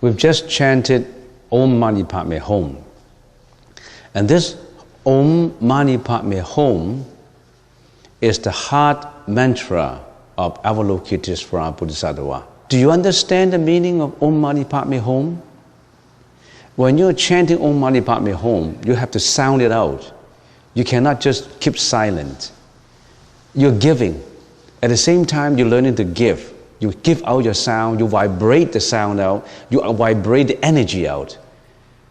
We've just chanted Om Mani Padme Hum. And this Om Mani Padme Hum is the heart mantra of Avalokitesvara Bodhisattva. Do you understand the meaning of Om Mani Padme Hum? When you're chanting Om Mani Padme Hum, you have to sound it out. You cannot just keep silent. You're giving. At the same time, you're learning to give. You give out your sound, you vibrate the sound out, you vibrate the energy out.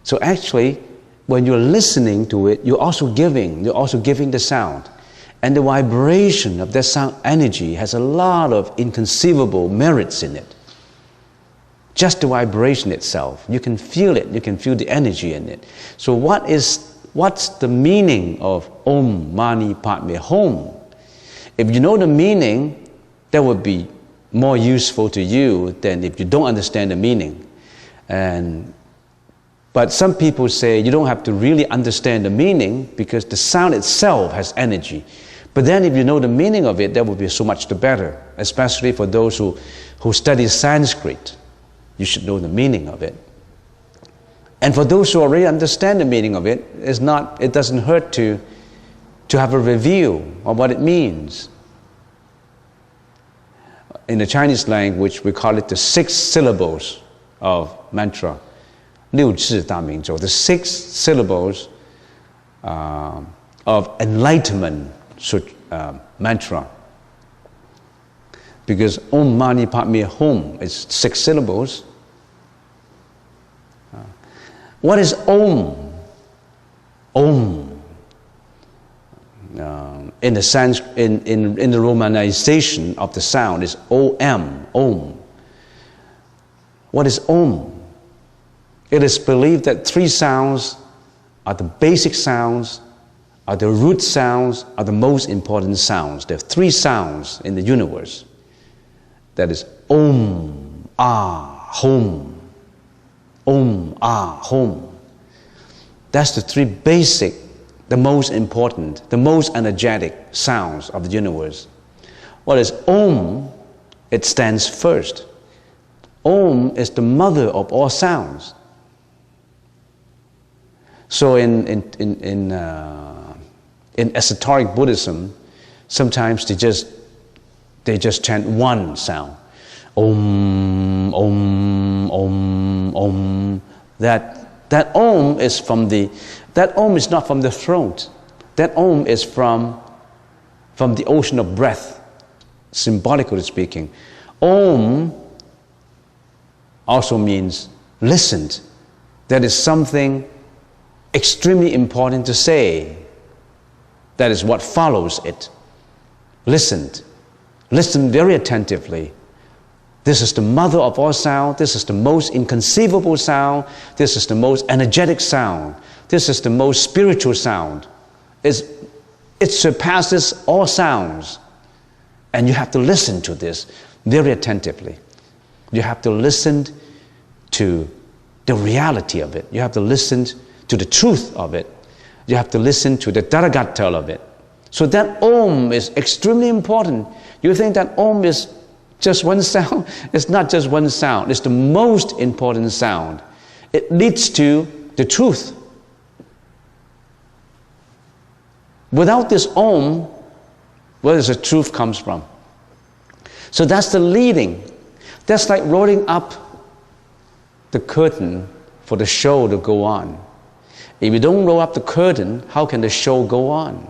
So actually, when you're listening to it, you're also giving the sound. And the vibration of that sound energy has a lot of inconceivable merits in it. Just the vibration itself, you can feel it, you can feel the energy in it. So what's the meaning of Om Mani Padme Hum? If you know the meaning, that would be more useful to you than if you don't understand the meaning. But some people say you don't have to really understand the meaning because the sound itself has energy. But then if you know the meaning of it, that would be so much the better, especially for those who study Sanskrit. You should know the meaning of it. And for those who already understand the meaning of it, it doesn't hurt to have a review of what it means. In the Chinese language, we call it the 6 syllables of mantra. 六字大明咒, the 6 syllables of enlightenment mantra. Because Om Mani Padme Hum is 6 syllables. What is Om? Om. In the romanization of the sound is O-M, Om. What is Om? It is believed that 3 sounds are the basic sounds, are the root sounds, are the most important sounds. There are 3 sounds in the universe. That is Om, Ah, Hum. Om, Ah, Hum. That's the 3 basic, the most important, the most energetic sounds of the universe. What is Om? It stands first. Om is the mother of all sounds. So in esoteric Buddhism, sometimes they just chant one sound. Om, Om, Om, Om. That Om is not from the throat. That Om is from the ocean of breath, symbolically speaking. Om also means listened. That is something extremely important to say. That is what follows it. Listened. Listen very attentively. This is the mother of all sound. This is the most inconceivable sound. This is the most energetic sound. This is the most spiritual sound. It surpasses all sounds. And you have to listen to this very attentively. You have to listen to the reality of it. You have to listen to the truth of it. You have to listen to the Dharagata of it. So that Om is extremely important. You think that Om is just one sound? It's not just one sound. It's the most important sound. It leads to the truth. Without this Om, where does the truth comes from? So that's the leading. That's like rolling up the curtain for the show to go on. If you don't roll up the curtain, how can the show go on?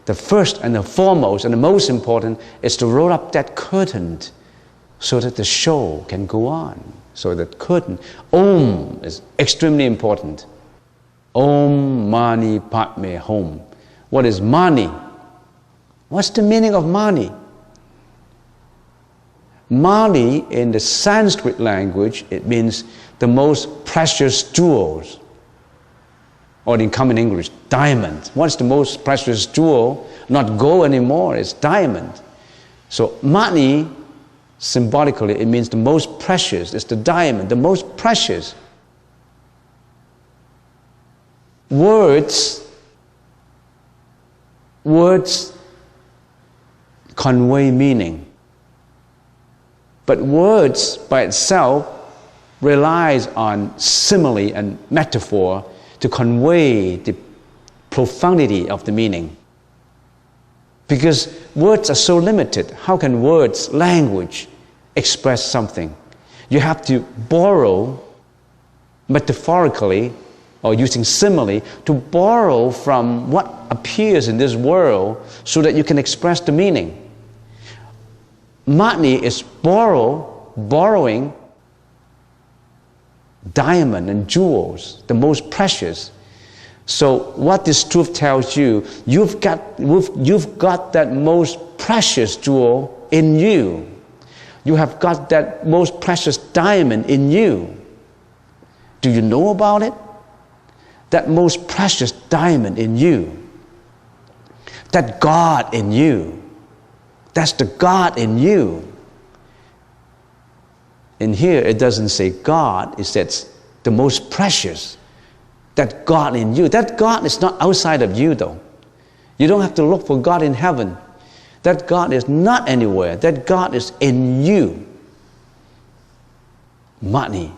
The first and the foremost and the most important is to roll up that curtain so that the show can go on. So that curtain, Om, is extremely important. Om Mani Padme Hum. What is Mani? What's the meaning of Mani? Mani in the Sanskrit language, it means the most precious jewels. Or in common English, diamond. What's the most precious jewel? Not gold anymore, it's diamond. So Mani, symbolically, it means the most precious. It's the diamond, the most precious. Words convey meaning. But words by itself relies on simile and metaphor to convey the profundity of the meaning. Because words are so limited. How can words, language, express something? You have to borrow metaphorically or using simile to borrow from what appears in this world so that you can express the meaning. Money is borrowing diamond and jewels, the most precious. So what this truth tells you, you've got that most precious jewel in you. You have got that most precious diamond in you. Do you know about it? That most precious diamond in you. That God in you. That's the God in you. In here it doesn't say God, it says the most precious. That God in you. That God is not outside of you though. You don't have to look for God in heaven. That God is not anywhere. That God is in you. Mani.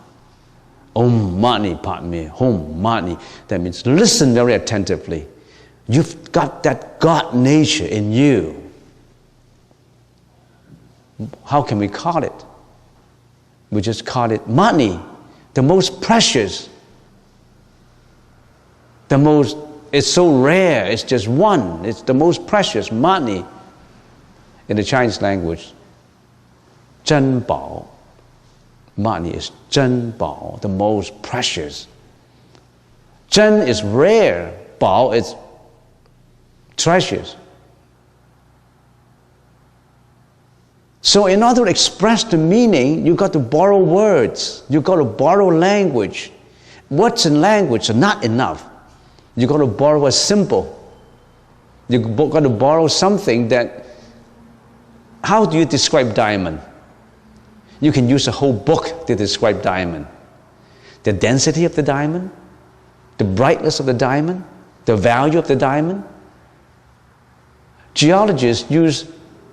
Om Mani Padme. Om Mani. That means listen very attentively. You've got that God nature in you. How can we call it? We just call it Mani, the most precious. The most, it's so rare, it's just one. It's the most precious, Mani. In the Chinese language, 珍宝. Mani is 珍宝, the most precious. 珍 is rare, 宝 is treasures. So in order to express the meaning, you've got to borrow words. You've got to borrow language. Words and language are not enough. You've got to borrow a symbol. You've got to borrow something that, how do you describe diamond? You can use a whole book to describe diamond. The density of the diamond, the brightness of the diamond, the value of the diamond. Geologists use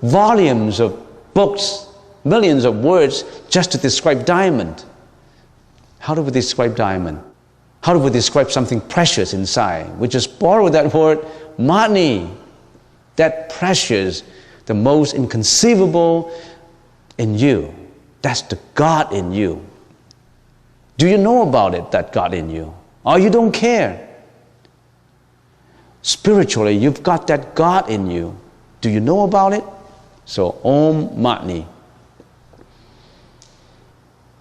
volumes of books, millions of words just to describe diamond. How do we describe diamond? How do we describe something precious inside? We just borrow that word, Mani, that precious, the most inconceivable in you. That's the God in you. Do you know about it, that God in you? Or you don't care? Spiritually, you've got that God in you. Do you know about it? So, Om Mani.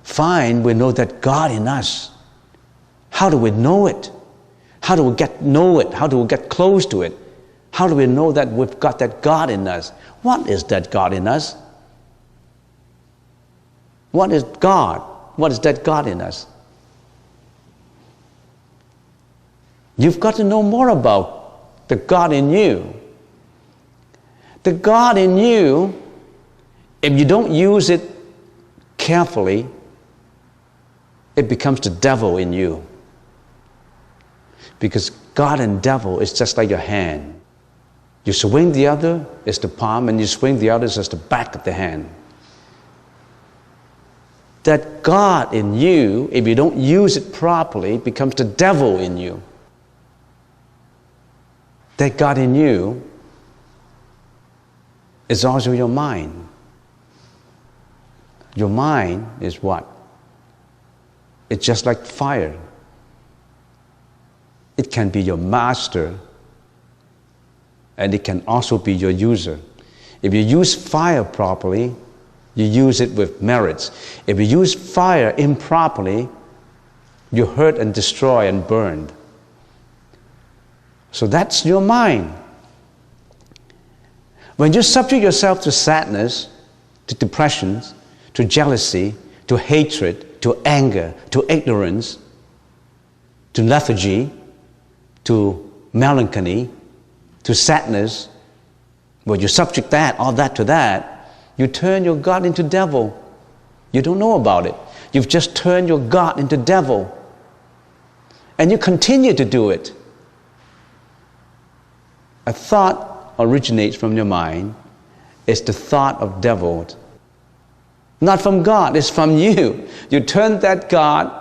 Fine, we know that God in us. How do we know it? How do we know it? How do we get close to it? How do we know that we've got that God in us? What is that God in us? What is God? What is that God in us? You've got to know more about the God in you. The God in you, if you don't use it carefully, it becomes the devil in you. Because God and devil is just like your hand. You swing the other, it's the palm, and you swing the other, it's the back of the hand. That God in you, if you don't use it properly, becomes the devil in you. That God in you is also your mind. Your mind is what? It's just like fire. It can be your master, and it can also be your user. If you use fire properly, you use it with merits. If you use fire improperly, you hurt and destroy and burn. So that's your mind. When you subject yourself to sadness, to depression, to jealousy, to hatred, to anger, to ignorance, to lethargy, to melancholy, to sadness, when you subject that, all that to that, you turn your God into devil. You don't know about it. You've just turned your God into devil. And you continue to do it. A thought originates from your mind. It's the thought of devil. Not from God, it's from you. You turn that God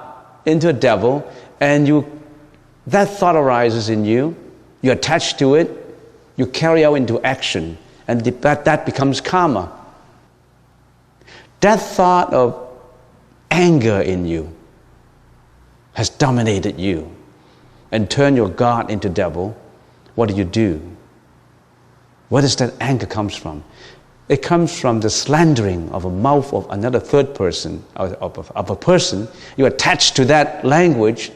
into a devil, and that thought arises in you. You attach to it, you carry out into action, and that becomes karma. That thought of anger in you has dominated you and turned your God into devil. What do? Where does that anger comes from? It comes from the slandering of a mouth of another third person, of a person. You attach to that language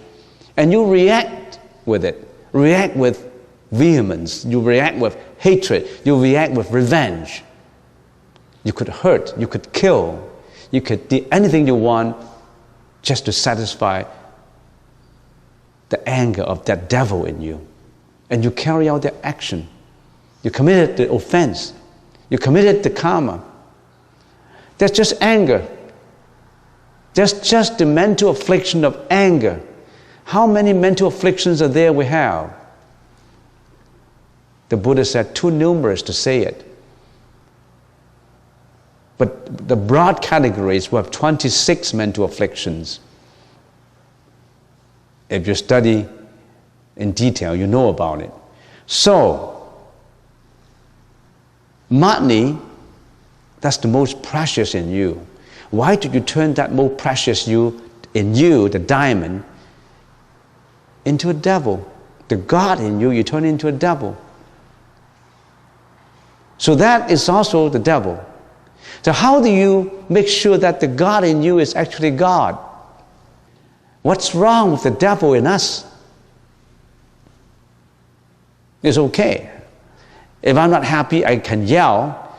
and you react with it. React with vehemence. You react with hatred. You react with revenge. You could hurt. You could kill. You could do anything you want just to satisfy the anger of that devil in you. And you carry out the action. You committed the offense. You committed the karma. That's just anger. That's just the mental affliction of anger. How many mental afflictions are there we have? The Buddha said too numerous to say it. But the broad categories, we have 26 mental afflictions. If you study in detail, you know about it. So, money, that's the most precious in you. Why did you turn that most precious in you, the diamond, into a devil? The God in you, you turn into a devil. So that is also the devil. So how do you make sure that the God in you is actually God? What's wrong with the devil in us? It's okay. If I'm not happy, I can yell.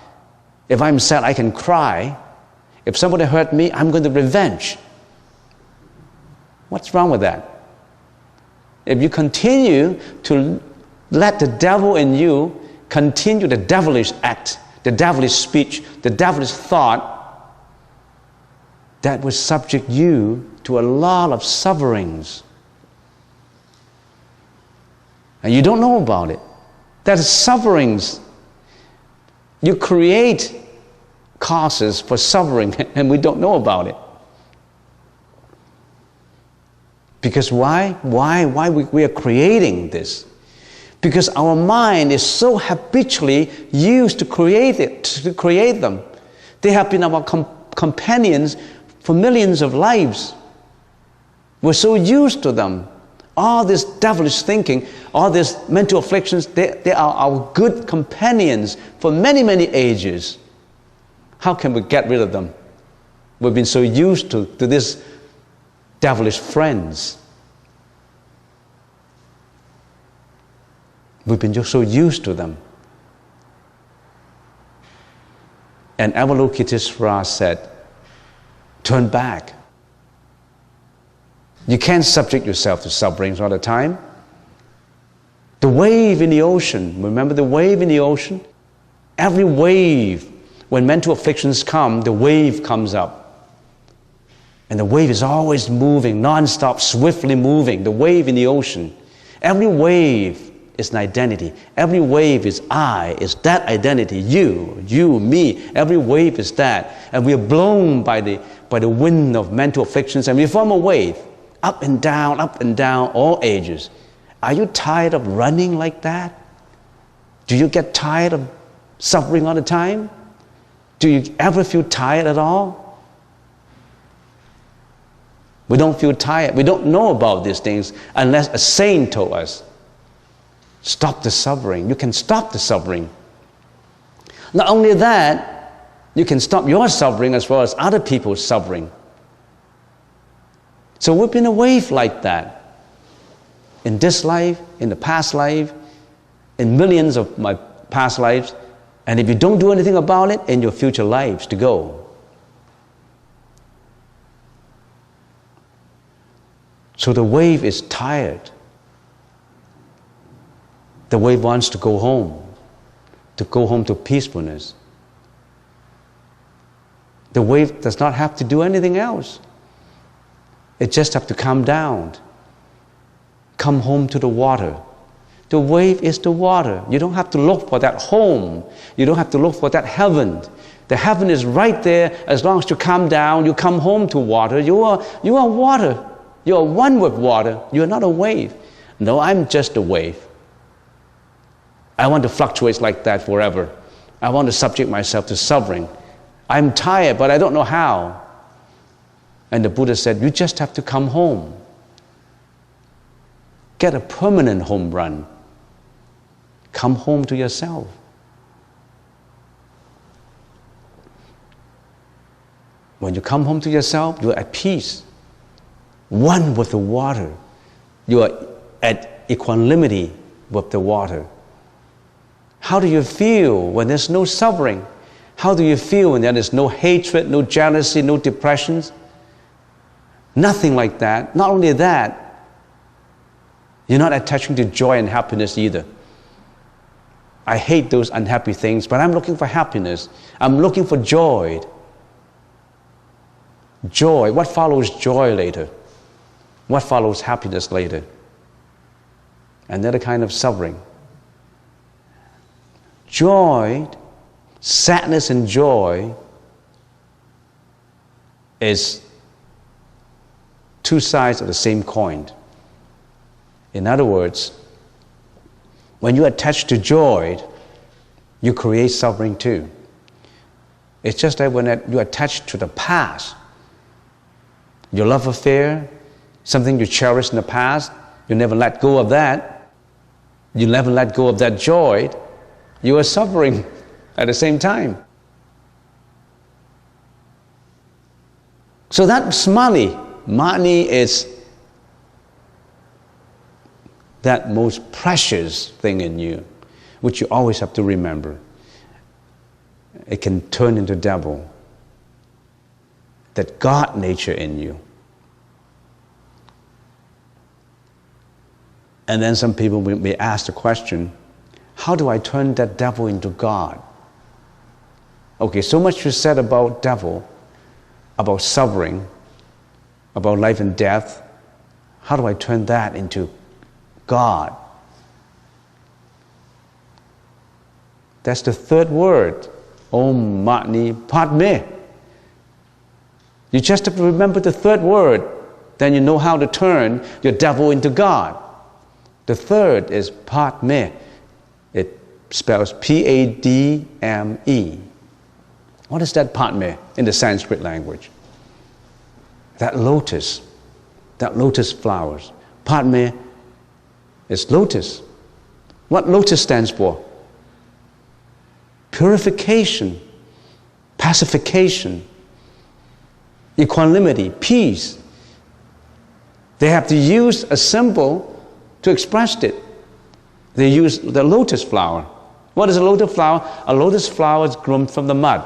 If I'm sad, I can cry. If somebody hurt me, I'm going to revenge. What's wrong with that? If you continue to let the devil in you continue the devilish act, the devilish speech, the devilish thought, that will subject you to a lot of sufferings. And you don't know about it. That is sufferings. You create causes for suffering and we don't know about it. Because why? We are creating this? Because our mind is so habitually used to create them. They have been our companions for millions of lives. We're so used to them. All this devilish thinking, all these mental afflictions, they are our good companions for many, many ages. How can we get rid of them? We've been so used to these devilish friends. We've been just so used to them. And Avalokitesvara said, turn back. You can't subject yourself to sufferings all the time. The wave in the ocean, remember the wave in the ocean? Every wave, when mental afflictions come, the wave comes up. And the wave is always moving, non-stop, swiftly moving, the wave in the ocean. Every wave is an identity. Every wave is I, is that identity. You, me. Every wave is that. And we are blown by the wind of mental afflictions and we form a wave. Up and down, all ages. Are you tired of running like that? Do you get tired of suffering all the time? Do you ever feel tired at all? We don't feel tired. We don't know about these things unless a saint told us. Stop the suffering. You can stop the suffering. Not only that, you can stop your suffering as well as other people's suffering. So we've been a wave like that. In this life, in the past life, in millions of my past lives, and if you don't do anything about it, in your future lives to go. So the wave is tired. The wave wants to go home to peacefulness. The wave does not have to do anything else. It just has to calm down. Come home to the water. The wave is the water. You don't have to look for that home. You don't have to look for that heaven. The heaven is right there. As long as you come down, you come home to water. You are water. You are one with water. You are not a wave. No, I'm just a wave. I want to fluctuate like that forever. I want to subject myself to suffering. I'm tired, but I don't know how. And the Buddha said, you just have to come home. Get a permanent home run. Come home to yourself. When you come home to yourself, you're at peace. One with the water. You are at equanimity with the water. How do you feel when there's no suffering? How do you feel when there is no hatred, no jealousy, no depressions? Nothing like that. Not only that, you're not attaching to joy and happiness either. I hate those unhappy things, but I'm looking for happiness. I'm looking for joy. Joy. What follows joy later? What follows happiness later? Another kind of suffering. Joy, sadness and joy is two sides of the same coin. In other words, when you attach to joy, you create suffering too. It's just that when you attach to the past, your love affair, something you cherished in the past, you never let go of that. You never let go of that joy. You are suffering at the same time. So that's mani. Mani is that most precious thing in you, which you always have to remember. It can turn into devil. That God nature in you. And then some people may ask the question, how do I turn that devil into God? Okay, so much you said about devil, about suffering, about life and death. How do I turn that into God? That's the third word. Om Mani Padme. You just have to remember the third word. Then you know how to turn your devil into God. The third is Padme. It spells P-A-D-M-E. What is that Padme in the Sanskrit language? That lotus flowers. Padme is lotus. What lotus stands for? Purification, pacification, equanimity, peace. They have to use a symbol to express it. They use the lotus flower. What is a lotus flower? A lotus flower is grown from the mud.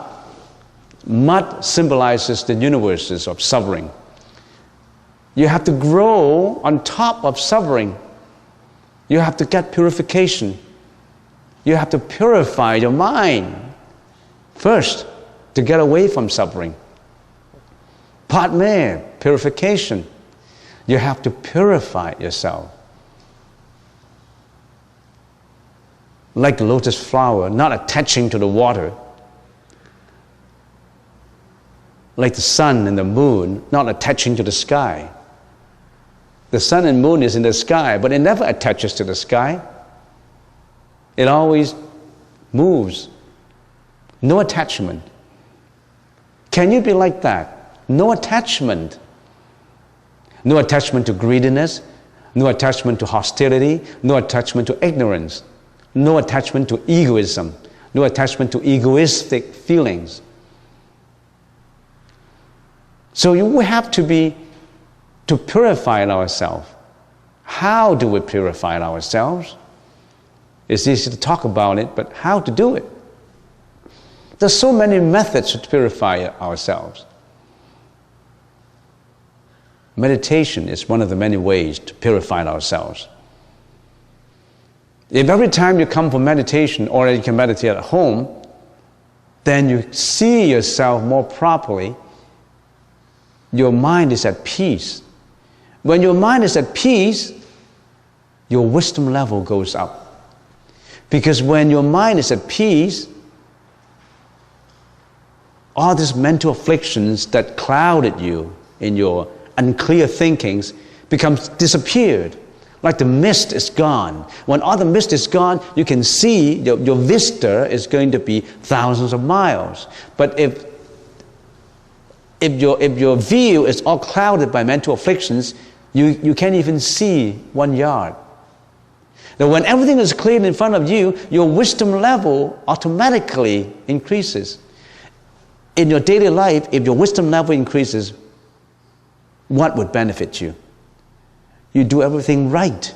Mud symbolizes the universes of suffering. You have to grow on top of suffering. You have to get purification. You have to purify your mind first to get away from suffering. Padme, purification. You have to purify yourself. Like the lotus flower, not attaching to the water. Like the sun and the moon, not attaching to the sky. The sun and moon is in the sky, but it never attaches to the sky. It always moves. No attachment. Can you be like that? No attachment. No attachment to greediness. No attachment to hostility. No attachment to ignorance. No attachment to egoism. No attachment to egoistic feelings. So you have to purify ourselves. How do we purify ourselves? It's easy to talk about it, but how to do it? There's so many methods to purify ourselves. Meditation is one of the many ways to purify ourselves. If every time you come for meditation, or you can meditate at home, then you see yourself more properly, your mind is at peace. When your mind is at peace, your wisdom level goes up. Because when your mind is at peace, all these mental afflictions that clouded you in your unclear thinkings disappeared. Like the mist is gone. When all the mist is gone, you can see your vista is going to be thousands of miles. But if your view is all clouded by mental afflictions, you can't even see 1 yard. Now, when everything is clear in front of you, your wisdom level automatically increases. In your daily life, if your wisdom level increases, what would benefit you? You do everything right.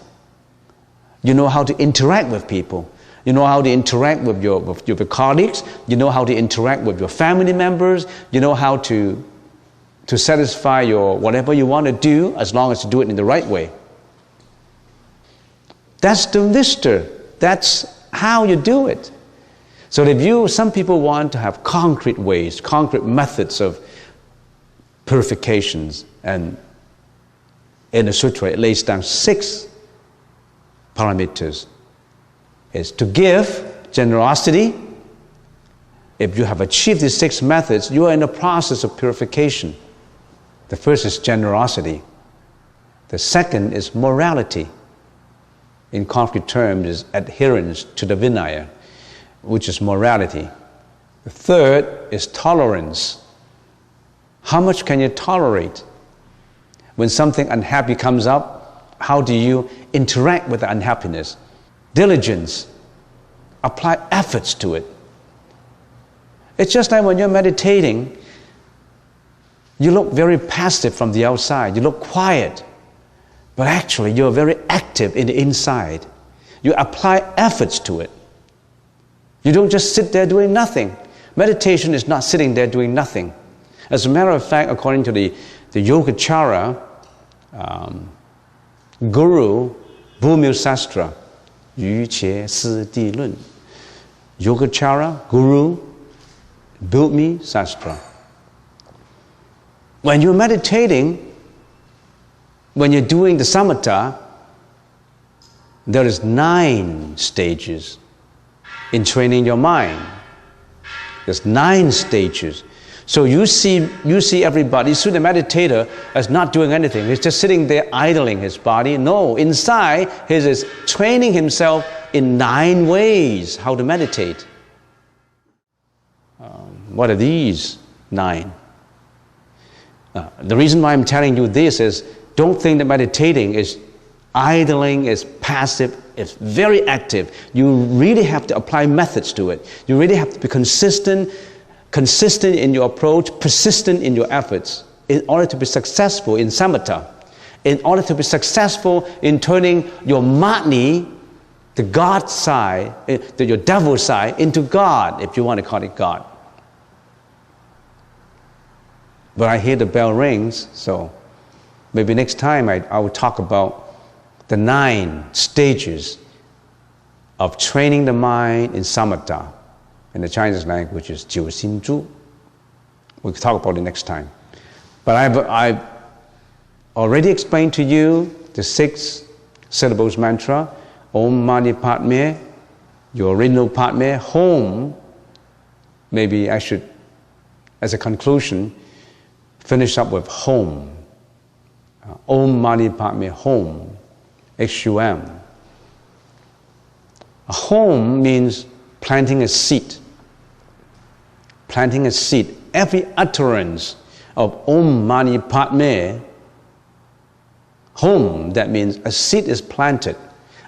You know how to interact with people. You know how to interact with your colleagues. You know how to interact with your family members. You know how to satisfy your whatever you want to do, as long as you do it in the right way. That's the vista. That's how you do it. So some people want to have concrete ways, concrete methods of purifications, and in the sutra it lays down 6 parameters. It's to give, generosity. If you have achieved these 6 methods, you are in the process of purification. The first is generosity. The second is morality. In concrete terms, is adherence to the Vinaya, which is morality. The third is tolerance. How much can you tolerate? When something unhappy comes up, how do you interact with the unhappiness? Diligence. Apply efforts to it. It's just like when you're meditating, you look very passive from the outside. You look quiet. But actually, you're very active in the inside. You apply efforts to it. You don't just sit there doing nothing. Meditation is not sitting there doing nothing. As a matter of fact, according to the Yogacara Guru Bhumil Sastra, Yu Qie Si Di Lun, Yogacara Guru Bhumi Sastra. When you're meditating, when you're doing the samatha, there is 9 stages in training your mind. There's 9 stages. So you see everybody, you see the meditator as not doing anything. He's just sitting there idling his body. No, inside he is training himself in 9 ways how to meditate. What are these 9? The reason why I'm telling you this is, don't think that meditating is idling, is passive. It's very active. You really have to apply methods to it. You really have to be consistent in your approach, persistent in your efforts, in order to be successful in samatha, in order to be successful in turning your mani, the God side, your devil side, into God, if you want to call it God. But I hear the bell rings, so maybe next time I will talk about the 9 stages of training the mind in samatha. In the Chinese language is 九心珠. We'll talk about it next time. But I've already explained to you the 6 syllables mantra. Om Mani Padme, your original Padme, home. Maybe I should, as a conclusion, finish up with home. Om Mani Padme, home. H-U-M. A home means planting a seed. Planting a seed. Every utterance of Om Mani Padme, home, that means a seed is planted.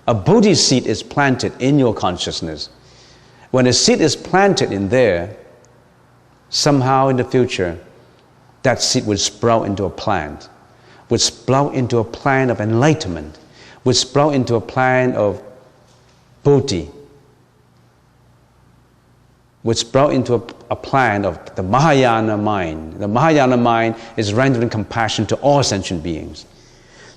A Bodhi seed is planted in your consciousness. When a seed is planted in there, somehow in the future, that seed will sprout into a plant, would sprout into a plant of enlightenment, would sprout into a plant of Bodhi, would sprout into a plant of the Mahayana mind. The Mahayana mind is rendering compassion to all sentient beings.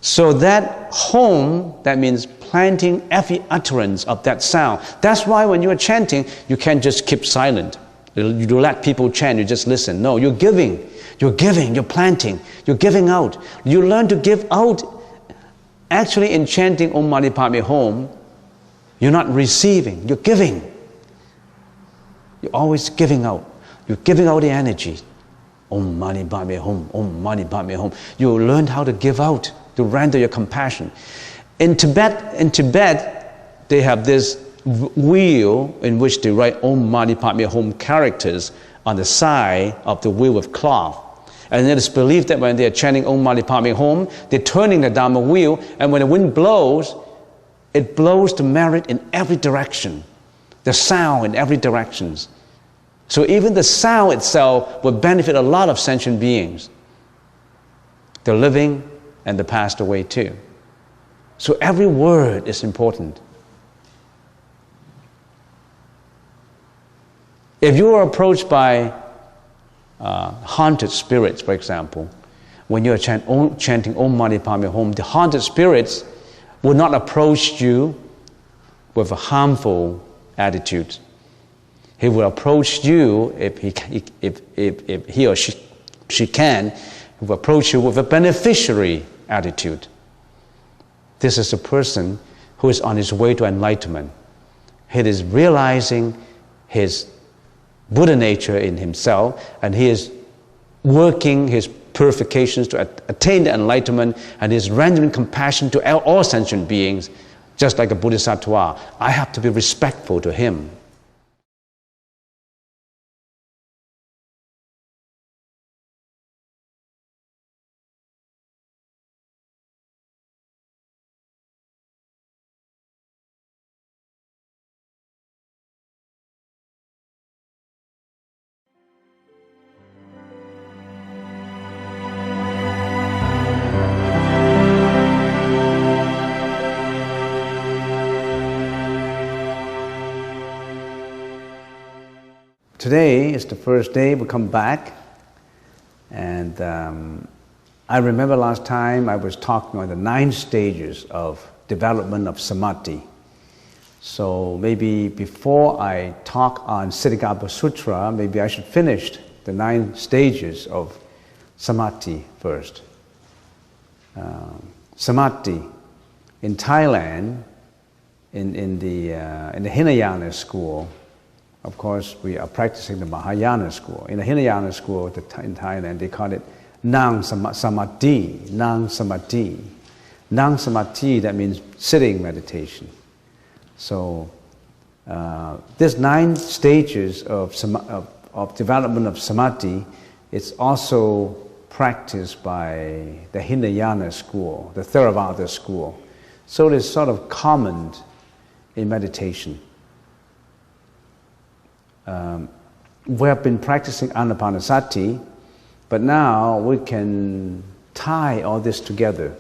So that home, that means planting every utterance of that sound. That's why when you're chanting, you can't just keep silent. You don't let people chant, you just listen. No, you're giving. You're giving, you're planting, you're giving out. You learn to give out. Actually, in chanting Om Mani Padme Hum, you're not receiving, you're giving. You're always giving out. You're giving out the energy. Om Mani Padme Hum, Om Mani Padme Hum. You learn how to give out, to render your compassion. In Tibet, they have this wheel in which they write Om Mani Padme Hum characters on the side of the wheel with cloth. And it is believed that when they are chanting Om Mani Padme Hum, they're turning the Dharma wheel, and when the wind blows, it blows the merit in every direction, the sound in every direction. So even the sound itself will benefit a lot of sentient beings, the living and the passed away too. So every word is important. If you are approached by haunted spirits, for example, when you are chanting Om Mani Padme Hum, the haunted spirits will not approach you with a harmful attitude. He will approach you if he or she can. He will approach you with a beneficiary attitude. This is a person who is on his way to enlightenment. He is realizing his Buddha nature in himself, and he is working his purifications to attain the enlightenment, and he is rendering compassion to all sentient beings, just like a bodhisattva. I have to be respectful to him. Today is the first day we come back, and I remember last time I was talking on the 9 stages of development of samadhi. So maybe before I talk on Siddhikapa Sutra, maybe I should finish the 9 stages of samadhi first. Samadhi in Thailand, in the Hinayana school. Of course, we are practicing the Mahayana school. In the Hinayana school in Thailand, they call it Nang Samadhi, Nang Samadhi. Nang Samadhi, that means sitting meditation. So, this 9 stages of development of samadhi is also practiced by the Hinayana school, the Theravada school. So it is sort of common in meditation. We have been practicing Anapanasati, but now we can tie all this together,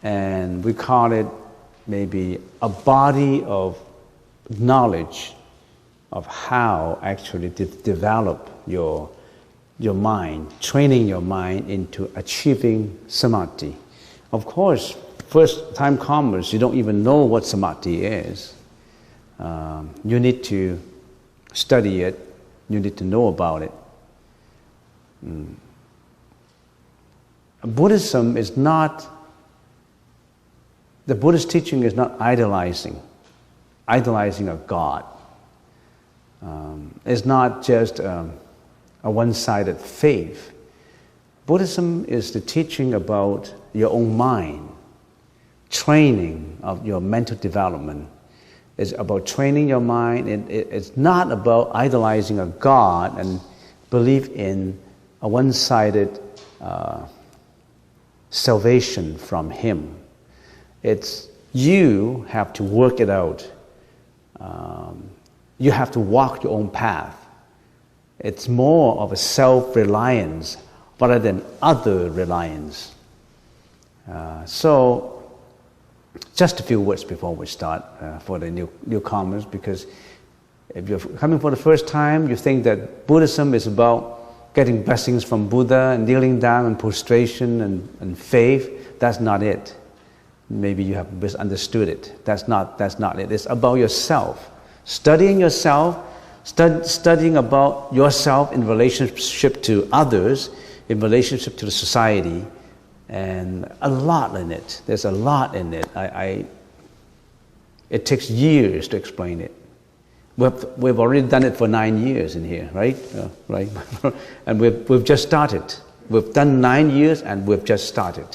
and we call it maybe a body of knowledge of how actually to develop your mind, training your mind into achieving samadhi. Of course, first time comers, you don't even know what samadhi is. You need to study it, you need to know about it. Buddhism is not, the Buddhist teaching is not idolizing a God. It's not just a one-sided faith. Buddhism is the teaching about your own mind, training of your mental development. It's about training your mind. It's not about idolizing a God and belief in a one-sided salvation from Him. It's you have to work it out. You have to walk your own path. It's more of a self-reliance rather than other reliance. So, just a few words before we start for the newcomers, because if you're coming for the first time, you think that Buddhism is about getting blessings from Buddha and kneeling down and prostration and faith. That's not it. Maybe you have misunderstood it. That's not it. It's about yourself. Studying yourself, studying about yourself in relationship to others, in relationship to the society, and a lot in it. There's a lot in it. It takes years to explain it. We've already done it for 9 years in here, right? Right? And we've just started. We've done 9 years and we've just started.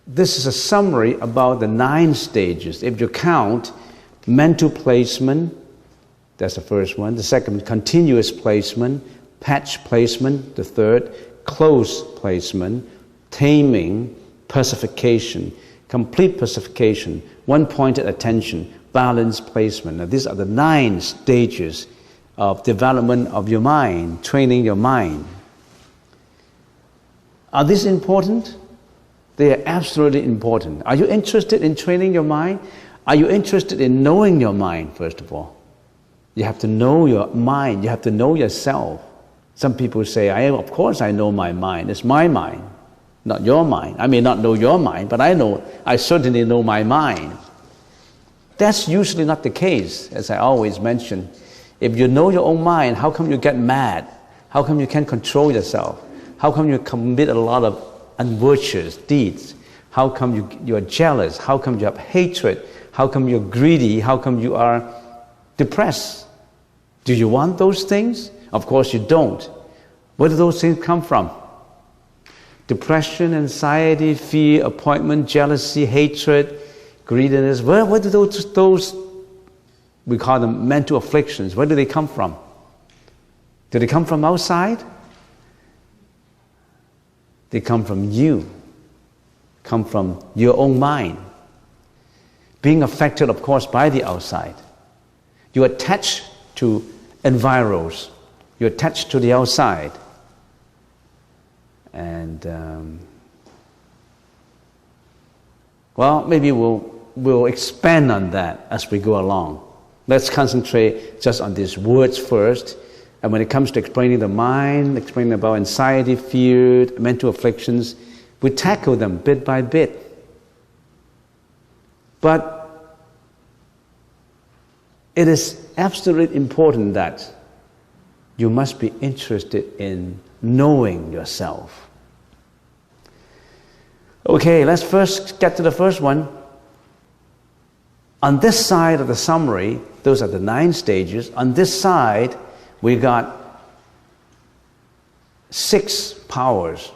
This is a summary about the 9 stages. If you count mental placement, that's the first one. The second, continuous placement, patch placement. The third, close placement, taming, pacification, complete pacification, one-pointed attention, balance placement. Now, these are the 9 stages of development of your mind, training your mind. Are these important? They are absolutely important. Are you interested in training your mind? Are you interested in knowing your mind, first of all? You have to know your mind. You have to know yourself. Some people say, of course I know my mind. It's my mind, not your mind. I may not know your mind, but I certainly know my mind. That's usually not the case, as I always mention. If you know your own mind, how come you get mad? How come you can't control yourself? How come you commit a lot of unvirtuous deeds? How come you are jealous? How come you have hatred? How come you're greedy? How come you are depressed? Do you want those things? Of course you don't. Where do those things come from? Depression, anxiety, fear, appointment, jealousy, hatred, greediness. Where do those, we call them mental afflictions, where do they come from? Do they come from outside? They come from you, come from your own mind. Being affected, of course, by the outside. You attach to enviros. You attach to the outside. And, well, maybe we'll expand on that as we go along. Let's concentrate just on these words first. And when it comes to explaining the mind, explaining about anxiety, fear, mental afflictions, we tackle them bit by bit. But it is absolutely important that you must be interested in knowing yourself. Okay, let's first get to the first one. On this side of the summary, those are the 9 stages. On this side, we got 6 powers.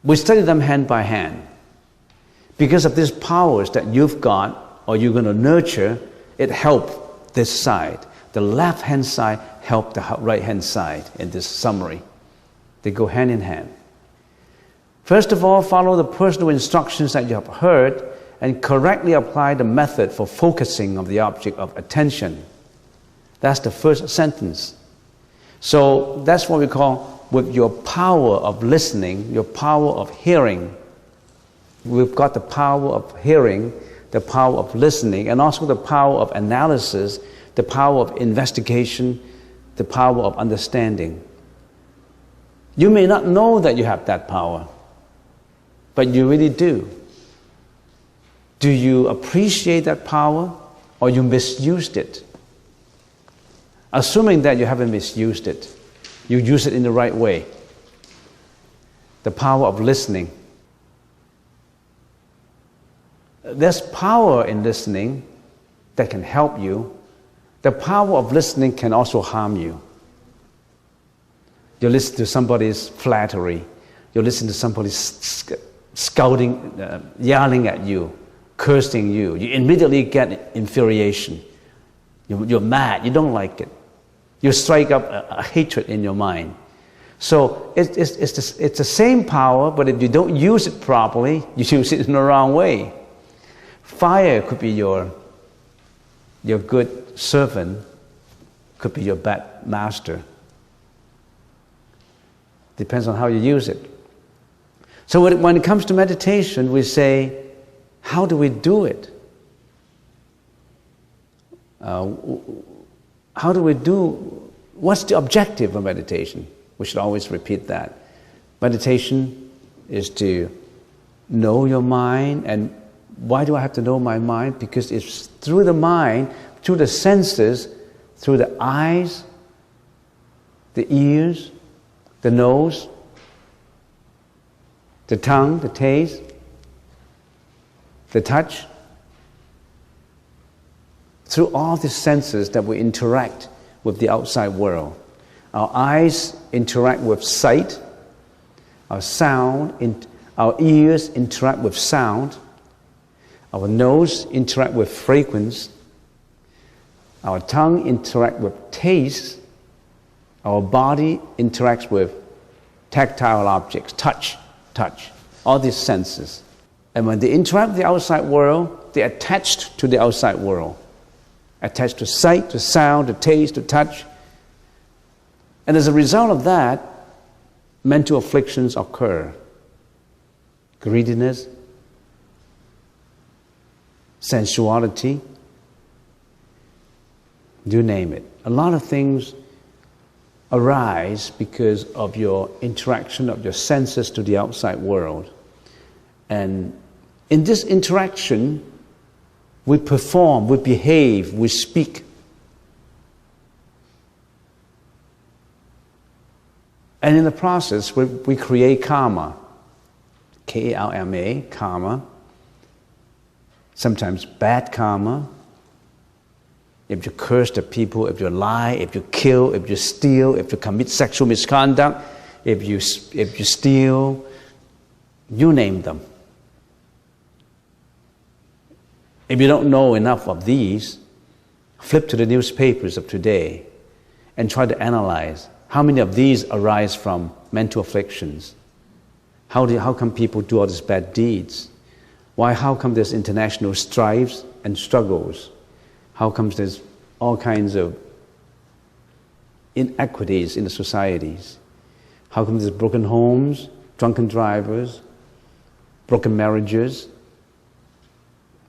We study them hand by hand. Because of these powers that you've got or you're going to nurture, it helps this side. The left-hand side helps the right-hand side in this summary. They go hand in hand. First of all, follow the personal instructions that you have heard and correctly apply the method for focusing of the object of attention. That's the first sentence. So that's what we call, with your power of listening, your power of hearing. We've got the power of hearing, the power of listening, and also the power of analysis, the power of investigation, the power of understanding. You may not know that you have that power, but you really do. Do you appreciate that power, or you misused it? Assuming that you haven't misused it, you use it in the right way. The power of listening. There's power in listening that can help you. The power of listening can also harm you. You listen to somebody's flattery. You listen to somebody scouting, yelling at you, cursing you. You immediately get infuriation. You're mad. You don't like it. You strike up a hatred in your mind. So it's the same power, but if you don't use it properly, you use it in the wrong way. Fire could be your good servant, could be your bad master. Depends on how you use it. So when it comes to meditation, we say, how do we do it? How do we do, what's the objective of meditation? We should always repeat that. Meditation is to know your mind. And why do I have to know my mind? Because it's through the mind, through the senses, through the eyes, the ears, the nose, the tongue, the taste, the touch, through all the senses that we interact with the outside world. Our eyes interact with sight, our ears interact with sound, our nose interact with fragrance, our tongue interact with taste, our body interacts with tactile objects, touch, all these senses. And when they interact with the outside world, they're attached to the outside world, attached to sight, to sound, to taste, to touch. And as a result of that, mental afflictions occur. Greediness, sensuality, you name it. A lot of things arise because of your interaction of your senses to the outside world. And in this interaction, we perform, we behave, we speak. And in the process, we create karma. K-A-R-M-A, karma. Sometimes bad karma. If you curse the people, if you lie, if you kill, if you steal, if you commit sexual misconduct, if you steal, you name them. If you don't know enough of these, flip to the newspapers of today and try to analyze how many of these arise from mental afflictions. How come people do all these bad deeds? How come there's international strifes and struggles? How come there's all kinds of inequities in the societies? How come there's broken homes, drunken drivers, broken marriages?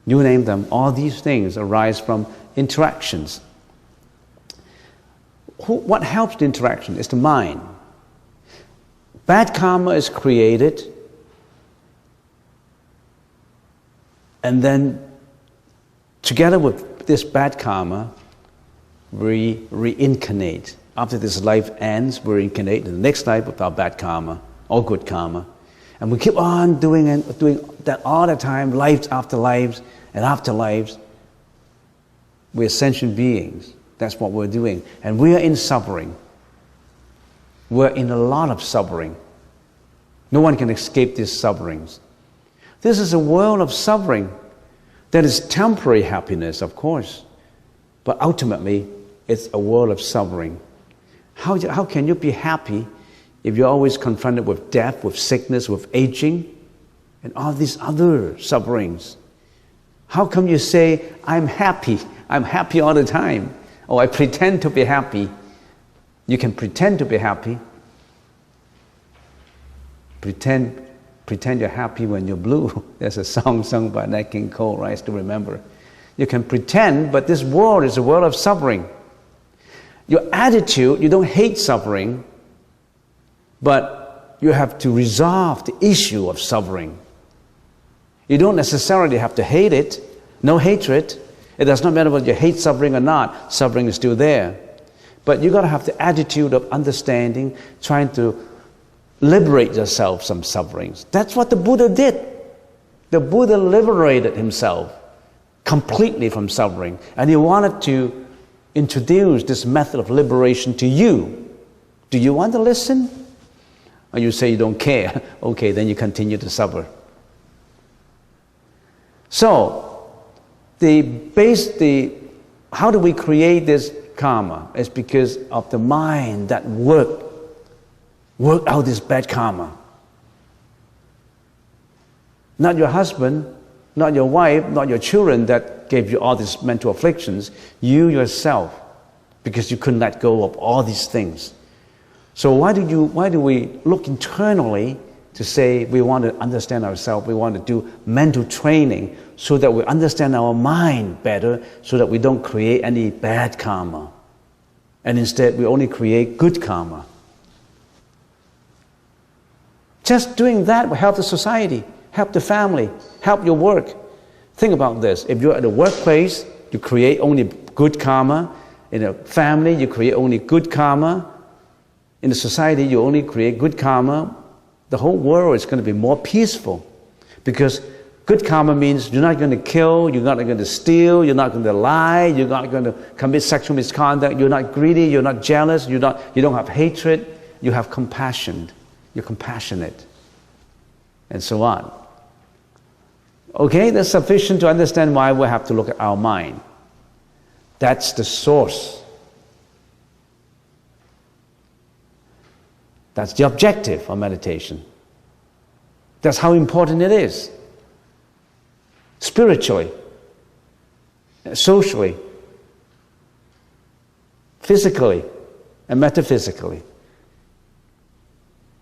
You name them, all these things arise from interactions. What helps the interaction is the mind. Bad karma is created, and then together with this bad karma, we reincarnate. After this life ends, we reincarnate in the next life with our bad karma or good karma. And we keep on doing that all the time, lives after lives and after lives. We're sentient beings. That's what we're doing. And we are in suffering. We're in a lot of suffering. No one can escape these sufferings. This is a world of suffering that is temporary happiness, of course. But ultimately, it's a world of suffering. How can you be happy if you're always confronted with death, with sickness, with aging, and all these other sufferings? How come you say, I'm happy all the time? Oh, I pretend to be happy. You can pretend to be happy. Pretend you're happy when you're blue. There's a song sung by Nat King Cole, right? I still remember. You can pretend, but this world is a world of suffering. Your attitude, you don't hate suffering, but you have to resolve the issue of suffering. You don't necessarily have to hate it. No hatred. It does not matter whether you hate suffering or not. Suffering is still there. But you got to have the attitude of understanding, trying to liberate yourself from sufferings. That's what the Buddha did. The Buddha liberated himself completely from suffering. And he wanted to introduce this method of liberation to you. Do you want to listen? Or you say you don't care. Okay, then you continue to suffer. So, how do we create this karma? It's because of the mind that worked out this bad karma. Not your husband, not your wife, not your children that gave you all these mental afflictions. You yourself, because you couldn't let go of all these things. So why do we look internally to say we want to understand ourselves, we want to do mental training so that we understand our mind better, so that we don't create any bad karma. And instead we only create good karma. Just doing that will help the society, help the family, help your work. Think about this. If you're at the workplace, you create only good karma. In a family, you create only good karma. In the society, you only create good karma. The whole world is going to be more peaceful because Good karma means you're not going to kill, you're not going to steal, you're not going to lie, you're not going to commit sexual misconduct, you're not greedy, you're not jealous, you don't have hatred, you have compassion, you're compassionate, and so on. Okay, that's sufficient to understand why we have to look at our mind. That's the source. That's the objective of meditation. That's how important it is. Spiritually, socially, physically, and metaphysically.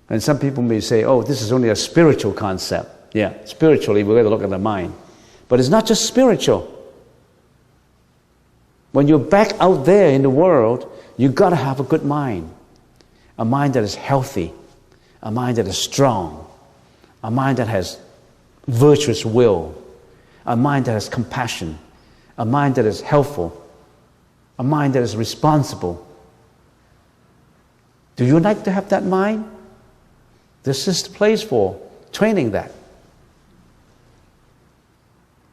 And some people may say, oh, this is only a spiritual concept. Yeah, spiritually, we're going to look at the mind. But it's not just spiritual. When you're back out there in the world, you've got to have a good mind. A mind that is healthy, a mind that is strong, a mind that has virtuous will, a mind that has compassion, a mind that is helpful, a mind that is responsible. Do you like to have that mind? This is the place for training that.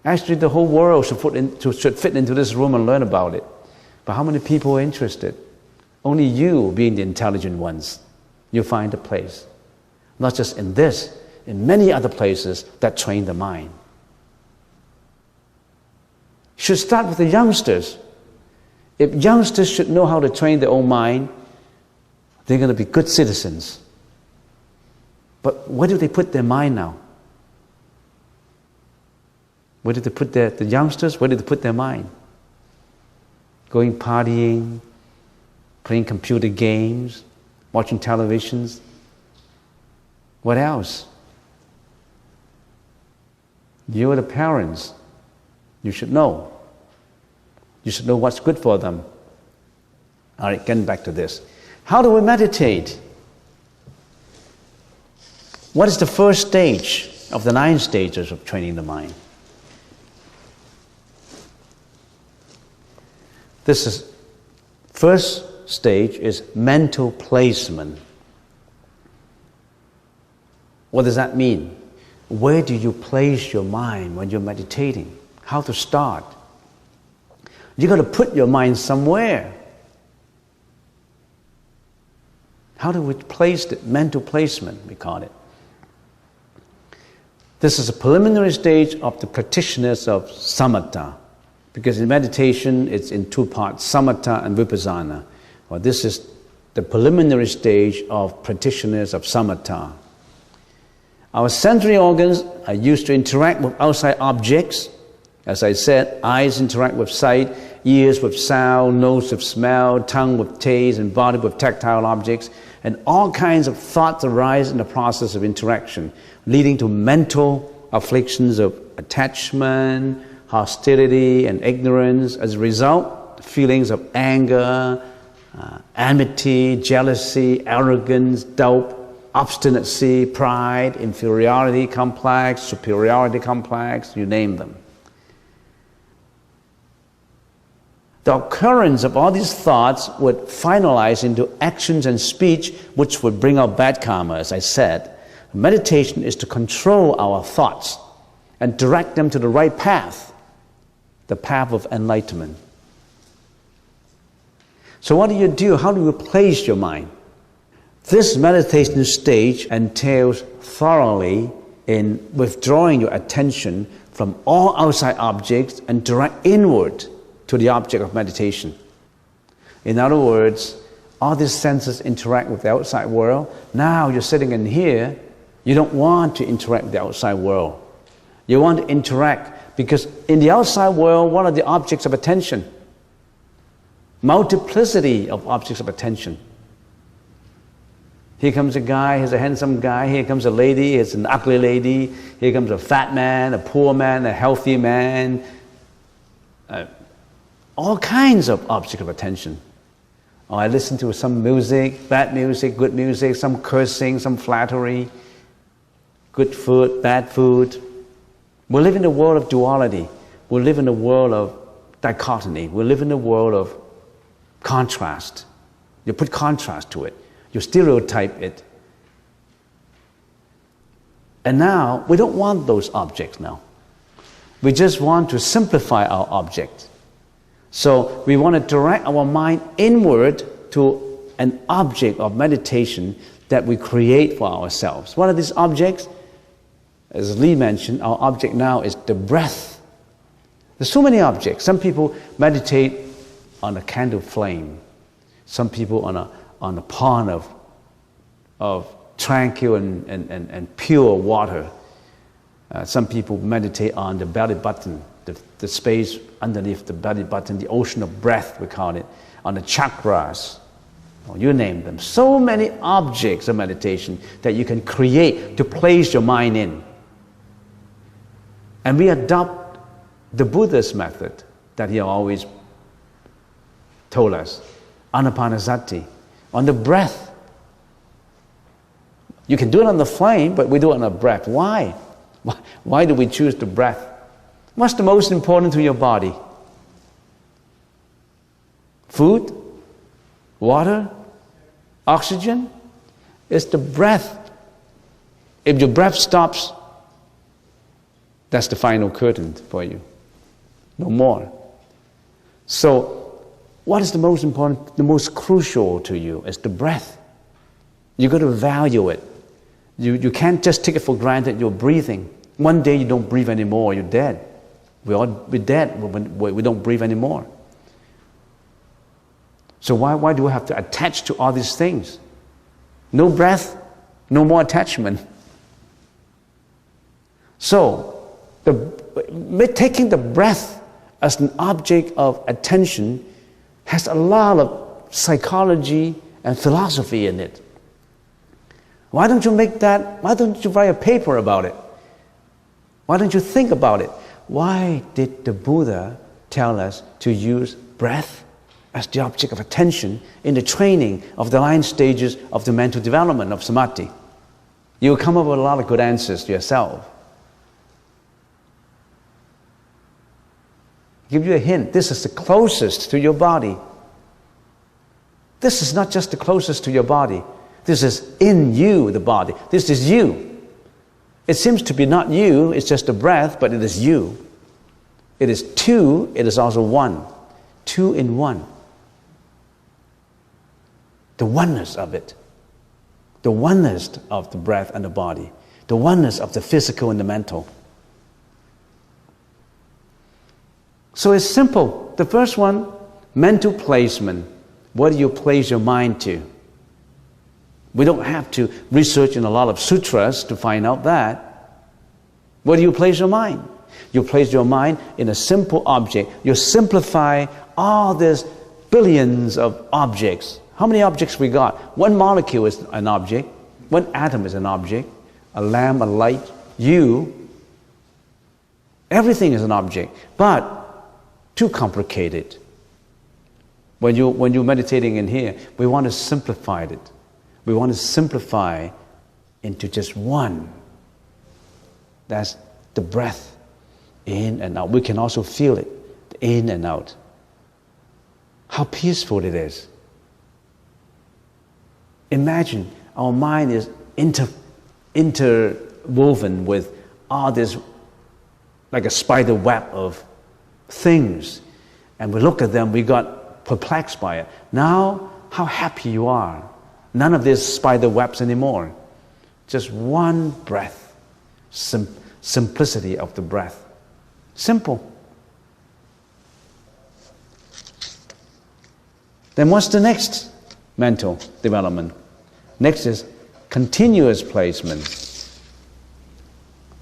Actually, the whole world should fit into this room and learn about it. But how many people are interested? Only you, being the intelligent ones, you find a place. Not just in this, in many other places that train the mind. Should start with the youngsters. If youngsters should know how to train their own mind, they're going to be good citizens. But where do they put their mind now? Where did they put the youngsters? Where did they put their mind? Going partying, playing computer games, watching televisions. What else? You are the parents. You should know. You should know what's good for them. All right, getting back to this. How do we meditate? What is the first stage of the 9 stages of training the mind? First stage is mental placement. What does that mean? Where do you place your mind when you're meditating? How to start? You've got to put your mind somewhere. How do we place it? Mental placement, we call it. This is a preliminary stage of the practitioners of samatha. Because in meditation, it's in 2 parts, samatha and vipassana. Well, this is the preliminary stage of practitioners of samatha. Our sensory organs are used to interact with outside objects. As I said, eyes interact with sight, ears with sound, nose with smell, tongue with taste, and body with tactile objects. And all kinds of thoughts arise in the process of interaction, leading to mental afflictions of attachment, hostility, and ignorance. As a result, feelings of anger, enmity, jealousy, arrogance, doubt, obstinacy, pride, inferiority complex, superiority complex, you name them. The occurrence of all these thoughts would finalize into actions and speech which would bring out bad karma, as I said. Meditation is to control our thoughts and direct them to the right path, the path of enlightenment. So what do? How do you place your mind? This meditation stage entails thoroughly in withdrawing your attention from all outside objects and direct inward to the object of meditation. In other words, all these senses interact with the outside world. Now you're sitting in here, you don't want to interact with the outside world. You want to interact because in the outside world, what are the objects of attention? Multiplicity of objects of attention. Here comes a guy, here's a handsome guy, here comes a lady, here's an ugly lady, here comes a fat man, a poor man, a healthy man, all kinds of objects of attention. Or I listen to some music, bad music, good music, some cursing, some flattery, good food, bad food. We live in a world of duality. We live in a world of dichotomy. We live in a world of contrast. You put contrast to it. You stereotype it. And now, we don't want those objects now. We just want to simplify our object. So we want to direct our mind inward to an object of meditation that we create for ourselves. What are these objects? As Lee mentioned, our object now is the breath. There's so many objects. Some people meditate on a candle flame. Some people on a pond of tranquil and pure water. Some people meditate on the belly button, the space underneath the belly button, the ocean of breath, we call it, on the chakras. You name them. So many objects of meditation that you can create to place your mind in. And we adopt the Buddha's method that he always told us, anapanasati, on the breath. You can do it on the flame, but we do it on the breath. Why? Why do we choose the breath? What's the most important to your body? Food? Water? Oxygen? It's the breath. If your breath stops, that's the final curtain for you. No more. So, what is the most important, the most crucial to you? Is the breath. You've got to value it. You can't just take it for granted you're breathing. One day you don't breathe anymore, you're dead. We're dead when we don't breathe anymore. So why do we have to attach to all these things? No breath, no more attachment. So, taking the breath as an object of attention has a lot of psychology and philosophy in it. Why don't you make that? Why don't you write a paper about it? Why don't you think about it? Why did the Buddha tell us to use breath as the object of attention in the training of the 9 stages of the mental development of samadhi? You'll come up with a lot of good answers yourself. Give you a hint. This is the closest to your body. This is not just the closest to your body. This is in you, the body. This is you. It seems to be not you, it's just a breath, but it is you. It is two, it is also one. 2 in 1. The oneness of it. The oneness of the breath and the body. The oneness of the physical and the mental. So it's simple. The first one, mental placement. What do you place your mind to? We don't have to research in a lot of sutras to find out that. Where do you place your mind? You place your mind in a simple object. You simplify all these billions of objects. How many objects we got? One molecule is an object. One atom is an object. A lamp, a light, you. Everything is an object. But too complicated. When you're meditating in here, we want to simplify it. We want to simplify into just one. That's the breath, in and out. We can also feel it, in and out. How peaceful it is. Imagine our mind is interwoven with all this, like a spider web of things. And we look at them, we got perplexed by it. Now, how happy you are. None of these spider webs anymore. Just one breath. Simplicity of the breath. Simple. Then what's the next mental development? Next is continuous placement.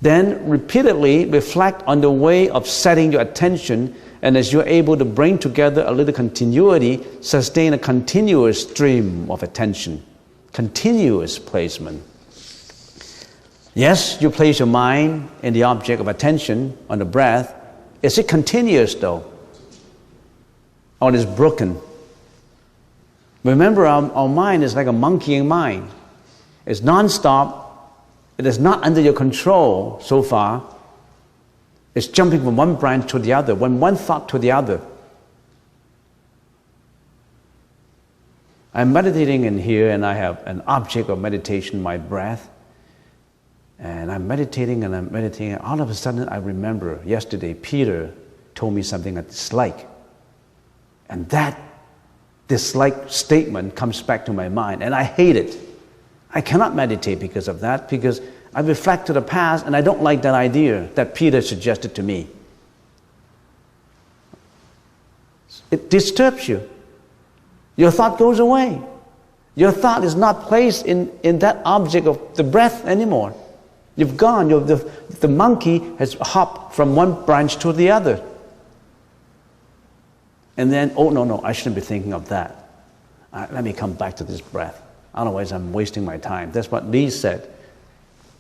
Then repeatedly reflect on the way of setting your attention, and as you're able to bring together a little continuity, sustain a continuous stream of attention. Continuous placement. Yes, you place your mind in the object of attention, on the breath. Is it continuous though? Or is it broken? Remember, our mind is like a monkeying mind. It's non-stop. It is not under your control so far. It's jumping from one branch to the other, one thought to the other. I'm meditating in here and I have an object of meditation, my breath. And I'm meditating and I'm meditating. All of a sudden, I remember yesterday, Peter told me something I dislike. And that dislike statement comes back to my mind, and I hate it. I cannot meditate because of that, because I reflect to the past, and I don't like that idea that Peter suggested to me. It disturbs you. Your thought goes away. Your thought is not placed in that object of the breath anymore. You've gone. The monkey has hopped from one branch to the other. And then, oh, no, I shouldn't be thinking of that. Let me come back to this breath. Otherwise, I'm wasting my time. That's what Lee said.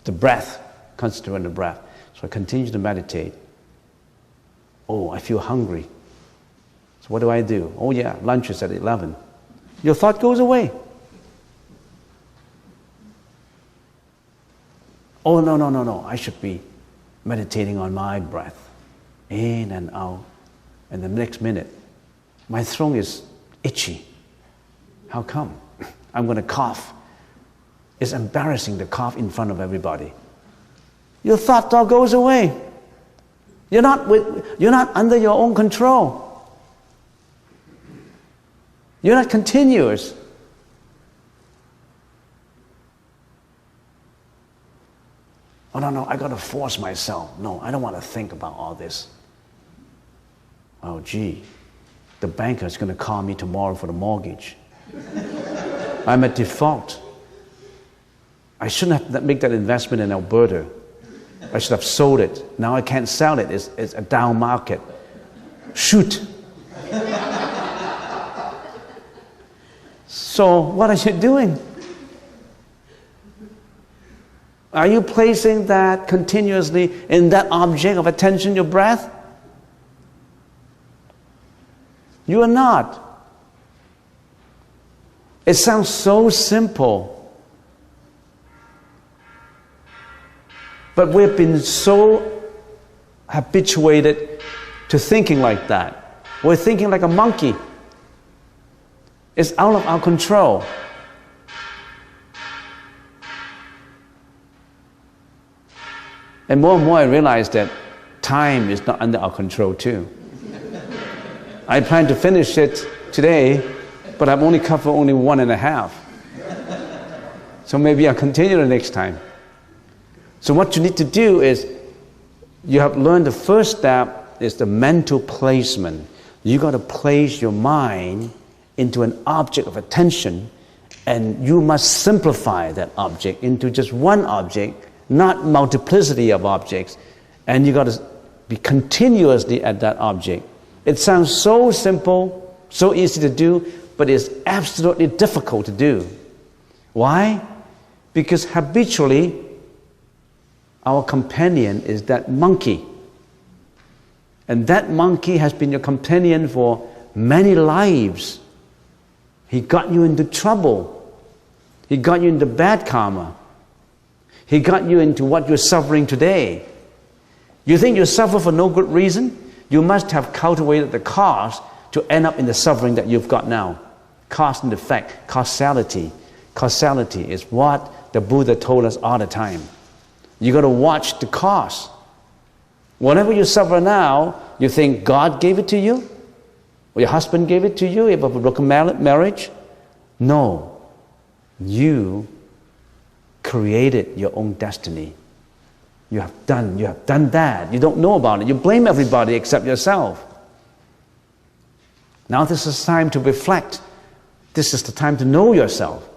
The breath, concentrate on the breath. So I continue to meditate. Oh, I feel hungry. So what do? Oh, yeah, lunch is at 11. Your thought goes away. Oh, no. I should be meditating on my breath. In and out. And the next minute, my throat is itchy. How come? I'm going to cough. It's embarrassing to cough in front of everybody. Your thought all goes away. You're not under your own control. You're not continuous. Oh, no, I got to force myself. No, I don't want to think about all this. Oh, gee, the banker is going to call me tomorrow for the mortgage. I'm at default. I shouldn't have made that investment in Alberta. I should have sold it. Now I can't sell it. It's a down market. Shoot. So what are you doing? Are you placing that continuously in that object of attention, your breath? You are not. It sounds so simple. But we've been so habituated to thinking like that. We're thinking like a monkey. It's out of our control. And more I realize that time is not under our control too. I plan to finish it today, but I've only covered only 1.5. So maybe I'll continue the next time. So what you need to do is, you have learned the first step is the mental placement. You got to place your mind into an object of attention, and you must simplify that object into just one object, not multiplicity of objects, and you got to be continuously at that object. It sounds so simple, so easy to do, but it's absolutely difficult to do. Why? Because habitually, our companion is that monkey. And that monkey has been your companion for many lives. He got you into trouble. He got you into bad karma. He got you into what you're suffering today. You think you suffer for no good reason? You must have cultivated the cause to end up in the suffering that you've got now. Cause and effect, causality. Causality is what the Buddha told us all the time. You got to watch the cause. Whatever you suffer now, you think God gave it to you? Or your husband gave it to you? You have a broken marriage? No. You created your own destiny. You have done that. You don't know about it. You blame everybody except yourself. Now this is time to reflect. This is the time to know yourself.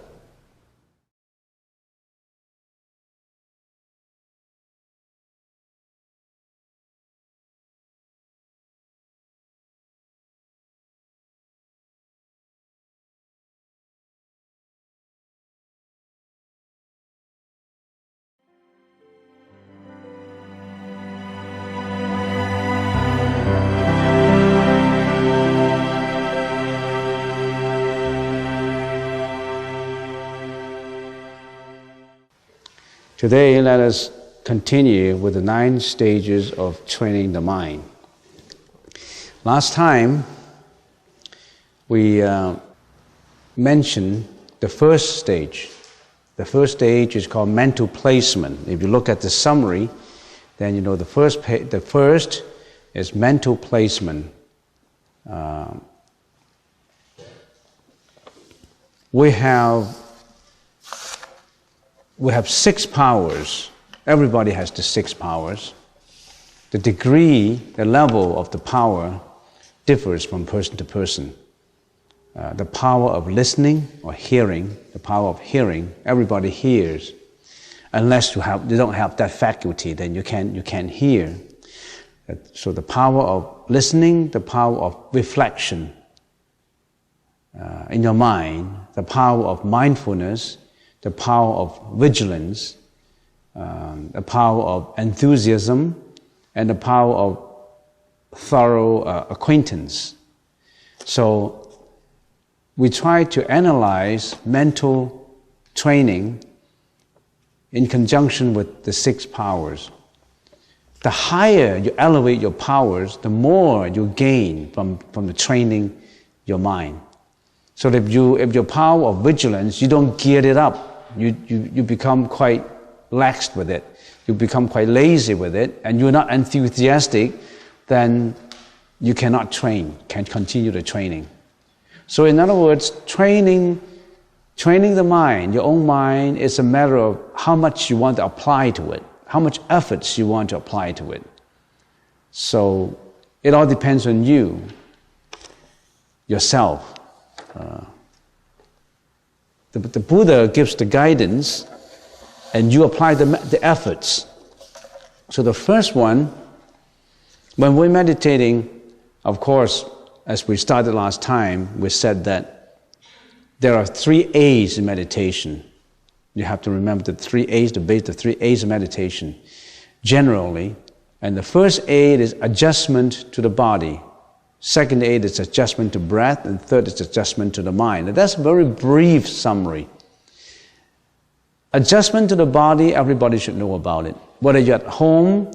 Today, let us continue with the 9 stages of training the mind. Last time, we mentioned the first stage, The first stage is called mental placement. If you look at the summary, then you know the first is mental placement. We have 6 powers. Everybody has the 6 powers. The degree, the level of the power differs from person to person. The power of listening or hearing, the power of hearing, everybody hears. Unless you don't have that faculty, then you can't hear. So the power of listening, the power of reflection in your mind, the power of mindfulness, the power of vigilance, the power of enthusiasm, and the power of thorough acquaintance. So we try to analyze mental training in conjunction with the 6 powers. The higher you elevate your powers, the more you gain from the training your mind. So if your power of vigilance, you don't gear it up, you become quite lax with it, you become quite lazy with it, and you're not enthusiastic, then you cannot can't continue the training. So in other words, training the mind, your own mind, is a matter of how much you want to apply to it, how much efforts you want to apply to it. So it all depends on you, yourself. The Buddha gives the guidance and you apply the efforts. So the first one, when we're meditating, of course, as we started last time, we said that there are 3 A's in meditation. You have to remember the 3 A's, the 3 A's of meditation, generally. And the first A is adjustment to the body. Second A is adjustment to breath, and third is adjustment to the mind. And that's a very brief summary. Adjustment to the body, everybody should know about it. Whether you're at home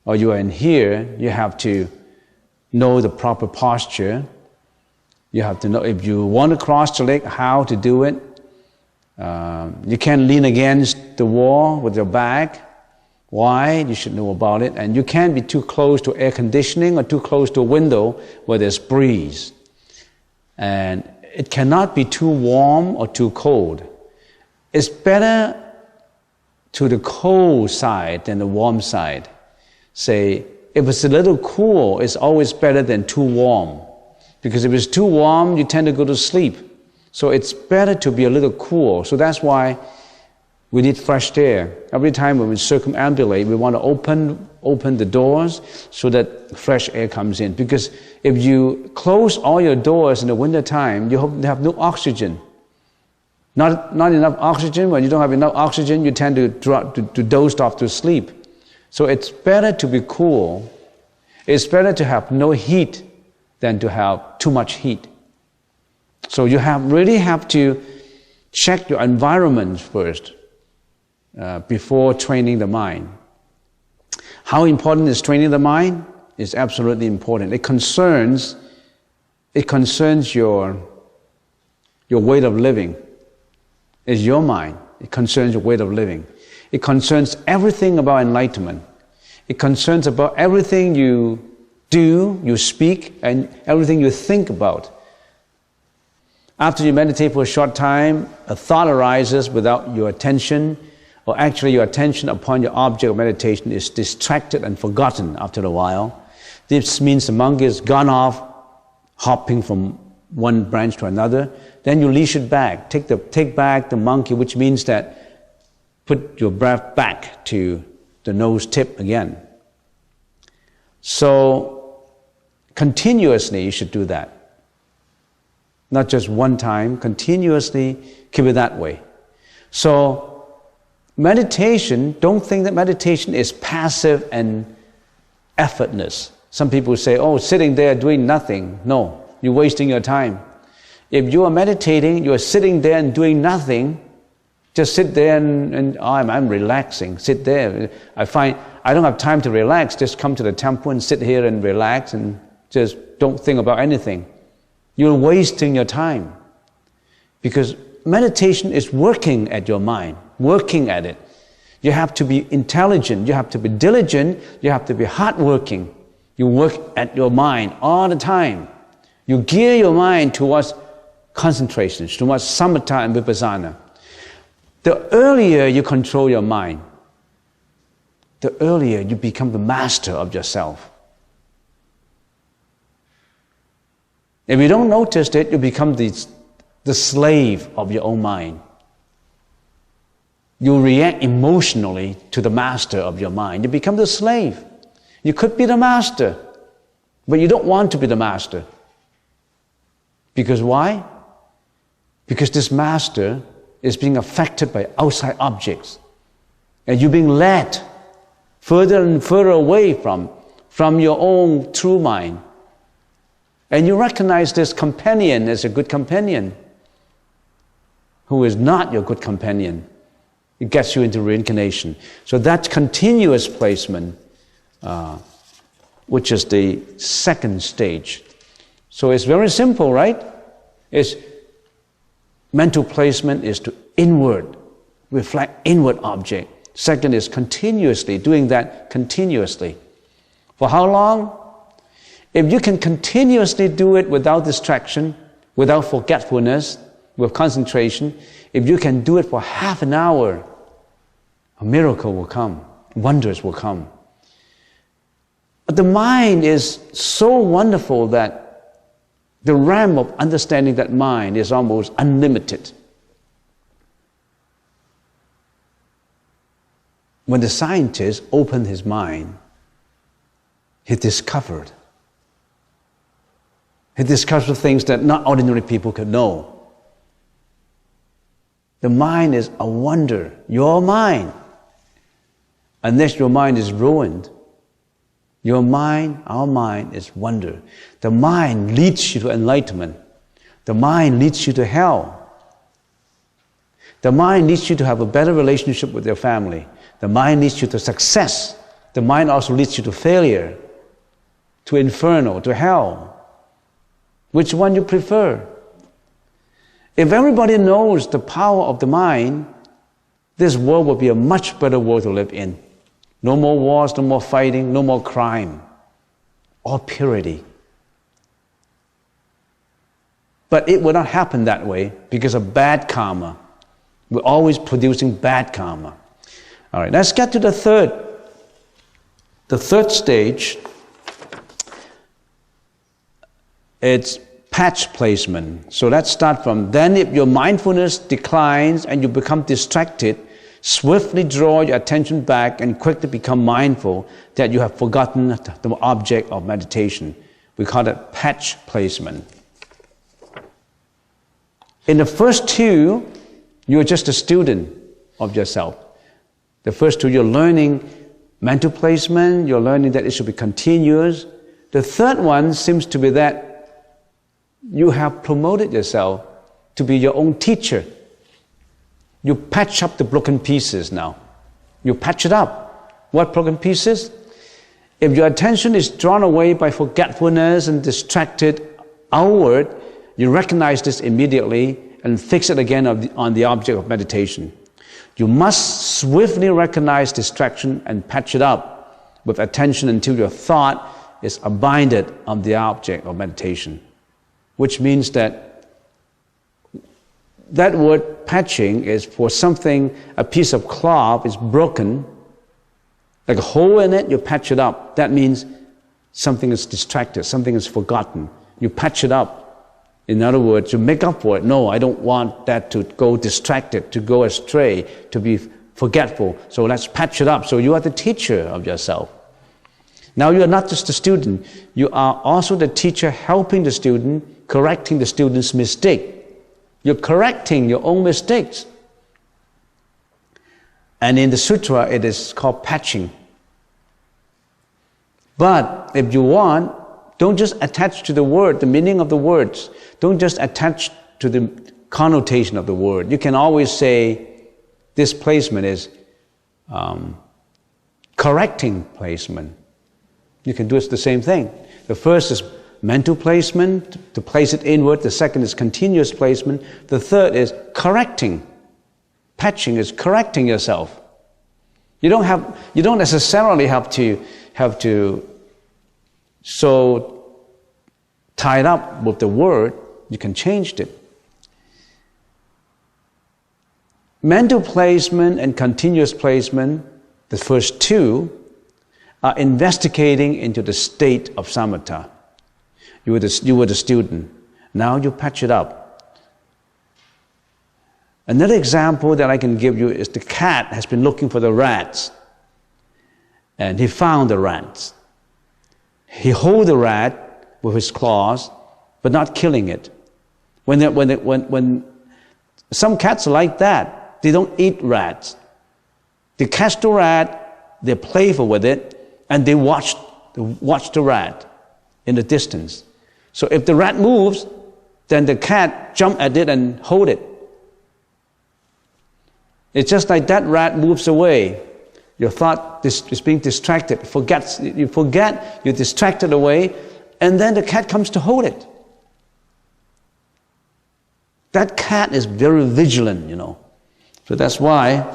or you are in here, you have to know the proper posture. You have to know if you want to cross the leg, how to do it. You can't lean against the wall with your back. Why? You should know about it. And you can't be too close to air conditioning or too close to a window where there's breeze. And it cannot be too warm or too cold. It's better to the cold side than the warm side. Say, if it's a little cool, it's always better than too warm. Because if it's too warm, you tend to go to sleep. So it's better to be a little cool. So that's why we need fresh air. Every time when we circumambulate, we want to open the doors so that fresh air comes in. Because if you close all your doors in the winter time, you have no oxygen. Not enough oxygen. When you don't have enough oxygen, you tend to doze off to sleep. So it's better to be cool. It's better to have no heat than to have too much heat. So you really have to check your environment first before training the mind. How important is training the mind? It's absolutely important. It concerns your way of living. It's your mind. It concerns your way of living. It concerns everything about enlightenment. It concerns about everything you do, you speak, and everything you think about. After you meditate for a short time, a thought arises without your attention, or actually your attention upon your object of meditation is distracted and forgotten after a while. This means the monkey has gone off, hopping from one branch to another. Then you leash it back. Take back the monkey, which means that put your breath back to the nose tip again. So continuously you should do that. Not just one time, continuously keep it that way. So meditation, don't think that meditation is passive and effortless. Some people say, oh, sitting there doing nothing. No, you're wasting your time. If you are meditating, you are sitting there and doing nothing, just sit there and I'm relaxing. Sit there. I find I don't have time to relax. Just come to the temple and sit here and relax and just don't think about anything. You're wasting your time. Because meditation is working at your mind, working at it. You have to be intelligent, you have to be diligent, you have to be hardworking. You work at your mind all the time. You gear your mind towards concentration, towards samatha and vipassana. The earlier you control your mind, the earlier you become the master of yourself. If you don't notice it, you become the slave of your own mind. You react emotionally to the master of your mind. You become the slave. You could be the master, but you don't want to be the master. Because why? Because this master is being affected by outside objects. And you're being led further and further away from your own true mind. And you recognize this companion as a good companion, who is not your good companion. It gets you into reincarnation. So that continuous placement, which is the second stage. So it's very simple, right? It's mental placement is to inward, reflect inward object. Second is continuously, doing that continuously. For how long? If you can continuously do it without distraction, without forgetfulness, with concentration, if you can do it for half an hour, a miracle will come, wonders will come. But the mind is so wonderful that the realm of understanding that mind is almost unlimited. When the scientist opened his mind, he discovered things that not ordinary people could know. The mind is a wonder. Your mind, unless your mind is ruined, your mind, our mind is wonder. The mind leads you to enlightenment. The mind leads you to hell. The mind leads you to have a better relationship with your family. The mind leads you to success. The mind also leads you to failure, to inferno, to hell. Which one you prefer? If everybody knows the power of the mind, this world will be a much better world to live in. No more wars, no more fighting, no more crime. All purity. But it will not happen that way because of bad karma. We're always producing bad karma. All right, let's get to the third stage. It's patch placement. So let's start from then. If your mindfulness declines and you become distracted, swiftly draw your attention back and quickly become mindful that you have forgotten the object of meditation. We call it patch placement. In the first two, you're just a student of yourself. The first two, you're learning mental placement, you're learning that it should be continuous. The third one seems to be that you have promoted yourself to be your own teacher. You patch up the broken pieces now. You patch it up. What broken pieces? If your attention is drawn away by forgetfulness and distracted outward, you recognize this immediately and fix it again on the object of meditation. You must swiftly recognize distraction and patch it up with attention until your thought is abided on the object of meditation. Which means that word patching is for something, a piece of cloth is broken, like a hole in it, you patch it up. That means something is distracted, something is forgotten. You patch it up. In other words, you make up for it. No, I don't want that to go distracted, to go astray, to be forgetful. So let's patch it up. So you are the teacher of yourself. Now you are not just the student. You are also the teacher helping the student, correcting the student's mistake. You're correcting your own mistakes. And in the sutra, it is called patching. But if you want, don't just attach to the word, the meaning of the words. Don't just attach to the connotation of the word. You can always say this placement is correcting placement. You can do it the same thing. The first is mental placement, to place it inward. The second is continuous placement. The third is correcting. Patching is correcting yourself. You don't necessarily have to so tied up with the word. You can change it. Mental placement and continuous placement, the first two, are investigating into the state of samatha. You were the student. Now you patch it up. Another example that I can give you is the cat has been looking for the rats, and he found the rats. He holds the rat with his claws, but not killing it. When some cats are like that, they don't eat rats. They catch the rat, they're playful with it, and they watch the rat in the distance. So if the rat moves, then the cat jump at it and hold it. It's just like that rat moves away. Your thought is being distracted. You forget, you're distracted away, and then the cat comes to hold it. That cat is very vigilant, So that's why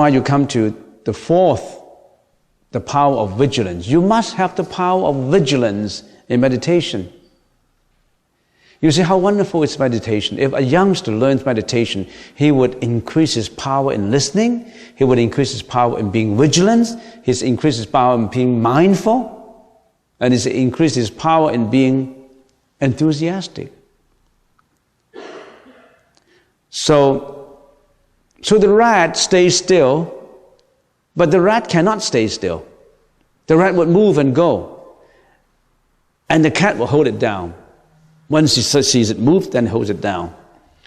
you come to the fourth, the power of vigilance. You must have the power of vigilance in meditation. You see how wonderful is meditation. If a youngster learns meditation, he would increase his power in listening, he would increase his power in being vigilant, he increase his power in being mindful, and he increase his power in being enthusiastic. So the rat stays still, but the rat cannot stay still. The rat would move and go, and the cat will hold it down. Once he sees it move, then holds it down.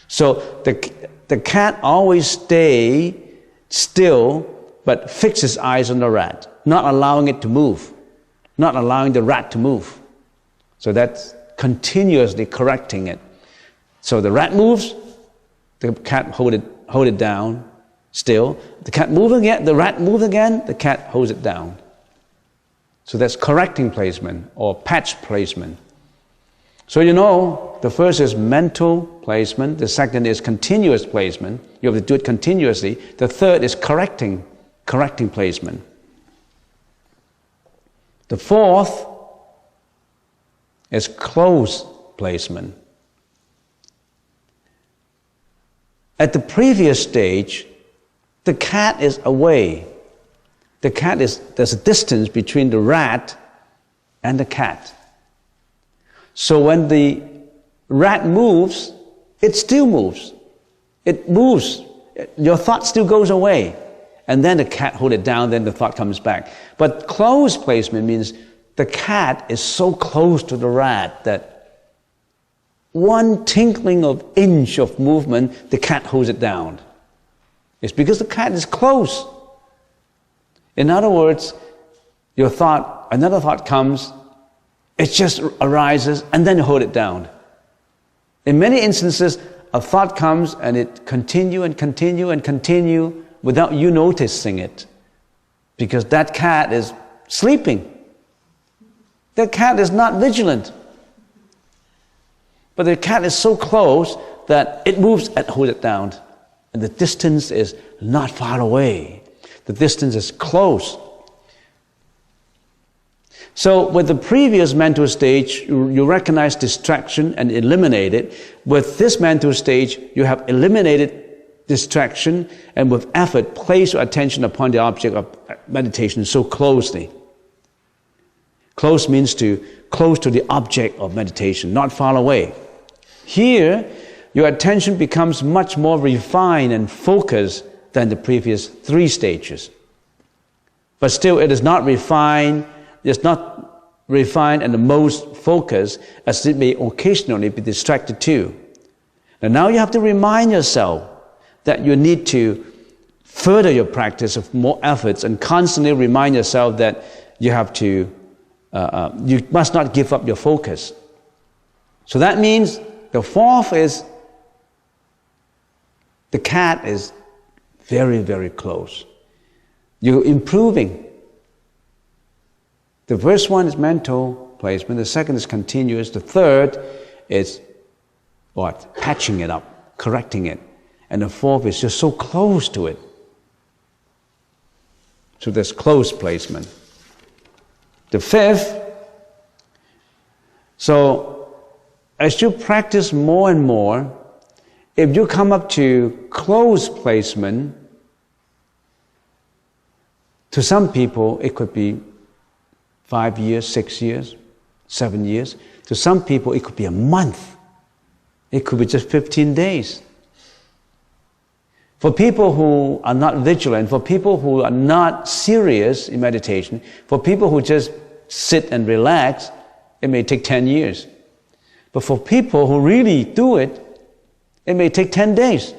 So the cat always stays still, but fixes eyes on the rat, not allowing it to move, not allowing the rat to move. So that's continuously correcting it. So the rat moves, the cat hold it down still. The cat moves again, the rat moves again, the cat holds it down. So that's correcting placement or patch placement. So the first is mental placement, the second is continuous placement. You have to do it continuously. The third is correcting placement. The fourth is close placement. At the previous stage, the cat is away. There's a distance between the rat and the cat. So when the rat moves, it still moves. It moves. Your thought still goes away. And then the cat holds it down, then the thought comes back. But close placement means the cat is so close to the rat that one tinkling of inch of movement, the cat holds it down. It's because the cat is close. In other words, another thought comes, it just arises, and then you hold it down. In many instances, a thought comes and it continue and continue and continue without you noticing it, because that cat is sleeping. That cat is not vigilant. But the cat is so close that it moves and holds it down. And the distance is not far away. The distance is close. So with the previous mental stage, you recognize distraction and eliminate it. With this mental stage, you have eliminated distraction, and with effort, place your attention upon the object of meditation so closely. Close means close to the object of meditation, not far away. Here, your attention becomes much more refined and focused than the previous three stages. But still, it is not refined. It's not refined and the most focused, as it may occasionally be distracted too. And now you have to remind yourself that you need to further your practice of more efforts, and constantly remind yourself that you have to, you must not give up your focus. So that means the fourth is the cat is very, very close. You're improving. The first one is mental, placement. The second is continuous. The third is what? Patching it up, correcting it. And the fourth is just so close to it. So there's close placement. The fifth, so as you practice more and more, if you come up to close placement, to some people it could be 5 years, 6 years, 7 years. To some people it could be a month. It could be just 15 days. For people who are not vigilant, for people who are not serious in meditation, for people who just sit and relax, it may take 10 years. But for people who really do it, it may take 10 days.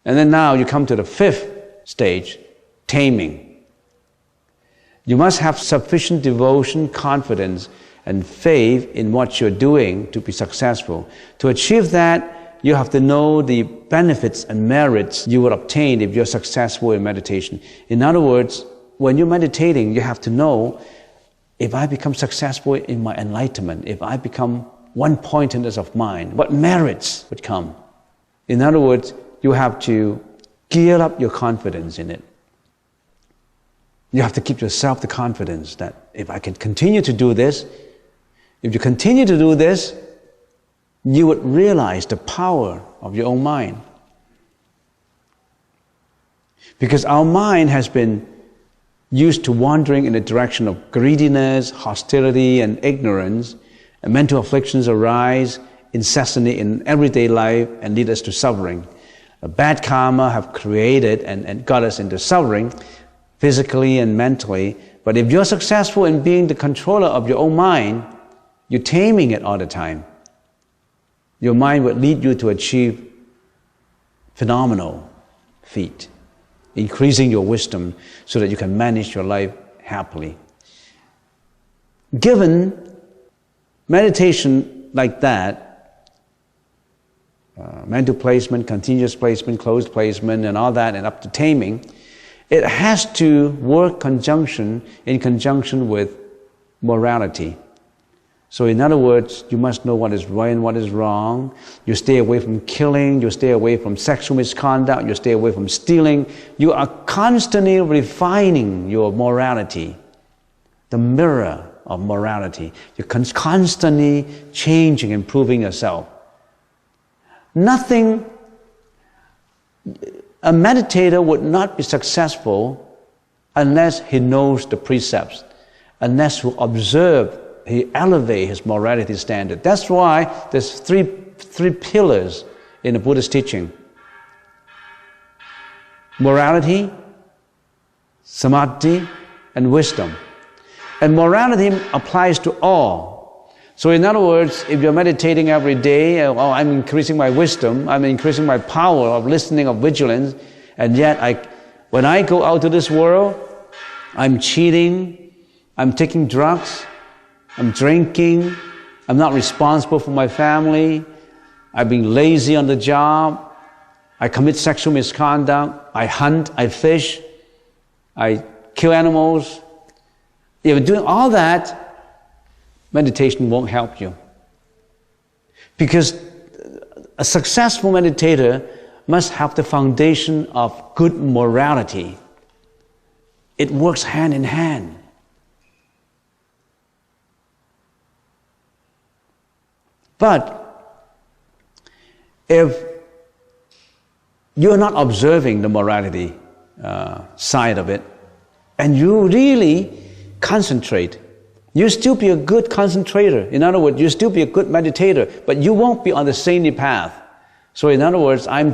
And then now you come to the fifth stage, taming. You must have sufficient devotion, confidence, and faith in what you're doing to be successful. To achieve that, you have to know the benefits and merits you will obtain if you're successful in meditation. In other words, when you're meditating, you have to know, if I become successful in my enlightenment, if I become one-pointedness of mind, what merits would come? In other words, you have to gear up your confidence in it. You have to give yourself the confidence that if I can continue to do this, if you continue to do this, you would realize the power of your own mind. Because our mind has been used to wandering in the direction of greediness, hostility, and ignorance, and mental afflictions arise incessantly in everyday life and lead us to suffering. A bad karma have created and got us into suffering, physically and mentally. But if you're successful in being the controller of your own mind, you're taming it all the time. Your mind would lead you to achieve phenomenal feat, increasing your wisdom so that you can manage your life happily. Given meditation like that, mental placement, continuous placement, closed placement, and all that, and up to taming, it has to work in conjunction with morality. So in other words, you must know what is right and what is wrong. You stay away from killing, you stay away from sexual misconduct, you stay away from stealing. You are constantly refining your morality, the mirror of morality. You're constantly changing, improving yourself. A meditator would not be successful unless he knows the precepts, unless he elevates his morality standard. That's why there's three pillars in the Buddhist teaching: morality, samadhi, and wisdom. And morality applies to all. So in other words, if you're meditating every day, I'm increasing my wisdom, I'm increasing my power of listening, of vigilance, and yet when I go out to this world, I'm cheating, I'm taking drugs, I'm drinking, I'm not responsible for my family, I've been lazy on the job, I commit sexual misconduct, I hunt, I fish, I kill animals. If you're doing all that, meditation won't help you. Because a successful meditator must have the foundation of good morality. It works hand in hand. But if you're not observing the morality side of it, and you really concentrate, you'll still be a good concentrator. In other words, you'll still be a good meditator, but you won't be on the saintly path. So in other words, I'm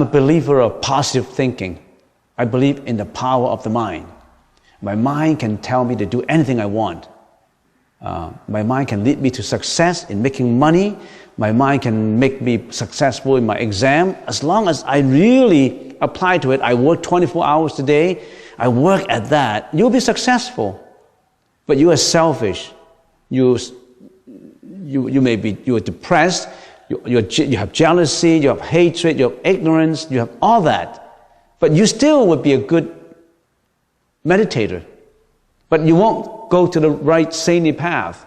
a believer of positive thinking. I believe in the power of the mind. My mind can tell me to do anything I want. My mind can lead me to success in making money. My mind can make me successful in my exam. As long as I really apply to it, I work 24 hours a day, I work at that, you'll be successful. But you are selfish. You are depressed, you have jealousy, you have hatred, you have ignorance, you have all that. But you still would be a good meditator. But you won't go to the right saintly path.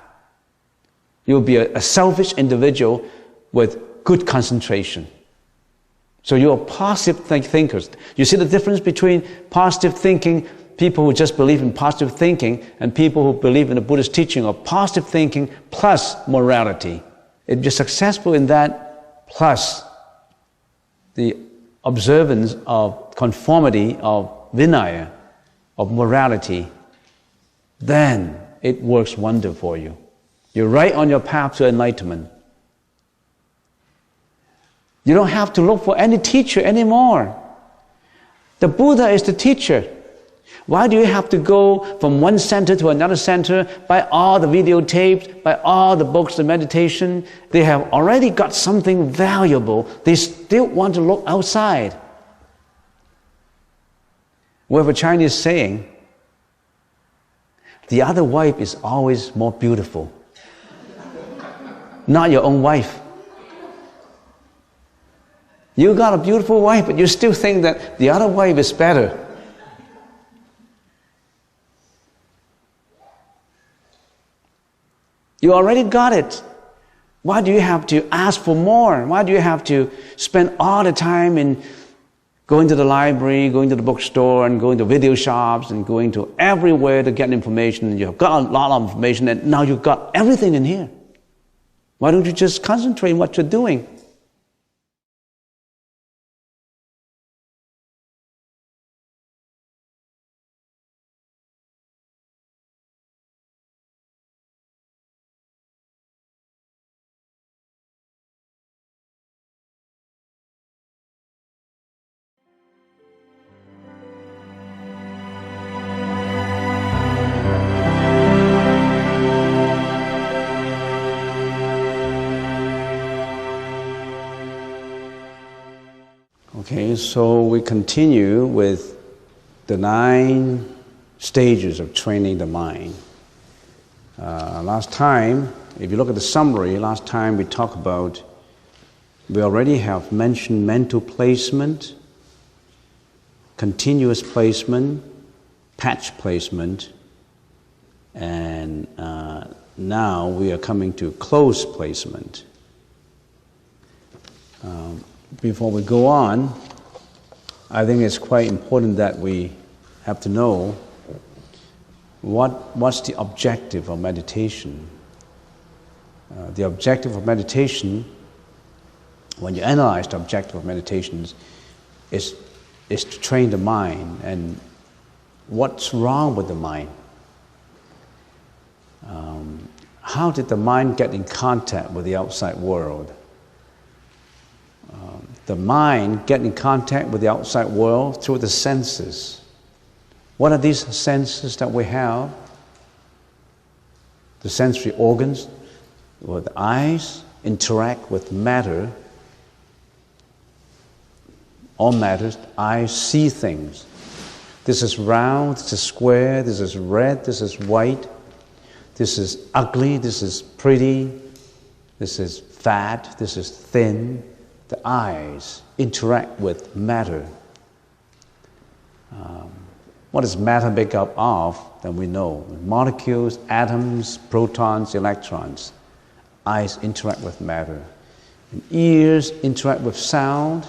You'll be a selfish individual with good concentration. So you're positive thinkers. You see the difference between positive thinking, people who just believe in positive thinking, and people who believe in the Buddhist teaching of positive thinking plus morality. If you're successful in that, plus the observance of conformity, of vinaya, of morality, then it works wonder for you. You're right on your path to enlightenment. You don't have to look for any teacher anymore. The Buddha is the teacher. Why do you have to go from one center to another center, buy all the videotapes, buy all the books of meditation? They have already got something valuable. They still want to look outside. We have a Chinese saying, the other wife is always more beautiful. Not your own wife. You got a beautiful wife, but you still think that the other wife is better. You already got it. Why do you have to ask for more? Why do you have to spend all the time in going to the library, going to the bookstore, and going to video shops, and going to everywhere to get information? And you have got a lot of information, and now you've got everything in here. Why don't you just concentrate on what you're doing? Okay, so we continue with the 9 stages of training the mind. Last time, if you look at the summary, last time we talked about, we already have mentioned mental placement, continuous placement, patch placement, and now we are coming to close placement. Before we go on, I think it's quite important that we have to know what's the objective of meditation. The objective of meditation, when you analyze the objective of meditation, is to train the mind. And what's wrong with the mind? How did the mind get in contact with the outside world? The mind gets in contact with the outside world through the senses. What are these senses that we have? The sensory organs, or the eyes, interact with matter. All matters, eyes see things. This is round, this is square, this is red, this is white, this is ugly, this is pretty, this is fat, this is thin. The eyes interact with matter. What is matter made up of? Then we know. Molecules, atoms, protons, electrons. Eyes interact with matter. And ears interact with sound.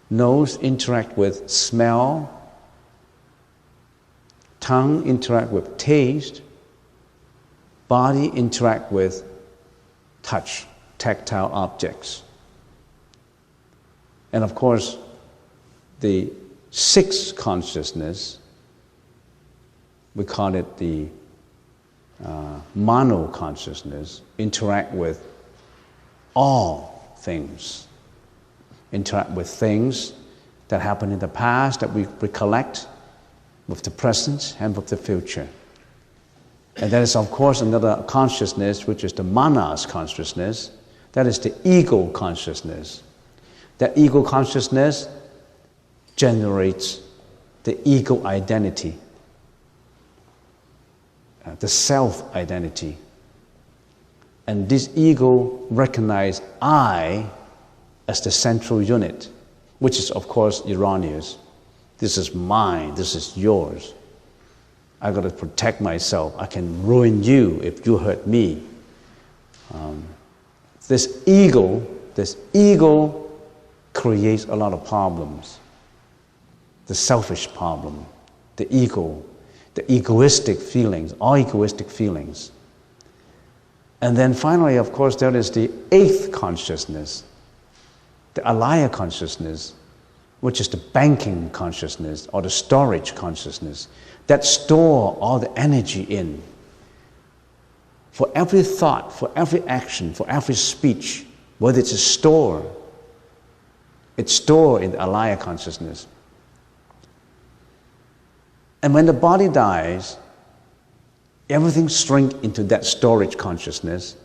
Nose interact with smell. Tongue interact with taste. Body interact with touch. Tactile objects. And of course, the 6th consciousness, we call it the mono consciousness, interact with all things. Interact with things that happened in the past that we recollect, with the present and with the future. And there is, of course, another consciousness, which is the manas consciousness. That is the ego consciousness. That ego consciousness generates the ego identity, the self-identity. And this ego recognizes I as the central unit. which is of course erroneous. This is mine, this is yours. I got to protect myself. I can ruin you if you hurt me. This ego creates a lot of problems. The selfish problem, the ego, the egoistic feelings, all egoistic feelings. And then finally, of course, there is the eighth consciousness, the alaya consciousness, which is the banking consciousness or the storage consciousness that store all the energy in. For every thought, for every action, for every speech, whether it's a store, it's stored in the alaya consciousness. And when the body dies, everything shrinks into that storage consciousness.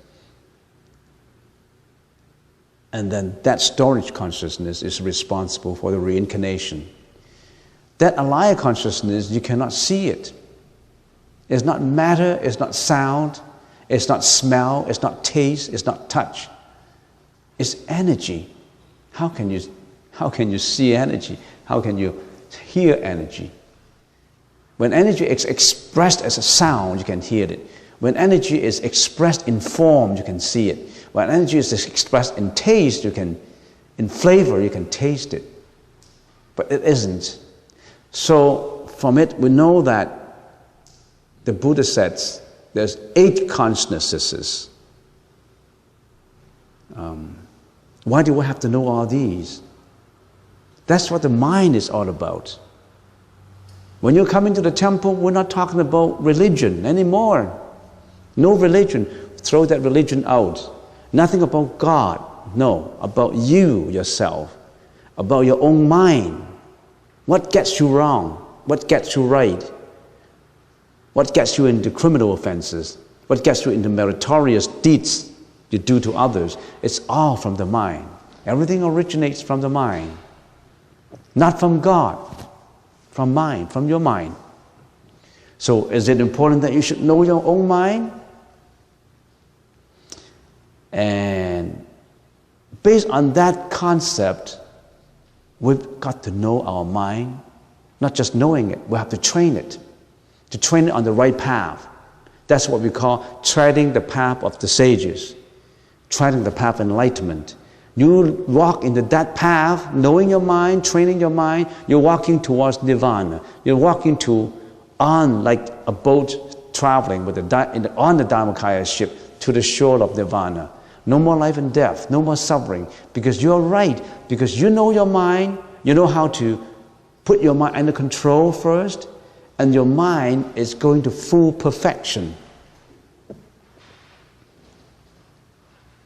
And then that storage consciousness is responsible for the reincarnation. That alaya consciousness, you cannot see it. It's not matter, it's not sound, it's not smell, it's not taste, it's not touch. It's energy. How can you see energy? How can you hear energy? When energy is expressed as a sound, you can hear it. When energy is expressed in form, you can see it. When energy is expressed in taste, in flavor, you can taste it. But it isn't. So from it, we know that the Buddha says there's 8 consciousnesses. Why do we have to know all these? That's what the mind is all about. When you come into the temple, we're not talking about religion anymore. No religion. Throw that religion out. Nothing about God. No, about you, yourself. About your own mind. What gets you wrong? What gets you right? What gets you into criminal offenses? What gets you into meritorious deeds you do to others? It's all from the mind. Everything originates from the mind. Not from God. From mind, from your mind. So is it important that you should know your own mind? And based on that concept, we've got to know our mind. Not just knowing it, we have to train it. To train it on the right path. That's what we call treading the path of the sages. Treading the path of enlightenment. You walk into that path, knowing your mind, training your mind, you're walking towards nirvana. You're walking on like a boat traveling on the Dharmakaya ship to the shore of nirvana. No more life and death, no more suffering, because you're right, because you know your mind, you know how to put your mind under control first, and your mind is going to full perfection.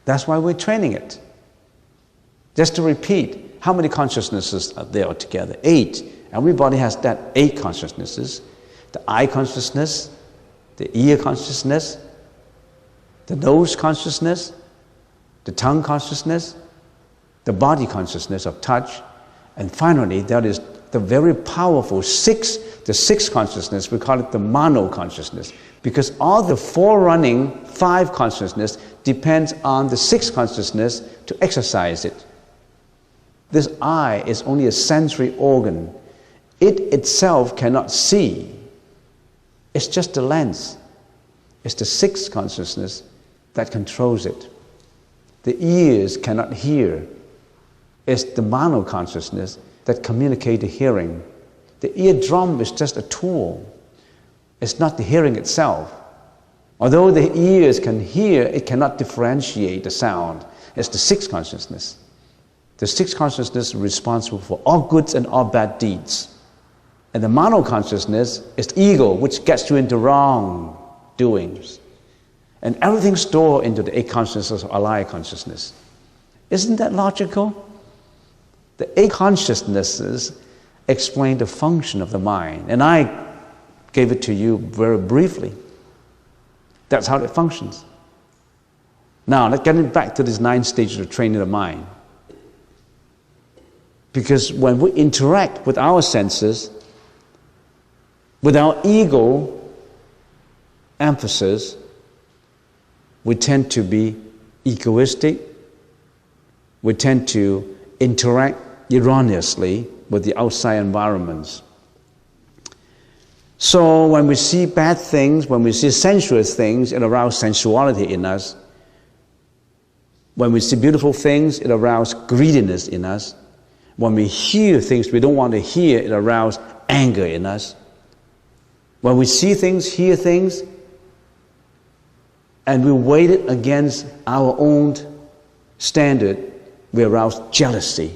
That's why we're training it. Just to repeat, how many consciousnesses are there altogether? 8. Everybody has that 8 consciousnesses. The eye consciousness, the ear consciousness, the nose consciousness, the tongue consciousness, the body consciousness of touch, and finally there is the very powerful 6th consciousness, we call it the mano consciousness, because all the forerunning 5 consciousness depends on the 6th consciousness to exercise it. This eye is only a sensory organ. It itself cannot see. It's just a lens. It's the 6th consciousness that controls it. The ears cannot hear. It's the mano consciousness that communicates the hearing. The eardrum is just a tool. It's not the hearing itself. Although the ears can hear, it cannot differentiate the sound. It's the 6th consciousness. The 6th consciousness is responsible for all goods and all bad deeds. And the mano consciousness is the ego, which gets you into wrong doings. And everything stored into the 8 consciousnesses or alaya consciousness. Isn't that logical? The 8 consciousnesses explain the function of the mind. And I gave it to you very briefly. That's how it functions. Now, let's get back to this 9 stages of training the mind. Because when we interact with our senses, with our ego emphasis, we tend to be egoistic. We tend to interact erroneously with the outside environments. So when we see bad things, when we see sensuous things, it arouses sensuality in us. When we see beautiful things, it arouses greediness in us. When we hear things we don't want to hear, it arouses anger in us. When we see things, hear things, and we weigh it against our own standard, we arouse jealousy.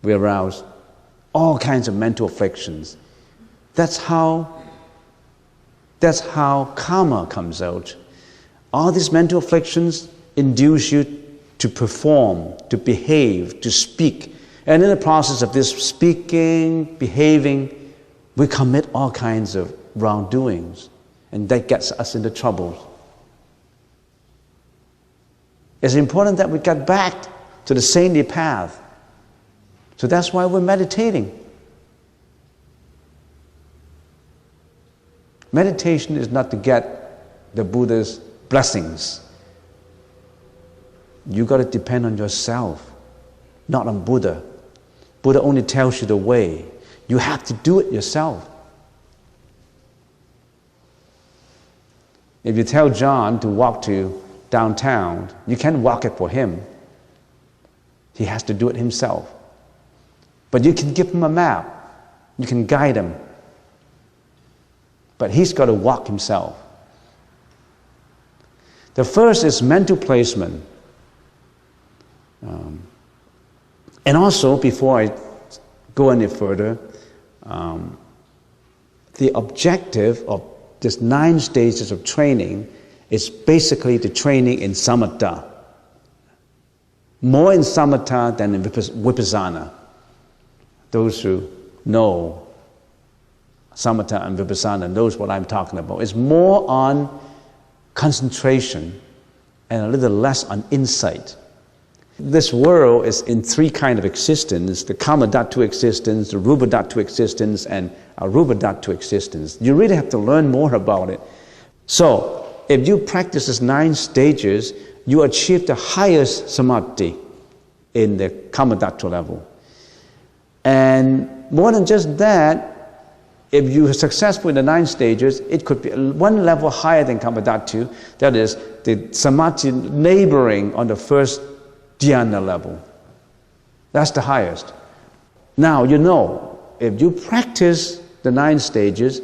We arouse all kinds of mental afflictions. That's how karma comes out. All these mental afflictions induce you to perform, to behave, to speak. And in the process of this speaking, behaving, we commit all kinds of wrongdoings. And that gets us into trouble. It's important that we get back to the saintly path. So that's why we're meditating. Meditation is not to get the Buddha's blessings. You got to depend on yourself, not on Buddha. Buddha only tells you the way. You have to do it yourself. If you tell John to walk to downtown, you can't walk it for him. He has to do it himself. But you can give him a map. You can guide him. But he's got to walk himself. The first is mental placement. And also, before I go any further, the objective of this 9 stages of training is basically the training in samatha. More in samatha than in vipassana. Those who know samatha and vipassana knows what I'm talking about. It's more on concentration and a little less on insight. This world is in 3 kinds of existence: the kama dhatu existence, the rupa dhatu existence, and arupa dhatu existence. You really have to learn more about it. So, if you practice these 9 stages, you achieve the highest samadhi in the kama dhatu level. And more than just that, if you are successful in the 9 stages, it could be 1 level higher than kama dhatu. That is, the samadhi neighboring on the first dhyana level. That's the highest. Now, you know, if you practice the 9 stages,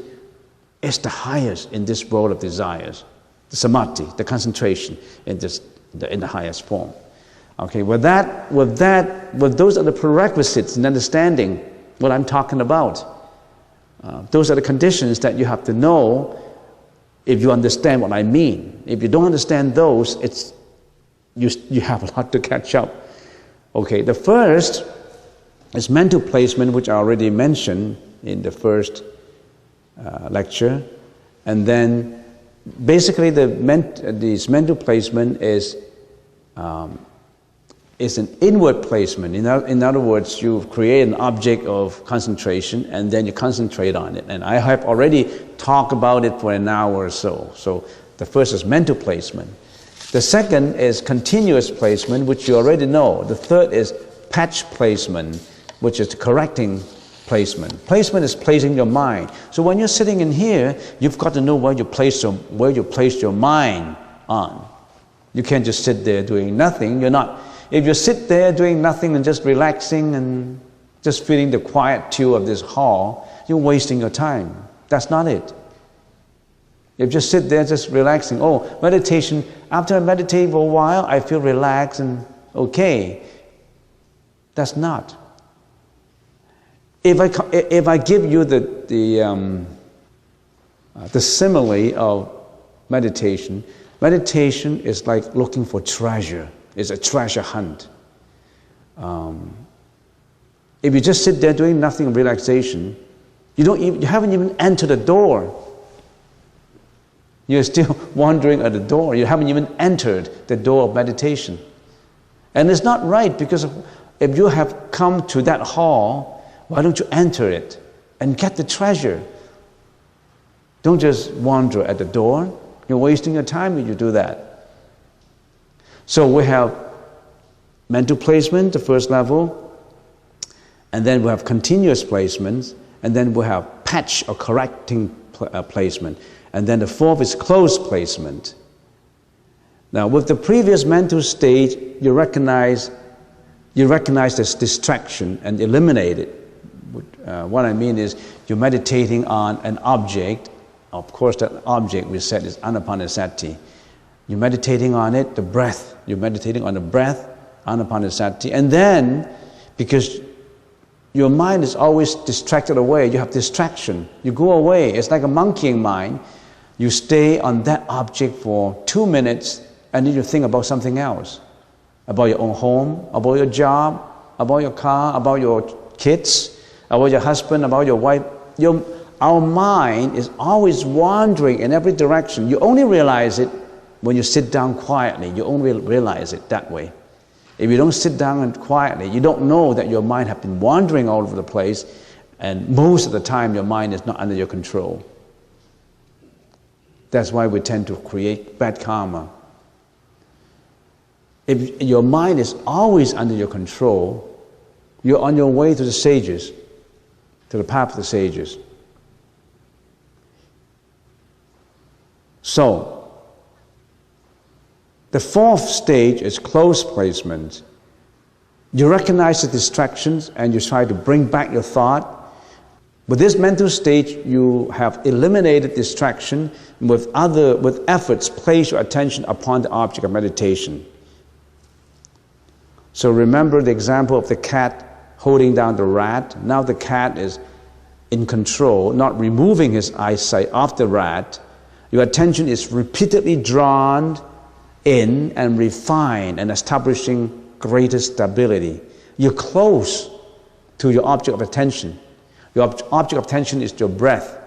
it's the highest in this world of desires. The samadhi, the concentration in the highest form. Okay, with those are the prerequisites in understanding what I'm talking about. Those are the conditions that you have to know if you understand what I mean. If you don't understand those, you have a lot to catch up. Okay, the first is mental placement, which I already mentioned in the first lecture. And then basically this mental placement is an inward placement. In other words, you create an object of concentration and then you concentrate on it. And I have already talked about it for an hour or so. So the first is mental placement. The second is continuous placement, which you already know. The third is patch placement, which is correcting placement. Placement is placing your mind. So when you're sitting in here, you've got to know where you place your mind on. You can't just sit there doing nothing. If you sit there doing nothing and just relaxing and just feeling the quietude of this hall, you're wasting your time. That's not it. If you just sit there just relaxing, meditation, after I meditate for a while, I feel relaxed and okay. That's not. If I give you the simile of meditation, meditation is like looking for treasure. It's a treasure hunt. If you just sit there doing nothing, relaxation, you haven't even entered the door. You're still wandering at the door. You haven't even entered the door of meditation. And it's not right, because if you have come to that hall, why don't you enter it and get the treasure? Don't just wander at the door. You're wasting your time if you do that. So we have mental placement, the first level. and then we have continuous placements, and then we have patch or correcting placement, and then the fourth is close placement. Now, with the previous mental stage, you recognize this distraction and eliminate it. What I mean is, you're meditating on an object. Of course, that object we said is anapanasati. You're meditating on it, the breath. You're meditating on the breath, anapanasati. And then, because your mind is always distracted away, you have distraction. You go away. It's like a monkeying mind. You stay on that object for 2 minutes, and then you think about something else. About your own home, about your job, about your car, about your kids, about your husband, about your wife. Our mind is always wandering in every direction. You only realize it when you sit down quietly. You only realize it that way. If you don't sit down and quietly, you don't know that your mind has been wandering all over the place, and most of the time your mind is not under your control. That's why we tend to create bad karma. If your mind is always under your control, you're on your way to the sages, to the path of the sages. So, the fourth stage is close placement. You recognize the distractions and you try to bring back your thought. With this mental stage, you have eliminated distraction. With efforts, place your attention upon the object of meditation. So remember the example of the cat holding down the rat. Now the cat is in control, not removing his eyesight off the rat. Your attention is repeatedly drawn in and refined and establishing greater stability. You're close to your object of attention. Your object of attention is your breath.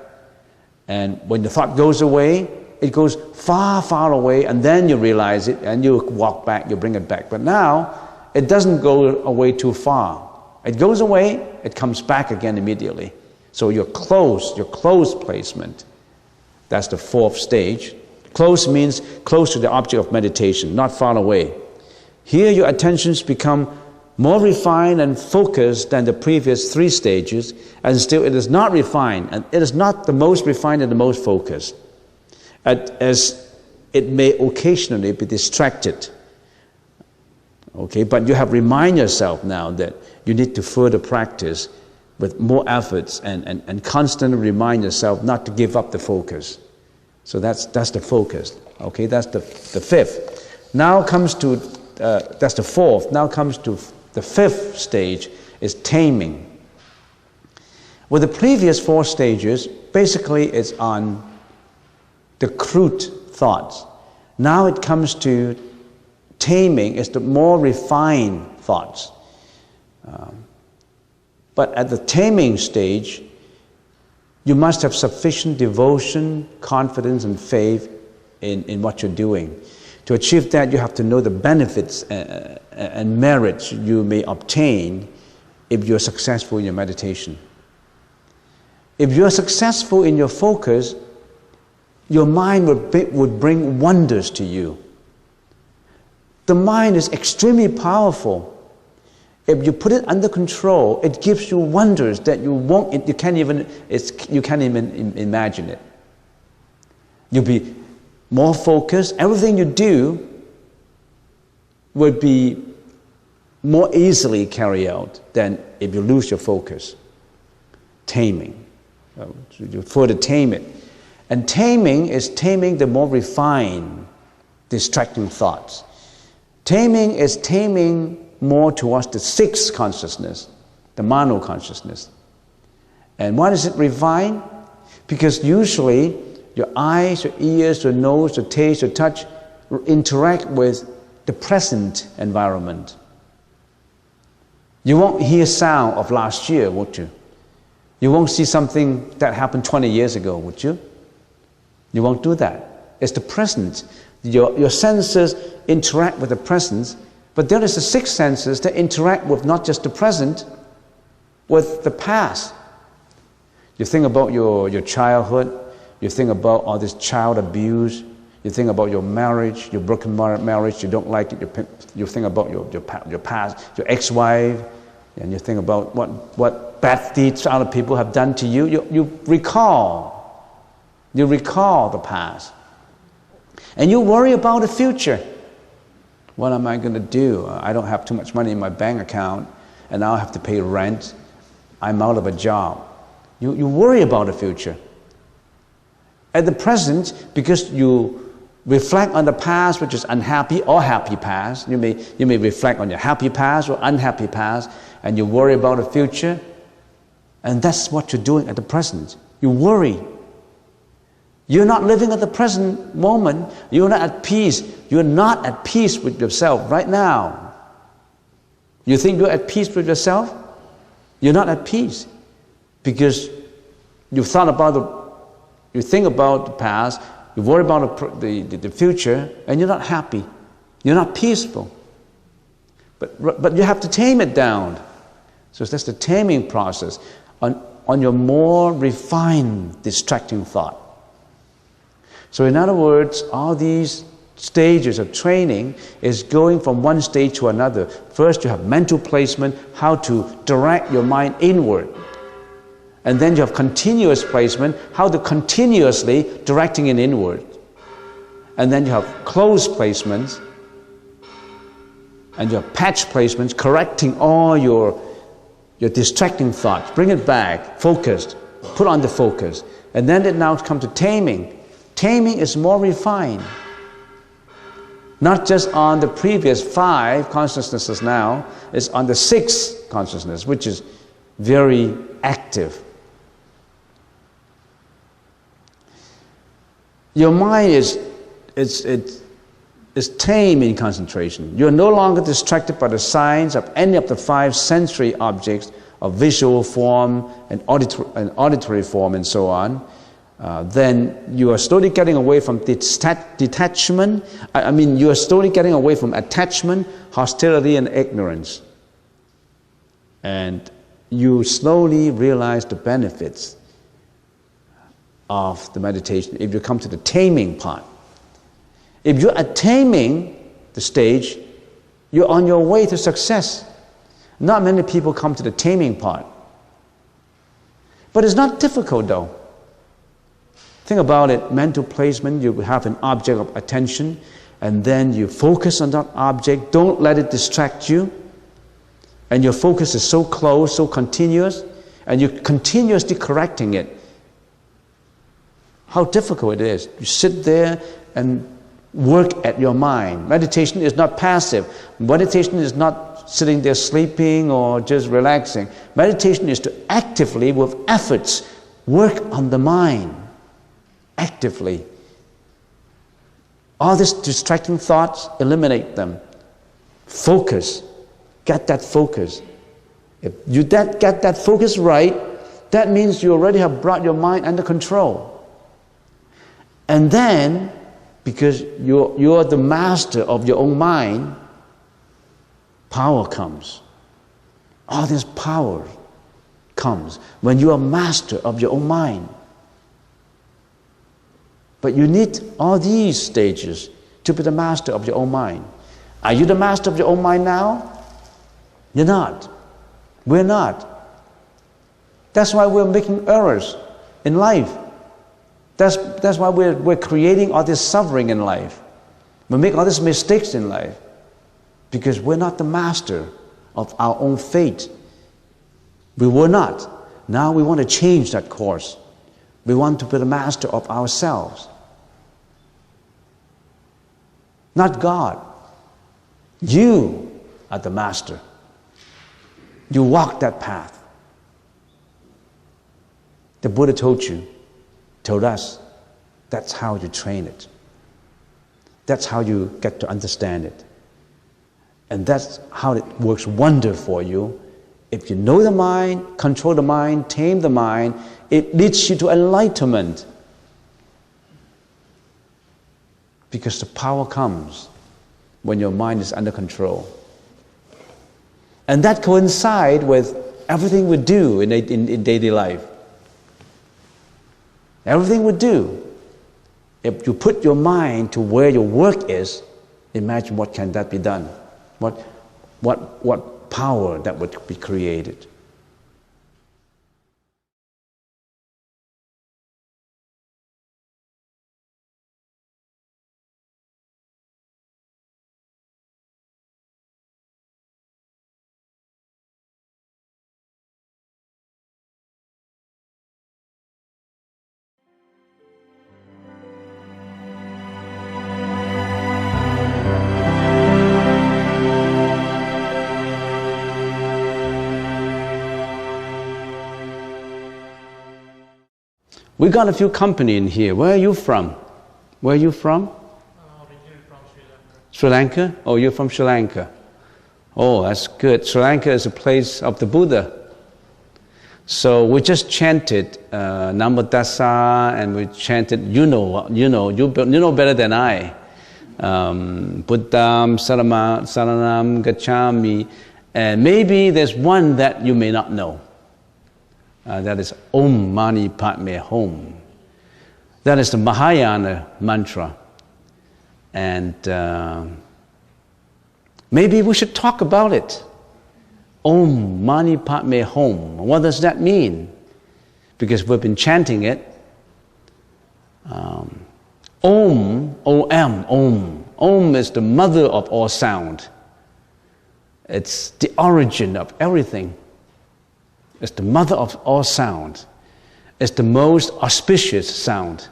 And when the thought goes away, it goes far, far away, and then you realize it, and you walk back, you bring it back. But now, it doesn't go away too far. It goes away, it comes back again immediately. So you're close placement. That's the fourth stage. Close means close to the object of meditation, not far away. Here your attentions become more refined and focused than the previous 3 stages, and still it is not refined, and it is not the most refined and the most focused, as it may occasionally be distracted. Okay, but you have remind yourself now that you need to further practice with more efforts and constantly remind yourself not to give up the focus. So that's the focus. Okay, that's the fifth. Now comes to that's the fourth. Now comes to the fifth stage, is taming. With the previous 4 stages, basically it's on the crude thoughts. Now it comes to taming, is the more refined thoughts. But at the taming stage, you must have sufficient devotion, confidence, and faith in what you're doing. To achieve that, you have to know the benefits and merits you may obtain if you're successful in your meditation. If you're successful in your focus, your mind would bring wonders to you. The mind is extremely powerful. If you put it under control, it gives you wonders that you can't even imagine it. You'll be more focused. Everything you do would be more easily carried out than if you lose your focus. Taming. You further tame it. And taming is taming the more refined, distracting thoughts. Taming is taming more towards the 6th consciousness, the mano consciousness. And why does it refine? Because usually your eyes, your ears, your nose, your taste, your touch interact with the present environment. You won't hear sound of last year, would you? You won't see something that happened 20 years ago, would you? You won't do that. It's the present. Your senses interact with the present, but there is the 6 senses that interact with not just the present, with the past. You think about your childhood, you think about all this child abuse, you think about your marriage, your broken marriage, you don't like it, you think about your past, your ex-wife, and you think about what bad deeds other people have done to you, you recall the past. And you worry about the future. What am I going to do? I don't have too much money in my bank account, and now I have to pay rent. I'm out of a job. You worry about the future. At the present, because you reflect on the past, which is unhappy or happy past, you may reflect on your happy past or unhappy past, and you worry about the future, and that's what you're doing at the present. You worry. You're not living at the present moment. You're not at peace. You're not at peace with yourself right now. You think you're at peace with yourself? You're not at peace because you think about the past, you worry about the future, and you're not happy. You're not peaceful. But you have to tame it down. So that's the taming process on your more refined, distracting thought. So in other words, all these stages of training is going from one stage to another. First, you have mental placement, how to direct your mind inward. And then you have continuous placement, how to continuously directing it inward. And then you have close placements, and you have patch placements, correcting all your distracting thoughts. Bring it back, focused, put on the focus. And then it now comes to taming. Taming is more refined. Not just on the previous 5 consciousnesses now, it's on the 6th consciousness, which is very active. Your mind is tame in concentration. You're no longer distracted by the signs of any of the 5 sensory objects of visual form and auditory form and so on. Then you are slowly getting away from detachment. You are slowly getting away from attachment, hostility, and ignorance. And you slowly realize the benefits of the meditation if you come to the taming part. If you're at taming the stage, you're on your way to success. Not many people come to the taming part. But it's not difficult though. Think about it, mental placement, you have an object of attention, and then you focus on that object, don't let it distract you, and your focus is so close, so continuous, and you're continuously correcting it. How difficult it is. You sit there and work at your mind. Meditation is not passive. Meditation is not sitting there sleeping or just relaxing. Meditation is to actively, with efforts, work on the mind. Actively. All these distracting thoughts, eliminate them. Focus. Get that focus. If you get that focus right, that means you already have brought your mind under control. And then, because you're the master of your own mind, power comes. All this power comes when you are master of your own mind. But you need all these stages to be the master of your own mind. Are you the master of your own mind now? You're not. We're not. That's why we're making errors in life. That's why we're creating all this suffering in life. We make all these mistakes in life because we're not the master of our own fate. We were not. Now we want to change that course. We want to be the master of ourselves. Not God. You are the master. You walk that path. The Buddha told us, that's how you train it. That's how you get to understand it. And that's how it works wonder for you. If you know the mind, control the mind, tame the mind, it leads you to enlightenment. Because the power comes when your mind is under control. And that coincides with everything we do in daily life. Everything we do. If you put your mind to where your work is, imagine what can that be done. What power that would be created. We got a few company in here. Where are you from? Where are you from? Originally from Sri Lanka. Sri Lanka? Oh, you're from Sri Lanka. Oh, that's good. Sri Lanka is a place of the Buddha. So we just chanted Namo Tassa, and we chanted, you know better than I. Buddham Saranam Gacchami. And maybe there's one that you may not know. That is Om Mani Padme Hum. That is the Mahayana mantra. And maybe we should talk about it. Om Mani Padme Hum. What does that mean? Because we've been chanting it. Om, O-M, Om. Om is the mother of all sound. It's the origin of everything. It's the mother of all sound. It's the most auspicious sound.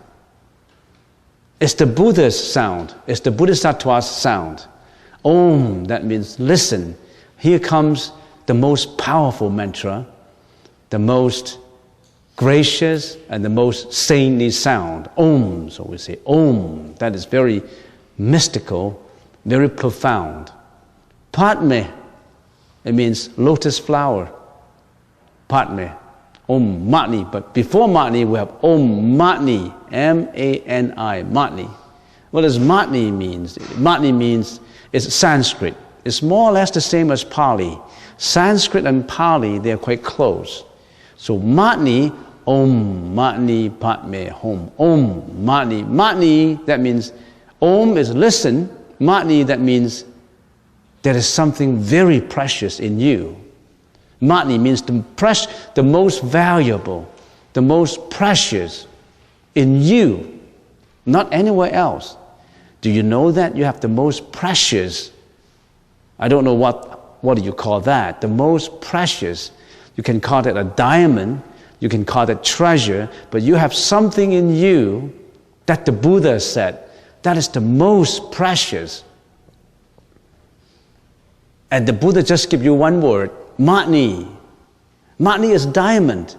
It's the Buddha's sound. It's the Bodhisattva's sound. Om, that means listen. Here comes the most powerful mantra, the most gracious and the most saintly sound. Om, so we say Om. That is very mystical, very profound. Padme, it means lotus flower. Padme, Om Mani. But before Mani, we have Om Mani, M-A-N-I, Mani. What does Mani mean? Mani means, it's Sanskrit. It's more or less the same as Pali. Sanskrit and Pali, they're quite close. So Mani, Om Mani Padme Hum. Om Mani. Mani, that means, Om is listen. Mani, that means there is something very precious in you. Mani means the most valuable, the most precious in you, not anywhere else. Do you know that you have the most precious? I don't know what do you call that? The most precious. You can call it a diamond, you can call it treasure, but you have something in you that the Buddha said, that is the most precious. And the Buddha just give you one word, Mani. Mani is diamond.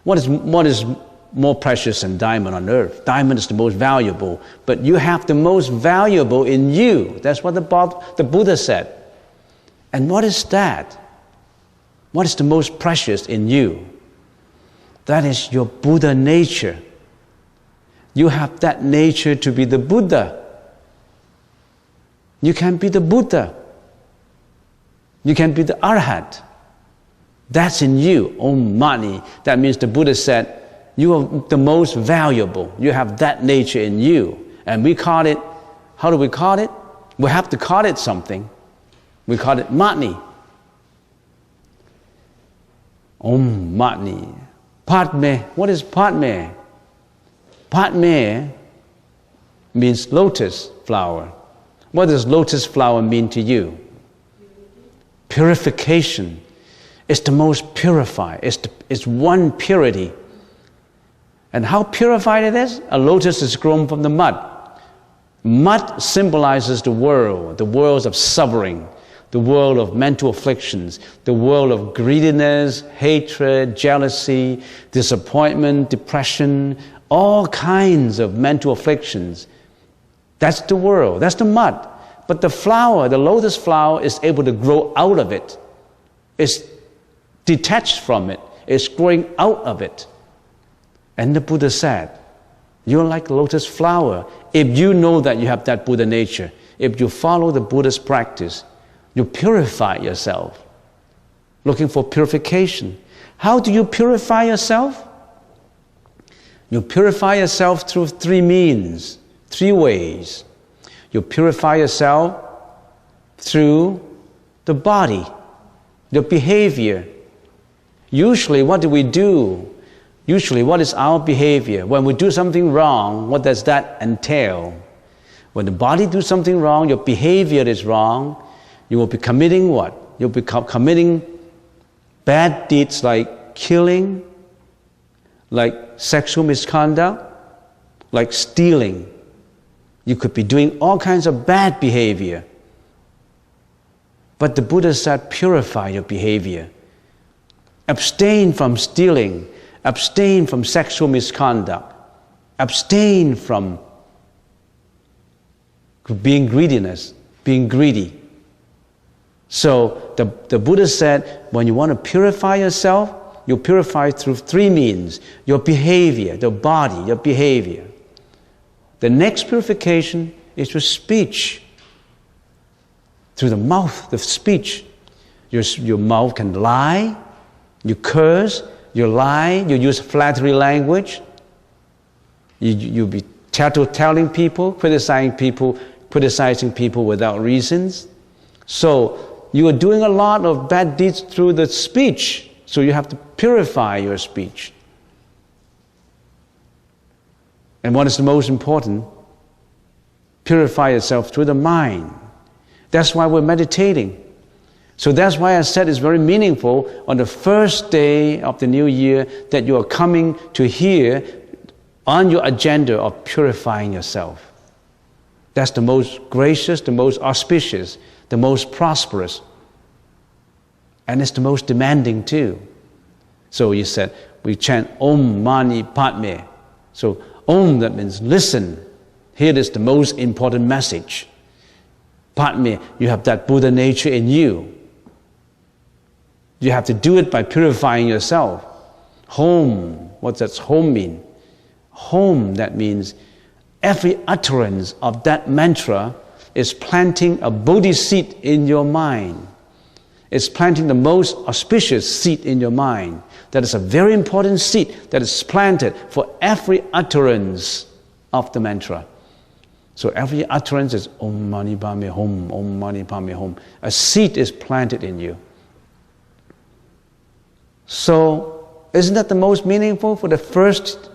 What is more precious than diamond on earth? Diamond is the most valuable, but you have the most valuable in you. That's what the Buddha said. And what is that? What is the most precious in you? That is your Buddha nature. You have that nature to be the Buddha. You can be the Buddha. You can be the Arhat. That's in you, Om Mani. That means the Buddha said, you are the most valuable. You have that nature in you. And we call it, how do we call it? We have to call it something. We call it Mani. Om Mani. Padme, what is Padme? Padme means lotus flower. What does lotus flower mean to you? Purification. It's the most purified. It's one purity. And how purified it is? A lotus is grown from the mud. Mud symbolizes the worlds of suffering, the world of mental afflictions, the world of greediness, hatred, jealousy, disappointment, depression, all kinds of mental afflictions. That's the world. That's the mud. But the flower, the lotus flower, is able to grow out of it. It's detached from it. It's growing out of it. And the Buddha said, you're like a lotus flower. If you know that you have that Buddha nature, if you follow the Buddha's practice, you purify yourself. Looking for purification. How do you purify yourself? You purify yourself through three means, three ways. You purify yourself through the body. your behavior. Usually, what do we do? Usually, what is our behavior? When we do something wrong, what does that entail? When the body do something wrong, your behavior is wrong, you will be committing what? You'll be committing bad deeds like killing, like sexual misconduct, like stealing. You could be doing all kinds of bad behavior. But the Buddha said, purify your behavior. Abstain from stealing. Abstain from sexual misconduct. Abstain from being greedy. So the Buddha said, when you want to purify yourself, you purify through three means. Your behavior, the body, your behavior. The next purification is through speech. Through the mouth, the speech. Your mouth can lie, you curse, you lie, you use flattery language. You be telling people, criticizing people without reasons. So you are doing a lot of bad deeds through the speech. So you have to purify your speech. And what is the most important? Purify yourself through the mind. That's why we're meditating. So that's why I said it's very meaningful on the first day of the new year that you are coming to hear on your agenda of purifying yourself. That's the most gracious, the most auspicious, the most prosperous. And it's the most demanding too. So you said, we chant Om Mani Padme. So Om, that means listen. Here is the most important message. Padme, you have that Buddha nature in you. You have to do it by purifying yourself. Home, what does home mean? Home, that means every utterance of that mantra is planting a Bodhi seed in your mind. It's planting the most auspicious seed in your mind. That is a very important seed that is planted for every utterance of the mantra. So every utterance is Om Mani Padme Hum, Om Mani Padme Hum. A seed is planted in you. So isn't that the most meaningful for the first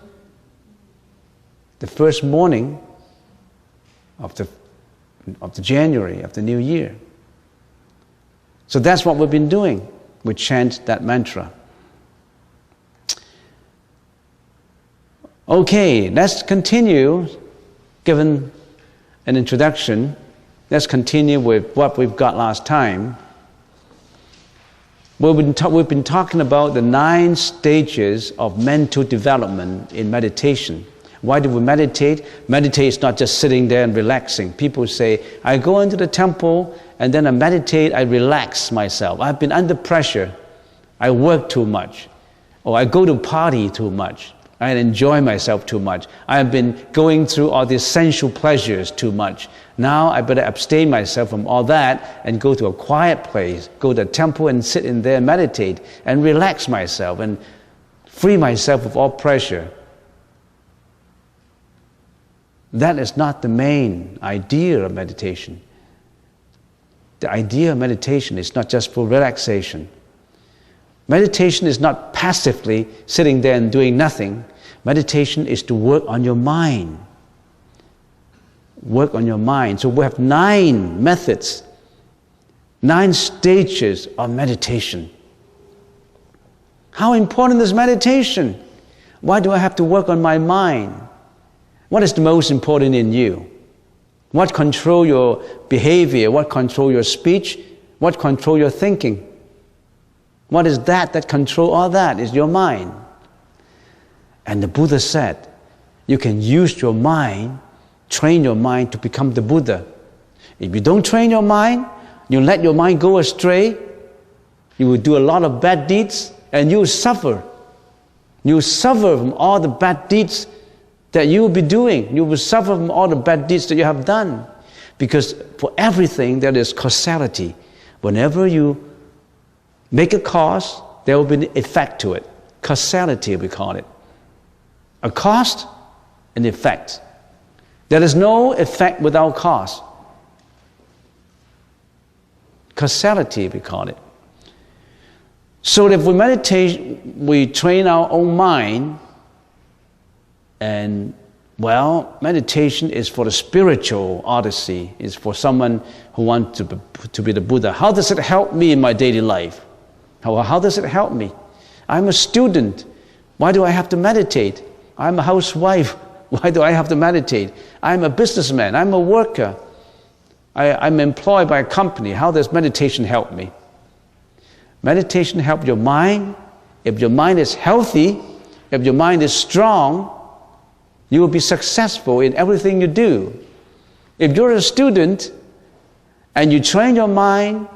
morning of the January, of the new year? So that's what we've been doing. We chant that mantra. Okay, let's continue. Given an introduction, let's continue with what we've got last time. We've been talking about the 9 stages of mental development in meditation. Why do we meditate? Meditate is not just sitting there and relaxing. People say, I go into the temple and then I meditate, I relax myself. I've been under pressure. I work too much. Or I go to party too much. I enjoy myself too much. I have been going through all these sensual pleasures too much. Now I better abstain myself from all that and go to a quiet place, go to a temple and sit in there and meditate and relax myself and free myself of all pressure. That is not the main idea of meditation. The idea of meditation is not just for relaxation. Meditation is not passively sitting there and doing nothing. Meditation is to work on your mind. Work on your mind. So we have 9 methods, 9 stages of meditation. How important is meditation? Why do I have to work on my mind? What is the most important in you? What control your behavior? What control your speech? What control your thinking? What is that control all that? Is your mind. And the Buddha said, you can use your mind, train your mind to become the Buddha. If you don't train your mind, you let your mind go astray, you will do a lot of bad deeds and you will suffer. You will suffer from all the bad deeds that you will be doing. You will suffer from all the bad deeds that you have done. Because for everything there is causality. Whenever you make a cause, there will be an effect to it. Causality, we call it. A cause, an effect. There is no effect without cause. Causality, we call it. So if we meditate, we train our own mind, and well, meditation is for the spiritual odyssey, is for someone who wants to be the Buddha. How does it help me in my daily life? How does it help me? I'm a student. Why do I have to meditate? I'm a housewife. Why do I have to meditate? I'm a businessman. I'm a worker. I'm employed by a company. How does meditation help me? Meditation helps your mind. If your mind is healthy, if your mind is strong, you will be successful in everything you do. If you're a student and you train your mind,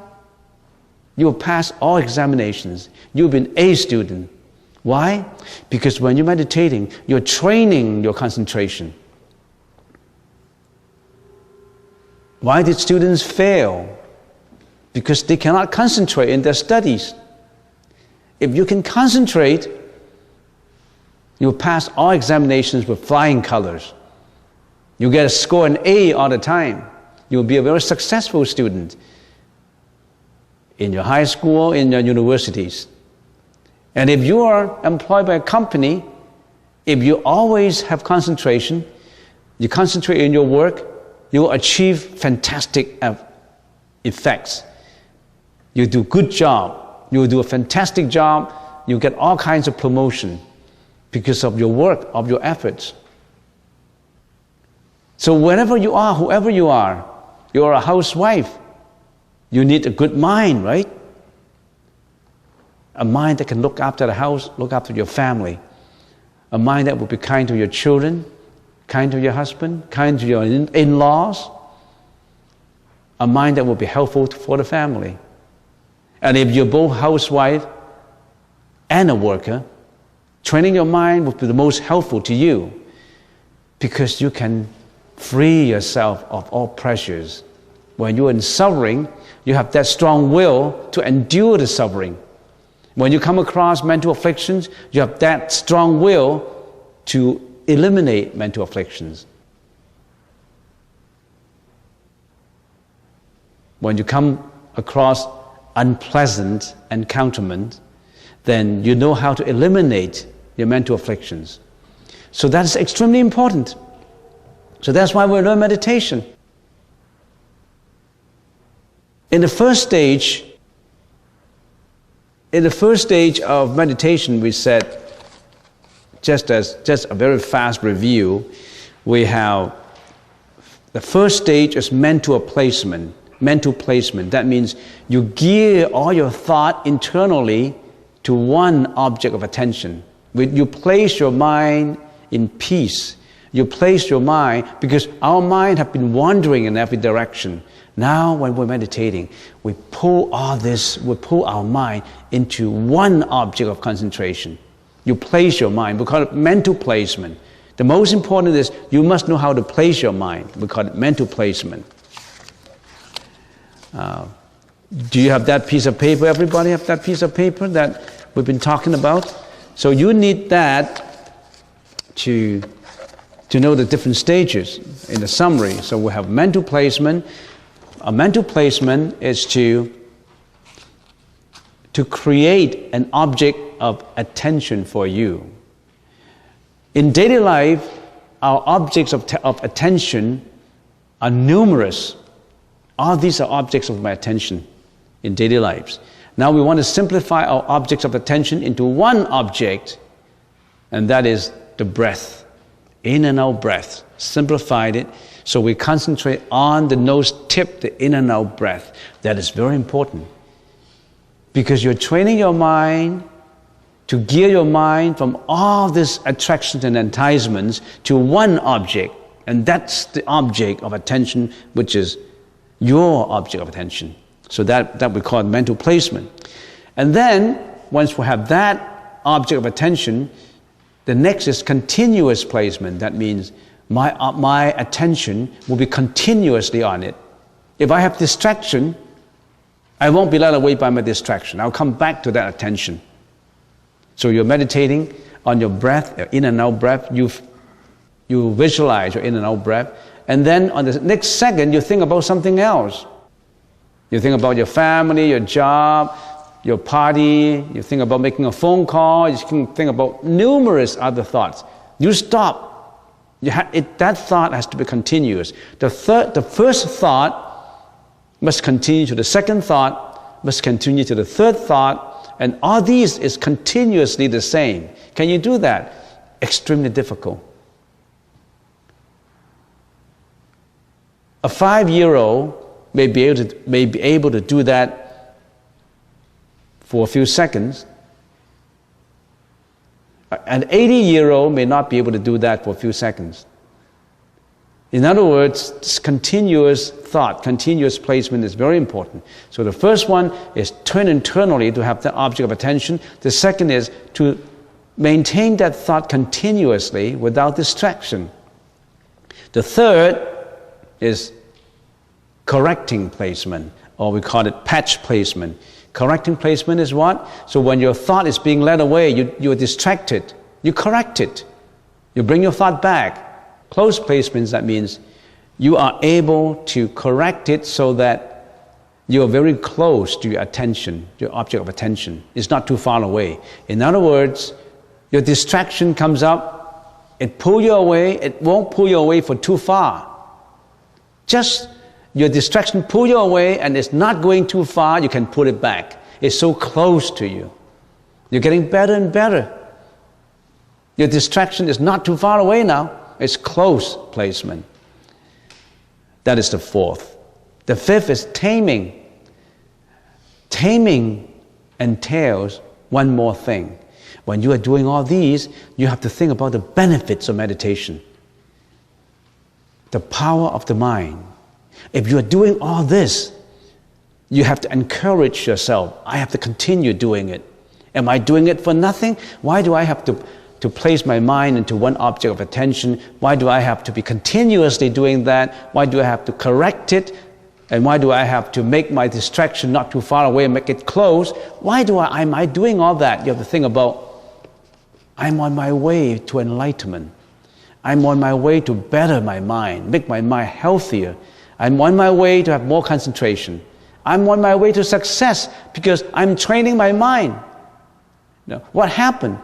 you will pass all examinations. You'll be an A student. Why? Because when you're meditating, you're training your concentration. Why did students fail? Because they cannot concentrate in their studies. If you can concentrate, you'll pass all examinations with flying colors. You get a score an A all the time. You'll be a very successful student in your high school, in your universities. And if you are employed by a company, if you always have concentration, you concentrate in your work, you will achieve fantastic effects. You do a good job, you will do a fantastic job, you get all kinds of promotion because of your work, of your efforts. So wherever you are, whoever you are a housewife, you need a good mind, right? A mind that can look after the house, look after your family. A mind that will be kind to your children, kind to your husband, kind to your in-laws. A mind that will be helpful for the family. And if you're both housewife and a worker, training your mind will be the most helpful to you because you can free yourself of all pressures. When you're in suffering, you have that strong will to endure the suffering. When you come across mental afflictions, you have that strong will to eliminate mental afflictions. When you come across unpleasant encounterment, then you know how to eliminate your mental afflictions. So that is extremely important. So that's why we learn meditation. In the first stage of meditation, we said, just a very fast review, we have the first stage is mental placement. Mental placement, that means you gear all your thought internally to one object of attention. You place your mind in peace. You place your mind, because our mind have been wandering in every direction. Now when we're meditating, we pull our mind into one object of concentration. You place your mind, we call it mental placement. The most important is you must know how to place your mind. We call it mental placement. Do you have that piece of paper? Everybody have that piece of paper that we've been talking about? So you need that to know the different stages in the summary. So we have mental placement. A mental placement is to create an object of attention for you. In daily life, our objects of attention are numerous. All these are objects of my attention in daily lives. Now we want to simplify our objects of attention into one object, and that is the breath. In and out breath. Simplified it, so we concentrate on the nose tip, the in and out breath. That is very important. Because you're training your mind to gear your mind from all these attractions and enticements to one object. And that's the object of attention, which is your object of attention. So that we call mental placement. And then, once we have that object of attention, the next is continuous placement. That means my attention will be continuously on it. If I have distraction, I won't be led away by my distraction. I'll come back to that attention. So you're meditating on your breath, in and out breath. You visualize your in and out breath. And then on the next second, you think about something else. You think about your family, your job, your party, you think about making a phone call, you can think about numerous other thoughts. You stop. That thought has to be continuous. The first thought must continue to the second thought, must continue to the third thought, and all these is continuously the same. Can you do that? Extremely difficult. A 5-year-old may be able to do that for a few seconds. An 80-year-old may not be able to do that for a few seconds. In other words, this continuous thought, continuous placement is very important. So the first one is turn internally to have the object of attention. The second is to maintain that thought continuously without distraction. The third is correcting placement, or we call it patch placement. Correcting placement is what? So when your thought is being led away, you're distracted. You correct it. You bring your thought back. Close placements, that means you are able to correct it so that you are very close to your attention, your object of attention. It's not too far away. In other words, your distraction comes up, it pulls you away, it won't pull you away for too far. Just your distraction pull you away and it's not going too far, you can pull it back. It's so close to you. You're getting better and better. Your distraction is not too far away now. It's close placement. That is the fourth. The fifth is taming. Taming entails one more thing. When you are doing all these, you have to think about the benefits of meditation. The power of the mind. If you are doing all this, you have to encourage yourself. I have to continue doing it. Am I doing it for nothing? Why do I have to place my mind into one object of attention? Why do I have to be continuously doing that? Why do I have to correct it? And why do I have to make my distraction not too far away and make it close? Why am I doing all that? You have to think about, I'm on my way to enlightenment. I'm on my way to better my mind, make my mind healthier. I'm on my way to have more concentration. I'm on my way to success because I'm training my mind. Now, what happened?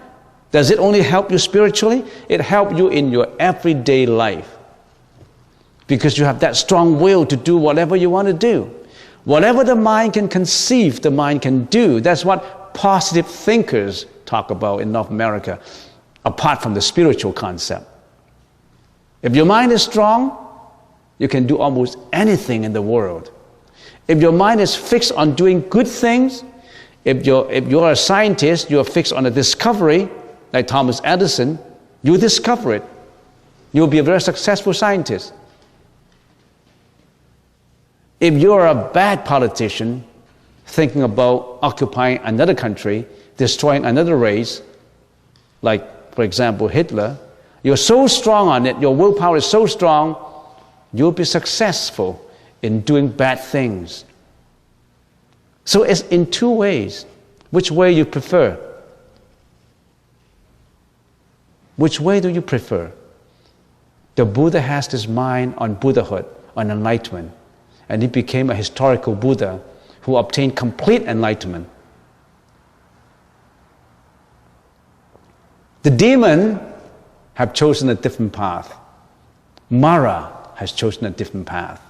Does it only help you spiritually? It helps you in your everyday life because you have that strong will to do whatever you want to do. Whatever the mind can conceive, the mind can do. That's what positive thinkers talk about in North America, apart from the spiritual concept. If your mind is strong, you can do almost anything in the world. If your mind is fixed on doing good things, if you're a scientist, you're fixed on a discovery, like Thomas Edison, you discover it. You'll be a very successful scientist. If you're a bad politician, thinking about occupying another country, destroying another race, like, for example, Hitler, you're so strong on it, your willpower is so strong, you'll be successful in doing bad things. So it's in two ways. Which way you prefer? Which way do you prefer? The Buddha has his mind on Buddhahood, on enlightenment, and he became a historical Buddha who obtained complete enlightenment. The demon have chosen a different path. Mara has chosen a different path.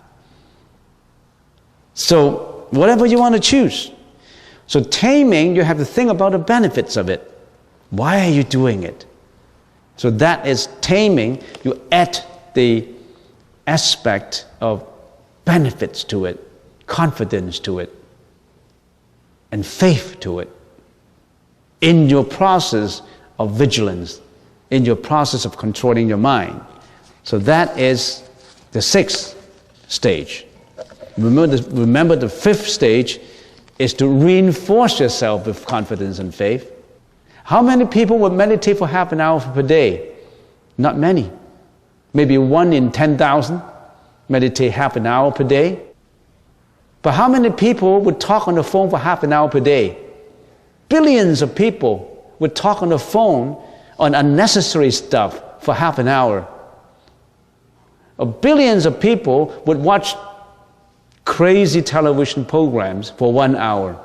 So, whatever you want to choose. So taming, you have to think about the benefits of it. Why are you doing it? So that is taming. You add the aspect of benefits to it, confidence to it, and faith to it in your process of vigilance, in your process of controlling your mind. So that is the sixth stage. Remember the fifth stage is to reinforce yourself with confidence and faith. How many people would meditate for half an hour per day? Not many. Maybe 1 in 10,000 meditate half an hour per day. But how many people would talk on the phone for half an hour per day? Billions of people would talk on the phone on unnecessary stuff for half an hour. Or billions of people would watch crazy television programs for 1 hour.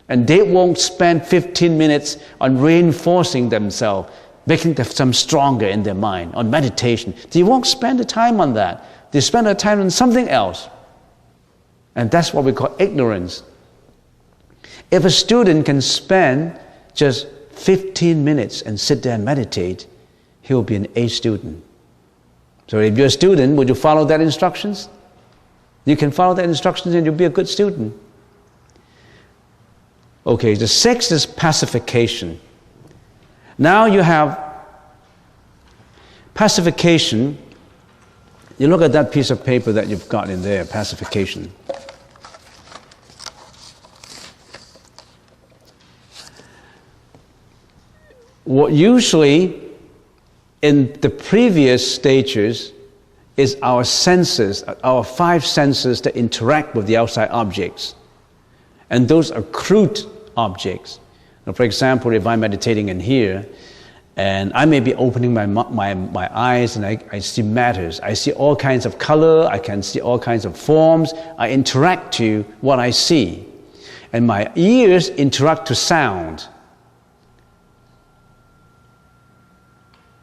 And they won't spend 15 minutes on reinforcing themselves, making them stronger in their mind, on meditation. They won't spend the time on that. They spend their time on something else. And that's what we call ignorance. If a student can spend just 15 minutes and sit there and meditate, he will be an A student. So if you're a student, would you follow that instructions? You can follow that instructions and you'll be a good student. Okay, the sixth is pacification. Now you have pacification. You look at that piece of paper that you've got in there, pacification. What usually in the previous stages is our senses, our five senses that interact with the outside objects. And those are crude objects. Now, for example, if I'm meditating in here, and I may be opening my eyes and I see matters. I see all kinds of color, I can see all kinds of forms. I interact to what I see. And my ears interact to sound.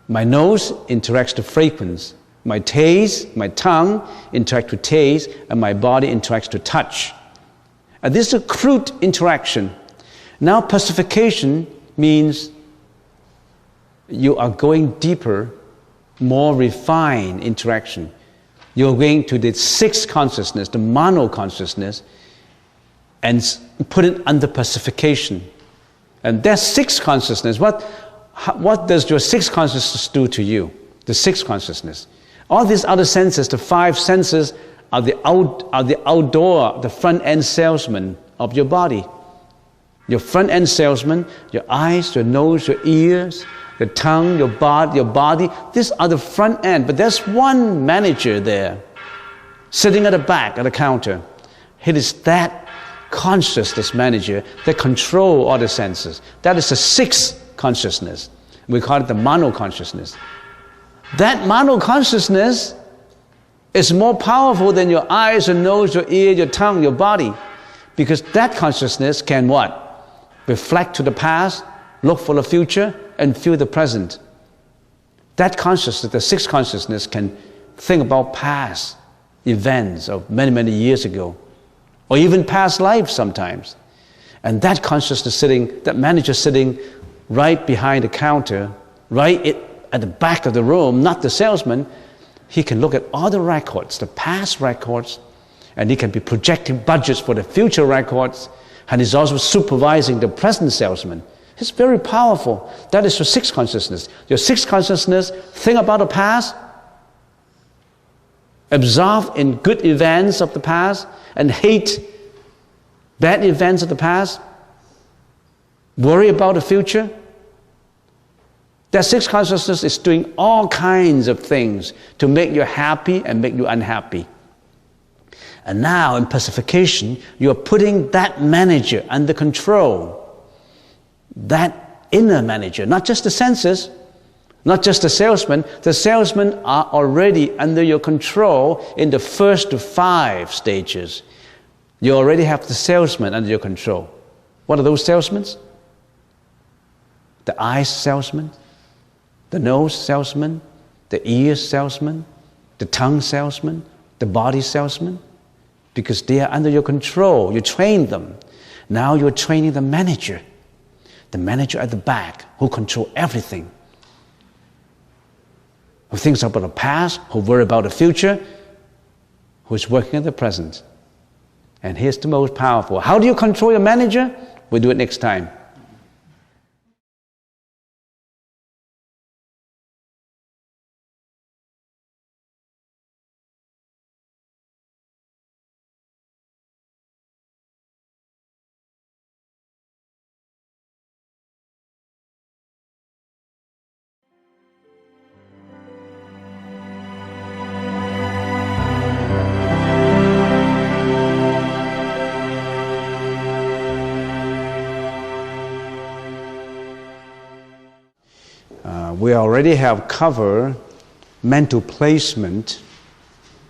My nose interacts to fragrance. My taste, my tongue interacts to taste, and my body interacts to touch. And this is a crude interaction. Now pacification means you are going deeper, more refined interaction. You're going to the sixth consciousness, the mano consciousness, and put it under pacification. And that sixth consciousness, what does your sixth consciousness do to you? The sixth consciousness. All these other senses, the five senses, are the outdoor, the front-end salesman of your body. Your front-end salesman, your eyes, your nose, your ears, your tongue, your body, these are the front end. But there's one manager there, sitting at the back of the counter. It is that consciousness manager that controls all the senses. That is the sixth consciousness. We call it the mano consciousness. That mano consciousness is more powerful than your eyes, your nose, your ear, your tongue, your body. Because that consciousness can what? Reflect to the past, look for the future, and feel the present. That consciousness, the sixth consciousness, can think about past events of many, many years ago, or even past lives sometimes. And that consciousness that manager sitting right behind the counter, right at the back of the room, not the salesman, he can look at all the records, the past records, and he can be projecting budgets for the future records, and he's also supervising the present salesman. It's very powerful. That is your sixth consciousness. Your sixth consciousness, think about the past, absorb in good events of the past, and hate bad events of the past, worry about the future. That sixth consciousness is doing all kinds of things to make you happy and make you unhappy. And now in pacification, you are putting that manager under control. That inner manager, not just the senses, not just the salesman. The salesmen are already under your control in the first 5 stages. You already have the salesman under your control. What are those salesmen? The eyes salesman, the nose salesman, the ears salesman, the tongue salesman, the body salesman, because they are under your control. You train them. Now you're training the manager at the back who controls everything, who thinks about the past, who worries about the future, who is working at the present. And here's the most powerful. How do you control your manager? We'll do it next time. We already have covered mental placement,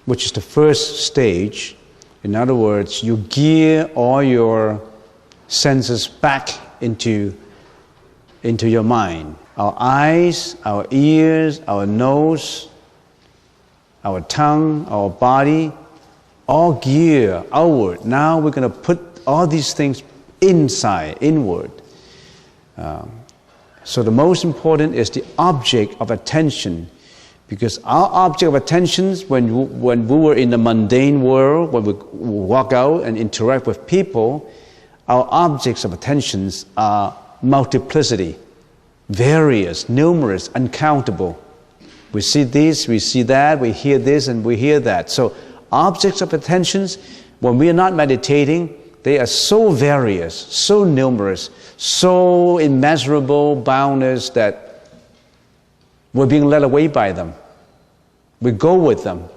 which is the first stage. In other words, you gear all your senses back into your mind. Our eyes, our ears, our nose, our tongue, our body, all gear outward. Now we're going to put all these things inside, inward. So the most important is the object of attention, because our object of attention, when we were in the mundane world, when we walk out and interact with people, our objects of attention are multiplicity, various, numerous, uncountable. We see this, we see that, we hear this, and we hear that. So objects of attention, when we are not meditating, they are so various, so numerous, so immeasurable, boundless, that we're being led away by them. We go with them.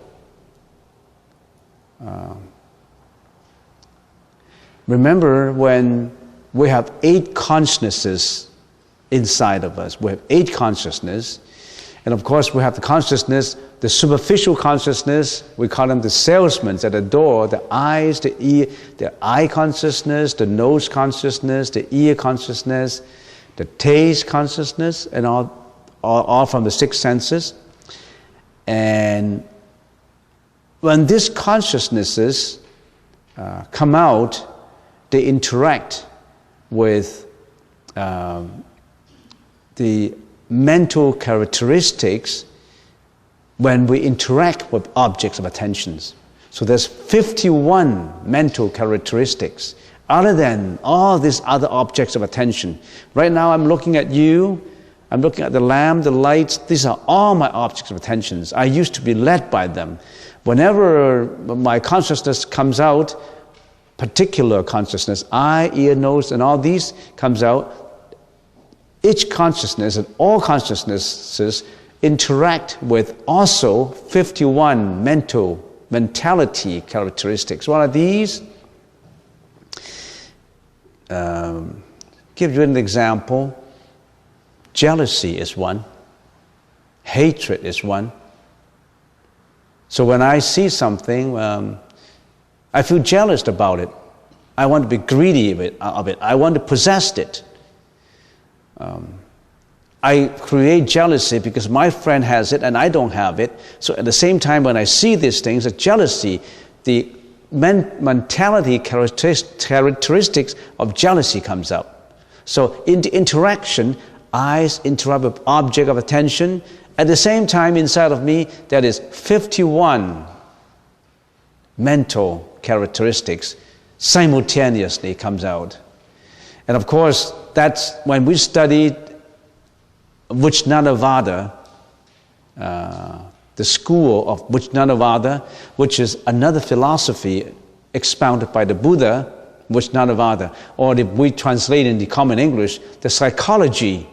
Remember, when we have 8 consciousnesses inside of us, we have 8 consciousnesses, and of course we have the consciousness, the superficial consciousness, we call them the salesmen at the door, the eyes, the ear, the eye consciousness, the nose consciousness, the ear consciousness, the taste consciousness, and all from the 6 senses. And when these consciousnesses come out, they interact with the mental characteristics when we interact with objects of attention. So there's 51 mental characteristics other than all these other objects of attention. Right now I'm looking at you, I'm looking at the lamp, the lights. These are all my objects of attention. I used to be led by them. Whenever my consciousness comes out, particular consciousness, eye, ear, nose, and all these comes out, each consciousness and all consciousnesses interact with also 51 mentality characteristics. What are these? Give you an example. Jealousy is one. Hatred is one. So when I see something, I feel jealous about it. I want to be greedy of it. I want to possess it. I create jealousy because my friend has it and I don't have it. So at the same time, when I see these things, the jealousy, the mentality characteristics of jealousy comes out. So in the interaction, eyes interact with object of attention. At the same time, inside of me, there is 51 mental characteristics simultaneously comes out. And of course, that's when we studied Vijnanavada, the school of Vijnanavada, which is another philosophy expounded by the Buddha, Vijnanavada, or if we translate in the common English, the psychology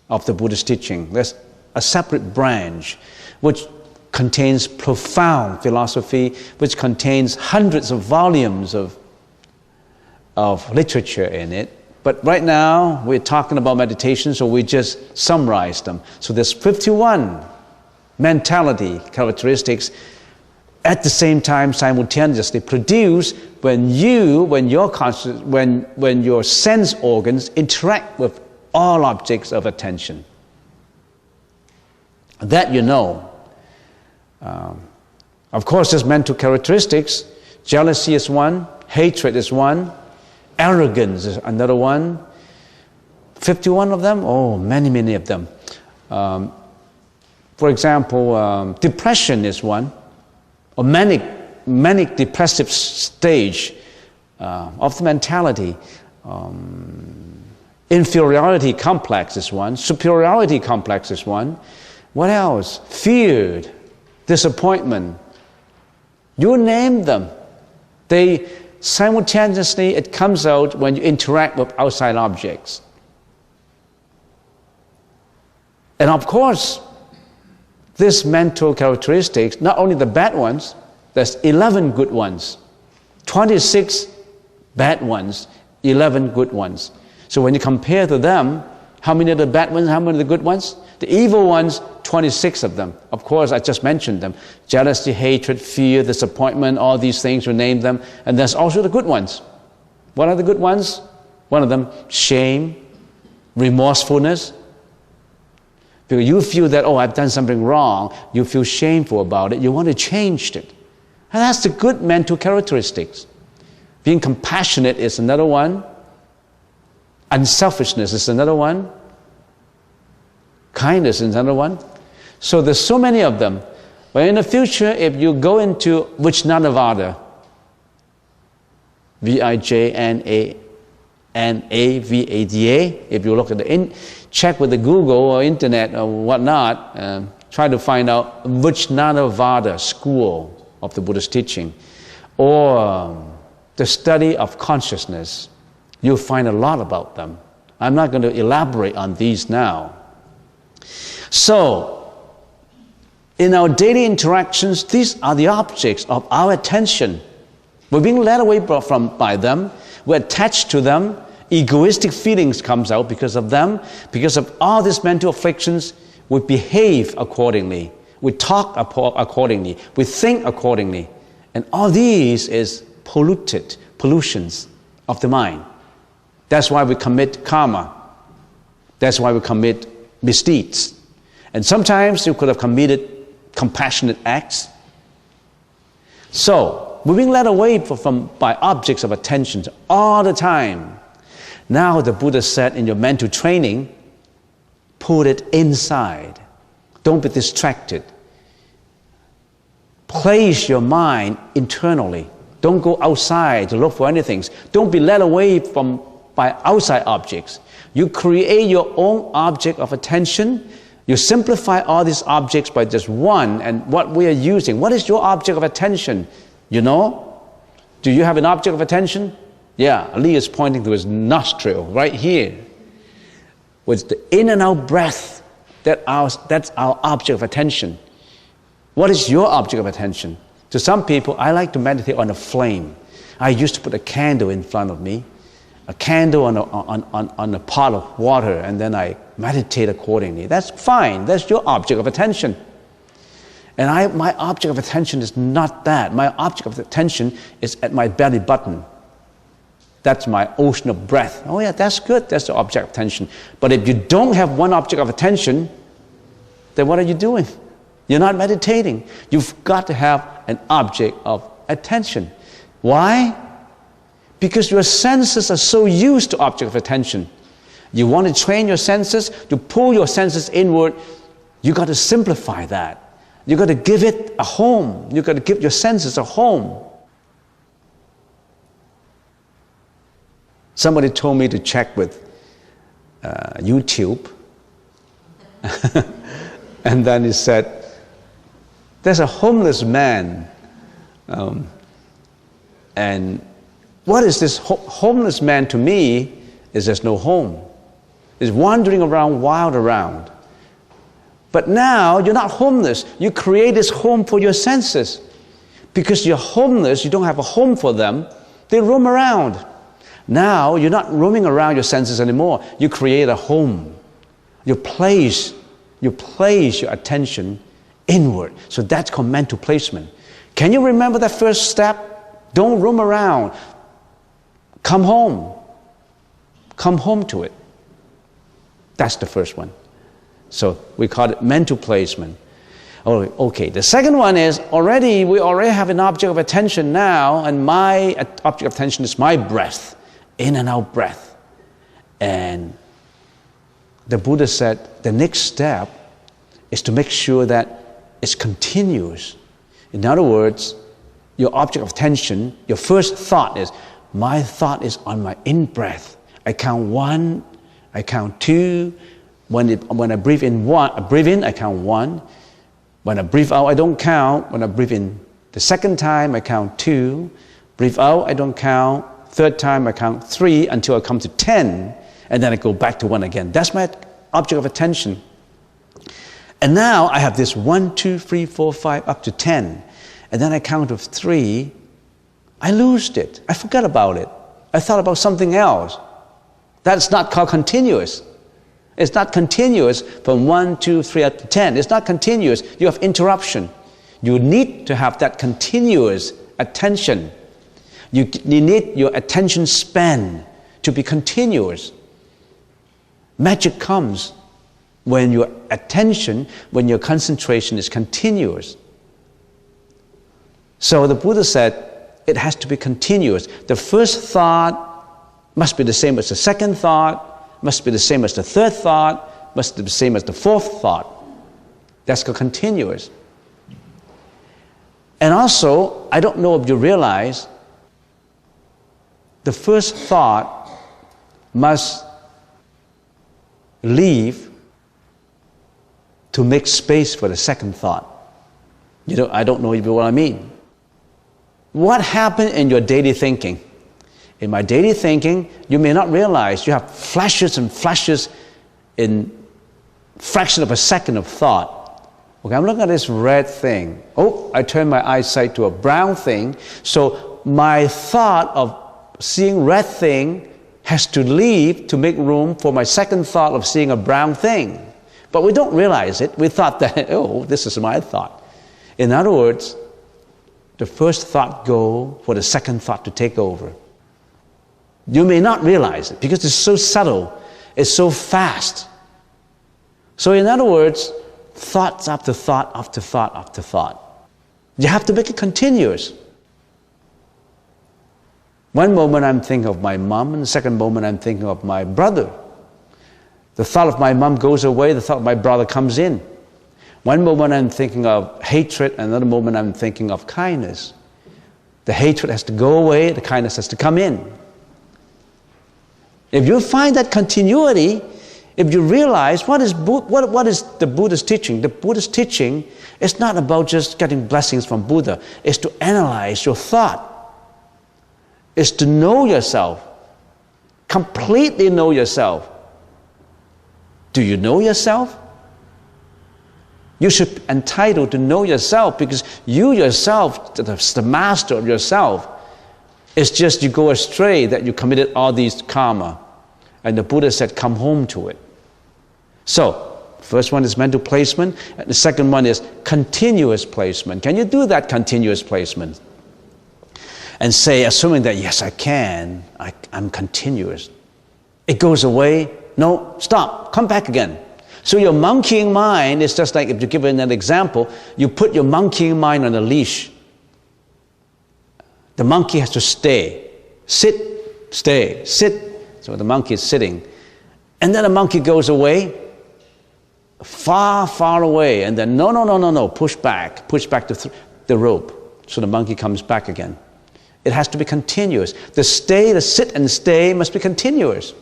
of the Buddhist teaching. There's a separate branch which contains profound philosophy, which contains hundreds of volumes of literature in it. But right now, we're talking about meditation, so we just summarize them. So there's 51 mentality characteristics at the same time simultaneously produced when your sense organs interact with all objects of attention. That you know. Of course, there's mental characteristics. Jealousy is one, hatred is one, arrogance is another one. 51 of them? Oh, many of them. For example, depression is one, or manic depressive stage of the mentality. Inferiority complex is one, superiority complex is one. What else? Fear, disappointment. You name them. They simultaneously, it comes out when you interact with outside objects. And of course, these mental characteristics, not only the bad ones, there's 11 good ones, 26 bad ones, 11 good ones. So when you compare to them, how many are the bad ones, how many are the good ones? The evil ones, 26 of them. Of course, I just mentioned them. Jealousy, hatred, fear, disappointment, all these things, you name them. And there's also the good ones. What are the good ones? One of them, shame, remorsefulness. Because you feel that, oh, I've done something wrong. You feel shameful about it. You want to change it. And that's the good mental characteristics. Being compassionate is another one. Unselfishness is another one. Kindness is another one. So there's so many of them. But in the future, if you go into Vijnanavada, Vijnanavada, if you look at check with the Google or internet or whatnot, try to find out Vijnanavada school of the Buddha's teaching, or the study of consciousness. You'll find a lot about them. I'm not going to elaborate on these now. So, in our daily interactions, these are the objects of our attention. We're being led away by them. We're attached to them. Egoistic feelings comes out because of them. Because of all these mental afflictions, we behave accordingly. We talk accordingly. We think accordingly. And all these is pollutions of the mind. That's why we commit karma. That's why we commit misdeeds. And sometimes you could have committed compassionate acts. So, we're being led away by objects of attention all the time. Now the Buddha said in your mental training, put it inside. Don't be distracted. Place your mind internally. Don't go outside to look for anything. Don't be led away by outside objects. You create your own object of attention. You simplify all these objects by just one, and what we are using. What is your object of attention? You know? Do you have an object of attention? Yeah, Ali is pointing to his nostril right here. With the in and out breath, that's our object of attention. What is your object of attention? To some people, I like to meditate on a flame. I used to put a candle in front of me, a candle on a pot of water, and then I meditate accordingly. That's fine. That's your object of attention. And my object of attention is not that. My object of attention is at my belly button. That's my ocean of breath. Oh yeah, that's good. That's the object of attention. But if you don't have one object of attention, then what are you doing? You're not meditating. You've got to have an object of attention. Why? Because your senses are so used to object of attention. You want to train your senses, to pull your senses inward, you got to simplify that. You got to give it a home. You got to give your senses a home. Somebody told me to check with YouTube. And then he said, there's a homeless man. And what is this homeless man to me is there's no home. He's wandering around, wild around. But now you're not homeless. You create this home for your senses. Because you're homeless, you don't have a home for them. They roam around. Now you're not roaming around your senses anymore. You create a home. You place your attention inward. So that's called mental placement. Can you remember that first step? Don't roam around. Come home. Come home to it. That's the first one. So we call it mental placement. Okay, the second one is we already have an object of attention now, and my object of attention is my breath, in and out breath. And the Buddha said the next step is to make sure that it's continuous. In other words, your object of attention, your first thought is, my thought is on my in-breath. I count 1, I count 2. When I breathe in, I count 1. When I breathe out, I don't count. When I breathe in the second time, I count 2. Breathe out, I don't count. Third time, I count 3 until I come to 10. And then I go back to 1 again. That's my object of attention. And now I have this 1, 2, 3, 4, 5, up to 10. And then I count of 3. I lost it. I forgot about it. I thought about something else. That's not called continuous. It's not continuous from 1, 2, 3 up to 10. It's not continuous. You have interruption. You need to have that continuous attention. You need your attention span to be continuous. Magic comes when your attention, when your concentration is continuous. So the Buddha said it has to be continuous. The first thought must be the same as the second thought, must be the same as the third thought, must be the same as the fourth thought. That's called continuous. And also, I don't know if you realize, the first thought must leave to make space for the second thought. I don't know what I mean. What happened in your daily thinking? In my daily thinking, you may not realize you have flashes and flashes in fraction of a second of thought. Okay, I'm looking at this red thing. Oh, I turn my eyesight to a brown thing. So my thought of seeing red thing has to leave to make room for my second thought of seeing a brown thing. But we don't realize it. We thought that, oh, this is my thought. In other words, the first thought go for the second thought to take over. You may not realize it because it's so subtle, it's so fast. So in other words, thoughts after thought after thought after thought. You have to make it continuous. One moment I'm thinking of my mom, and the second moment I'm thinking of my brother. The thought of my mom goes away, the thought of my brother comes in. One moment I'm thinking of hatred, another moment I'm thinking of kindness. The hatred has to go away, the kindness has to come in. If you find that continuity, if you realize what is the Buddha's teaching? The Buddha's teaching is not about just getting blessings from Buddha. It's to analyze your thought. It's to know yourself. Completely know yourself. Do you know yourself? You should be entitled to know yourself because you yourself, the master of yourself. It's just you go astray that you committed all these karma. And the Buddha said, come home to it. So, first one is mental placement, and the second one is continuous placement. Can you do that continuous placement? And say, assuming that, yes, I can, I'm continuous. It goes away. No, stop, come back again. So your monkeying mind is just like, if you give it an example, you put your monkeying mind on a leash. The monkey has to stay, sit, stay, sit. So the monkey is sitting. And then the monkey goes away, far, far away, and then no, push back the rope. So the monkey comes back again. It has to be continuous. The sit and stay must be continuous.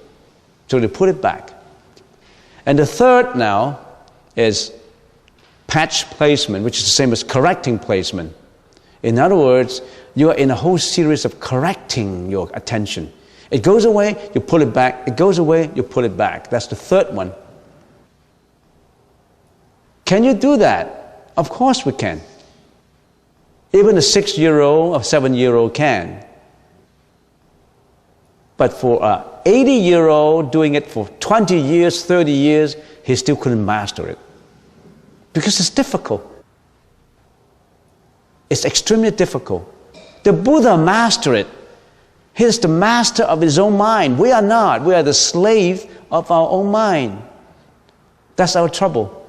So they put it back. And the third now is patch placement, which is the same as correcting placement. In other words, you are in a whole series of correcting your attention. It goes away, you pull it back. It goes away, you pull it back. That's the third one. Can you do that? Of course we can. Even a 6-year-old or 7-year-old can. But for an 80-year-old doing it for 20 years, 30 years, he still couldn't master it. Because it's difficult. It's extremely difficult. The Buddha mastered it. He's the master of his own mind. We are not. We are the slave of our own mind. That's our trouble.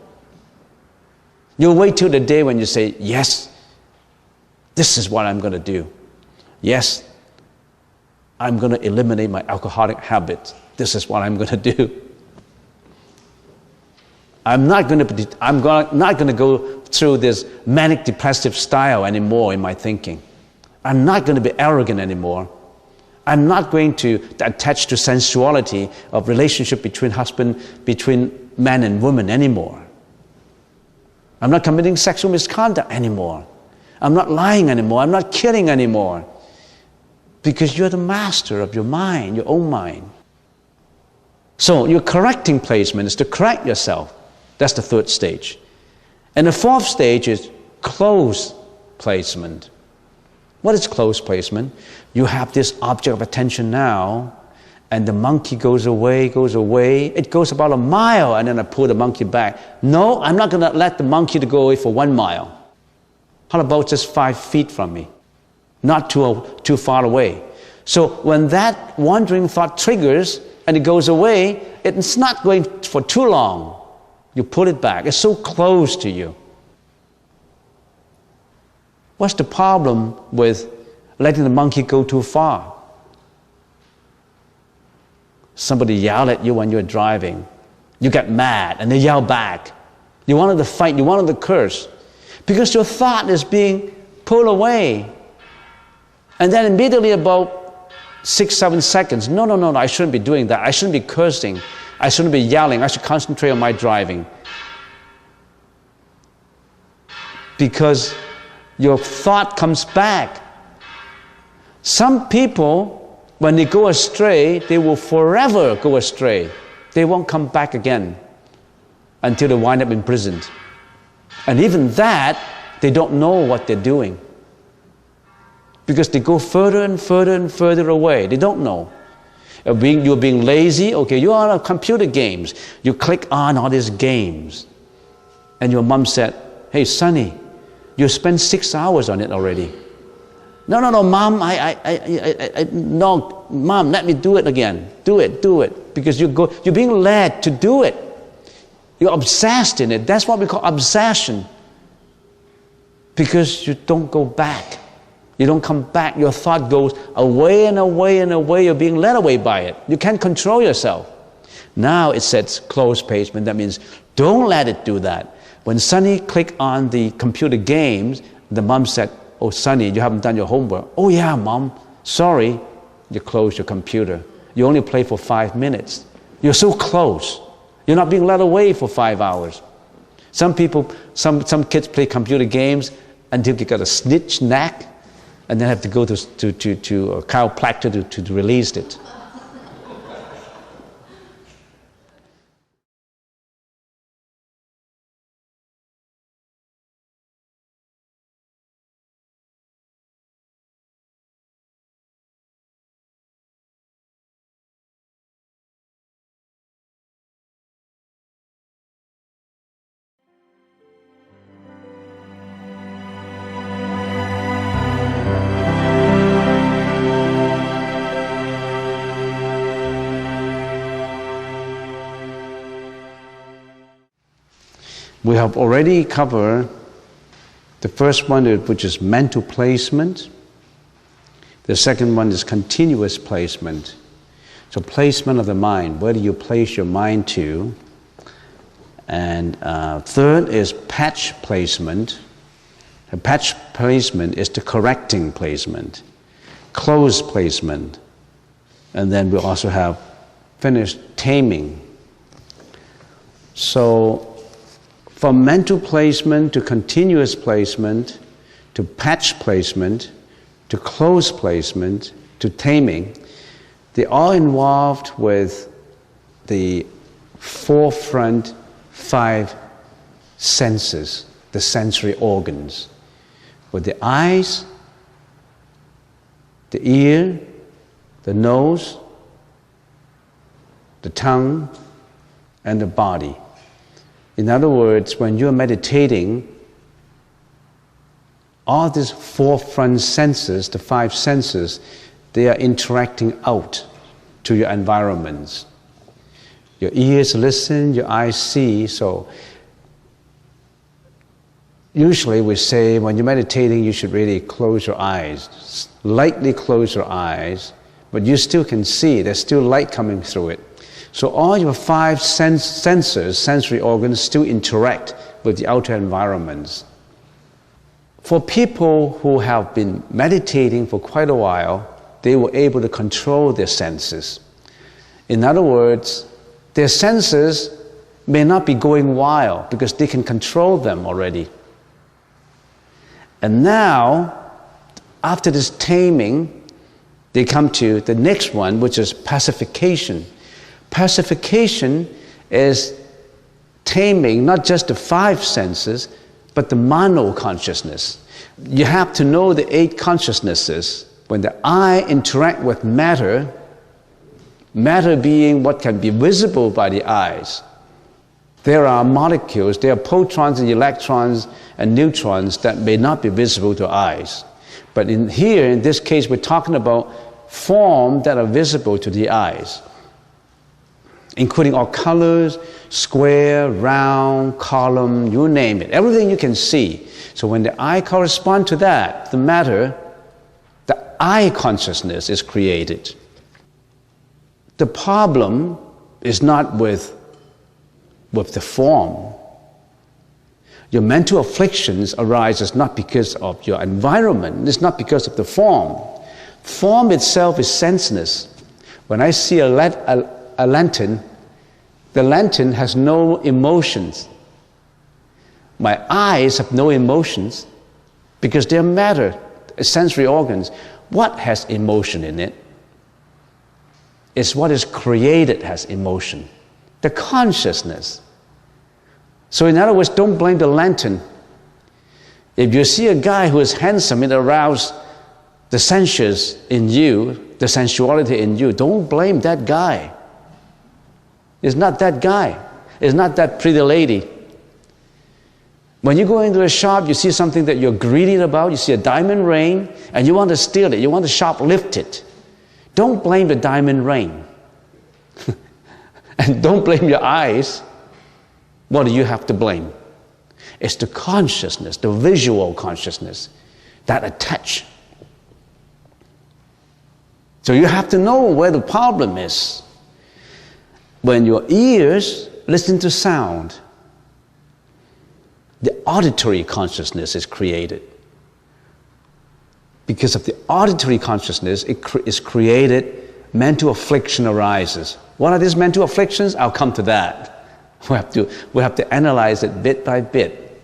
You wait till the day when you say, yes, this is what I'm going to do. Yes, I'm going to eliminate my alcoholic habit. This is what I'm going to do. I'm not going to go through this manic depressive style anymore in my thinking. I'm not going to be arrogant anymore. I'm not going to attach to sensuality of relationship between man and woman anymore. I'm not committing sexual misconduct anymore. I'm not lying anymore. I'm not killing anymore. Because you're the master of your mind, your own mind. So your correcting placement is to correct yourself. That's the third stage. And the fourth stage is close placement. What is close placement? You have this object of attention now, and the monkey goes away. It goes about a mile, and then I pull the monkey back. No, I'm not going to let the monkey to go away for 1 mile. How about just 5 feet from me? not too far away. So when that wandering thought triggers and it goes away, it's not going for too long. You pull it back. It's so close to you. What's the problem with letting the monkey go too far? Somebody yell at you when you're driving. You get mad and they yell back. You wanted to fight, you wanted to curse. Because your thought is being pulled away. And then immediately about 6-7 seconds, no, I shouldn't be doing that. I shouldn't be cursing. I shouldn't be yelling. I should concentrate on my driving. Because your thought comes back. Some people, when they go astray, they will forever go astray. They won't come back again until they wind up imprisoned. And even that, they don't know what they're doing. Because they go further and further and further away. They don't know. You're being lazy. Okay, you're on computer games. You click on all these games. And your mom said, hey, Sonny, you spent 6 hours on it already. No, Mom, no, Mom, let me do it again. Do it. Because you're being led to do it. You're obsessed in it. That's what we call obsession. Because you don't go back. You don't come back. Your thought goes away and away and away. You're being led away by it. You can't control yourself. Now it says close placement. That means don't let it do that. When Sonny clicked on the computer games, the mom said, oh, Sonny, you haven't done your homework. Oh, yeah, Mom. Sorry. You close your computer. You only play for 5 minutes. You're so close. You're not being led away for 5 hours. Some people, some kids play computer games until they got a snitch neck, and then have to go to a chiropractor to release it. We have already covered the first one, which is mental placement. The second one is continuous placement. So placement of the mind, where do you place your mind to? And third is patch placement. The patch placement is the correcting placement. Close placement. And then we also have finished taming. So from mental placement to continuous placement, to patch placement, to close placement, to taming, they're all involved with the forefront 5 senses, the sensory organs, with the eyes, the ear, the nose, the tongue, and the body. In other words, when you're meditating, all these forefront senses, the 5 senses, they are interacting out to your environments. Your ears listen, your eyes see. So usually we say when you're meditating, you should really close your eyes, lightly close your eyes, but you still can see, there's still light coming through it. So all your 5 senses, sensory organs, still interact with the outer environments. For people who have been meditating for quite a while, they were able to control their senses. In other words, their senses may not be going wild because they can control them already. And now, after this taming, they come to the next one, which is pacification. Pacification is taming not just the 5 senses, but the mano consciousness. You have to know the 8 consciousnesses. When the eye interacts with matter, matter being what can be visible by the eyes, there are molecules, there are protons and electrons and neutrons that may not be visible to eyes. But in this case, we're talking about forms that are visible to the eyes, including all colors, square, round, column, you name it, everything you can see. So when the eye corresponds to that, the matter, the eye consciousness is created. The problem is not with the form. Your mental afflictions arises not because of your environment, it's not because of the form. Form itself is senseless. When I see a lantern, the lantern has no emotions. My eyes have no emotions because they're matter, sensory organs. What has emotion in it? It's what is created has emotion. The consciousness. So in other words, don't blame the lantern. If you see a guy who is handsome, it arouses the sensuous in you, the sensuality in you. Don't blame that guy. It's not that guy. It's not that pretty lady. When you go into a shop, you see something that you're greedy about, you see a diamond ring, and you want to steal it, you want to shoplift it. Don't blame the diamond ring. And don't blame your eyes. What do you have to blame? It's the consciousness, the visual consciousness that attach. So you have to know where the problem is. When your ears listen to sound, the auditory consciousness is created. Because of the auditory consciousness, it is created, mental affliction arises. What are these mental afflictions? I'll come to that. We have to analyze it bit by bit.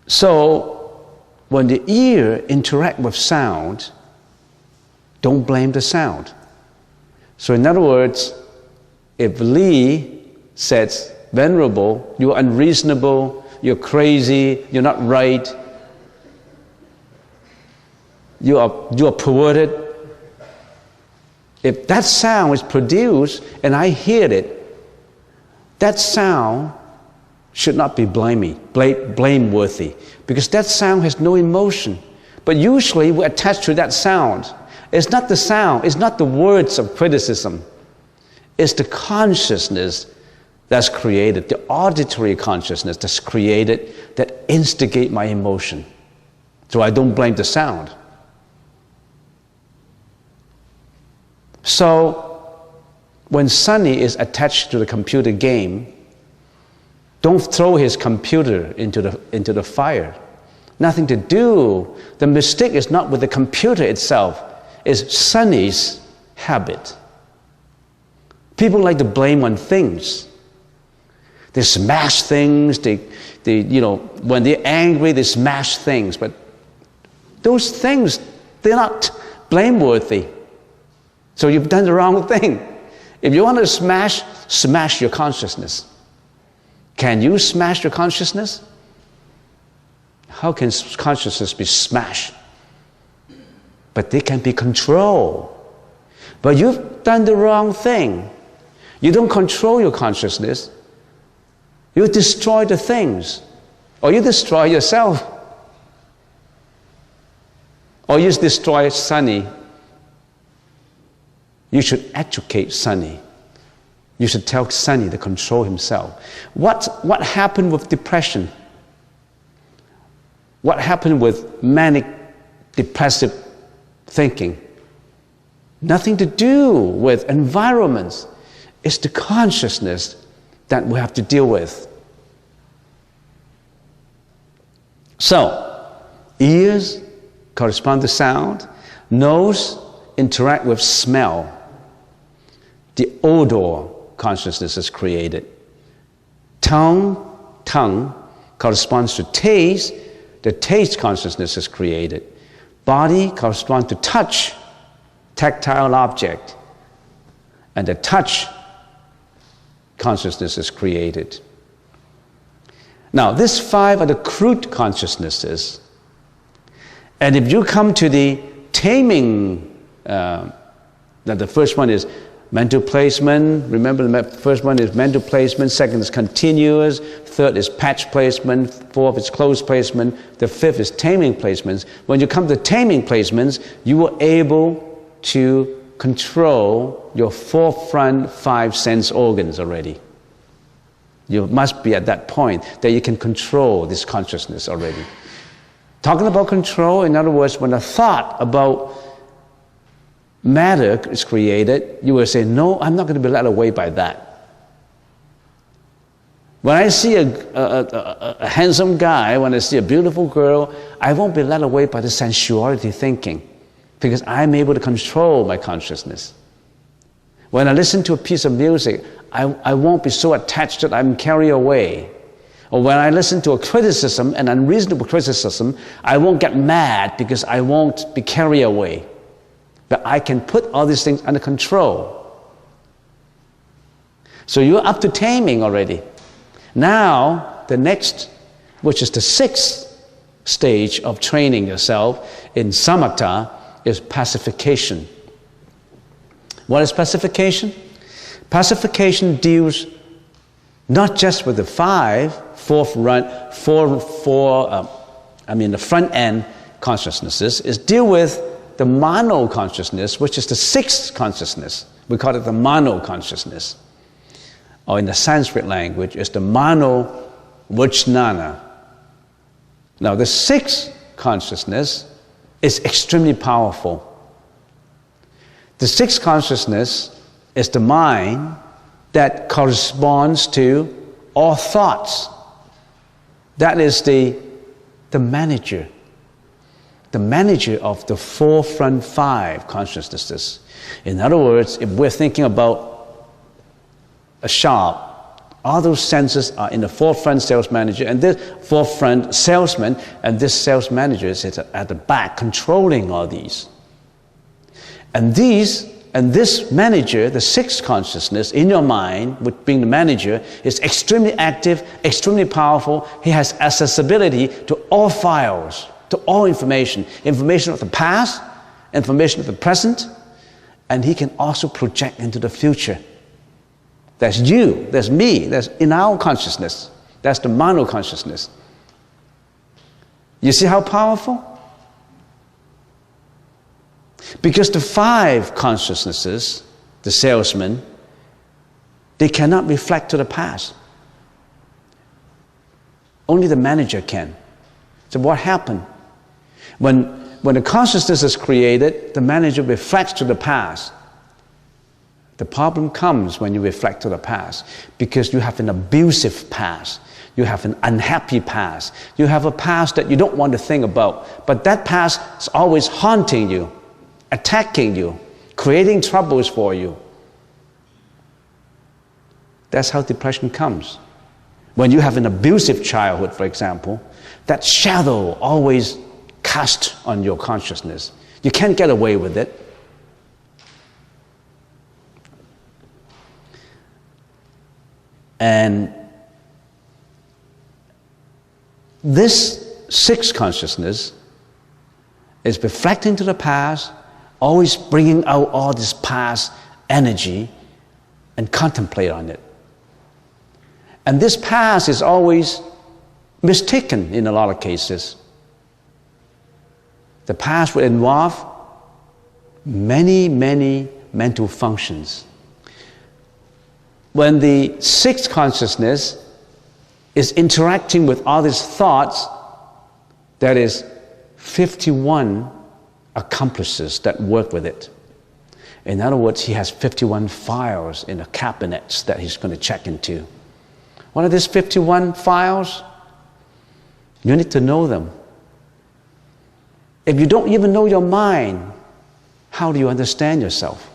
So, when the ear interacts with sound, don't blame the sound. So in other words, if Lee says, Venerable, you're unreasonable, you're crazy, you're not right, you are perverted. If that sound is produced and I hear it, that sound should not be blameworthy, because that sound has no emotion. But usually we attach to that sound. It's not the sound, it's not the words of criticism. It's the consciousness that's created, the auditory consciousness that's created that instigate my emotion. So I don't blame the sound. So when Sonny is attached to the computer game, don't throw his computer into the fire. Nothing to do. The mistake is not with the computer itself, it's Sonny's habit. People like to blame on things. They smash things, when they're angry, they smash things. But those things, they're not blameworthy. So you've done the wrong thing. If you want to smash your consciousness. Can you smash your consciousness? How can consciousness be smashed? But they can be controlled. But you've done the wrong thing. You don't control your consciousness. You destroy the things. Or you destroy yourself. Or you destroy Sonny. You should educate Sonny. You should tell Sonny to control himself. What happened with depression? What happened with manic depressive thinking? Nothing to do with environments. It's the consciousness that we have to deal with. So, ears correspond to sound, nose interact with smell. The odor consciousness is created. Tongue corresponds to taste. The taste consciousness is created. Body corresponds to touch, tactile object. And the touch consciousness is created. Now, these five are the crude consciousnesses. And if you come to the taming, the first one is Mental placement, remember the first one is mental placement, second is continuous, third is patch placement, fourth is close placement, the fifth is taming placements. When you come to taming placements, you are able to control your forefront 5 sense organs already. You must be at that point that you can control this consciousness already. Talking about control, in other words, when a thought about matter is created, you will say, no, I'm not going to be led away by that. When I see a handsome guy, when I see a beautiful girl, I won't be led away by the sensuality thinking because I'm able to control my consciousness. When I listen to a piece of music, I won't be so attached that I'm carried away. Or when I listen to a criticism, an unreasonable criticism, I won't get mad because I won't be carried away. But I can put all these things under control. So you're up to taming already. Now, the next, which is the 6th stage of training yourself in samatha, is pacification. What is pacification? Pacification deals not just with the the front end consciousnesses. It deals with the mano consciousness, which is the 6th consciousness. We call it the mano consciousness. Or in the Sanskrit language, it's the mano vajnana. Now, the 6th consciousness is extremely powerful. The 6th consciousness is the mind that corresponds to all thoughts. That is the manager. The manager of the forefront 5 consciousnesses. In other words, if we're thinking about a shop, all those senses are in the forefront sales manager, and this forefront salesman, and this sales manager is at the back controlling all these. And this manager, the 6th consciousness in your mind, with being the manager, is extremely active, extremely powerful. He has accessibility to all files, to all information of the past, information of the present, and he can also project into the future. That's you, that's me, that's in our consciousness. That's the mano consciousness. You see how powerful? Because the 5 consciousnesses, the salesman, they cannot reflect to the past. Only the manager can. So what happened? When the consciousness is created, the manager reflects to the past. The problem comes when you reflect to the past because you have an abusive past. You have an unhappy past. You have a past that you don't want to think about. But that past is always haunting you, attacking you, creating troubles for you. That's how depression comes. When you have an abusive childhood, for example, that shadow always cast on your consciousness. You can't get away with it. And this 6th consciousness is reflecting to the past, always bringing out all this past energy and contemplate on it. And this past is always mistaken in a lot of cases. The past will involve many, many mental functions. When the 6th consciousness is interacting with all these thoughts, that is 51 accomplices that work with it. In other words, he has 51 files in the cabinets that he's going to check into. What are these 51 files? You need to know them. If you don't even know your mind, how do you understand yourself?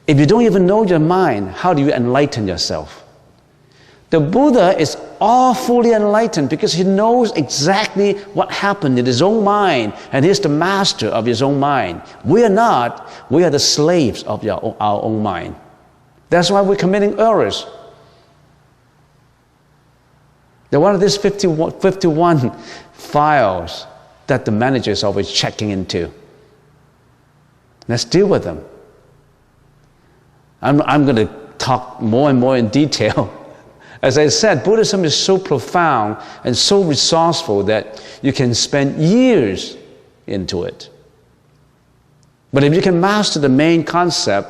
If you don't even know your mind, how do you enlighten yourself? The Buddha is all fully enlightened because he knows exactly what happened in his own mind, and he's the master of his own mind. We are not. We are the slaves of our own mind. That's why we're committing errors. They're one of these 51 files that the manager is always checking into. Let's deal with them. I'm going to talk more and more in detail. As I said, Buddhism is so profound and so resourceful that you can spend years into it. But if you can master the main concept,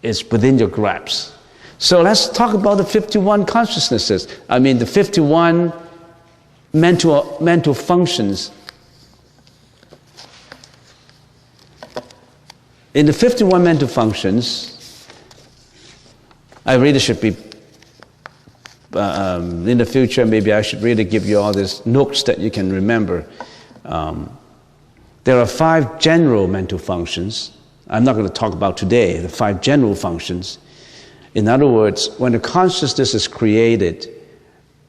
it's within your grasp. So let's talk about the 51 consciousnesses. The 51 mental functions. In the 51 mental functions, I really should be, in the future, maybe I should really give you all these notes that you can remember. There are 5 general mental functions. I'm not going to talk about today, the 5 general functions. In other words, when the consciousness is created,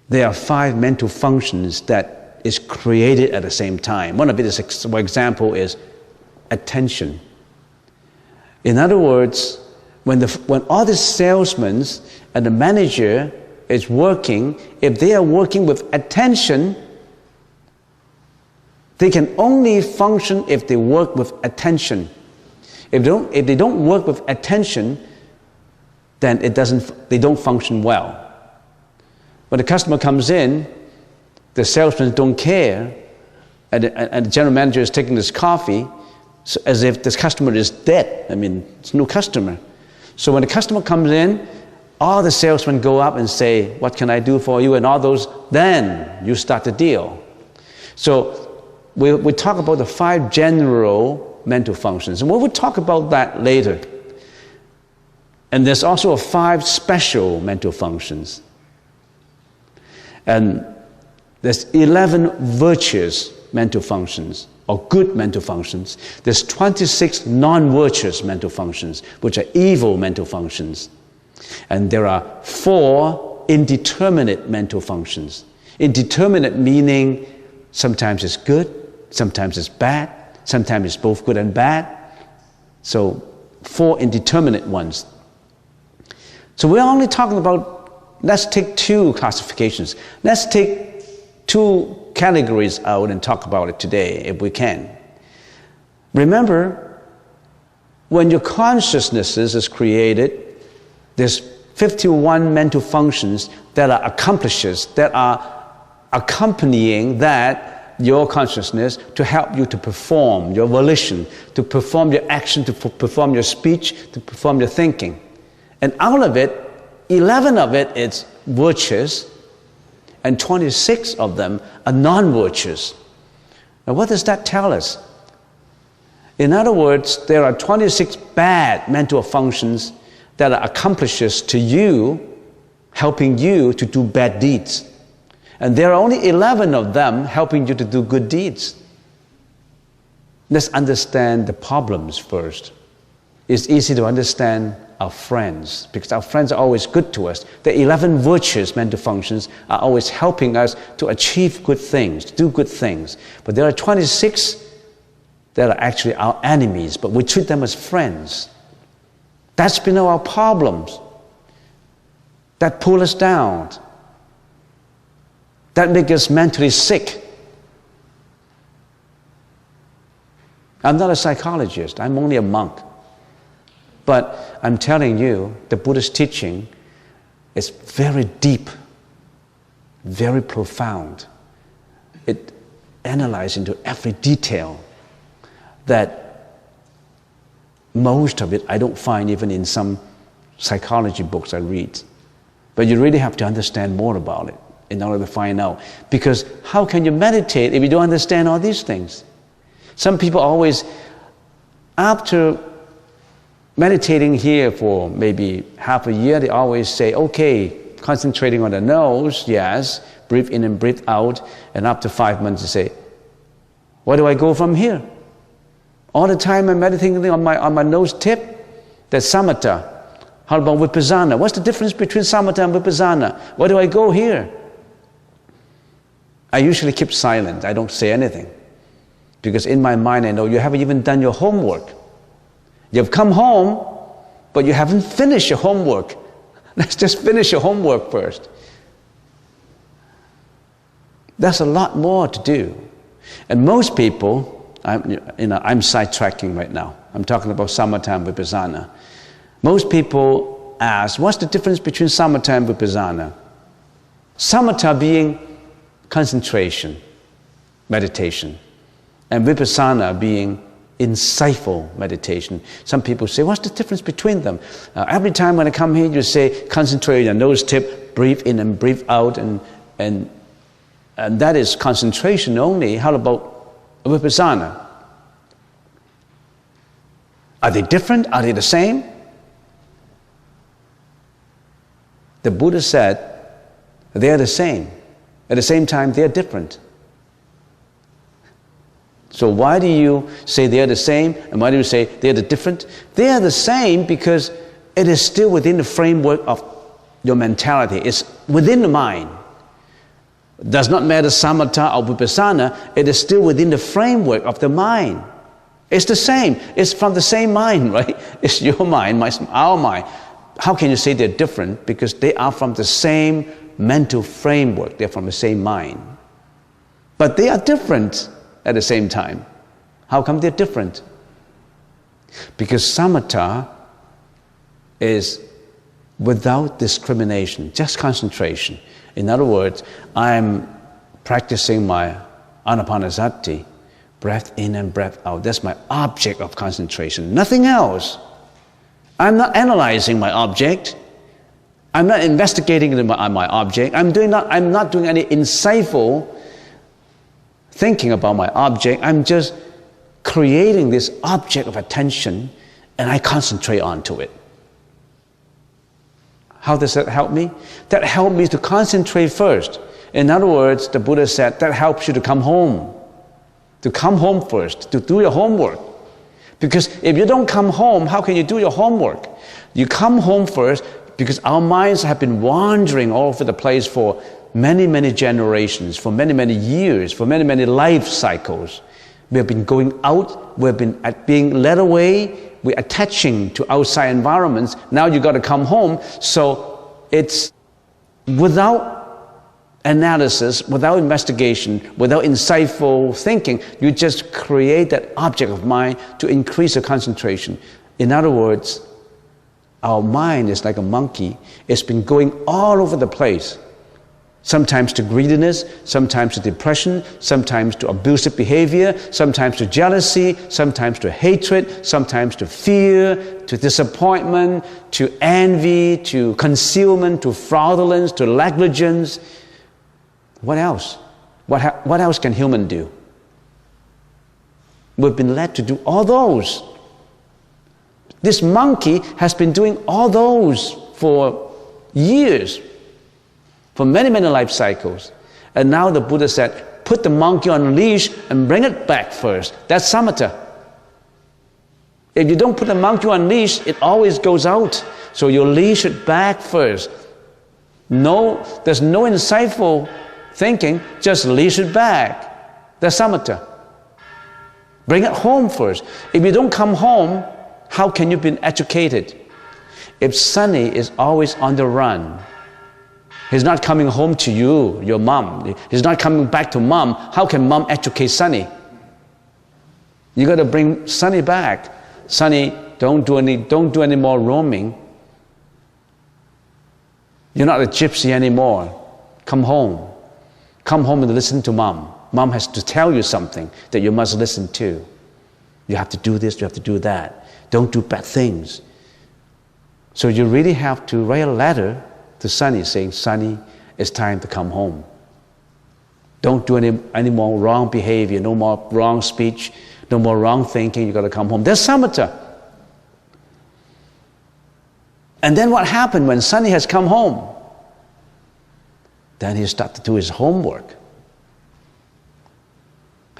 there are 5 mental functions that is created at the same time. One of it is, for example, is attention. In other words, when all the salesmen and the manager is working, if they are working with attention, they can only function if they work with attention. If they don't work with attention, then they don't function well. When the customer comes in, the salesman don't care, and the general manager is taking this coffee as if this customer is dead. It's no customer. So when the customer comes in, all the salesmen go up and say, "What can I do for you?" and all those, then you start the deal. So we talk about the 5 general mental functions, and we will talk about that later. And there's also 5 special mental functions. And there's 11 virtuous mental functions, or good mental functions. There's 26 non-virtuous mental functions, which are evil mental functions. And there are 4 indeterminate mental functions. Indeterminate meaning sometimes it's good, sometimes it's bad, sometimes it's both good and bad. So 4 indeterminate ones. So we're only talking about, let's take 2 classifications. Let's take 2 categories out and talk about it today, if we can. Remember, when your consciousness is created, there's 51 mental functions that are accomplishes, that are accompanying that, your consciousness, to help you to perform your volition, to perform your action, to perform your speech, to perform your thinking. And out of it, 11 of it is virtuous, and 26 of them are non-virtuous. Now what does that tell us? In other words, there are 26 bad mental functions that are accomplishes to you, helping you to do bad deeds. And there are only 11 of them helping you to do good deeds. Let's understand the problems first. It's easy to understand our friends, because our friends are always good to us. The 11 virtuous mental functions are always helping us to achieve good things, to do good things. But there are 26 that are actually our enemies, but we treat them as friends. That's been our problems. That pull us down. That make us mentally sick. I'm not a psychologist, I'm only a monk. But I'm telling you, the Buddhist teaching is very deep, very profound. It analyzes into every detail that most of it I don't find even in some psychology books I read. But you really have to understand more about it in order to find out. Because how can you meditate if you don't understand all these things? Some people always, after meditating here for maybe half a year, they always say, okay, concentrating on the nose, yes, breathe in and breathe out, and after 5 months they say, where do I go from here? All the time I'm meditating on my nose tip, that's samatha. How about vipassana? What's the difference between samatha and vipassana? Where do I go here? I usually keep silent, I don't say anything. Because in my mind I know you haven't even done your homework. You've come home, but you haven't finished your homework. Let's just finish your homework first. There's a lot more to do. And most people, I'm sidetracking right now. I'm talking about samatha and vipassana. Most people ask, what's the difference between samatha and vipassana? Samatha being concentration, meditation, and vipassana being insightful meditation. Some people say, what's the difference between them? Every time when I come here, you say, concentrate on your nose tip, breathe in and breathe out, and that is concentration only. How about vipassana? Are they different? Are they the same? The Buddha said they are the same. At the same time, they are different. So why do you say they are the same, and why do you say they are the different? They are the same because it is still within the framework of your mentality. It's within the mind. It does not matter samatha or vipassana, it is still within the framework of the mind. It's the same. It's from the same mind, right? It's your mind, our mind. How can you say they're different? Because they are from the same mental framework. They're from the same mind. But they are different at the same time. How come they're different? Because samatha is without discrimination, just concentration. In other words, I'm practicing my anapanasati, breath in and breath out. That's my object of concentration, nothing else. I'm not analyzing my object. I'm not investigating my object. I'm not doing any insightful thinking about my object. I'm just creating this object of attention, and I concentrate onto it. How does that help me? That helps me to concentrate first. In other words, the Buddha said that helps you to come home. To come home first, to do your homework. Because if you don't come home, how can you do your homework? You come home first because our minds have been wandering all over the place for many, many generations, for many, many years, for many, many life cycles. We have been going out, we've been being led away, we're attaching to outside environments. Now you got to come home. So it's without analysis, without investigation, without insightful thinking, you just create that object of mind to increase the concentration. In other words, our mind is like a monkey. It's been going all over the place. Sometimes to greediness, sometimes to depression, sometimes to abusive behavior, sometimes to jealousy, sometimes to hatred, sometimes to fear, to disappointment, to envy, to concealment, to fraudulence, to negligence. What else? What else can human do? We've been led to do all those. This monkey has been doing all those for years, for many, many life cycles. And now the Buddha said, put the monkey on a leash and bring it back first. That's samatha. If you don't put the monkey on a leash, it always goes out. So you leash it back first. No, there's no insightful thinking, just leash it back. That's samatha. Bring it home first. If you don't come home, how can you be educated? If Sonny is always on the run, he's not coming home to you, your mom, he's not coming back to mom, how can mom educate Sonny? You got to bring Sonny back. Sonny, don't do any more roaming. You're not a gypsy anymore. Come home. Come home and listen to mom. Mom has to tell you something that you must listen to. You have to do this, you have to do that. Don't do bad things. So you really have to write a letter to Sonny saying, Sonny, it's time to come home. Don't do any more wrong behavior, no more wrong speech, no more wrong thinking, you got to come home. That's samatha. And then what happened when Sonny has come home? Then he started to do his homework.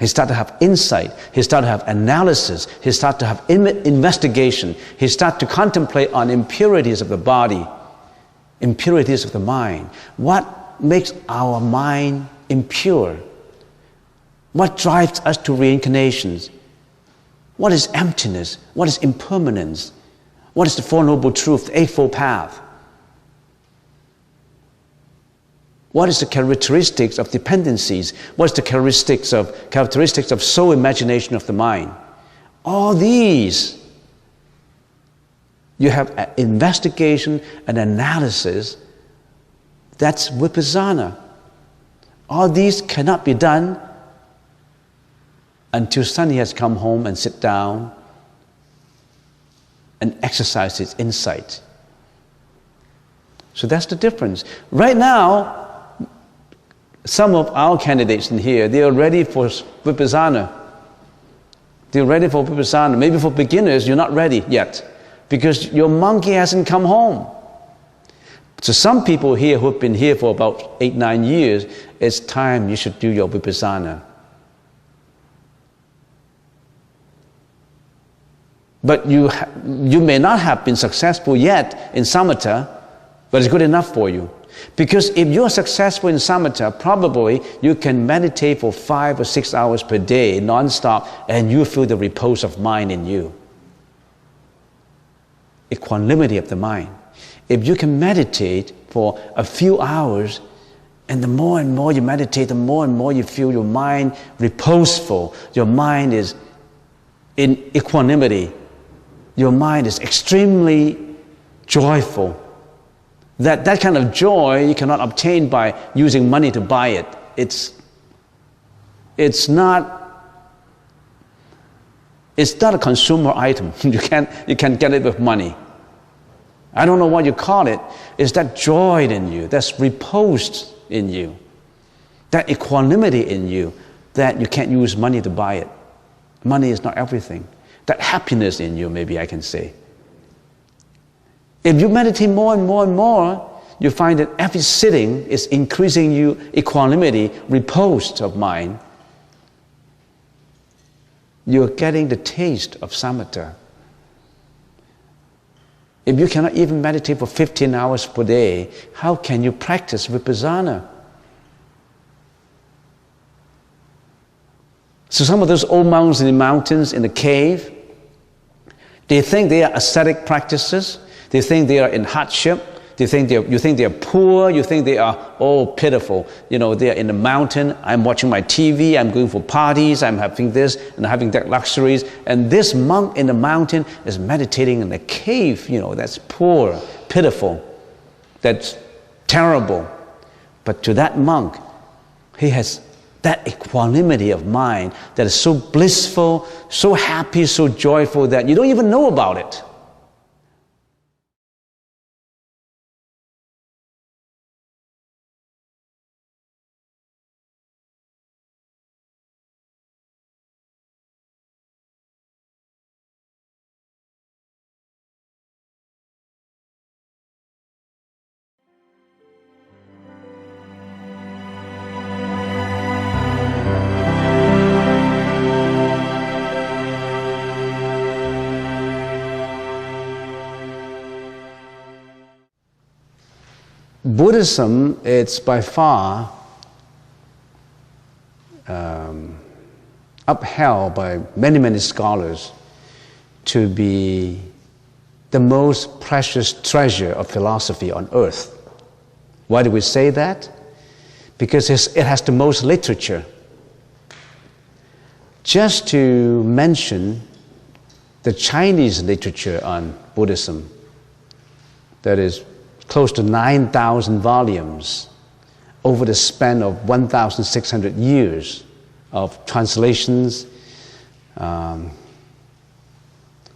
He started to have insight. He started to have analysis. He started to have investigation. He started to contemplate on impurities of the body, impurities of the mind. What makes our mind impure? What drives us to reincarnations? What is emptiness? What is impermanence? What is the Four Noble Truths, the Eightfold Path? What is the characteristics of dependencies? What is the characteristics of soul imagination of the mind? All these You have an investigation and analysis. That's vipassana. All these cannot be done until Sunny has come home and sit down and exercise his insight. So that's the difference. Right now, some of our candidates in here, they are ready for vipassana. They're ready for vipassana. Maybe for beginners, you're not ready yet because your monkey hasn't come home. So some people here who have been here for about 8-9 years, it's time you should do your vipassana. But you may not have been successful yet in samatha, but it's good enough for you. Because if you're successful in samatha, probably you can meditate for 5 or 6 hours per day, non-stop, and you feel the repose of mind in you. Equanimity of the mind. If you can meditate for a few hours, and the more and more you meditate, the more and more you feel your mind reposeful, your mind is in equanimity, your mind is extremely joyful. That kind of joy you cannot obtain by using money to buy it. It's not a consumer item. You can't get it with money. I don't know what you call it. It's that joy in you, that's reposed in you, that equanimity in you that you can't use money to buy it. Money is not everything. That happiness in you, maybe I can say. If you meditate more and more and more, you find that every sitting is increasing you equanimity, repose of mind. You're getting the taste of samatha. If you cannot even meditate for 15 hours per day, how can you practice vipassana? So some of those old monks in the mountains, in the cave, they think they are ascetic practices. They think they are in hardship. You think they are poor. You think they are pitiful. You know, they are in the mountain. I'm watching my TV. I'm going for parties. I'm having this and having that luxuries. And this monk in the mountain is meditating in the cave. You know, that's poor, pitiful. That's terrible. But to that monk, he has that equanimity of mind that is so blissful, so happy, so joyful that you don't even know about it. Buddhism, it's by far upheld by many, many scholars to be the most precious treasure of philosophy on earth. Why do we say that? Because it has the most literature. Just to mention the Chinese literature on Buddhism, that is close to 9,000 volumes over the span of 1,600 years of translations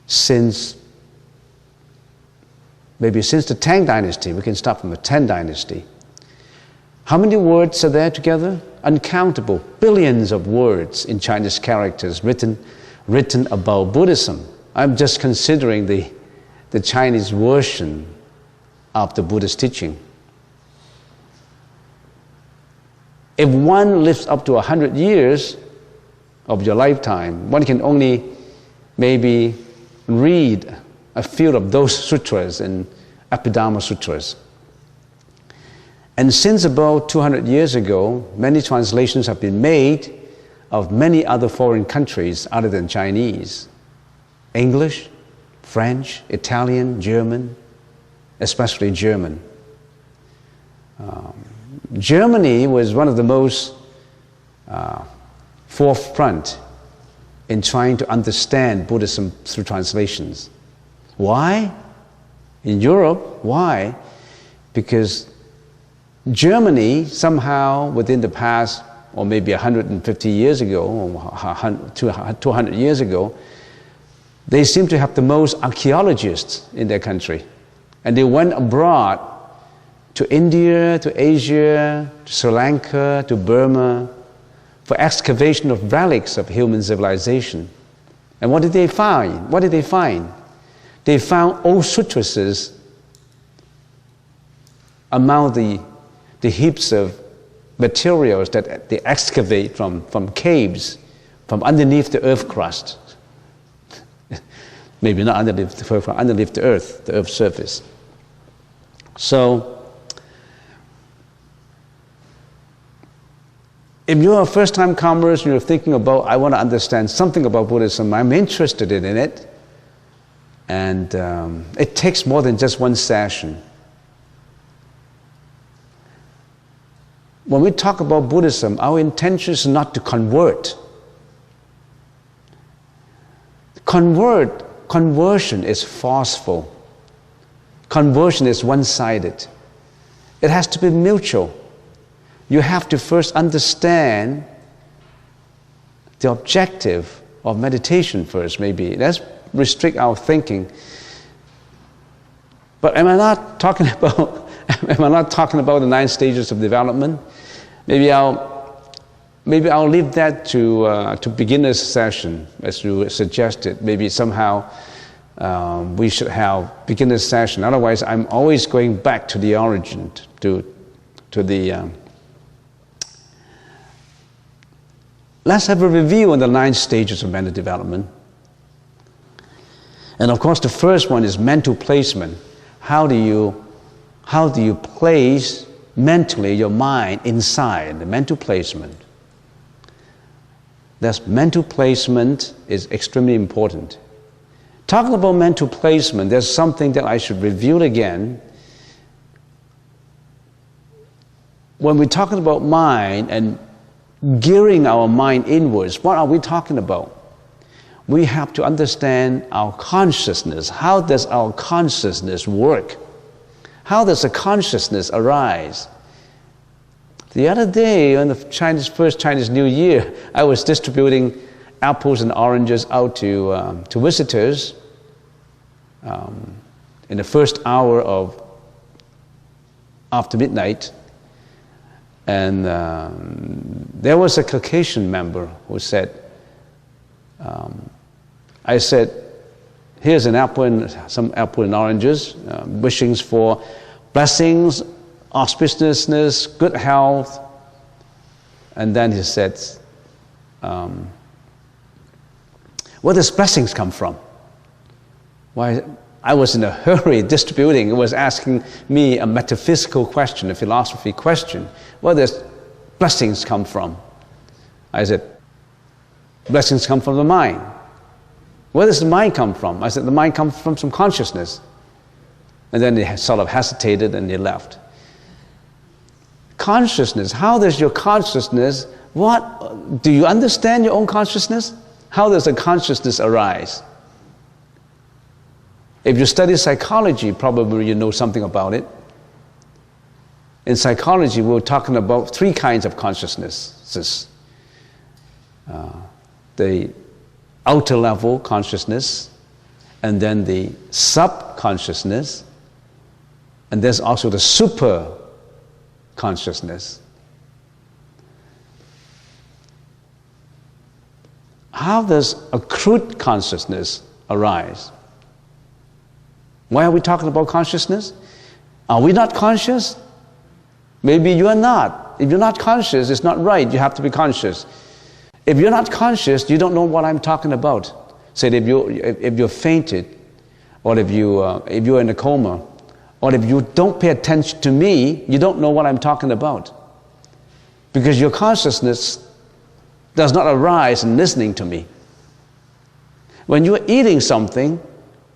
since the Tang Dynasty. We can start from the Tang Dynasty. How many words are there together? Uncountable, billions of words in Chinese characters written about Buddhism. I'm just considering the Chinese version of the Buddhist teaching. If one lives up to 100 years of your lifetime, one can only maybe read a few of those sutras and Abhidharma sutras. And since about 200 years ago, many translations have been made of many other foreign countries other than Chinese. English, French, Italian, German, especially German. Germany was one of the most forefront in trying to understand Buddhism through translations. Why? In Europe, why? Because Germany somehow within the past, or maybe 150 years ago, or 200 years ago, they seem to have the most archaeologists in their country. And they went abroad to India, to Asia, to Sri Lanka, to Burma, for excavation of relics of human civilization. And what did they find? What did they find? They found old sutras among the heaps of materials that they excavate from caves, from underneath the earth crust. Maybe not underneath the earth's surface. So, if you're a first-time comer and you're thinking about, I want to understand something about Buddhism, I'm interested in it, and it takes more than just one session. When we talk about Buddhism, our intention is not to convert. Conversion is forceful. Conversion is one-sided. It has to be mutual. You have to first understand the objective of meditation first, maybe. Let's restrict our thinking. But am I not talking about the 9 stages of development? Maybe I'll leave that to beginner's session, as you suggested. Maybe somehow we should have beginner's session. Otherwise, I'm always going back to the origin, to the. Let's have a review on the 9 stages of mental development. And of course, the first one is mental placement. How do you place mentally your mind inside the mental placement? That's mental placement is extremely important. Talking about mental placement, there's something that I should review again. When we're talking about mind and gearing our mind inwards, what are we talking about? We have to understand our consciousness. How does our consciousness work? How does a consciousness arise? The other day, on the first Chinese New Year, I was distributing apples and oranges out to visitors in the first hour of after midnight. And there was a Caucasian member who said, I said, here's an apple and some apple and oranges, wishings for blessings, auspiciousness, good health. And then he said, where does blessings come from? Why, I was in a hurry distributing. It was asking me a metaphysical question, a philosophy question. Where does blessings come from? I said, blessings come from the mind. Where does the mind come from? I said, the mind comes from some consciousness. And then they sort of hesitated and they left. Consciousness, how does your consciousness, do you understand your own consciousness? How does a consciousness arise? If you study psychology, probably you know something about it. In psychology, we're talking about 3 kinds of consciousnesses. The outer level consciousness, and then the subconsciousness, and there's also the super consciousness. How does accrued consciousness arise? Why are we talking about consciousness? Are we not conscious? Maybe you are not. If you're not conscious, it's not right. You have to be conscious. If you're not conscious, you don't know what I'm talking about. Say if you're fainted, or if you're in a coma, or if you don't pay attention to me, you don't know what I'm talking about. Because your consciousness does not arise in listening to me. When you're eating something,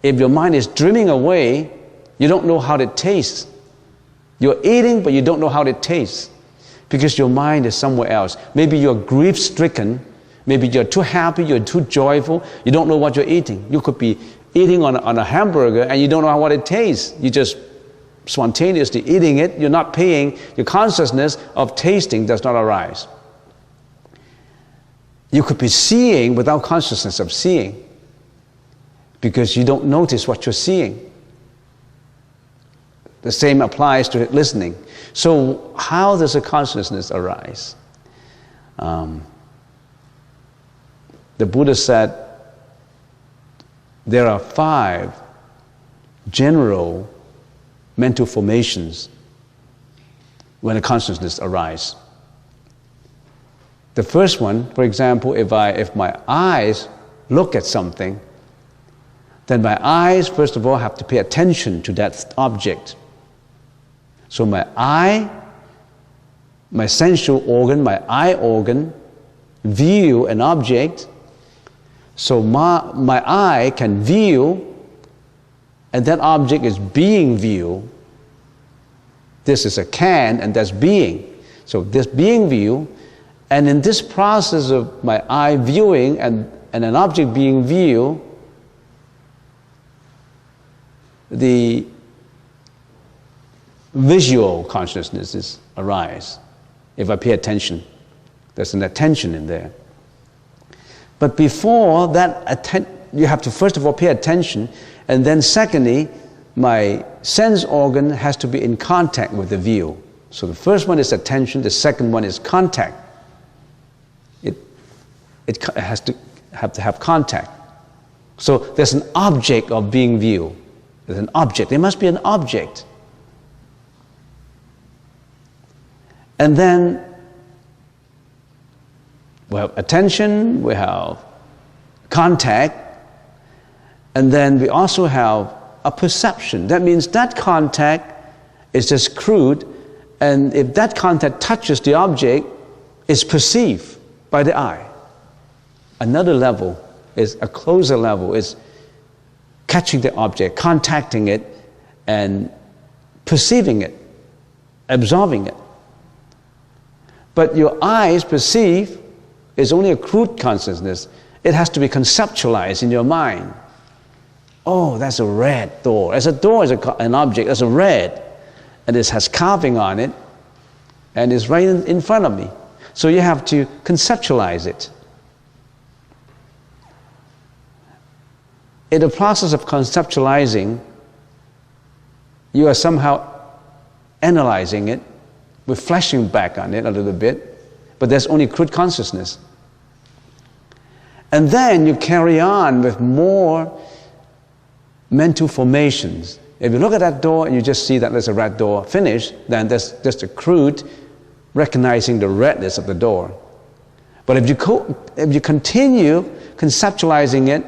if your mind is dreaming away, you don't know how it tastes. You're eating, but you don't know how it tastes because your mind is somewhere else. Maybe you're grief-stricken. Maybe you're too happy, you're too joyful. You don't know what you're eating. You could be eating on a hamburger and you don't know what it tastes. You just spontaneously eating it. You're not paying. Your consciousness of tasting does not arise. You could be seeing without consciousness of seeing because you don't notice what you're seeing. The same applies to listening. So how does a consciousness arise? The Buddha said there are 5 general mental formations when a consciousness arises. The first one, for example, if my eyes look at something, then my eyes, first of all, have to pay attention to that object. So my eye, my sensual organ, my eye organ, view an object. So my eye can view, and that object is being viewed. This is a can, and that's being. So this being view, and in this process of my eye viewing and an object being viewed, the visual consciousnesses arise. If I pay attention, there's an attention in there. But before that, you have to first of all pay attention, and then secondly, my sense organ has to be in contact with the view. So the first one is attention, the second one is contact. It has to have contact. So there's an object of being viewed. There's an object. There must be an object. And then we have attention, we have contact, and then we also have a perception. That means that contact is just crude, and if that contact touches the object, it's perceived by the eye. Another level is a closer level, is catching the object, contacting it, and perceiving it, absorbing it. But your eyes perceive is only a crude consciousness. It has to be conceptualized in your mind. Oh, that's a red door. As a door is an object, that's a red, and it has carving on it, and it's right in front of me. So you have to conceptualize it. In the process of conceptualizing, you are somehow analyzing it, we're flashing back on it a little bit, but there's only crude consciousness. And then you carry on with more mental formations. If you look at that door and you just see that there's a red door, finished, then there's just a crude recognizing the redness of the door. But if you continue conceptualizing it,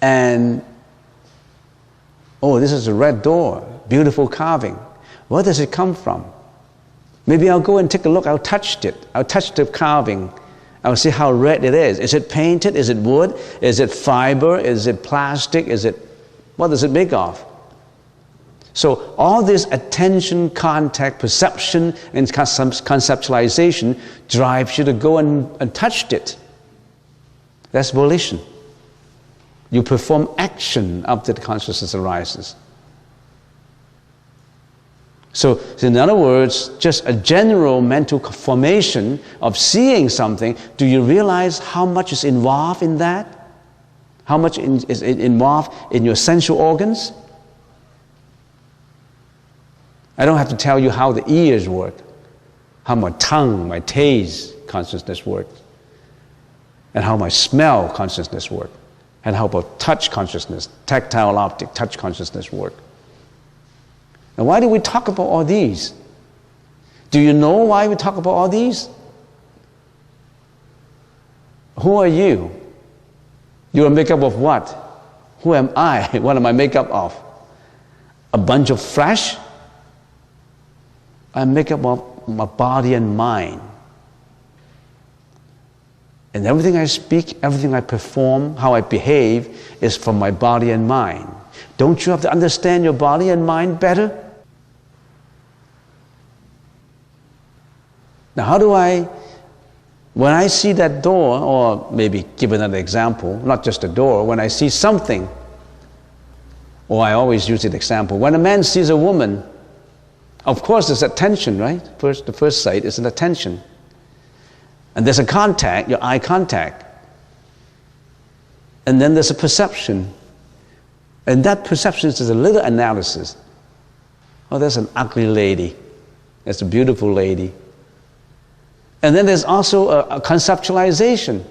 and oh, this is a red door, beautiful carving. Where does it come from? Maybe I'll go and take a look. I'll touch it. I'll touch the carving. I'll see how red it is. Is it painted? Is it wood? Is it fiber? Is it plastic? What does it make of? So all this attention, contact, perception, and conceptualization drives you to go and touch it. That's volition. You perform action after the consciousness arises. So in other words, just a general mental formation of seeing something, do you realize how much is involved in that? How much is involved in your sensual organs? I don't have to tell you how the ears work, how my tongue, my taste consciousness works, and how my smell consciousness works. And how about touch consciousness, tactile optic, touch consciousness work? And why do we talk about all these? Do you know why we talk about all these? Who are you? You are made up of what? Who am I? What am I made up of? A bunch of flesh? I'm made up of my body and mind. And everything I speak, everything I perform, how I behave is from my body and mind. Don't you have to understand your body and mind better? Now how do I When I see that door, or maybe give another example, not just a door, when I see something, or I always use the example, when a man sees a woman, of course there's attention, right? The first sight is an attention. And there's a contact, your eye contact. And then there's a perception. And that perception is a little analysis. Oh, there's an ugly lady. There's a beautiful lady. And then there's also a conceptualization.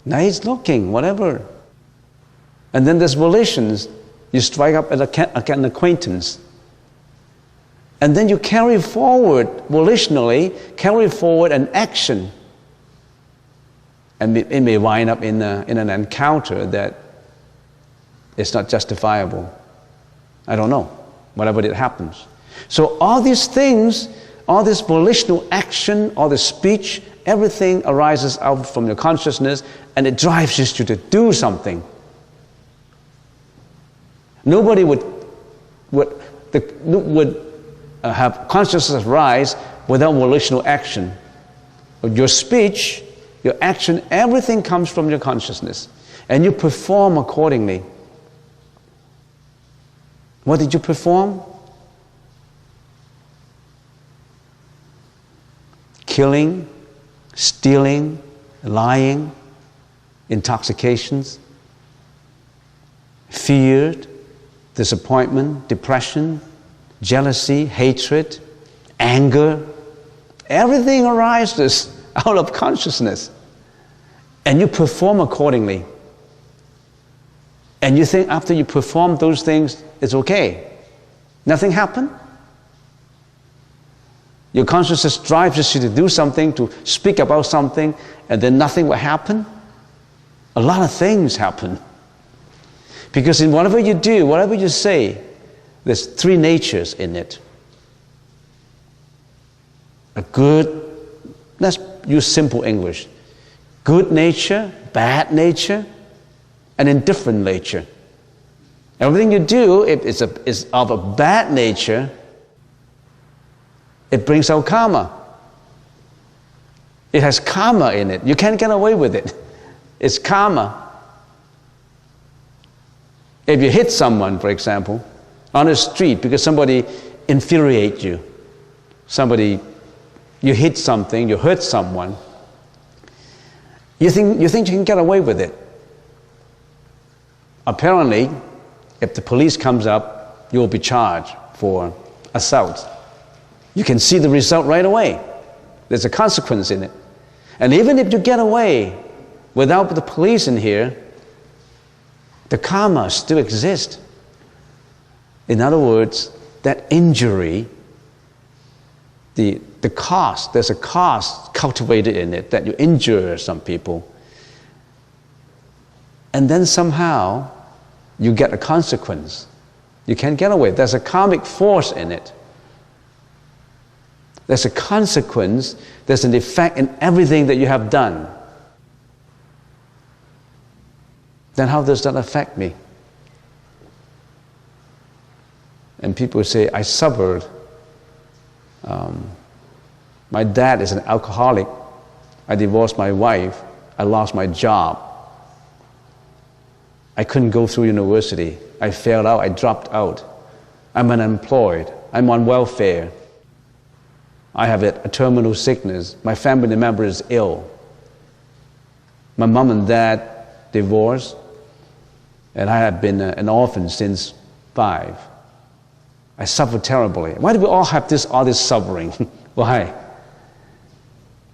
Nice looking, whatever. And then there's volitions. You strike up an acquaintance. And then you carry forward, volitionally, carry forward an action. And it may wind up in an encounter that is not justifiable. I don't know, whatever it happens. So all these things, all this volitional action, all this speech, everything arises out from your consciousnness, and it drives you to do something. Nobody would have consciousness rise without volitional action. Your speech, your action, everything comes from your consciousness, and you perform accordingly. What did you perform? Killing, stealing, lying, intoxications, fear, disappointment, depression, jealousy, hatred, anger. Everything arises out of consciousness. And you perform accordingly. And you think after you perform those things, it's okay. Nothing happened. Your consciousness drives you to do something, to speak about something, and then nothing will happen. A lot of things happen. Because in whatever you do, whatever you say, there's three natures in it. A good, let's use simple English. Good nature, bad nature, and indifferent nature. Everything you do, if it's of a bad nature, it brings out karma. It has karma in it. You can't get away with it. It's karma. If you hit someone, for example, on the street because somebody infuriates you, you hit something, you hurt someone, you think you can get away with it. Apparently, if the police comes up, you will be charged for assault. You can see the result right away. There's a consequence in it. And even if you get away without the police in here, the karma still exists. In other words, that injury, the cost, there's a cost cultivated in it that you injure some people. And then somehow you get a consequence. You can't get away. There's a karmic force in it. There's a consequence, there's an effect in everything that you have done. Then how does that affect me? And people say, I suffered. My dad is an alcoholic. I divorced my wife. I lost my job. I couldn't go through university. I failed out. I dropped out. I'm unemployed. I'm on welfare. I have a terminal sickness. My family member is ill. My mom and dad divorced, and I have been an orphan since 5. I suffer terribly. Why do we all have all this suffering? Why?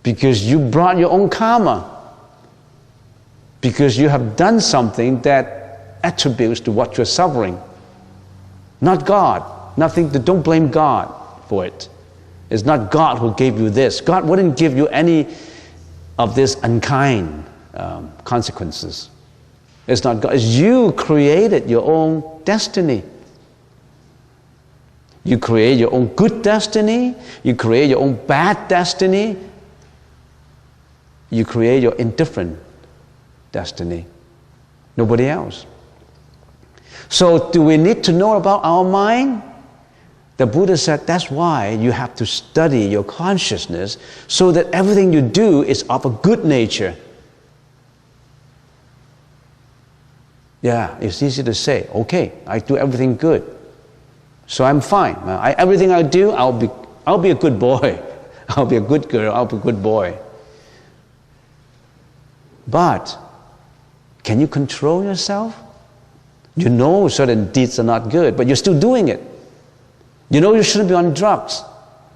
Because you brought your own karma. Because you have done something that attributes to what you're suffering. Not God. Don't blame God for it. It's not God who gave you this. God wouldn't give you any of this unkind consequences. It's not God. It's you created your own destiny. You create your own good destiny. You create your own bad destiny. You create your indifferent destiny. Nobody else. So do we need to know about our mind? The Buddha said that's why you have to study your consciousness so that everything you do is of a good nature. Yeah, it's easy to say, okay, I do everything good, so I'm fine. Everything I do, I'll be a good boy. I'll be a good girl, I'll be a good boy. But can you control yourself? You know certain deeds are not good, but you're still doing it. You know you shouldn't be on drugs,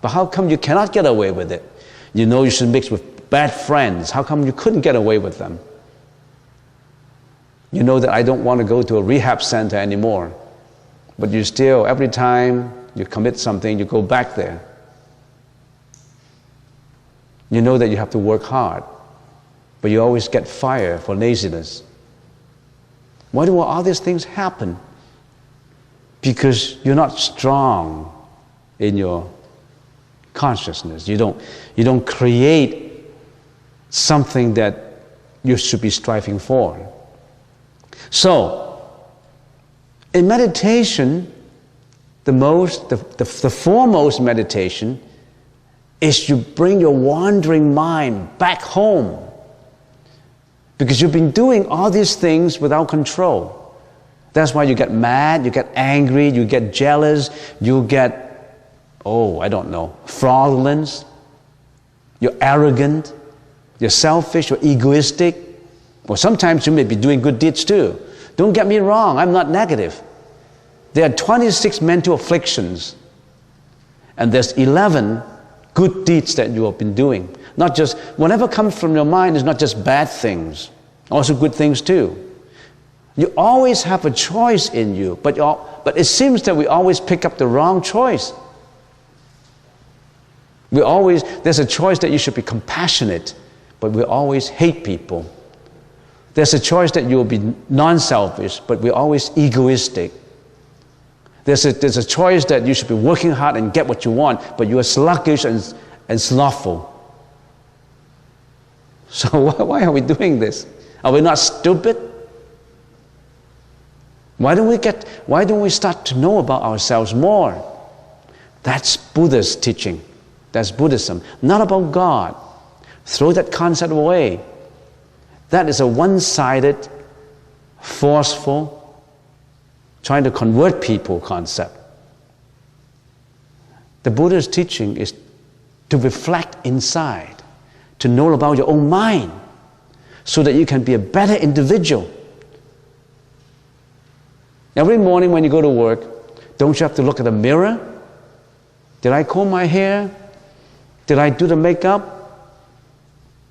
but how come you cannot get away with it? You know you should mix with bad friends. How come you couldn't get away with them? You know that I don't want to go to a rehab center anymore, but you still, every time you commit something, you go back there. You know that you have to work hard, but you always get fired for laziness. Why do all these things happen? Because you're not strong in your consciousness. You don't create something that you should be striving for. So, in meditation, the foremost meditation is you bring your wandering mind back home. Because you've been doing all these things without control. That's why you get mad, you get angry, you get jealous, you get, fraudulent, you're arrogant, you're selfish, you're egoistic. Or sometimes you may be doing good deeds too. Don't get me wrong, I'm not negative. There are 26 mental afflictions, and there's 11 good deeds that you have been doing. Not just, whatever comes from your mind is not just bad things, also good things too. You always have a choice in you, but it seems that we always pick up the wrong choice. There's a choice that you should be compassionate, but we always hate people. There's a choice that you will be non-selfish, but we're always egoistic. There's a choice that you should be working hard and get what you want, but you are sluggish and slothful. So why are we doing this? Are we not stupid? Why don't we start to know about ourselves more? That's Buddha's teaching. That's Buddhism. Not about God. Throw that concept away. That is a one-sided, forceful, trying to convert people concept. The Buddha's teaching is to reflect inside, to know about your own mind, so that you can be a better individual. Every morning when you go to work, don't you have to look at the mirror? Did I comb my hair? Did I do the makeup?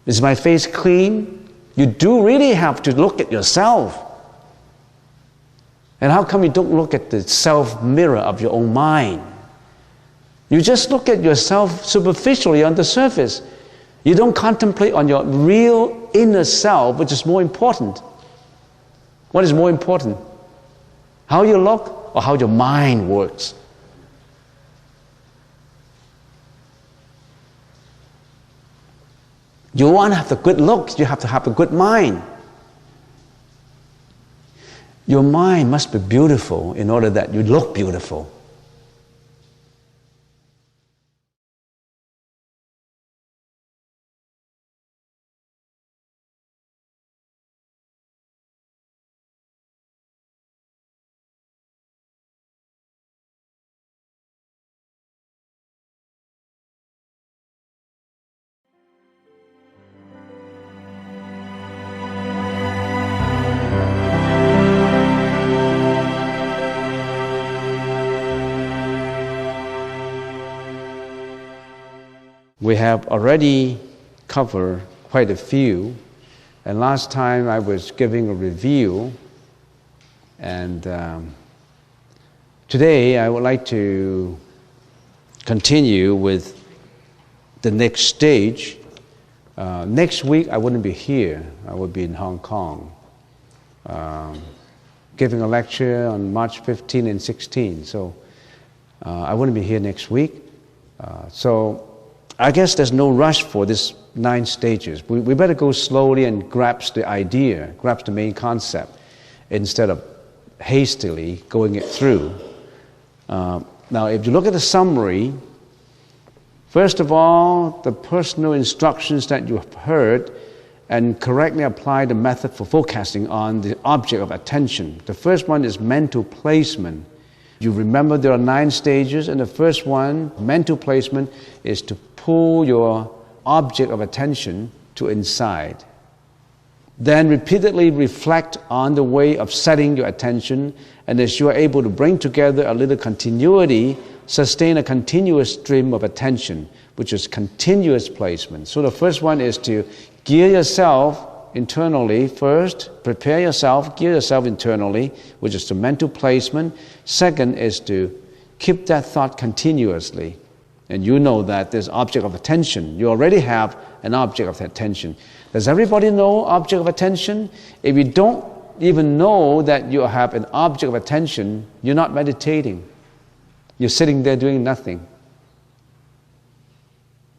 Is my face clean? You do really have to look at yourself. And how come you don't look at the self mirror of your own mind? You just look at yourself superficially on the surface. You don't contemplate on your real inner self, which is more important. What is more important? How you look or how your mind works? You want to have the good looks, you have to have a good mind. Your mind must be beautiful in order that you look beautiful. We have already covered quite a few, and last time I was giving a review, and today I would like to continue with the next stage. Next week I wouldn't be here, I would be in Hong Kong, giving a lecture on March 15 and 16, so I wouldn't be here next week. So I guess there's no rush for this 9 stages. We better go slowly and grasp the idea, grasp the main concept, instead of hastily going it through. Now, if you look at the summary, first of all, the personal instructions that you have heard and correctly apply the method for focusing on the object of attention. The first one is mental placement. You remember there are 9 stages, and the first one, mental placement, is to pull your object of attention to inside. Then repeatedly reflect on the way of setting your attention, and as you are able to bring together a little continuity, sustain a continuous stream of attention, which is continuous placement. So the first one is to gear yourself internally first, prepare yourself, gear yourself internally, which is the mental placement. Second is to keep that thought continuously. And you know that this object of attention, you already have an object of attention. Does everybody know object of attention? If you don't even know that you have an object of attention, you're not meditating. You're sitting there doing nothing.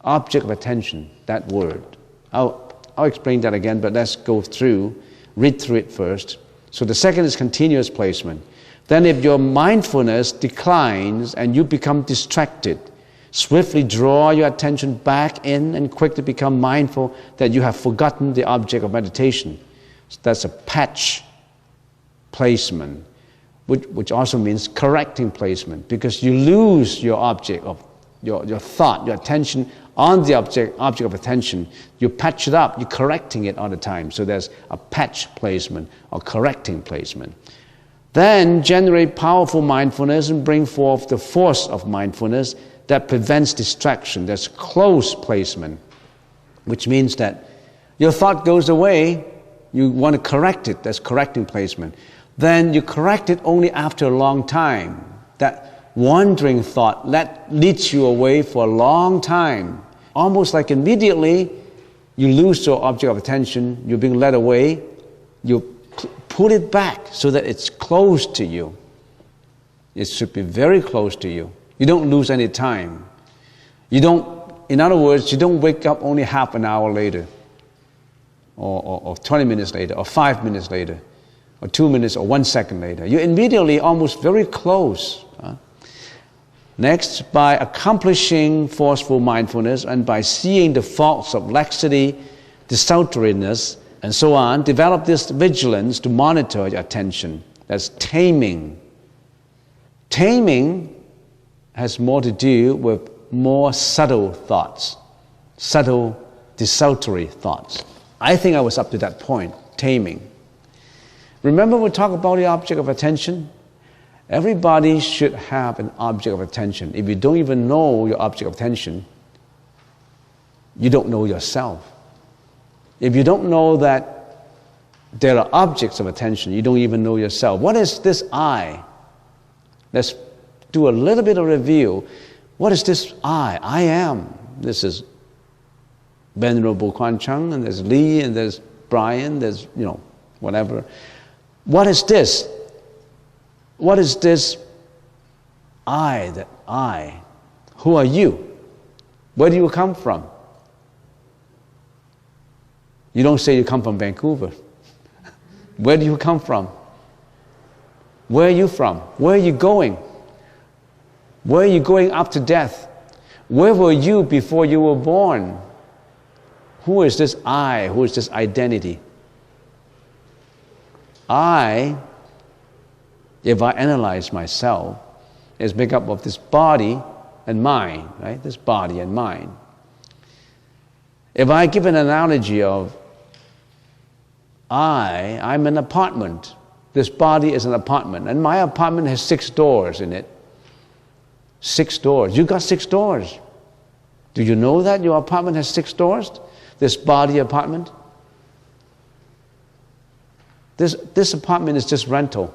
Object of attention, that word. I'll explain that again, but let's go through, read through it first. So the second is continuous placement. Then if your mindfulness declines and you become distracted, swiftly draw your attention back in and quickly become mindful that you have forgotten the object of meditation. So that's a patch placement, which also means correcting placement, because you lose your object of your thought, your attention on the object of attention. You patch it up, you're correcting it all the time. So there's a patch placement or correcting placement. Then generate powerful mindfulness and bring forth the force of mindfulness that prevents distraction. That's close placement, which means that your thought goes away, you want to correct it, that's correcting placement. Then you correct it only after a long time. That wandering thought leads you away for a long time. Almost like immediately you lose your object of attention, you're being led away, you pull it back so that it's close to you. It should be very close to you. You don't lose any time. In other words, you don't wake up only half an hour later, or 20 minutes later, or 5 minutes later, or 2 minutes, or 1 second later. You're immediately almost very close. Next, by accomplishing forceful mindfulness and by seeing the faults of laxity, desultoriness, and so on, develop this vigilance to monitor your attention. That's taming. Taming has more to do with more subtle thoughts, subtle, desultory thoughts. I think I was up to that point, taming. Remember we talked about the object of attention? Everybody should have an object of attention. If you don't even know your object of attention, you don't know yourself. If you don't know that there are objects of attention, you don't even know yourself. What is this I? Let's do a little bit of review. What is this I? I am. This is Venerable Guan Cheng, and there's Lee, and there's Brian, there's, whatever. What is this? What is this I, that I? Who are you? Where do you come from? You don't say you come from Vancouver. Where do you come from? Where are you from? Where are you going? Where are you going after death? Where were you before you were born? Who is this I? Who is this identity? I, if I analyze myself, is made up of this body and mind, right? This body and mind. If I give an analogy of I'm an apartment. This body is an apartment, and my apartment has 6 doors in it. 6 doors. You got 6 doors. Do you know that your apartment has 6 doors? This body apartment? This apartment is just rental.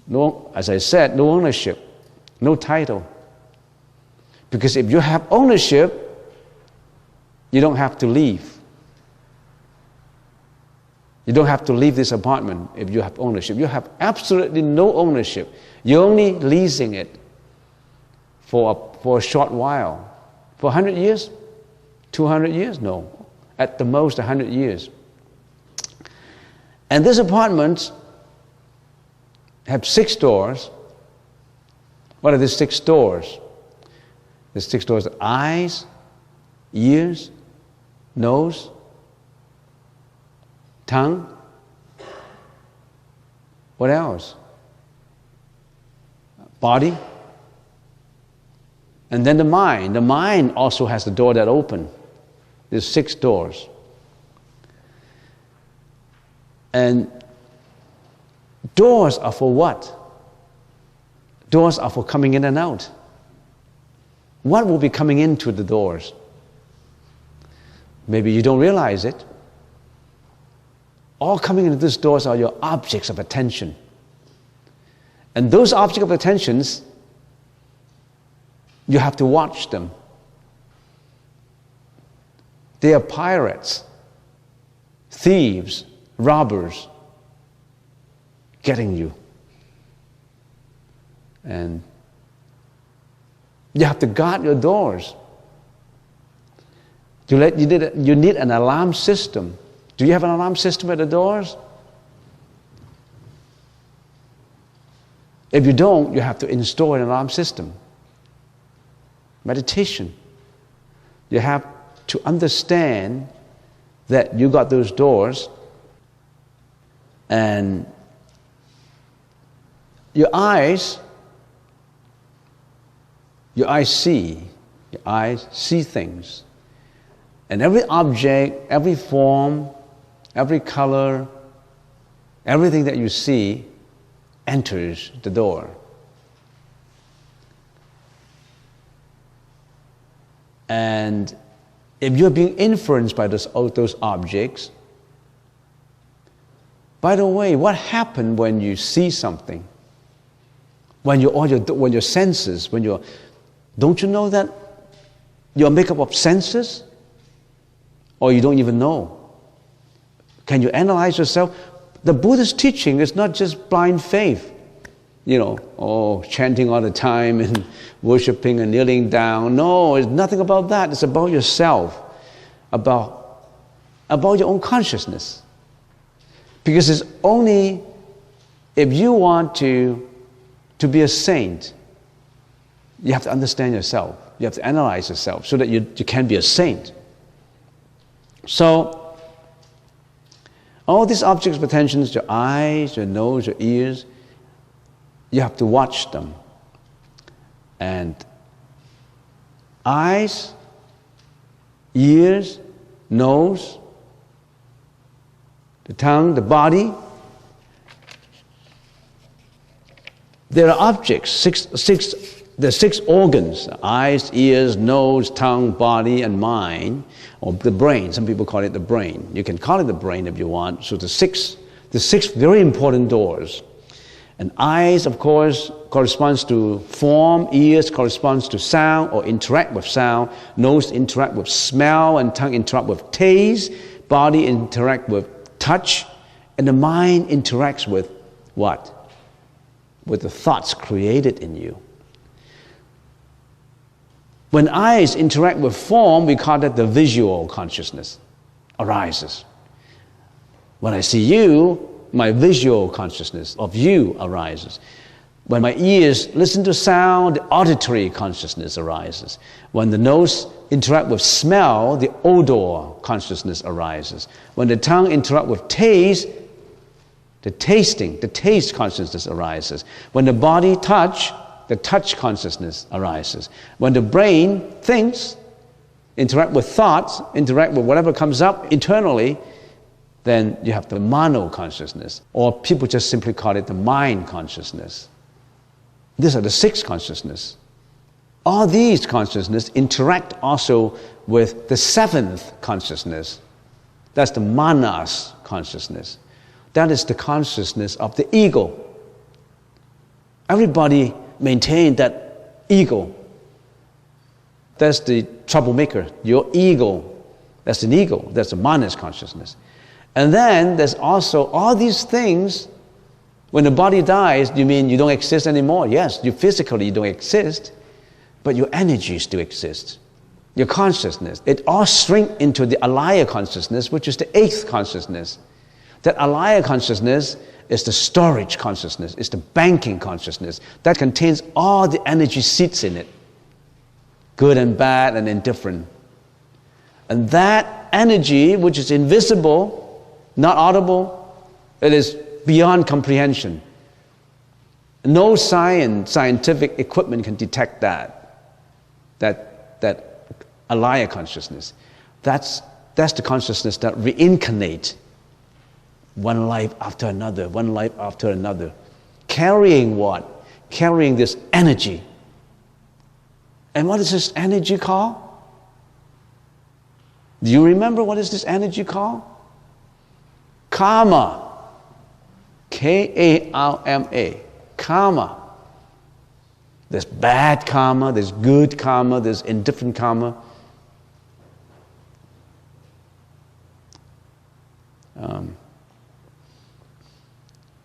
No, as I said, no ownership, no title. Because if you have ownership, you don't have to leave. You don't have to leave this apartment if you have ownership. You have absolutely no ownership. You're only leasing it for a short while. For 100 years? 200 years? No. At the most 100 years. And this apartment have 6 doors, What are the 6 doors? The 6 doors are eyes, ears, nose, tongue. What else? Body. And then the mind. The mind also has the door that open. There's 6 doors. And doors are for what? Doors are for coming in and out. What will be coming into the doors? Maybe you don't realize it. All coming into these doors are your objects of attention. And those objects of attentions, you have to watch them. They are pirates, thieves, robbers, getting you. And you have to guard your doors. You need an alarm system. Do you have an alarm system at the doors? If you don't, you have to install an alarm system. Meditation. You have to understand that you got those doors, and your eyes see. Your eyes see things. And every object, every form, every color, everything that you see enters the door. And if you're being influenced by those objects, by the way, what happened when you see something? When your senses, don't you know that you're made up of senses? Or you don't even know? Can you analyze yourself? The Buddha's teaching is not just blind faith, chanting all the time and worshiping and kneeling down. No, it's nothing about that. It's about yourself, about your own consciousness. Because it's only if you want to be a saint, you have to understand yourself. You have to analyze yourself so that you can be a saint. So, all these objects of attention, your eyes, your nose, your ears, you have to watch them. And eyes, ears, nose, the tongue, the body, there are objects, there are 6 organs: eyes, ears, nose, tongue, body, and mind, or the brain. Some people call it the brain. You can call it the brain if you want. So the six very important doors. And eyes, of course, corresponds to form. Ears corresponds to sound or interact with sound. Nose interact with smell, and tongue interact with taste. Body interact with touch, and the mind interacts with what? With the thoughts created in you. When eyes interact with form, we call that the visual consciousness arises. When I see you, my visual consciousness of you arises. When my ears listen to sound, the auditory consciousness arises. When the nose interact with smell, the odor consciousness arises. When the tongue interact with taste, the taste consciousness arises. When the body touch, the touch consciousness arises. When the brain thinks, interact with thoughts, interact with whatever comes up internally, then you have the mano consciousness, or people just simply call it the mind consciousness. These are the 6 consciousness. All these consciousness interact also with the 7th consciousness. That's the manas consciousness. That is the consciousness of the ego. Everybody maintain that ego. That's the troublemaker. Your ego. That's an ego. That's the manas consciousness. And then there's also all these things. When the body dies, you mean you don't exist anymore? Yes, you physically don't exist, but your energy still exists. Your consciousness, it all shrink into the alaya consciousness, which is the 8th consciousness. That alaya consciousness is the storage consciousness, it's the banking consciousness that contains all the energy seeds in it, good and bad and indifferent. And that energy, which is invisible, not audible, it is beyond comprehension. No scientific equipment can detect that alaya consciousness. That's the consciousness that reincarnates one life after another, one life after another. Carrying what? Carrying this energy. And what is this energy called? Do you remember what is this energy called? Karma. K-A-R-M-A. Karma. There's bad karma, there's good karma, there's indifferent karma.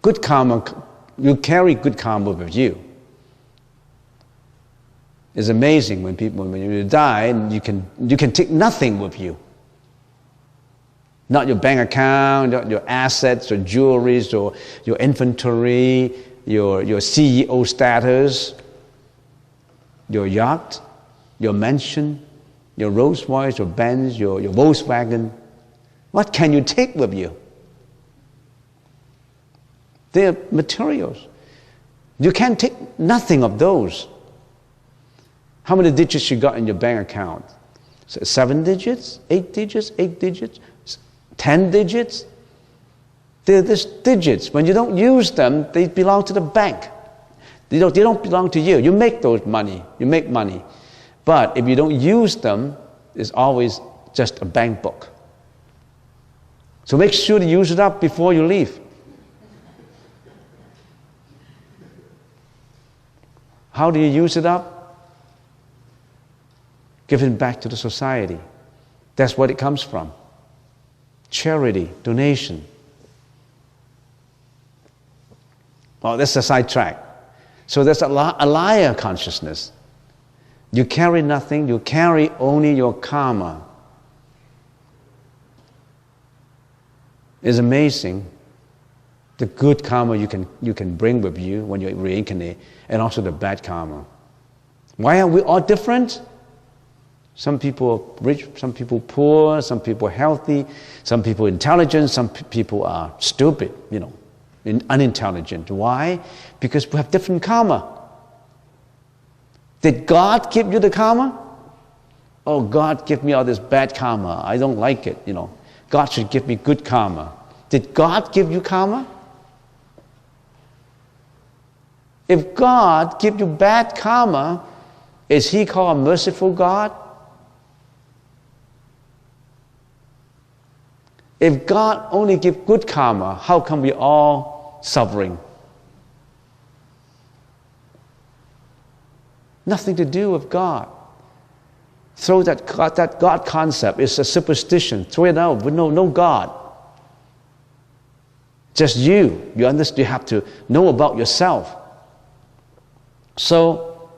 Good karma, you carry good karma with you. It's amazing when you die, you can take nothing with you. Not your bank account, not your assets, your jewelries, or your inventory, your CEO status, your yacht, your mansion, your Rolls Royce, your Benz, your Volkswagen. What can you take with you? They're materials. You can't take nothing of those. How many digits you got in your bank account? 7 digits? 8 digits? 8 digits? 10 digits? They're just digits. When you don't use them, they belong to the bank. They don't belong to you. You make those money. You make money. But if you don't use them, it's always just a bank book. So make sure to use it up before you leave. How do you use it up? Give it back to the society. That's what it comes from. Charity, donation. Well, that's a sidetrack. So there's a alaya consciousness. You carry nothing, you carry only your karma. It's amazing the good karma you can bring with you when you reincarnate, and also the bad karma. Why are we all different? Some people are rich, some people poor, some people are healthy, some people intelligent, some people are stupid, unintelligent. Why? Because we have different karma. Did God give you the karma? Oh, God give me all this bad karma. I don't like it, God should give me good karma. Did God give you karma? If God give you bad karma, is He called a merciful God? If God only give good karma, how come we all suffering? Nothing to do with God. Throw that God concept. It's a superstition. Throw it out. No God. Just you. You understand? You have to know about yourself. So,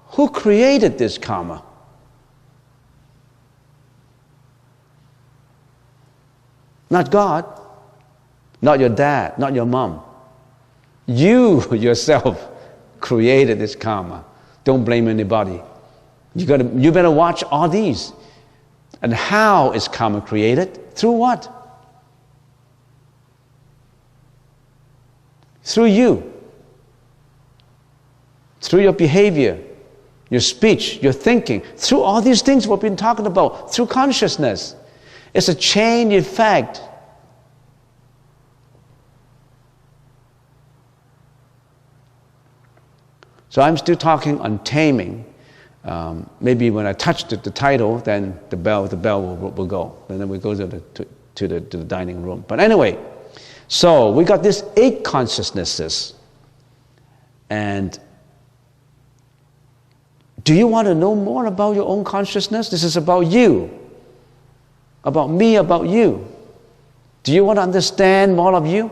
who created this karma? Not God, not your dad, not your mom. You yourself created this karma. Don't blame anybody. You better watch all these. And how is karma created? Through what? Through you. Through your behavior, your speech, your thinking. Through all these things we've been talking about. Through consciousness. It's a chain effect. So I'm still talking on taming. Maybe when I touch the title, then the bell will go. And then we go to the dining room. But anyway, so we got these 8 consciousnesses. And do you want to know more about your own consciousness? This is about you. About me, about you. Do you want to understand more of you?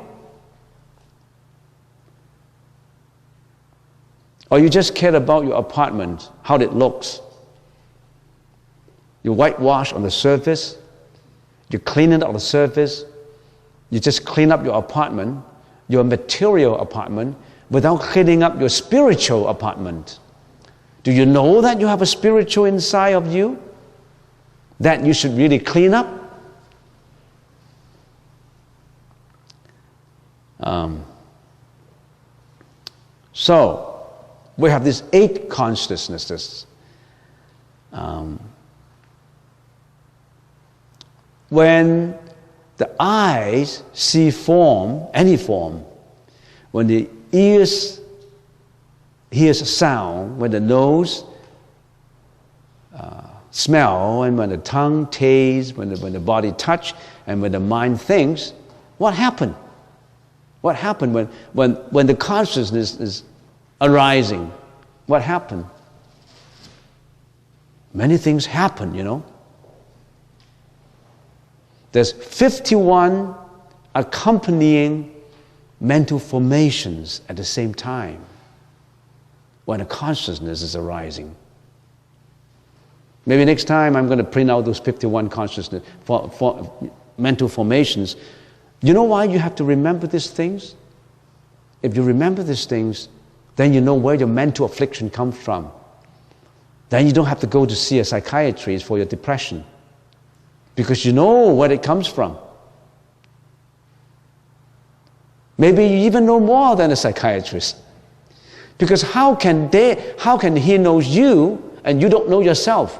Or you just care about your apartment, how it looks? You whitewash on the surface, you clean it on the surface, You just clean up your apartment, your material apartment, without cleaning up your spiritual apartment. Do you know that you have a spiritual inside of you that you should really clean up? So, we have these 8 consciousnesses. When the eyes see form, any form, when the ears hears a sound, when the nose smell, and when the tongue tastes, when the body touch, and when the mind thinks, what happened? What happened when the consciousness is arising? What happened? Many things happen, you know. There's 51 accompanying mental formations at the same time when a consciousness is arising. Maybe next time I'm going to print out those 51 consciousness for mental formations. You know why you have to remember these things? If you remember these things, then you know where your mental affliction comes from. Then you don't have to go to see a psychiatrist for your depression, because you know where it comes from. Maybe you even know more than a psychiatrist. Because how can he know you and you don't know yourself?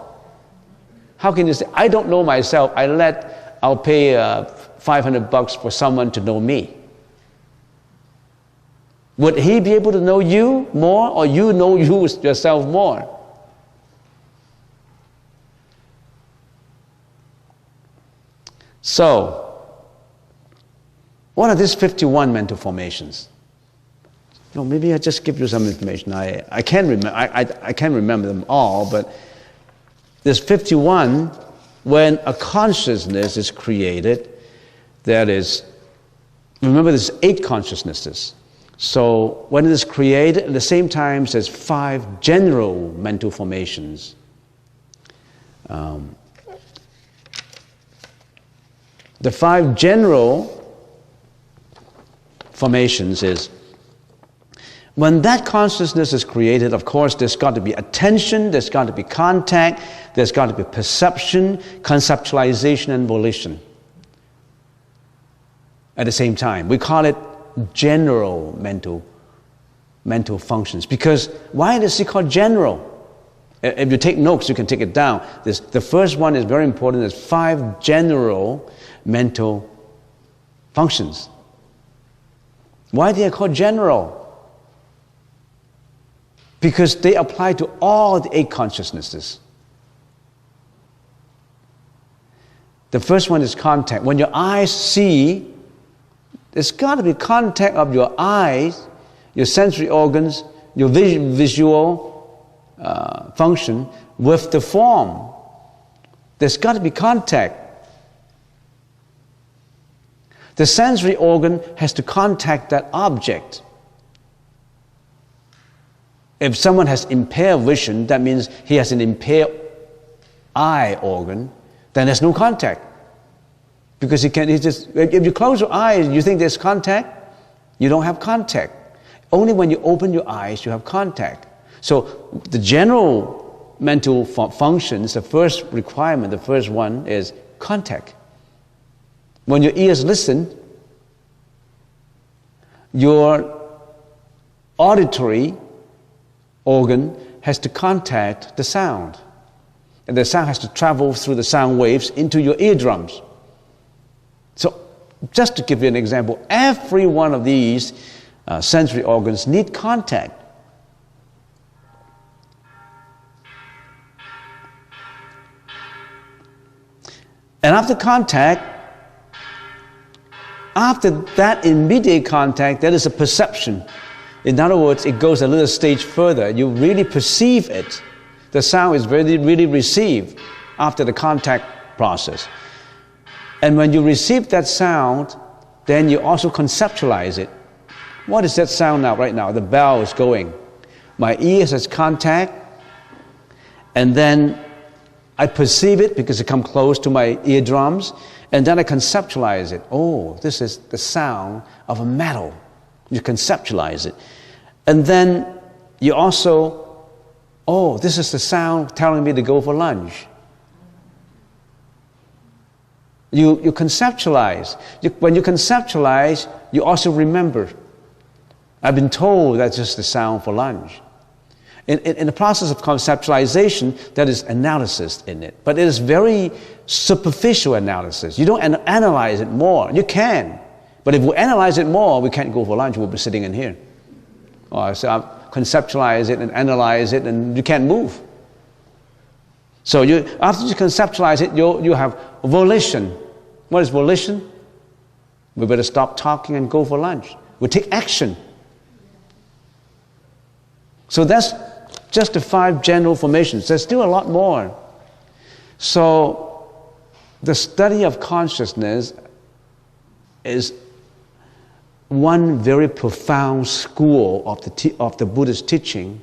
How can you say, I don't know myself, I'll pay $500 for someone to know me? Would he be able to know you more, or you know yourself more? So, what are these 51 mental formations? No, maybe I just give you some information. I can't remember them all, but there's 51 when a consciousness is created. That is, remember there's 8 consciousnesses. So when it is created, at the same time there's 5 general mental formations. The 5 general formations is, when that consciousness is created, of course, there's got to be attention, there's got to be contact, there's got to be perception, conceptualization, and volition at the same time. We call it general mental functions. Because why is it called general? If you take notes, you can take it down. The first one is very important. There's 5 general mental functions. Why are they called general? Because they apply to all the 8 consciousnesses. The first one is contact. When your eyes see, there's got to be contact of your eyes, your sensory organs, your visual function with the form. There's got to be contact. The sensory organ has to contact that object. If someone has impaired vision, that means he has an impaired eye organ, then there's no contact. Because if you close your eyes, you think there's contact, you don't have contact. Only when you open your eyes, you have contact. So the general mental functions, the first requirement, the first one is contact. When your ears listen, your auditory organ has to contact the sound. And the sound has to travel through the sound waves into your eardrums. So, just to give you an example, every one of these sensory organs need contact. And after that immediate contact, there is a perception. In other words, it goes a little stage further. You really perceive it. The sound is really received after the contact process. And when you receive that sound, then you also conceptualize it. What is that sound now, right now? The bell is going. My ears has contact, and then I perceive it because it comes close to my eardrums, and then I conceptualize it. Oh, this is the sound of a metal. You conceptualize it. And then you also, oh, this is the sound telling me to go for lunch. You conceptualize. When you conceptualize, you also remember. I've been told that's just the sound for lunch. In the process of conceptualization, there is analysis in it. But it is very superficial analysis. You don't analyze it more. You can. But if we analyze it more, we can't go for lunch. We'll be sitting in here. So I conceptualize it and analyze it, and you can't move. So after you conceptualize it, you have volition. What is volition? We better stop talking and go for lunch. We take action. So that's just the 5 general formations. There's still a lot more. So the study of consciousness is one very profound school of the Buddhist teaching.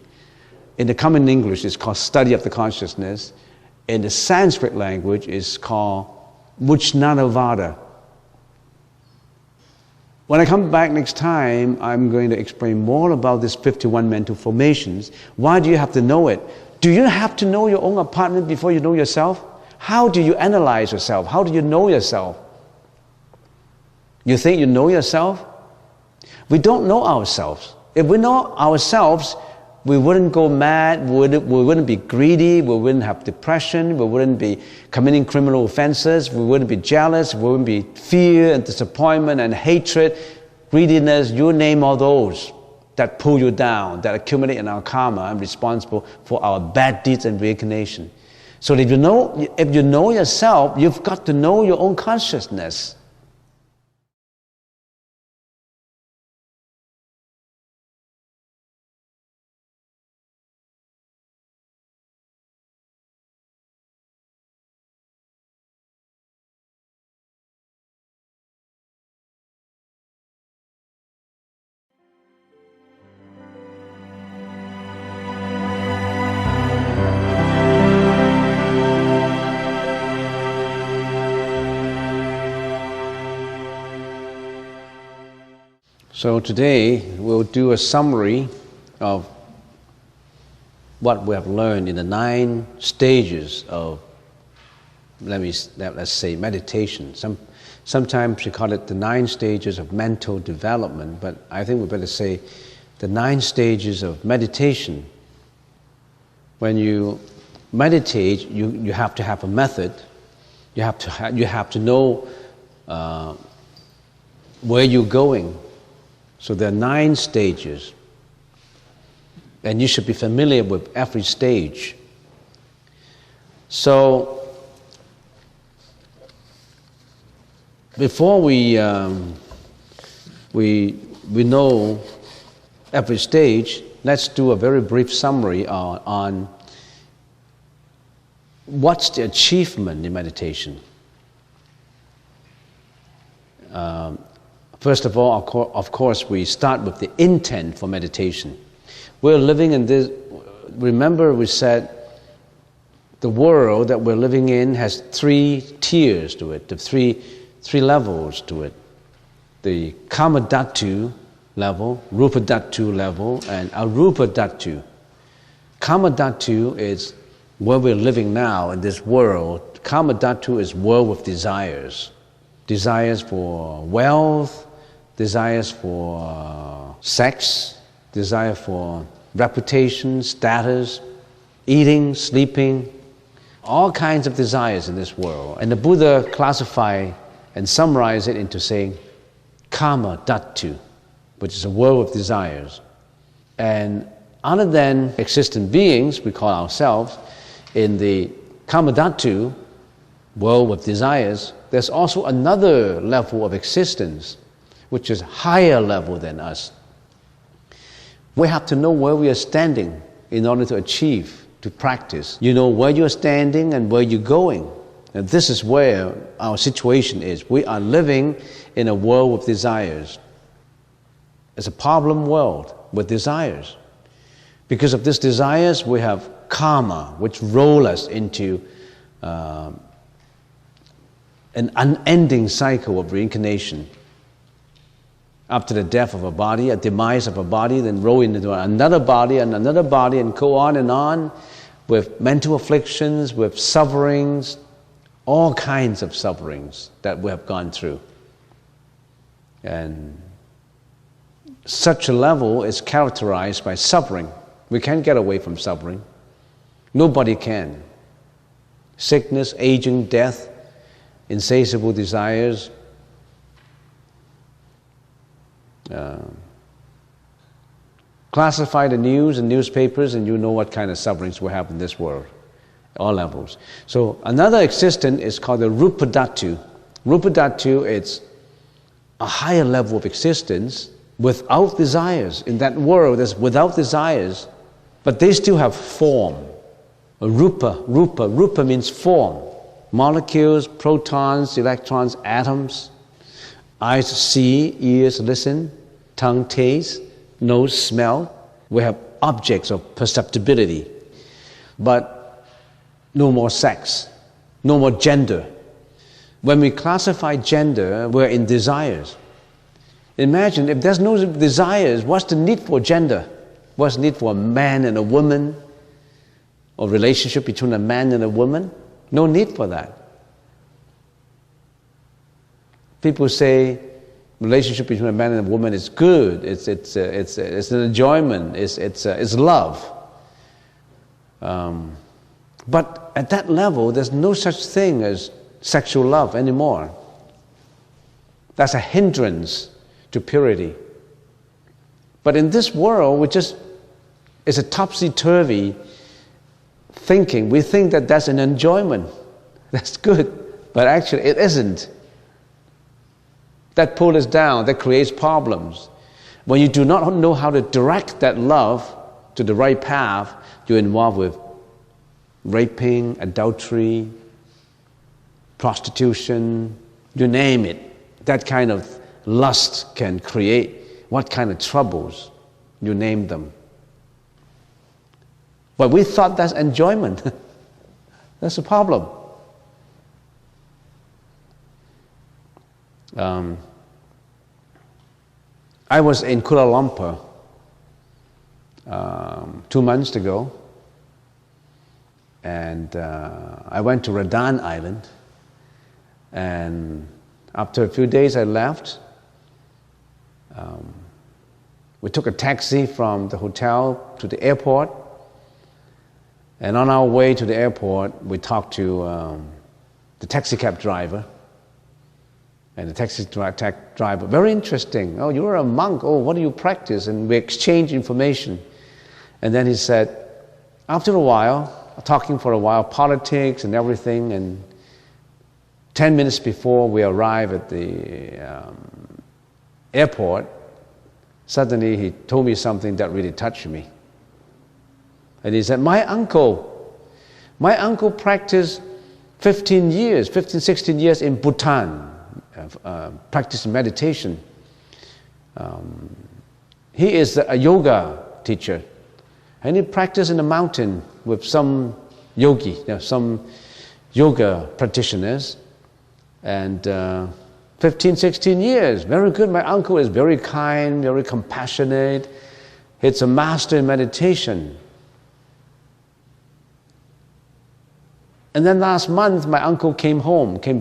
In the common English, it's called study of the consciousness. In the Sanskrit language, it's called Vajnanavada. When I come back next time, I'm going to explain more about these 51 mental formations. Why do you have to know it? Do you have to know your own apartment before you know yourself? How do you analyze yourself? How do you know yourself? You think you know yourself? We don't know ourselves. If we know ourselves, we wouldn't go mad, we wouldn't be greedy, we wouldn't have depression, we wouldn't be committing criminal offenses, we wouldn't be jealous, we wouldn't be fear and disappointment and hatred, greediness, you name all those that pull you down, that accumulate in our karma and responsible for our bad deeds and reincarnation. So if you know yourself, you've got to know your own consciousness. So today we'll do a summary of what we have learned in the 9 stages of, let's say, meditation. Sometimes we call it the 9 stages of mental development, but I think we better say the 9 stages of meditation. When you meditate, you have to have a method. You have to know where you're going. So there are 9 stages, and you should be familiar with every stage. So before we know every stage, let's do a very brief summary on what's the achievement in meditation. First of all, of course, we start with the intent for meditation. We're living in this, remember we said the world that we're living in has 3 tiers to it, the three levels to it. The Kama Dhatu level, Rupa Dhatu level, and Arupa Dhatu. Kama Dhatu is where we're living now in this world. Kama Dhatu is world with desires. Desires for wealth, desires for sex, desire for reputation, status, eating, sleeping, all kinds of desires in this world. And the Buddha classified and summarized it into saying Kama Dhatu, which is a world of desires. And other than existent beings, we call ourselves, in the Kama Dhatu, world with desires, there's also another level of existence which is higher level than us. We have to know where we are standing in order to achieve, to practice. You know where you're standing and where you're going. And this is where our situation is. We are living in a world with desires. It's a problem world with desires. Because of these desires, we have karma, which roll us into an unending cycle of reincarnation. After the death of a body, a demise of a body, then roll into another body, and go on with mental afflictions, with sufferings, all kinds of sufferings that we have gone through. And such a level is characterized by suffering. We can't get away from suffering. Nobody can. Sickness, aging, death, insatiable desires, classify the news and newspapers and you know what kind of sufferings we have in this world, all levels. So another existence is called the Rupa Dhatu. Rupa Dhatu is a higher level of existence without desires. In that world, there's without desires, but they still have form. Rupa means form. Molecules, protons, electrons, atoms. Eyes see, ears listen, tongue taste, nose smell. We have objects of perceptibility. But no more sex, no more gender. When we classify gender, we're in desires. Imagine if there's no desires, what's the need for gender? What's the need for a man and a woman? Or relationship between a man and a woman? No need for that. People say relationship between a man and a woman is good. It's an enjoyment. It's love. But at that level, there's no such thing as sexual love anymore. That's a hindrance to purity. But in this world, it's a topsy-turvy thinking. We think that that's an enjoyment. That's good. But actually, it isn't. That pulls us down. That creates problems. When you do not know how to direct that love to the right path, you're involved with raping, adultery, prostitution, you name it. That kind of lust can create what kind of troubles, you name them. But we thought that's enjoyment. That's a problem. I was in Kuala Lumpur 2 months ago, and I went to Radan Island, and after a few days I left. We took a taxi from the hotel to the airport, and on our way to the airport we talked to the taxi cab driver. And the taxi driver, very interesting. Oh, you're a monk. Oh, what do you practice? And we exchanged information. And then he said, after a while, talking for a while, politics and everything, and 10 minutes before we arrive at the airport, suddenly he told me something that really touched me. And he said, my uncle practiced 16 years in Bhutan. Practicing meditation. He is a yoga teacher, and he practiced in the mountain with some yogi, some yoga practitioners, and 16 years, very good. My uncle is very kind, very compassionate. He's a master in meditation. And then last month, my uncle came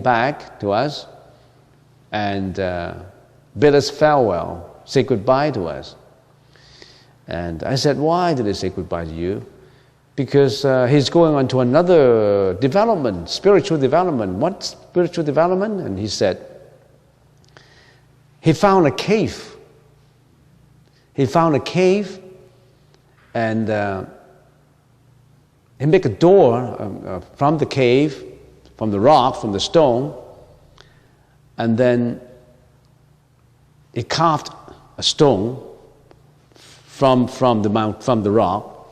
back to us, and bid us farewell, say goodbye to us. And I said, why did he say goodbye to you? Because he's going on to another development, spiritual development. What spiritual development? And he said, he found a cave. He found a cave, and he made a door from the cave, from the rock, from the stone, and then he carved a stone from the rock,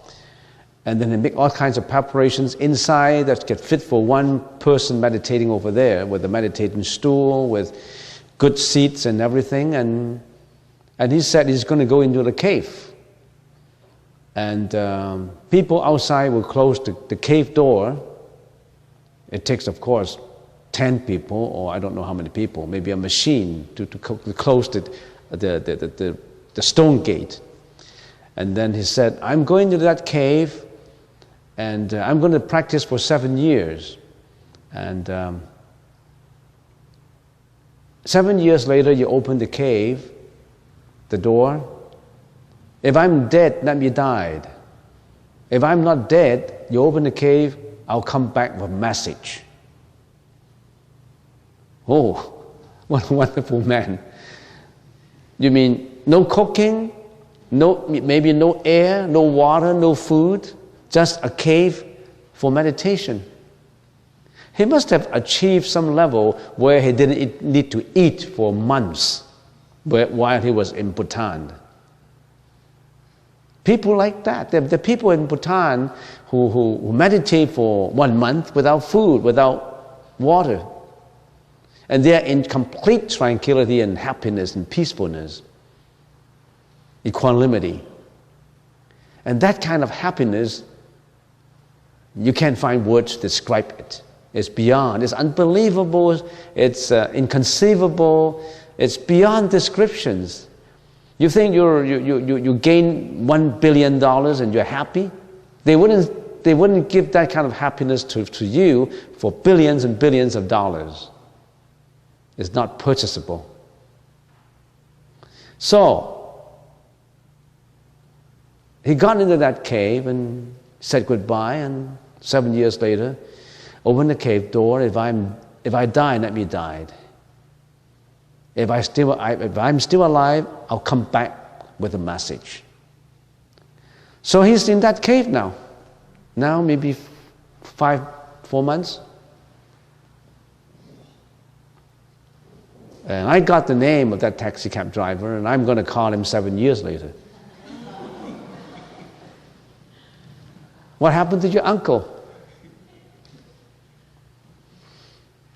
and then he make all kinds of preparations inside that get fit for one person meditating over there, with a meditating stool, with good seats and everything, and he said he's going to go into the cave, and people outside will close the cave door It takes, of course, 10 people, or I don't know how many people, maybe a machine to close the stone gate. And then he said, I'm going to that cave, and I'm going to practice for 7 years. And 7 years later, you open the cave, the door. If I'm dead, let me die. If I'm not dead, you open the cave, I'll come back with a message. Oh, what a wonderful man. You mean no cooking, maybe no air, no water, no food, just a cave for meditation. He must have achieved some level where he didn't need to eat for months while he was in Bhutan. People like that. The people in Bhutan who meditate for 1 month without food, without water. And they are in complete tranquility and happiness and peacefulness, equanimity. And that kind of happiness, you can't find words to describe it. It's beyond, it's unbelievable, it's inconceivable, it's beyond descriptions. You think you gain $1 billion and you're happy? They wouldn't give that kind of happiness to you for billions and billions of dollars. It's not purchasable. So, he got into that cave and said goodbye, and 7 years later, opened the cave door. If I die, let me die. If I'm still alive, I'll come back with a message. So he's in that cave now. Now maybe 4 months. And I got the name of that taxi cab driver, and I'm going to call him 7 years later. What happened to your uncle?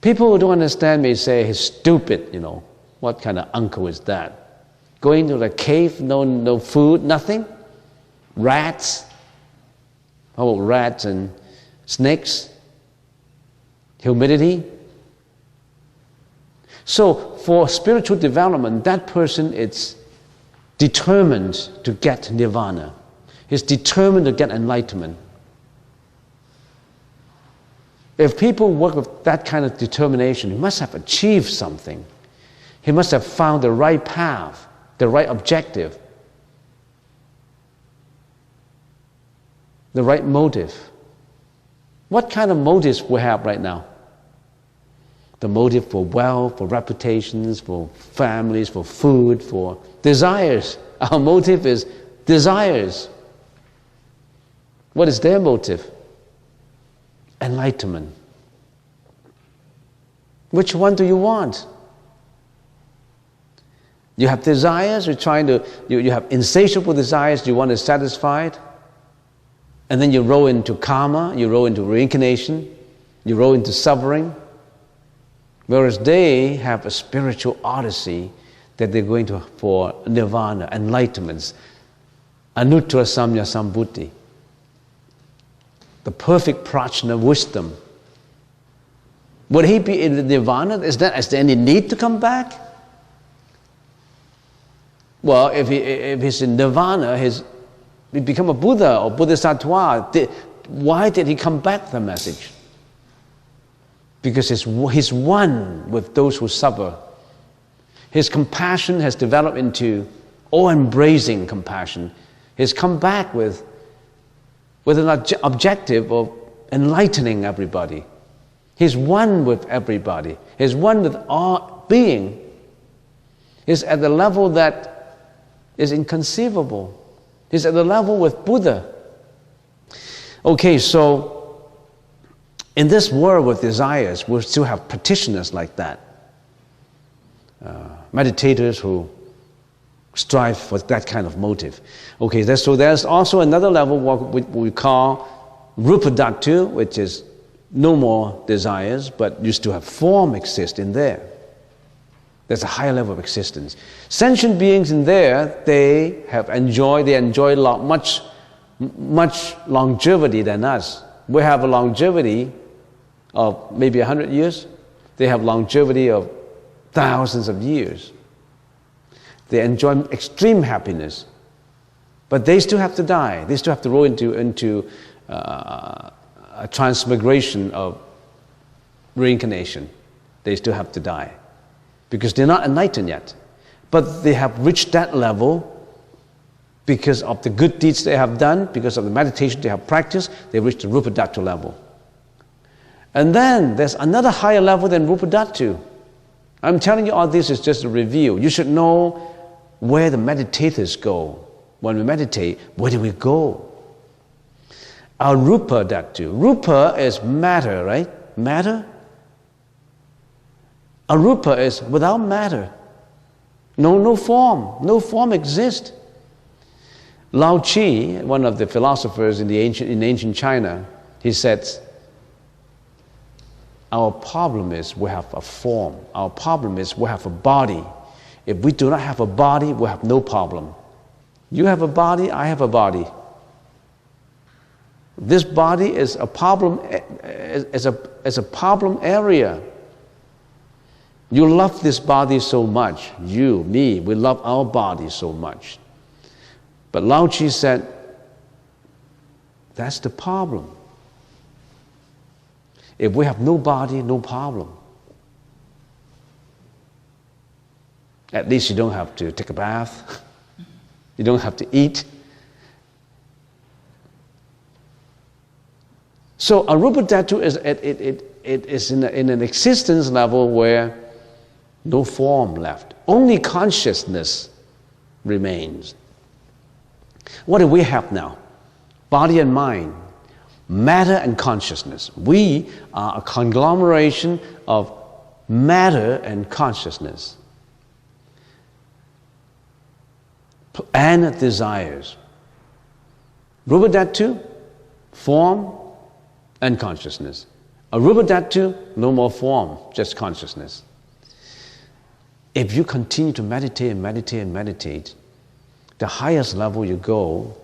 People who don't understand may say he's stupid, you know. What kind of uncle is that? Going to the cave, no food, nothing? Rats? How about rats and snakes? Humidity? So for spiritual development, that person is determined to get nirvana. He's determined to get enlightenment. If people work with that kind of determination, he must have achieved something. He must have found the right path, the right objective, the right motive. What kind of motives we have right now? The motive for wealth, for reputations, for families, for food, for desires. Our motive is desires. What is their motive? Enlightenment. Which one do you want? You have desires, you have insatiable desires you want to satisfy, and then you roll into karma, you roll into reincarnation, you roll into suffering. Whereas they have a spiritual odyssey that they're going to for nirvana, enlightenments, anuttara samya sambuddhi, the perfect prajna wisdom. Would he be in the nirvana? Is there any need to come back? Well, if he's in nirvana, he become a Buddha or Bodhisattva. Why did he come back with the message? Because he's one with those who suffer. His compassion has developed into all-embracing compassion. He's come back with an objective of enlightening everybody. He's one with everybody. He's one with all being. He's at the level that is inconceivable. He's at the level with Buddha. Okay, so in this world with desires, we'll still have practitioners like that. Meditators who strive for that kind of motive. Okay, so there's also another level, what we call rupadhatu, which is no more desires, but you still have form exist in there. There's a higher level of existence. Sentient beings in there, they enjoy much longevity than us. We have a longevity of maybe 100 years. They have longevity of thousands of years. They enjoy extreme happiness. But they still have to die. They still have to roll into a transmigration of reincarnation. They still have to die. Because they're not enlightened yet. But they have reached that level because of the good deeds they have done, because of the meditation they have practiced, they reached the Rupa Dhatu level. And then there's another higher level than Rupa Dhatu. I'm telling you all this is just a review. You should know where the meditators go. When we meditate, where do we go? Our Rupa Dhatu. Rupa is matter, right? Matter. Arupa is without matter. No form. No form exists. Lao Chi, one of the philosophers in ancient China, he said, our problem is we have a form. Our problem is we have a body. If we do not have a body, we have no problem. You have a body, I have a body. This body is a problem, is a problem area. You love this body so much. You, me, we love our body so much. But Lao Chi said, that's the problem. If we have no body, no problem. At least you don't have to take a bath. You don't have to eat. So Arupa Dhatu is in an existence level where no form left. Only consciousness remains. What do we have now? Body and mind, matter and consciousness. We are a conglomeration of matter and consciousness and desires. Rupa Dhatu, form and consciousness. Arupa Dhatu, no more form, just consciousness. If you continue to meditate and meditate and meditate, the highest level you go.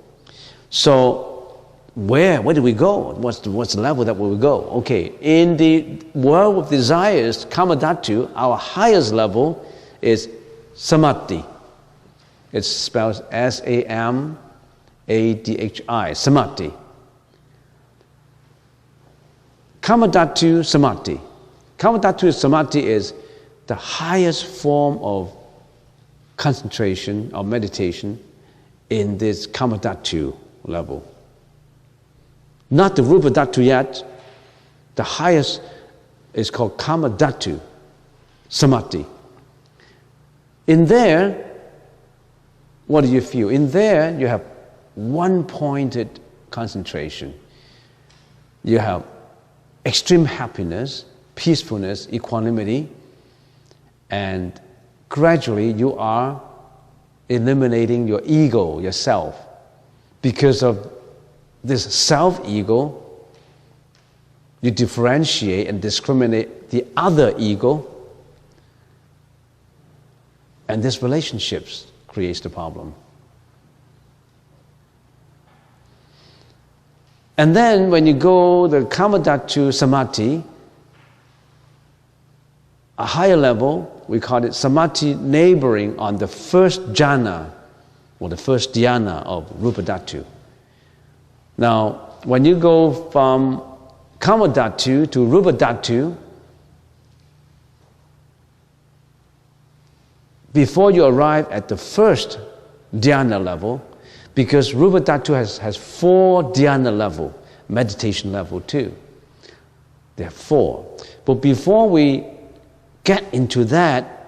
So where do we go? What's the level that we will go? Okay, in the world of desires, Kama Dhatu, our highest level is Samadhi. It's spelled S-A-M-A-D-H-I, Samadhi. Kama Dhatu, Samadhi. Kama Dhatu, Samadhi is the highest form of concentration or meditation in this Kama Dhatu level. Not the Rupa Dhatu yet. The highest is called Kama Dhatu, Samadhi. In there, what do you feel? In there, you have one-pointed concentration. You have extreme happiness, peacefulness, equanimity, and gradually you are eliminating your ego, yourself. Because of this self-ego, you differentiate and discriminate the other ego, and this relationships creates the problem. And then when you go the Kama Dhatu Samadhi, a higher level, we call it Samadhi neighboring on the first jhana, or the first dhyana of Rupa Dhatu. Now, when you go from Kama Dhatu to Rupa Dhatu, before you arrive at the first dhyana level, because Rupa Dhatu has 4 dhyana level, meditation level too. There are 4. But before we get into that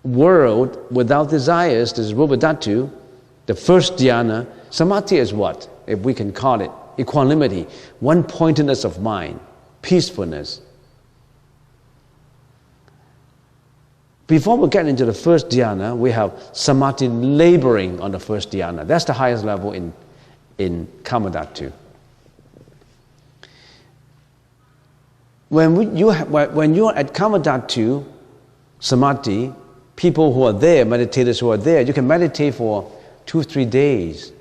world without desires, this is Rupa Dhatu, the first dhyana. Samadhi is what? If we can call it equanimity, one-pointedness of mind, peacefulness. Before we get into the first dhyana, we have Samadhi laboring on the first dhyana. That's the highest level in Kama Dhatu. When you're at Kama Dhatu Samadhi, people who are there, meditators who are there, you can meditate for 2-3 days.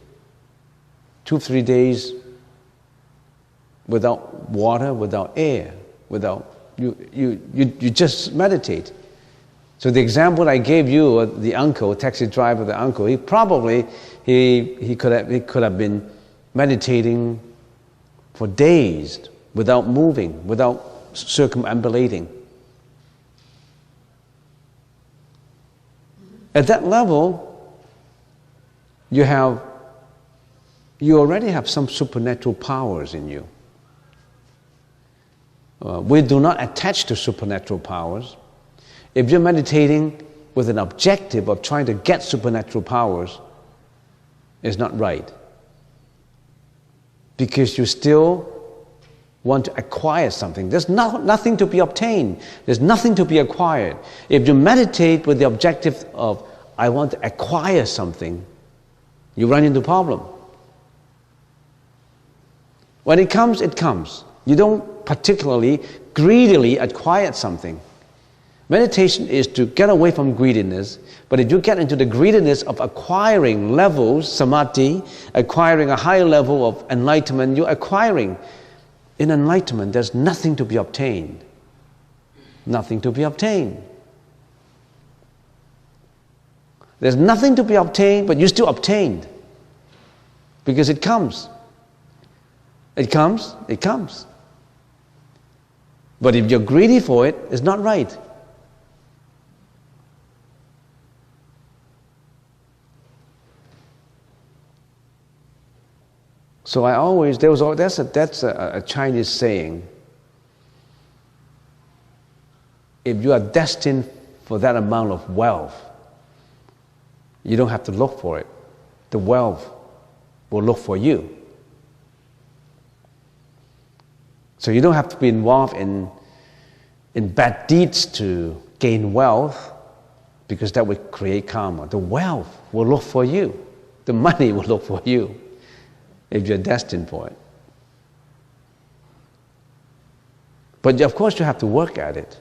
2-3 days without water, without air, you just meditate. So the example I gave you, the uncle, taxi driver, the uncle, he probably he could have been meditating for days without moving, without circumambulating. At that level, you already have some supernatural powers in you. We do not attach to supernatural powers. If you're meditating with an objective of trying to get supernatural powers, it's not right. Because you still want to acquire something. There's nothing to be obtained. There's nothing to be acquired. If you meditate with the objective of, I want to acquire something, you run into a problem. When it comes, it comes. You don't particularly greedily acquire something. Meditation is to get away from greediness, but if you get into the greediness of acquiring levels, samadhi, acquiring a higher level of enlightenment, you're acquiring. In enlightenment, there's nothing to be obtained. Nothing to be obtained. There's nothing to be obtained, but you still obtained. Because it comes. It comes, it comes. But if you're greedy for it, it's not right. So I always, that's a Chinese saying. If you are destined for that amount of wealth, you don't have to look for it. The wealth will look for you. So you don't have to be involved in bad deeds to gain wealth, because that would create karma. The wealth will look for you. The money will look for you if you're destined for it. But of course you have to work at it.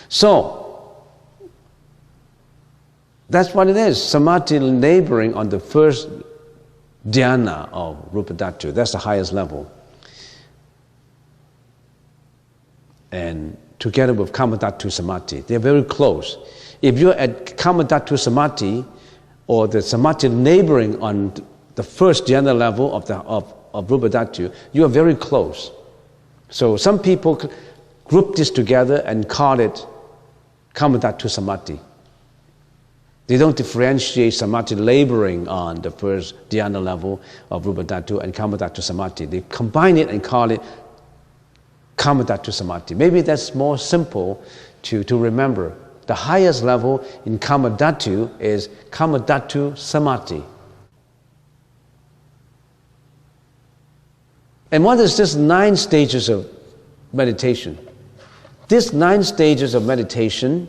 So, that's what it is. Samadhi laboring on the first dhyana of Rupa Dhatu. That's the highest level. And together with Kama Dhatu Samadhi, they're very close. If you're at Kama Dhatu Samadhi, or the Samadhi laboring on the first dhyana level of Rupa Dhatu, you are very close. So some people group this together and call it Kama Dhatu Samadhi. They don't differentiate Samadhi laboring on the first dhyana level of Rupa Dhatu and Kama Dhatu Samadhi. They combine it and call it Kama Dhatu Samadhi. Maybe that's more simple to remember. The highest level in Kama Dhatu is Kama Dhatu Samadhi. And what is this 9 stages of meditation? These 9 stages of meditation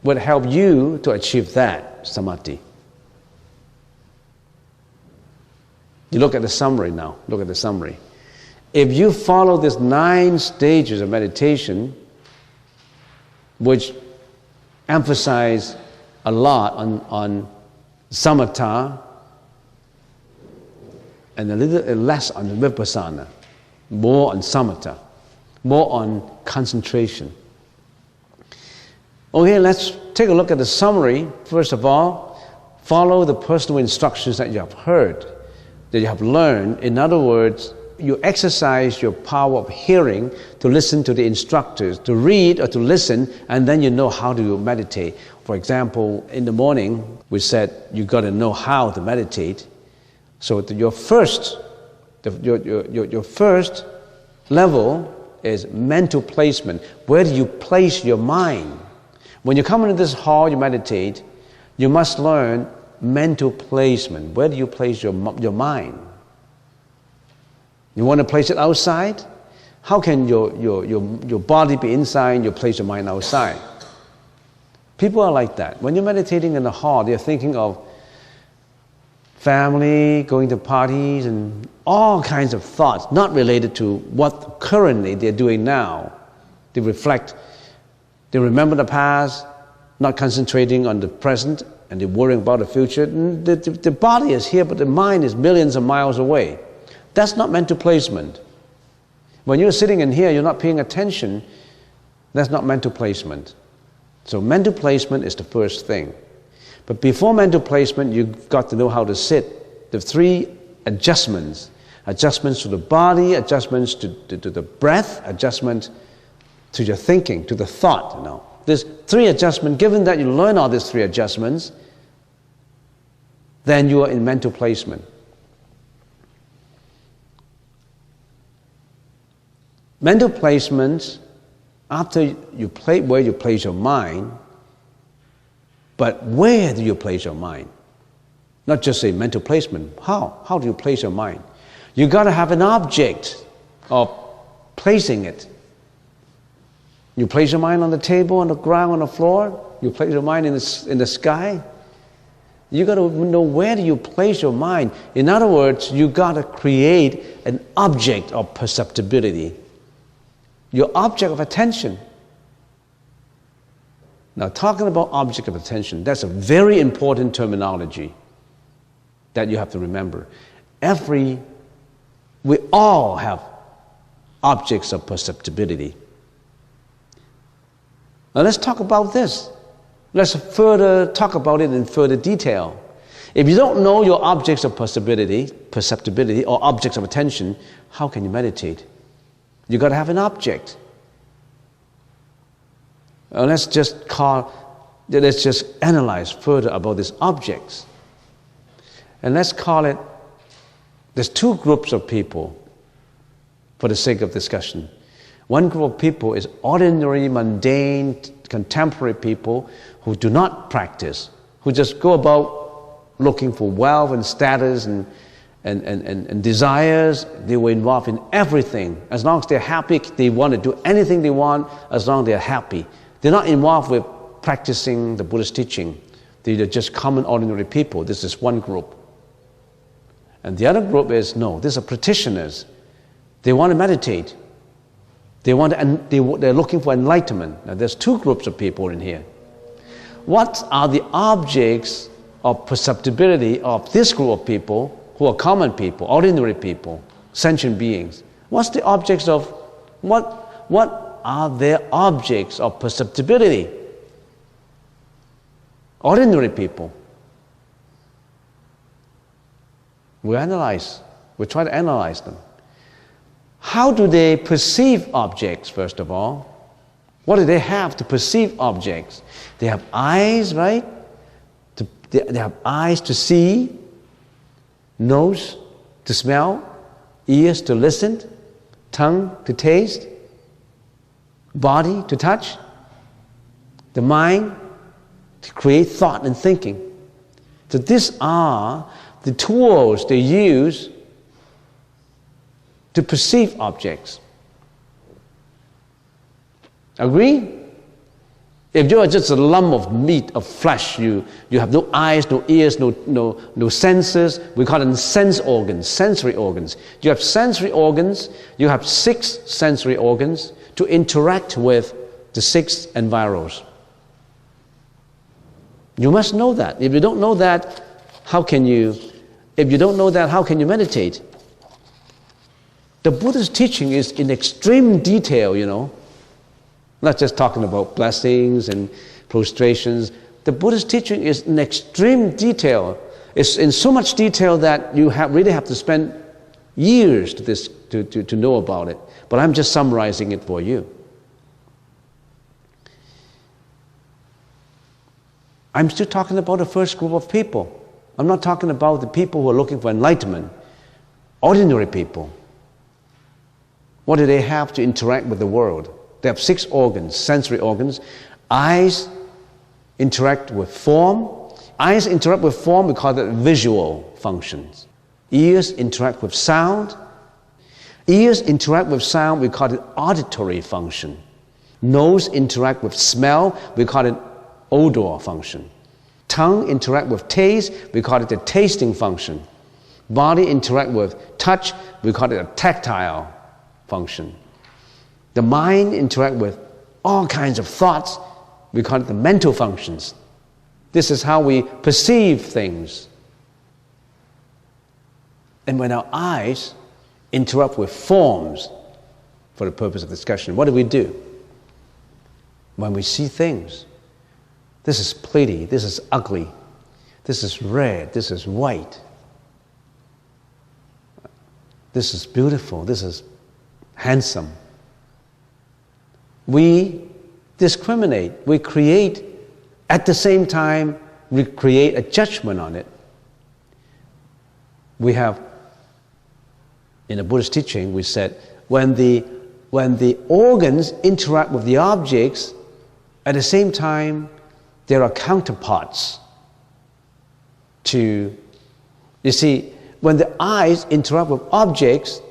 would help you to achieve that samadhi. You look at the summary now. Look at the summary. If you follow these 9 stages of meditation, which emphasize a lot on samatha and a little less on vipassana, more on samatha, more on concentration. Okay, let's take a look at the summary. First of all, follow the personal instructions that you have heard, that you have learned. In other words, you exercise your power of hearing to listen to the instructors, to read or to listen, and then you know how to meditate. For example, in the morning, we said you got to know how to meditate. So your first level is mental placement. Where do you place your mind? When you come into this hall, you meditate, you must learn mental placement. Where do you place your mind? You want to place it outside? How can your body be inside and you place your mind outside? People are like that. When you're meditating in the hall, they're thinking of family, going to parties, and all kinds of thoughts not related to what currently they're doing now. They reflect, they remember the past, not concentrating on the present, and they're worrying about the future. The body is here, but the mind is millions of miles away. That's not mental placement. When you're sitting in here, you're not paying attention, that's not mental placement. So mental placement is the first thing. But before mental placement, you've got to know how to sit. The 3 adjustments. Adjustments to the body, adjustments to the breath, adjustment to your thinking, to the thought. There's 3 adjustments. Given that you learn all these 3 adjustments, then you are in mental placement. Mental placement, after you play where you place your mind, but where do you place your mind? Not just say mental placement. How? How do you place your mind? You got to have an object of placing it. You place your mind on the table, on the ground, on the floor. You place your mind in the sky. You got to know where do you place your mind. In other words, you got to create an object of perceptibility. Your object of attention. Now, talking about object of attention, that's a very important terminology that you have to remember. We all have objects of perceptibility. Now let's talk about this. Let's further talk about it in further detail. If you don't know your objects of perceptibility or objects of attention, how can you meditate? You got to have an object. Let's just analyze further about these objects. And let's call it, there's 2 groups of people for the sake of discussion. One group of people is ordinary, mundane, contemporary people who do not practice, who just go about looking for wealth and status and desires. They were involved in everything. As long as they're happy, they want to do anything they want as long as they're happy. They're not involved with practicing the Buddhist teaching. They're just common, ordinary people. This is one group. And the other group is, no, these are practitioners. They want to meditate. They're looking for enlightenment. Now, there's 2 groups of people in here. What are the objects of perceptibility of this group of people who are common people, ordinary people, sentient beings? What's the objects of, what are their objects of perceptibility? Ordinary people. We try to analyze them. How do they perceive objects, first of all? What do they have to perceive objects? They have eyes, right? They have eyes to see, nose to smell, ears to listen, tongue to taste, body to touch, the mind to create thought and thinking. So these are the tools they use to perceive objects. Agree? If you are just a lump of meat, of flesh, you have no eyes, no ears, no senses. We call them sense organs, sensory organs. You have sensory organs, you have 6 sensory organs to interact with the 6 environs. You must know that. If you don't know that, how can you meditate? The Buddha's teaching is in extreme detail, Not just talking about blessings and prostrations. The Buddha's teaching is in extreme detail. It's in so much detail that you really have to spend years to know about it. But I'm just summarizing it for you. I'm still talking about the first group of people. I'm not talking about the people who are looking for enlightenment. Ordinary people. What do they have to interact with the world? They have 6 organs, sensory organs. Eyes interact with form. Eyes interact with form, we call that visual functions. Ears interact with sound. Ears interact with sound, we call it auditory function. Nose interact with smell, we call it odor function. Tongue interact with taste, we call it the tasting function. Body interact with touch, we call it a tactile function. The mind interact with all kinds of thoughts, we call it the mental functions. This is how we perceive things. And when our eyes interact with forms, for the purpose of discussion. What do? When we see things, this is pretty, this is ugly, this is red, this is white, this is beautiful, this is handsome. We discriminate, we create, at the same time, we create a judgment on it. We have, in the Buddhist teaching, we said, when the organs interact with the objects, at the same time, there are counterparts to, you see, when the eyes interact with objects,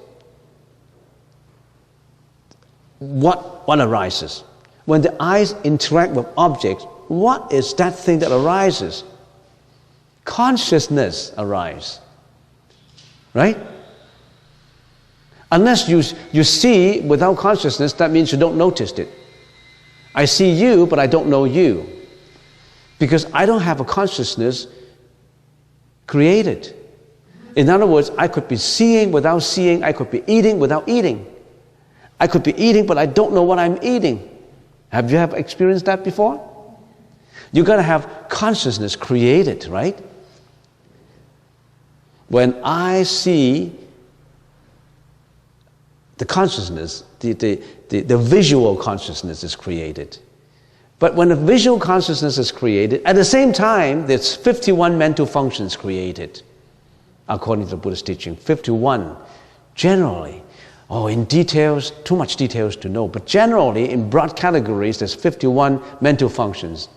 what arises? When the eyes interact with objects, what is that thing that arises? Consciousness arises, right? Unless you see without consciousness, that means you don't notice it. I see you, but I don't know you. Because I don't have a consciousness created. In other words, I could be seeing without seeing, I could be eating without eating. I could be eating, but I don't know what I'm eating. Have you ever experienced that before? You got to have consciousness created, right? When I see the consciousness, the visual consciousness is created. But when the visual consciousness is created, at the same time, there's 51 mental functions created, according to the Buddhist teaching. 51, generally. Oh, in details, too much details to know, but generally, in broad categories, there's 51 mental functions.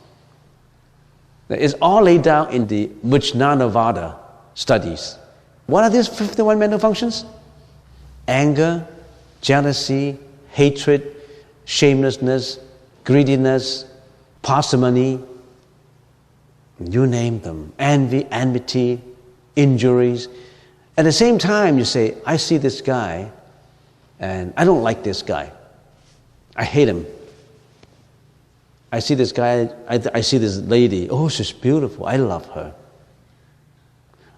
It's all laid down in the Vijnanavada studies. What are these 51 mental functions? Anger, jealousy, hatred, shamelessness, greediness, parsimony, you name them, envy, enmity, injuries. At the same time, you say, I see this guy, and I don't like this guy. I hate him. I see this guy, I see this lady, oh, she's beautiful, I love her.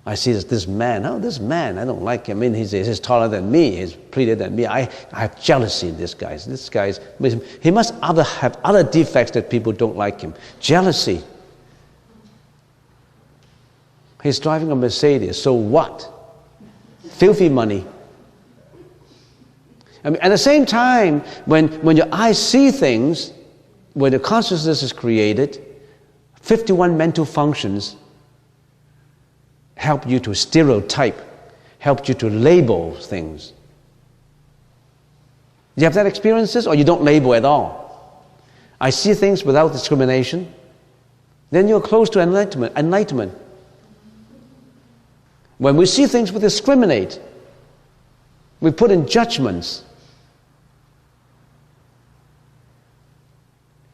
I see this man, oh, this man, I don't like him. I mean, he's taller than me, he's prettier than me. I have jealousy in this guy. He must have other defects that people don't like him. Jealousy. He's driving a Mercedes, so what? Filthy money. I mean, at the same time, when your eyes see things, when the consciousness is created, 51 mental functions help you to stereotype, help you to label things. You have that experiences, or you don't label at all? I see things without discrimination, then you're close to enlightenment. When we see things, we discriminate. We put in judgments.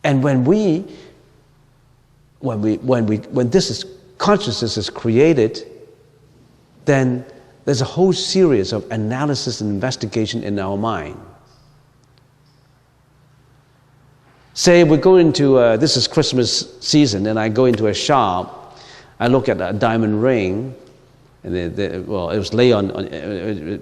And when this consciousness is created, then there's a whole series of analysis and investigation in our mind. Say we go into, this is Christmas season, and I go into a shop, I look at a diamond ring, and it was laid on,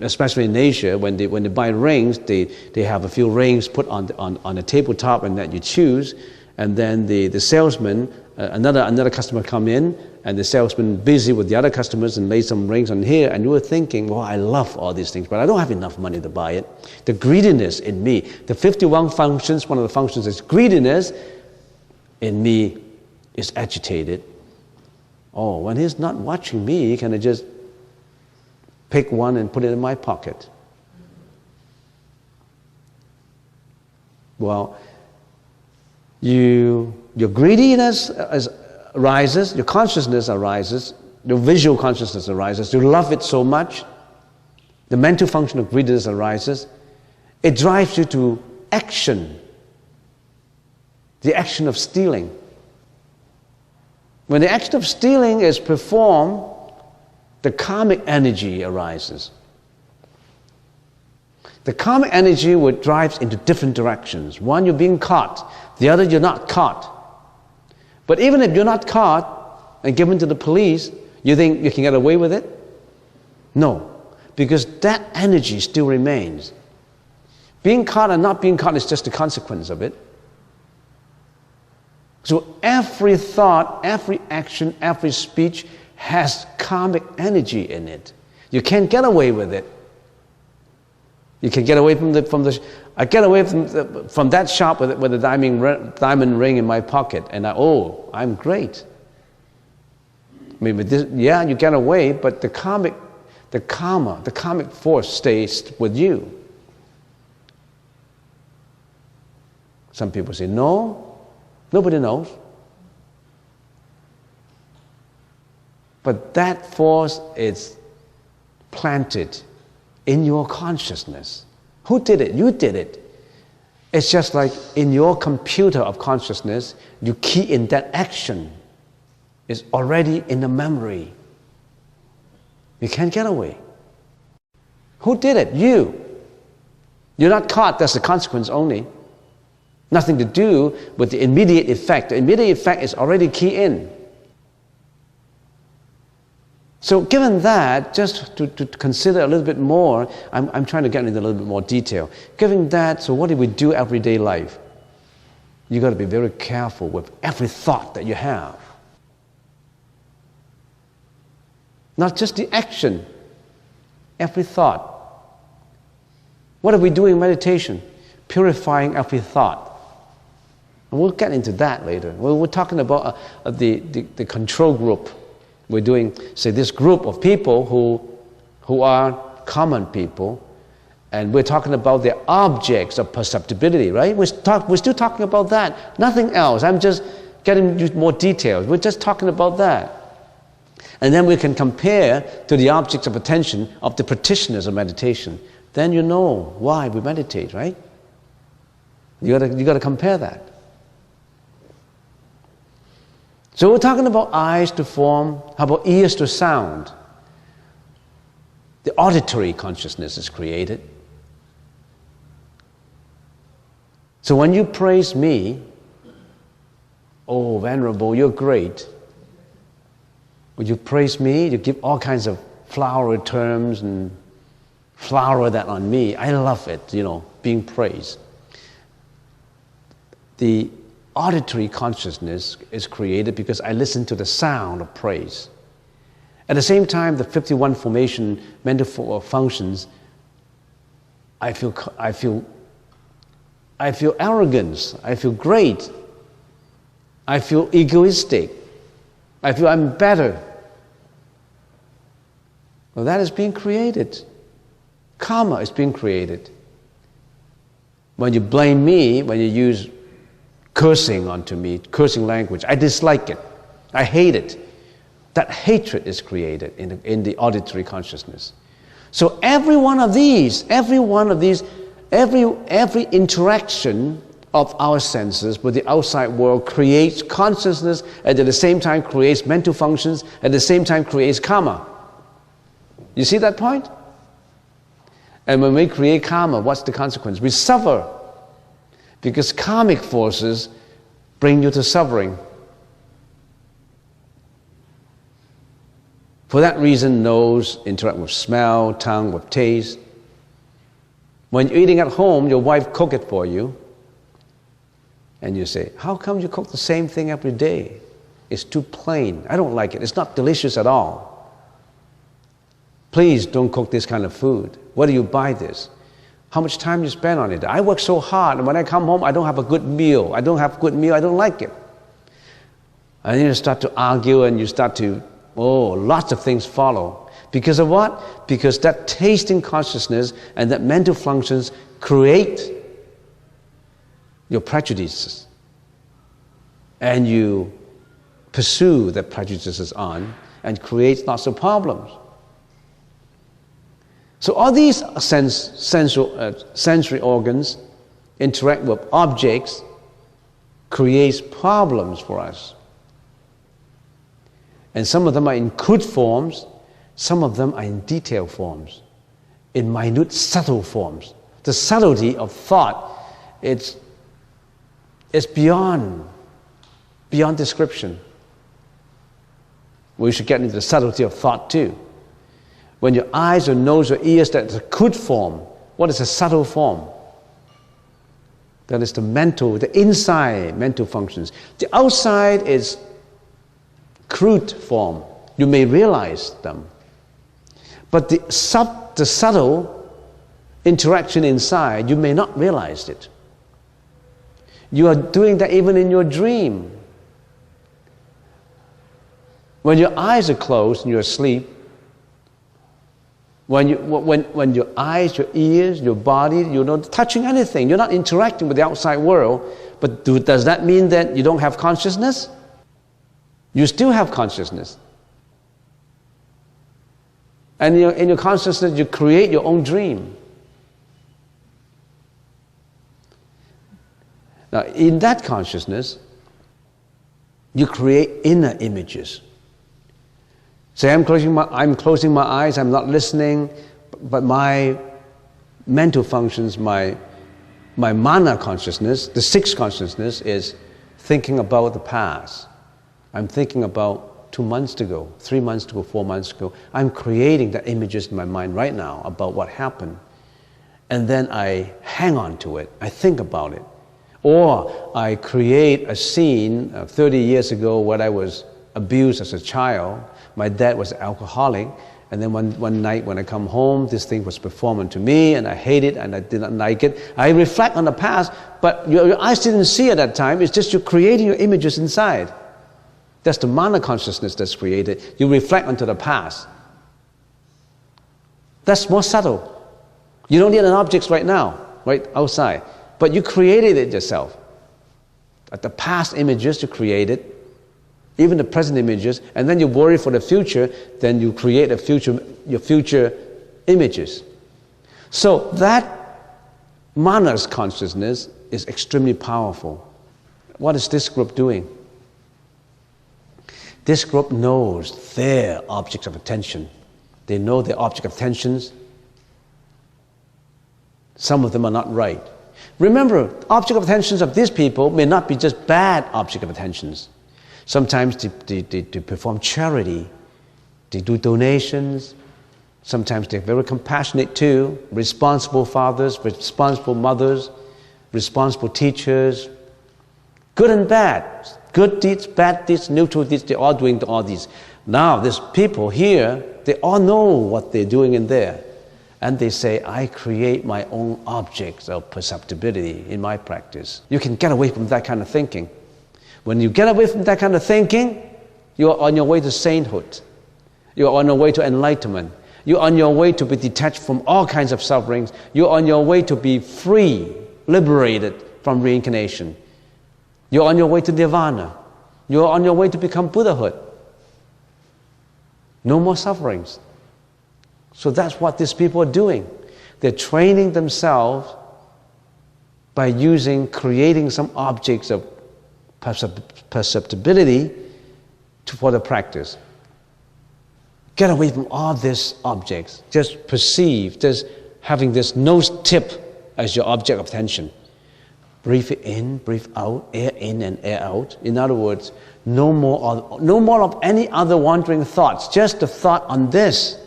especially in Asia, when they buy rings, they have a few rings put on a tabletop, and that you choose, and then the salesman, another customer come in, and the salesman busy with the other customers and lay some rings on here, and you were thinking, well, I love all these things, but I don't have enough money to buy it. The greediness in me, the 51 functions, one of the functions is greediness in me is agitated. Oh, when he's not watching me, can I just pick one and put it in my pocket? Well, your greediness arises, your consciousness arises, your visual consciousness arises, you love it so much, the mental function of greediness arises, it drives you to action, the action of stealing. When the action of stealing is performed, the karmic energy arises. The karmic energy would drive into different directions. One, you're being caught. The other, you're not caught. But even if you're not caught and given to the police, you think you can get away with it? No, because that energy still remains. Being caught and not being caught is just the consequence of it. So every thought, every action, every speech has karmic energy in it. You can't get away with it. You can get away I get away from that shop with a diamond ring in my pocket, and I'm great. I mean, with this, yeah, you get away, but the karmic force stays with you. Some people say, no, nobody knows. But that force is planted in your consciousness. Who did it? You did it. It's just like in your computer of consciousness, you key in that action. It's already in the memory. You can't get away. Who did it? You. You're not caught, that's the consequence only. Nothing to do with the immediate effect. The immediate effect is already key in. So given that, just to consider a little bit more, I'm trying to get into a little bit more detail. Given that, so what do we do everyday life? You got to be very careful with every thought that you have. Not just the action, every thought. What are we doing in meditation? Purifying every thought. And we'll get into that later. We're talking about the control group. We're doing, say, this group of people who are common people, and we're talking about the objects of perceptibility, right? We're still talking about that. Nothing else. I'm just getting you more details. We're just talking about that. And then we can compare to the objects of attention of the practitioners of meditation. Then you know why we meditate, right? You gotta compare that. So we're talking about eyes to form. How about ears to sound? The auditory consciousness is created. So when you praise me, oh, Venerable, you're great. When you praise me, you give all kinds of flowery terms and flower that on me. I love it, being praised. The auditory consciousness is created because I listen to the sound of praise. At the same time, the 51 formation mental functions, I feel arrogance, I feel great, I feel egoistic, I feel I'm better. Well, that is being created. Karma is being created. When you blame me, when you use cursing onto me, cursing language, I dislike it. I hate it. That hatred is created in the auditory consciousness. So every interaction of our senses with the outside world creates consciousness, and at the same time creates mental functions, at the same time creates karma. You see that point? And when we create karma, what's the consequence? We suffer. Because karmic forces bring you to suffering. For that reason, nose interact with smell, tongue with taste. When you're eating at home, your wife cook it for you. And you say, how come you cook the same thing every day? It's too plain. I don't like it. It's not delicious at all. Please don't cook this kind of food. Where do you buy this? How much time you spend on it? I work so hard, and when I come home, I don't have a good meal. I don't like it. And then you start to argue, and you start to, lots of things follow. Because of what? Because that tasting consciousness and that mental functions create your prejudices. And you pursue the prejudices on and create lots of problems. So all these sensory organs interact with objects, creates problems for us. And some of them are in crude forms, some of them are in detailed forms, in minute, subtle forms. The subtlety of thought, it's beyond description. We should get into the subtlety of thought too. When your eyes or nose or ears, that's a crude form. What is a subtle form? That is the mental, the inside mental functions. The outside is crude form. You may realize them. But the subtle interaction inside, you may not realize it. You are doing that even in your dream. When your eyes are closed and you're asleep, when your eyes, your ears, your body, you're not touching anything, you're not interacting with the outside world, but does that mean that you don't have consciousness? You still have consciousness. And in your consciousness, you create your own dream. Now, in that consciousness, you create inner images. Say, I'm closing my eyes, I'm not listening, but my mental functions, my mana consciousness, the sixth consciousness, is thinking about the past. I'm thinking about 2 months ago, 3 months ago, 4 months ago. I'm creating the images in my mind right now about what happened. And then I hang on to it, I think about it. Or I create a scene 30 years ago when I was abused as a child. My dad was an alcoholic, and then one night when I come home, this thing was performed to me, and I hate it, and I did not like it. I reflect on the past, but your eyes didn't see at that time. It's just you're creating your images inside. That's the mana consciousness that's created. You reflect onto the past. That's more subtle. You don't need an object right now, right outside, but you created it yourself. At the past images you created, even the present images, and then you worry for the future, then you create your future images. So that manas consciousness is extremely powerful. What is this group doing? This group knows their objects of attention. They know their object of attentions. Some of them are not right. Remember, object of attentions of these people may not be just bad object of attentions. Sometimes they perform charity, they do donations, sometimes they're very compassionate too, responsible fathers, responsible mothers, responsible teachers, good and bad, good deeds, bad deeds, neutral deeds, they're all doing all these. Now, these people here, they all know what they're doing in there. And they say, I create my own objects of perceptibility in my practice. You can get away from that kind of thinking. When you get away from that kind of thinking, you are on your way to sainthood. You are on your way to enlightenment. You are on your way to be detached from all kinds of sufferings. You are on your way to be free, liberated from reincarnation. You are on your way to nirvana. You are on your way to become Buddhahood. No more sufferings. So that's what these people are doing. They're training themselves by creating some objects of perceptibility for the practice. Get away from all these objects. Just perceive, just having this nose tip as your object of attention. Breathe in, breathe out, air in and air out. In other words, no more of any other wandering thoughts, just the thought on this.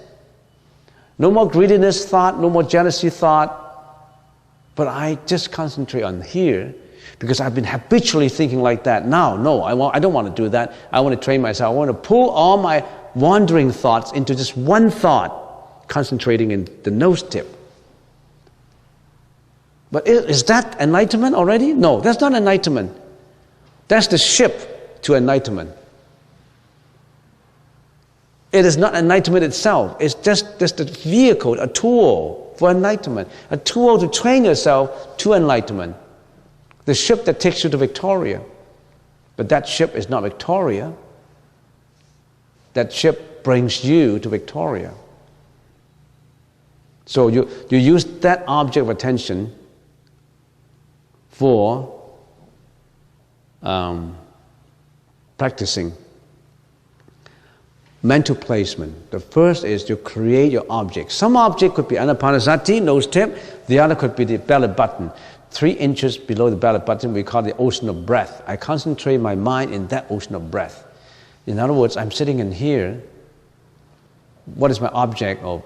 No more greediness thought, no more jealousy thought. But I just concentrate on here because I've been habitually thinking like that. Now, no, I don't want to do that. I want to train myself. I want to pull all my wandering thoughts into just one thought, concentrating in the nose tip. But is that enlightenment already? No, that's not enlightenment. That's the ship to enlightenment. It is not enlightenment itself. It's just a vehicle, a tool for enlightenment, a tool to train yourself to enlightenment. The ship that takes you to Victoria. But that ship is not Victoria. That ship brings you to Victoria. So you use that object of attention for practicing mental placement. The first is to create your object. Some object could be anapanasati, nose tip. The other could be the belly button. 3 inches below the belly button, we call the ocean of breath. I concentrate my mind in that ocean of breath. In other words, I'm sitting in here. What is my object of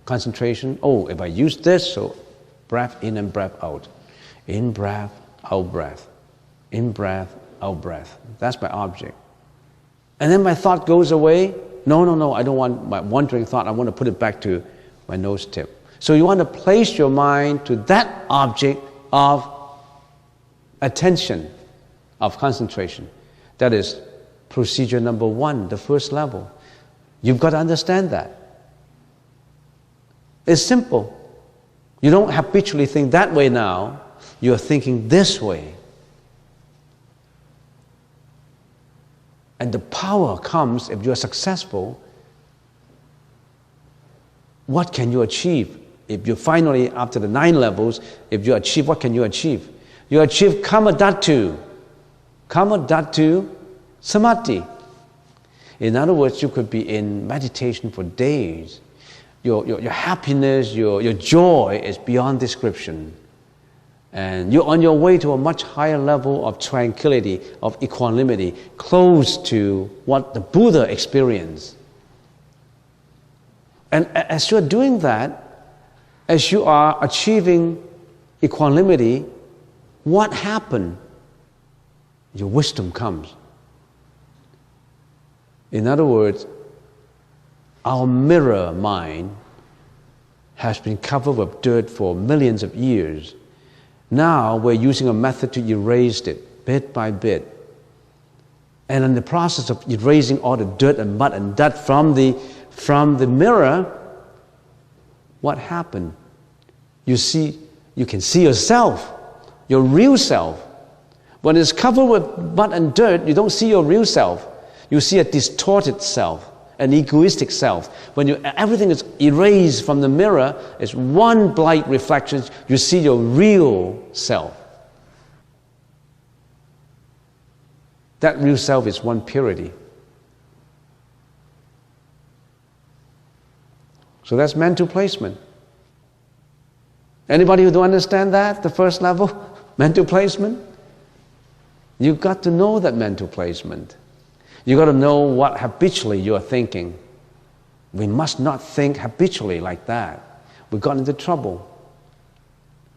concentration? Oh, if I use this, so breath in and breath out. In breath, out breath. In breath, out breath. That's my object. And then my thought goes away. No, I don't want my wandering thought. I want to put it back to my nose tip. So you want to place your mind to that object of attention, of concentration. That is procedure number 1, the first level. You've got to understand that. It's simple. You don't habitually think that way now. You're thinking this way. And the power comes if you're successful. What can you achieve? If you finally, after the 9 levels, if you achieve, what can you achieve? You achieve Kamadhatu. Kamadhatu Samadhi. In other words, you could be in meditation for days. Your happiness, your joy is beyond description. And you're on your way to a much higher level of tranquility, of equanimity, close to what the Buddha experienced. And as you're doing that, as you are achieving equanimity, what happened? Your wisdom comes. In other words, our mirror mind has been covered with dirt for millions of years. Now we're using a method to erase it bit by bit. And in the process of erasing all the dirt and mud and dust from the mirror, what happened? You can see yourself, your real self. When it's covered with mud and dirt, you don't see your real self. You see a distorted self, an egoistic self. When everything is erased from the mirror, it's one bright reflection, you see your real self. That real self is one purity. So that's mental placement. Anybody who don't understand that, the first level, mental placement? You've got to know that mental placement. You've got to know what habitually you're thinking. We must not think habitually like that. We got into trouble.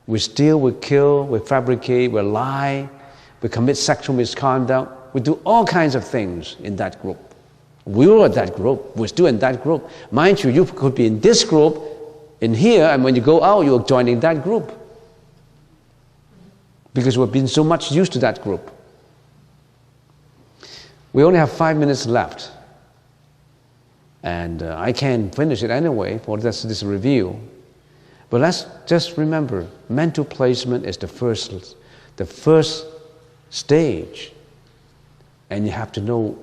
We steal, we kill, we fabricate, we lie, we commit sexual misconduct. We do all kinds of things in that group. We were that group. We're still in that group. Mind you, you could be in this group, in here, and when you go out, you're joining that group. Because we've been so much used to that group. We only have 5 minutes left. And I can't finish it anyway for this review. But let's just remember, mental placement is the first stage. And you have to know,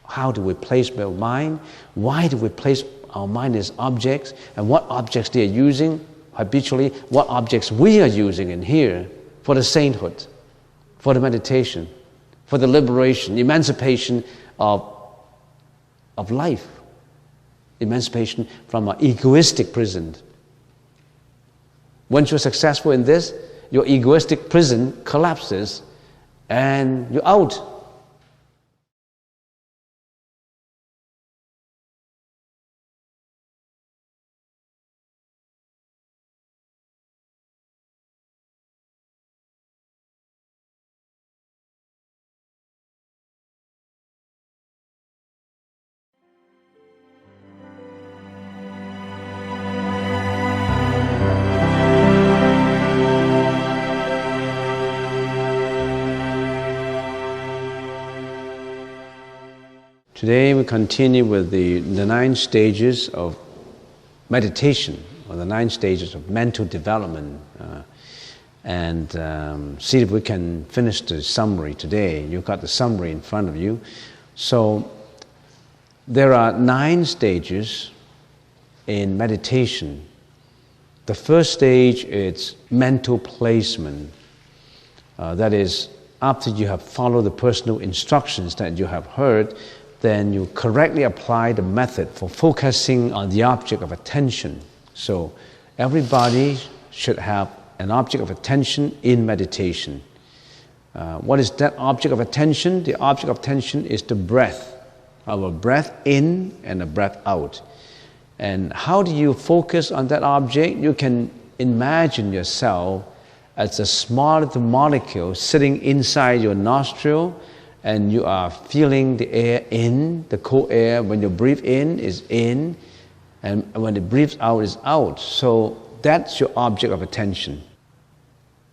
how do we place our mind? Why do we place our mind as objects? And what objects they are using habitually? What objects we are using in here for the sainthood, for the meditation, for the liberation, emancipation of life, emancipation from an egoistic prison. Once you're successful in this, your egoistic prison collapses and you're out. Today we continue with the 9 stages of meditation, or the 9 stages of mental development, and see if we can finish the summary today. You've got the summary in front of you. So there are 9 stages in meditation. The first stage is mental placement. That is, after you have followed the personal instructions that you have heard, then you correctly apply the method for focusing on the object of attention. So everybody should have an object of attention in meditation. What is that object of attention? The object of attention is the breath. Our breath in and a breath out. And how do you focus on that object? You can imagine yourself as a small little molecule sitting inside your nostril, and you are feeling the air in, the cool air. When you breathe in, is in, and when it breathes out, is out. So that's your object of attention.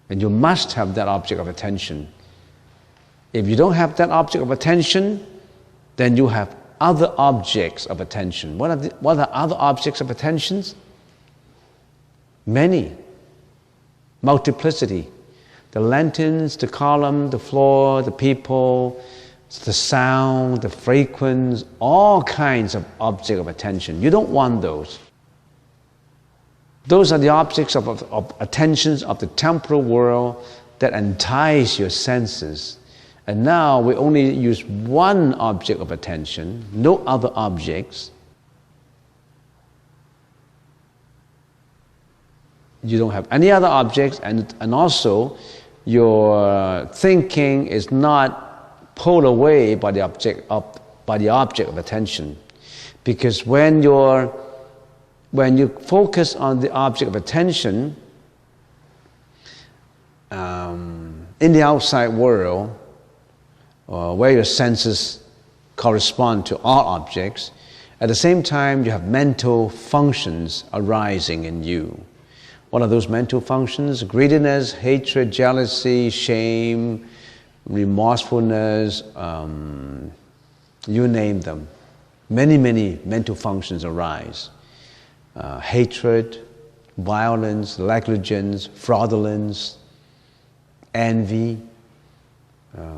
And you must have that object of attention. If you don't have that object of attention, then you have other objects of attention. What are other objects of attention? Many. Multiplicity. The lanterns, the column, the floor, the people, the sound, the frequency, all kinds of objects of attention. You don't want those. Those are the objects of attentions of the temporal world that entice your senses. And now we only use one object of attention, no other objects. You don't have any other objects, and also your thinking is not pulled away by the object of attention. Because when you focus on the object of attention in the outside world, where your senses correspond to all objects, at the same time you have mental functions arising in you. What are those mental functions? Greediness, hatred, jealousy, shame, remorsefulness, you name them. Many mental functions arise. Hatred, violence, negligence, fraudulence, envy,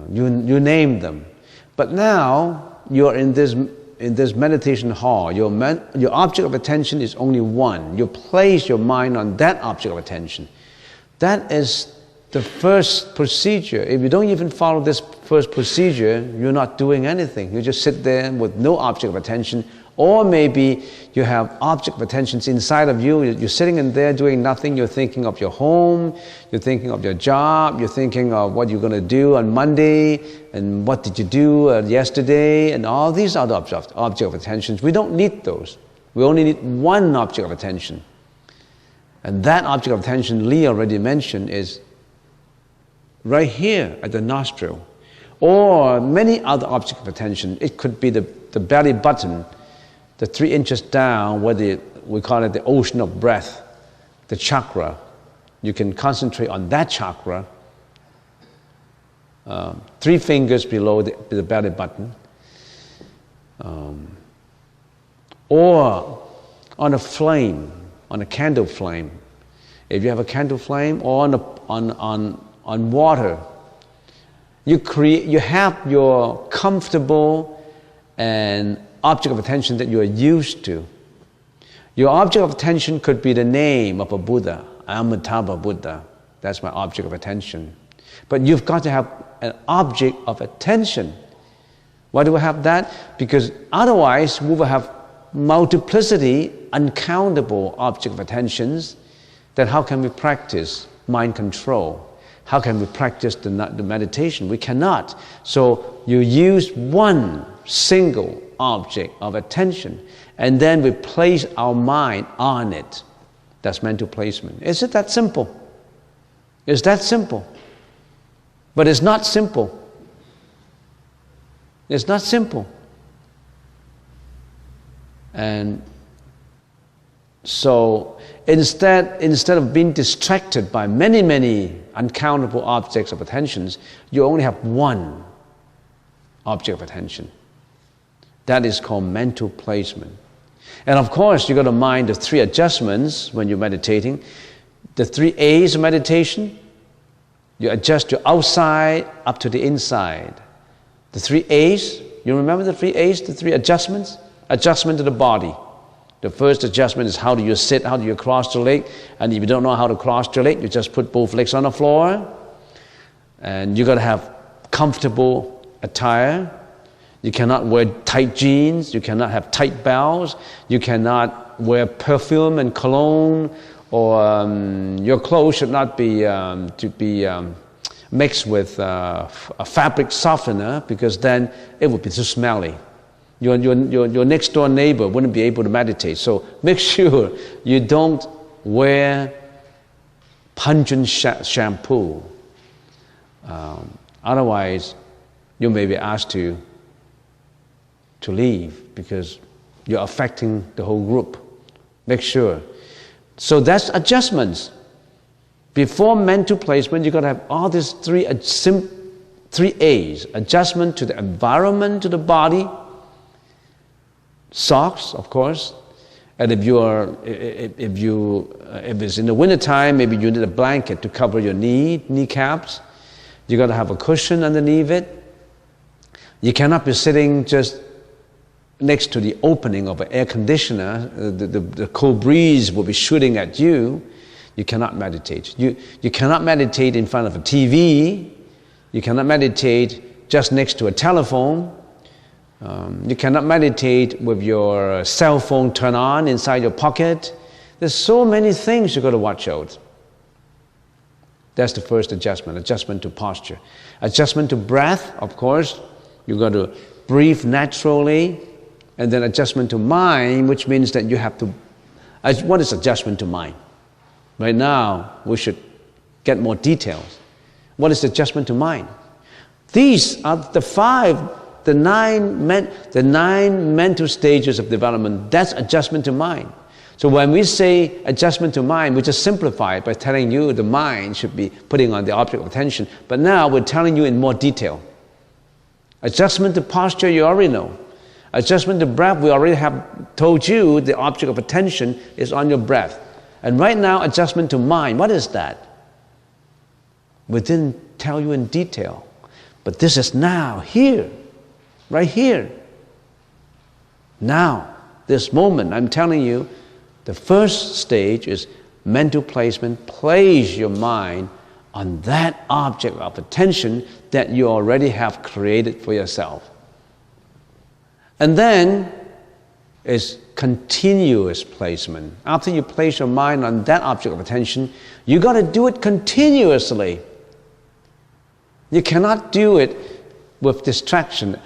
you name them. But now you're in this meditation hall. Your object of attention is only one. You place your mind on that object of attention. That is the first procedure. If you don't even follow this first procedure, you're not doing anything. You just sit there with no object of attention. Or maybe you have object of attentions inside of you. You're sitting in there doing nothing. You're thinking of your home. You're thinking of your job. You're thinking of what you're going to do on Monday. And what did you do yesterday? And all these other object of attentions. We don't need those. We only need one object of attention. And that object of attention, Lee already mentioned, is right here at the nostril. Or many other objects of attention. It could be the belly button, the 3 inches down, where we call it the ocean of breath, the chakra. You can concentrate on that chakra, 3 fingers below the belly button, or on a flame, on a candle flame. If you have a candle flame, or on water, you have your comfortable and object of attention that you are used to. Your object of attention could be the name of a Buddha. Amitabha Buddha. That's my object of attention. But you've got to have an object of attention. Why do we have that? Because otherwise we will have multiplicity, uncountable object of attentions. Then how can we practice mind control? How can we practice the meditation? We cannot. So you use one single object of attention, and then we place our mind on it. That's mental placement. Is it that simple? It's that simple. But it's not simple. It's not simple. And so instead of being distracted by many uncountable objects of attentions, you only have one object of attention. That is called mental placement. And of course, you've got to mind the 3 adjustments when you're meditating. The 3 A's of meditation. You adjust your outside up to the inside. The 3 A's, you remember the 3 A's, the 3 adjustments? Adjustment to the body. The first adjustment is how do you sit, how do you cross the leg. And if you don't know how to cross the leg, you just put both legs on the floor. And you've got to have comfortable attire. You cannot wear tight jeans. You cannot have tight belts. You cannot wear perfume and cologne. Or your clothes should not be mixed with a fabric softener, because then it would be too smelly. Your next door neighbor wouldn't be able to meditate. So make sure you don't wear pungent shampoo. Otherwise, you may be asked to leave because you're affecting the whole group. Make sure. So that's adjustments. Before mental placement, you've got to have all these three A's. Adjustment to the environment, to the body. Socks, of course. And if it's in the wintertime, maybe you need a blanket to cover your kneecaps. You got to have a cushion underneath it. You cannot be sitting just next to the opening of an air conditioner. The cold breeze will be shooting at you. You cannot meditate. You cannot meditate in front of a TV. You cannot meditate just next to a telephone. You cannot meditate with your cell phone turned on inside your pocket. There's so many things you've got to watch out. That's the first adjustment to posture. Adjustment to breath, of course. You've got to breathe naturally. And then adjustment to mind, which means that you have to... What is adjustment to mind? Right now, we should get more details. What is adjustment to mind? These are the nine mental stages of development. That's adjustment to mind. So when we say adjustment to mind, we just simplify it by telling you the mind should be putting on the object of attention. But now we're telling you in more detail. Adjustment to posture, you already know. Adjustment to breath, we already have told you the object of attention is on your breath. And right now, adjustment to mind, what is that? We didn't tell you in detail. But this is now, here, right here. Now, this moment, I'm telling you, the first stage is mental placement. Place your mind on that object of attention that you already have created for yourself. And then is continuous placement. After you place your mind on that object of attention, you got to do it continuously. You cannot do it with distraction.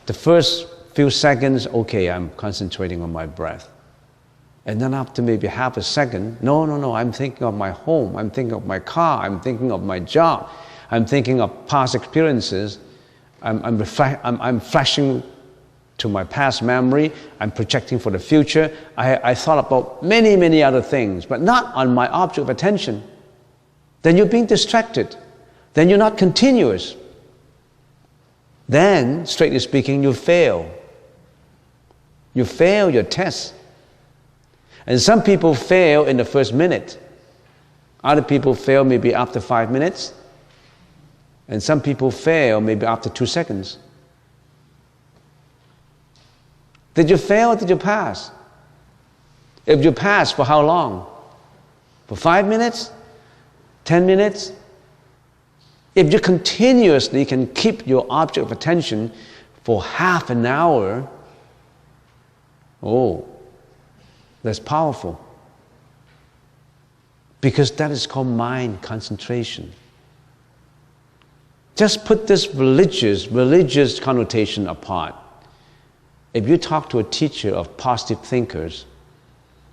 The first few seconds, okay, I'm concentrating on my breath. And then after maybe half a second, no, I'm thinking of my home, I'm thinking of my car, I'm thinking of my job, I'm thinking of past experiences, I'm flashing to my past memory, I'm projecting for the future. I thought about many other things, but not on my object of attention. Then you're being distracted. Then you're not continuous. Then, strictly speaking, you fail. You fail your test. And some people fail in the first minute. Other people fail maybe after 5 minutes. And some people fail maybe after 2 seconds. Did you fail or did you pass? If you pass, for how long? For 5 minutes? 10 minutes? If you continuously can keep your object of attention for half an hour, oh, that's powerful. Because that is called mind concentration. Just put this religious connotation apart. If you talk to a teacher of positive thinkers,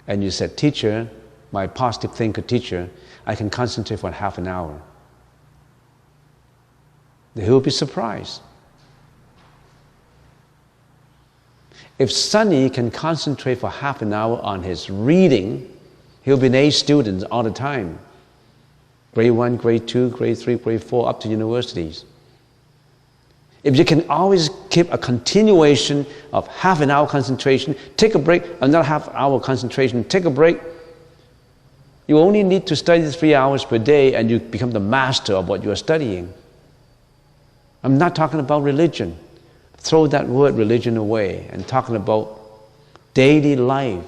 and you said, teacher, my positive thinker teacher, I can concentrate for half an hour. He will be surprised. If Sonny can concentrate for half an hour on his reading, he'll be an A student all the time. Grade 1, grade 2, grade 3, grade 4, up to universities. If you can always keep a continuation of half an hour concentration, take a break, another half hour concentration, take a break, you only need to study 3 hours per day and you become the master of what you are studying. I'm not talking about religion. Throw that word religion away and talking about daily life.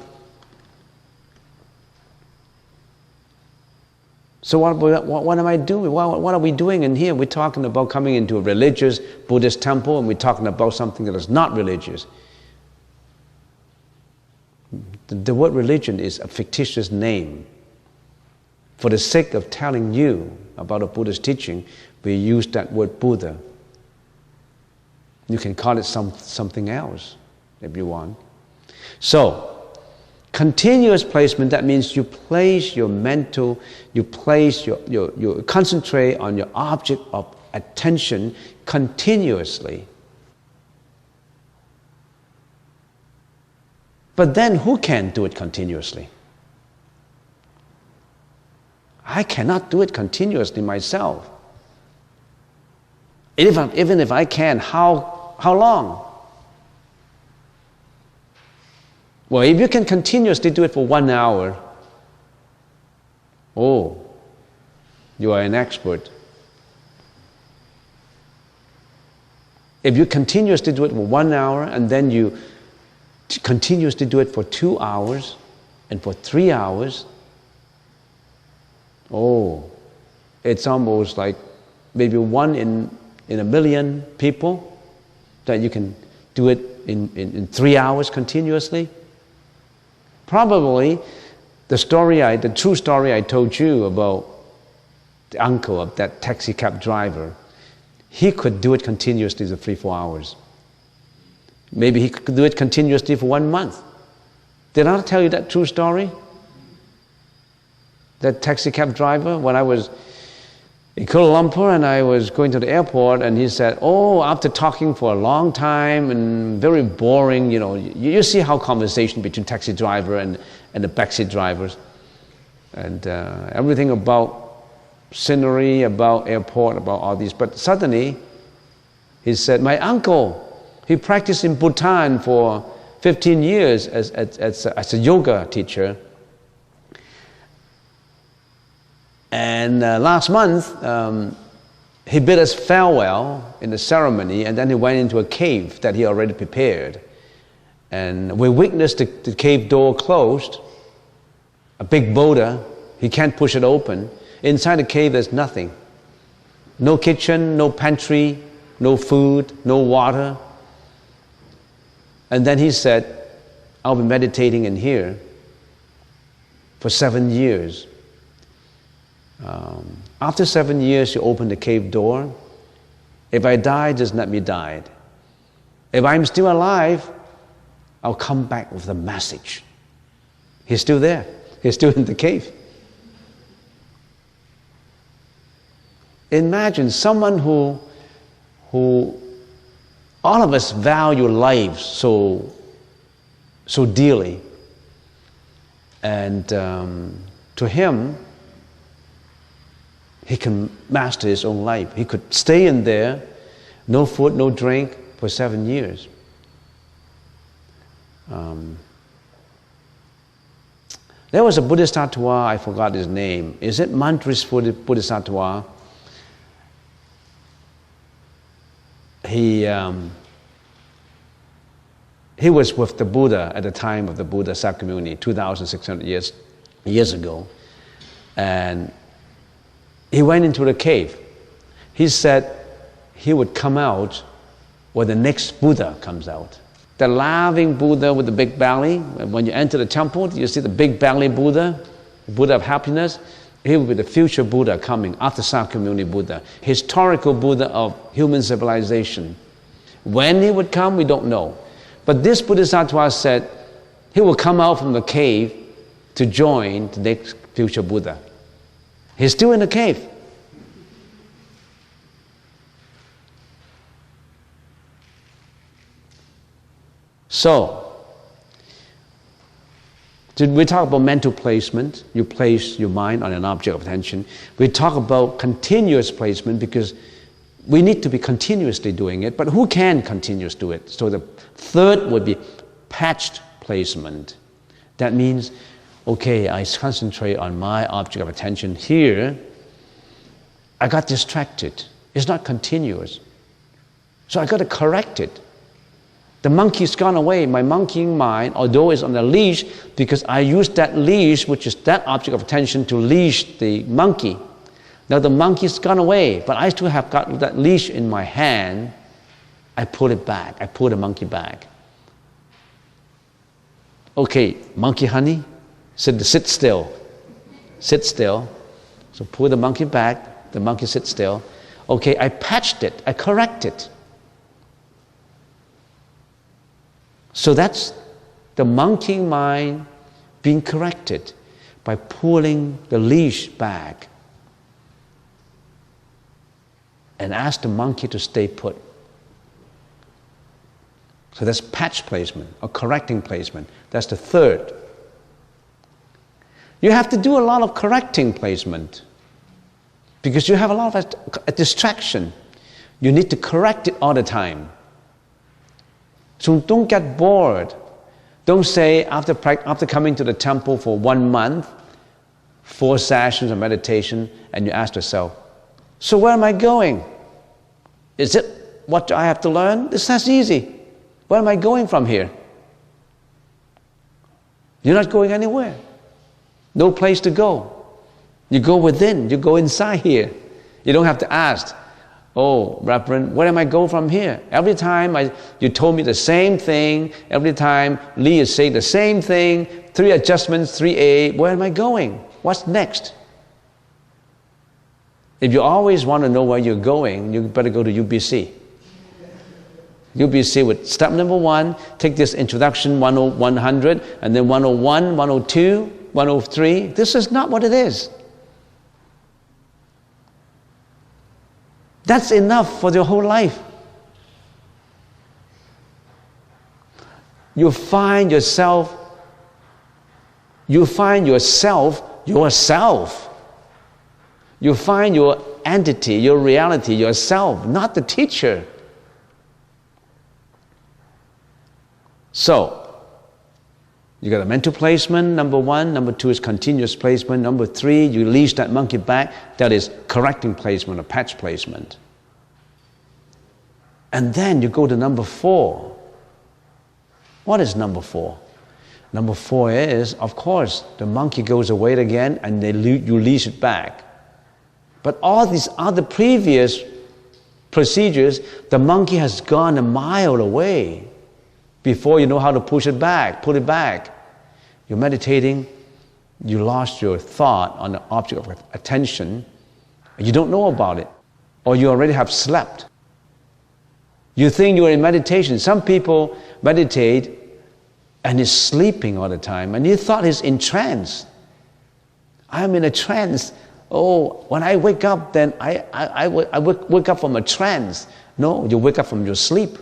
So what am I doing? What are we doing in here? We're talking about coming into a religious Buddhist temple and we're talking about something that is not religious. The word religion is a fictitious name. For the sake of telling you about a Buddhist teaching, we use that word Buddha. You can call it something else if you want. So, Continuous placement, that means you place your mental, you concentrate on your object of attention continuously. But then who can do it continuously? I cannot do it continuously myself. Even if I can, how long? Well, if you can continuously do it for 1 hour, oh, you are an expert. If you continuously do it for 1 hour and then you continuously do it for 2 hours and for 3 hours, oh, it's almost like maybe 1 in a million people that you can do it in 3 hours continuously. Probably the true story I told you about the uncle of that taxi cab driver, he could do it continuously for 3-4 hours. Maybe he could do it continuously for 1 month. Did I tell you that true story? That taxi cab driver, when I was in Kuala Lumpur and I was going to the airport, and he said, oh, after talking for a long time and very boring, you see how conversation between taxi driver and the backseat drivers, and everything about scenery, about airport, about all these. But suddenly, he said, my uncle, he practiced in Bhutan for 15 years as a yoga teacher. And last month, he bid us farewell in the ceremony, and then he went into a cave that he already prepared. And we witnessed the cave door closed, a big boulder, he can't push it open. Inside the cave there's nothing. No kitchen, no pantry, no food, no water. And then he said, I'll be meditating in here for 7 years. After 7 years, you open the cave door. If I die, just let me die. If I'm still alive, I'll come back with a message. He's still there. He's still in the cave. Imagine someone who all of us value life so dearly, and to him, he can master his own life. He could stay in there, no food, no drink, for 7 years. There was a Bodhisattva, I forgot his name. Is it Mantris Bodhisattva? He was with the Buddha at the time of the Buddha Sakyamuni, 2,600 years ago. And he went into the cave. He said he would come out when the next Buddha comes out. The laughing Buddha with the big belly. When you enter the temple, you see the big belly Buddha, Buddha of happiness. He will be the future Buddha coming after Sakyamuni Buddha, historical Buddha of human civilization. When he would come, we don't know. But this Bodhisattva said he will come out from the cave to join the next future Buddha. He's still in the cave. So, we talk about mental placement. You place your mind on an object of attention. We talk about continuous placement because we need to be continuously doing it, but who can continuously do it? So the third would be patched placement. That means, okay, I concentrate on my object of attention here. I got distracted. It's not continuous. So I got to correct it. The monkey's gone away. My monkeying mind, although it's on a leash, because I use that leash, which is that object of attention, to leash the monkey. Now the monkey's gone away, but I still have got that leash in my hand. I pull it back. I pull the monkey back. Okay, monkey honey, sit still. Sit still. So pull the monkey back. The monkey sits still. Okay, I patched it. I corrected it. So that's the monkeying mind being corrected by pulling the leash back and ask the monkey to stay put. So that's patch placement or correcting placement. That's the third. You have to do a lot of correcting placement because you have a lot of a distraction. You need to correct it all the time. So don't get bored. Don't say after coming to the temple for 1 month, 4 sessions of meditation, and you ask yourself, so where am I going? Is it what I have to learn? This is easy. Where am I going from here? You're not going anywhere. No place to go. You go within. You go inside here. You don't have to ask, oh, Reverend, where am I going from here? Every time you told me the same thing. Every time Lee is saying the same thing. 3 adjustments, 3A. Where am I going? What's next? If you always want to know where you're going, you better go to UBC. UBC with step number 1, take this introduction 100, and then 101, 102, 103. This is not what it is. That's enough for your whole life. You find yourself. You find yourself. You find your entity, your reality, yourself, not the teacher. So, you got a mental placement, number 1. Number 2 is continuous placement. Number 3, you leash that monkey back. That is correcting placement or patch placement. And then you go to number 4. What is number 4? Number 4 is, of course, the monkey goes away again and you leash it back. But all these other previous procedures, the monkey has gone a mile away before you know how to pull it back. You're meditating, you lost your thought on the object of attention, you don't know about it, or you already have slept. You think you're in meditation. Some people meditate and is sleeping all the time, and you thought he's in trance. I'm in a trance. Oh, when I wake up, then I wake up from a trance. No, you wake up from your sleep.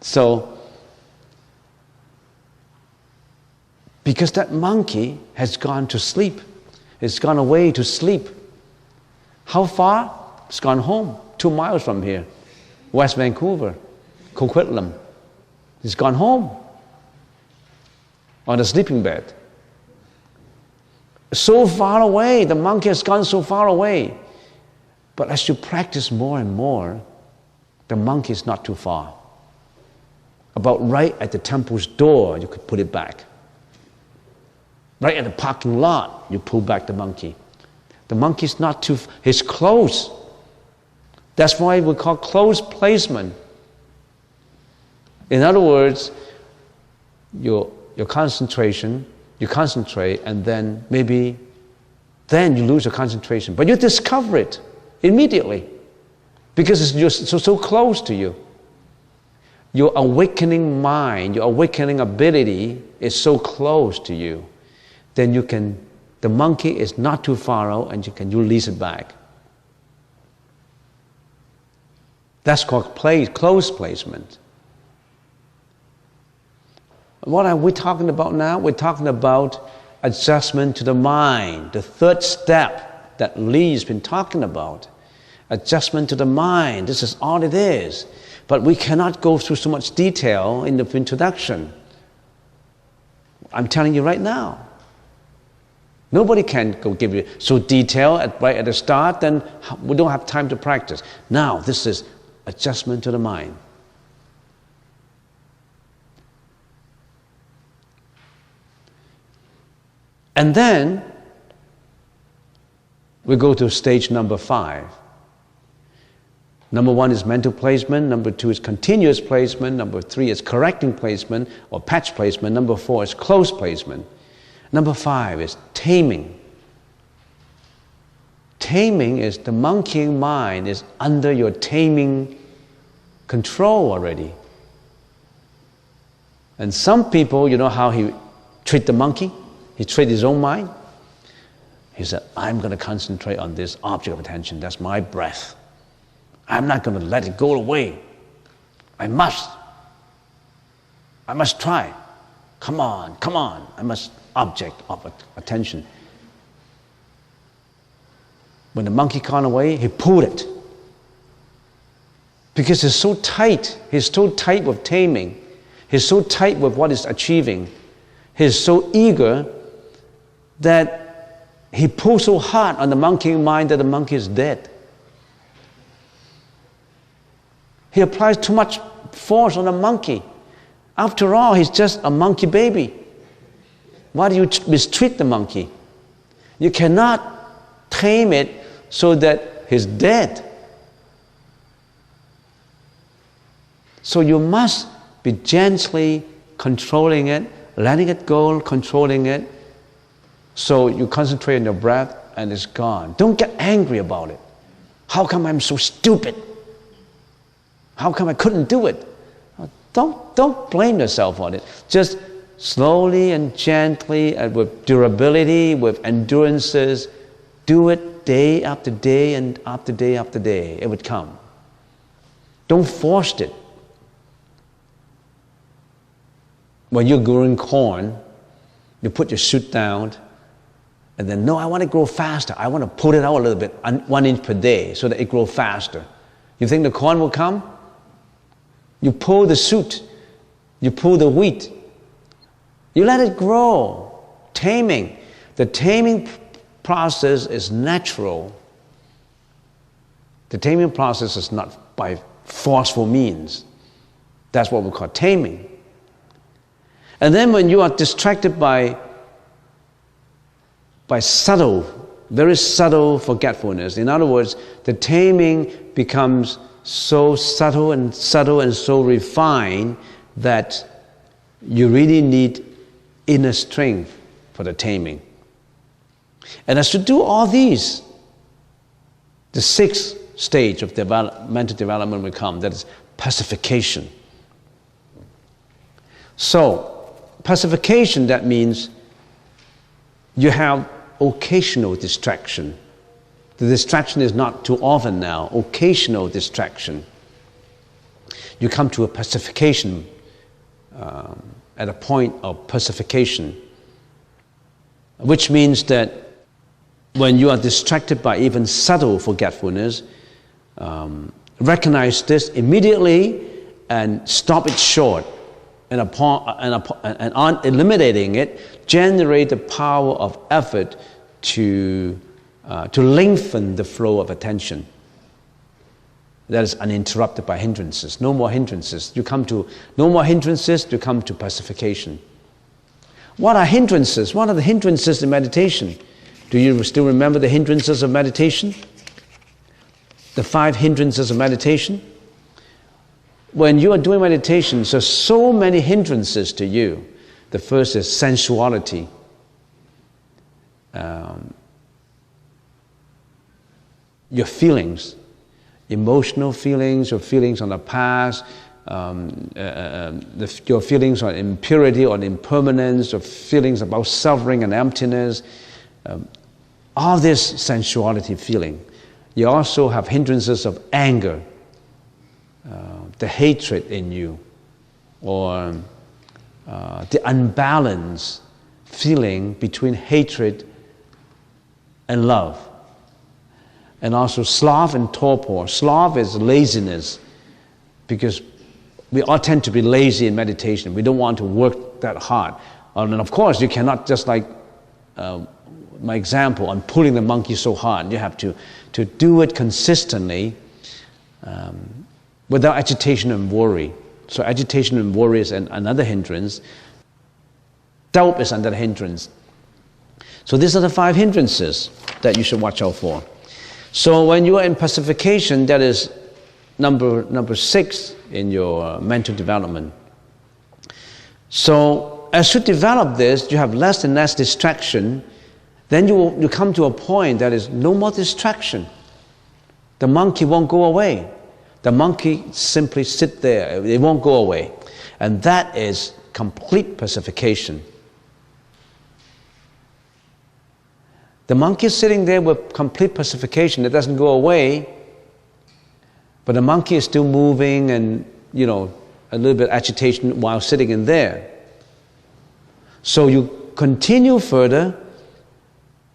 So, because that monkey has gone to sleep, it's gone away to sleep. How far? It's gone home, 2 miles from here, West Vancouver, Coquitlam. It's gone home on a sleeping bed. So far away, the monkey has gone so far away. But as you practice more and more, the monkey is not too far. About right at the temple's door, you could put it back. Right at the parking lot, you pull back the monkey. The monkey's not too, he's close. That's why we call close placement. In other words, your concentration, you concentrate and then maybe, then you lose your concentration. But you discover it immediately because it's just so close to you. Your awakening mind, your awakening ability is so close to you. Then you can, the monkey is not too far out and you release it back. That's called close placement. What are we talking about now? We're talking about adjustment to the mind, the third step that Lee's been talking about. Adjustment to the mind, this is all it is. But we cannot go through so much detail in the introduction. I'm telling you right now. Nobody can go give you so detail right at the start, then we don't have time to practice. Now, this is adjustment to the mind. And then we go to stage number 5. Number 1 is mental placement. Number 2 is continuous placement. Number 3 is correcting placement or patch placement. Number 4 is close placement. Number 5 is taming. Taming is the monkeying mind is under your taming control already. And some people, you know how he treat the monkey? He treat his own mind. He said, I'm going to concentrate on this object of attention. That's my breath. I'm not going to let it go away. I must try. Come on. I must object of attention. When the monkey gone away, he pulled it. Because he's so tight with taming. He's so tight with what he's achieving. He's so eager that he pulls so hard on the monkey mind that the monkey is dead. He applies too much force on the monkey. After all, he's just a monkey baby. Why do you mistreat the monkey? You cannot tame it so that he's dead. So you must be gently controlling it, letting it go, controlling it. So you concentrate on your breath and it's gone. Don't get angry about it. How come I'm so stupid? How come I couldn't do it? Don't blame yourself on it. Just slowly and gently and with durability, with endurances, do it day after day and after day after day. It would come. Don't force it. When you're growing corn, you put your shoot down, and then, no, I want to grow faster. I want to pull it out a little bit, 1 inch per day, so that it grows faster. You think the corn will come? You pull the shoot. You pull the wheat. You let it grow. Taming. The taming process is natural. The taming process is not by forceful means. That's what we call taming. And then when you are distracted by subtle, very subtle forgetfulness, in other words, the taming becomes so subtle and so refined that you really need inner strength for the taming. And as you do all these, the sixth stage of mental development will come, that is pacification. So, pacification, that means you have occasional distraction. The distraction is not too often now, occasional distraction. You come to a pacification, at a point of pacification, which means that when you are distracted by even subtle forgetfulness, recognize this immediately and stop it short. And on eliminating it, generate the power of effort to lengthen the flow of attention. That is uninterrupted by hindrances. No more hindrances. No more hindrances to come to pacification. What are hindrances? What are the hindrances in meditation? Do you still remember the hindrances of meditation? The 5 hindrances of meditation? When you are doing meditation, there's so many hindrances to you. The first is sensuality. Your feelings, emotional feelings, your feelings on the past, your feelings on impurity or impermanence, or feelings about suffering and emptiness, all this sensuality feeling. You also have hindrances of anger, the hatred in you, or the unbalanced feeling between hatred and love. And also sloth and torpor. Sloth is laziness, because we all tend to be lazy in meditation. We don't want to work that hard. And of course, you cannot just like my example on pulling the monkey so hard. You have to do it consistently without agitation and worry. So agitation and worry is another hindrance. Doubt is another hindrance. So these are the 5 hindrances that you should watch out for. So when you are in pacification, that is number 6 in your mental development. So as you develop this, you have less and less distraction. Then you come to a point that is no more distraction. The monkey won't go away. The monkey simply sit there. It won't go away. And that is complete pacification. The monkey is sitting there with complete pacification. It doesn't go away, but the monkey is still moving and, a little bit of agitation while sitting in there. So you continue further,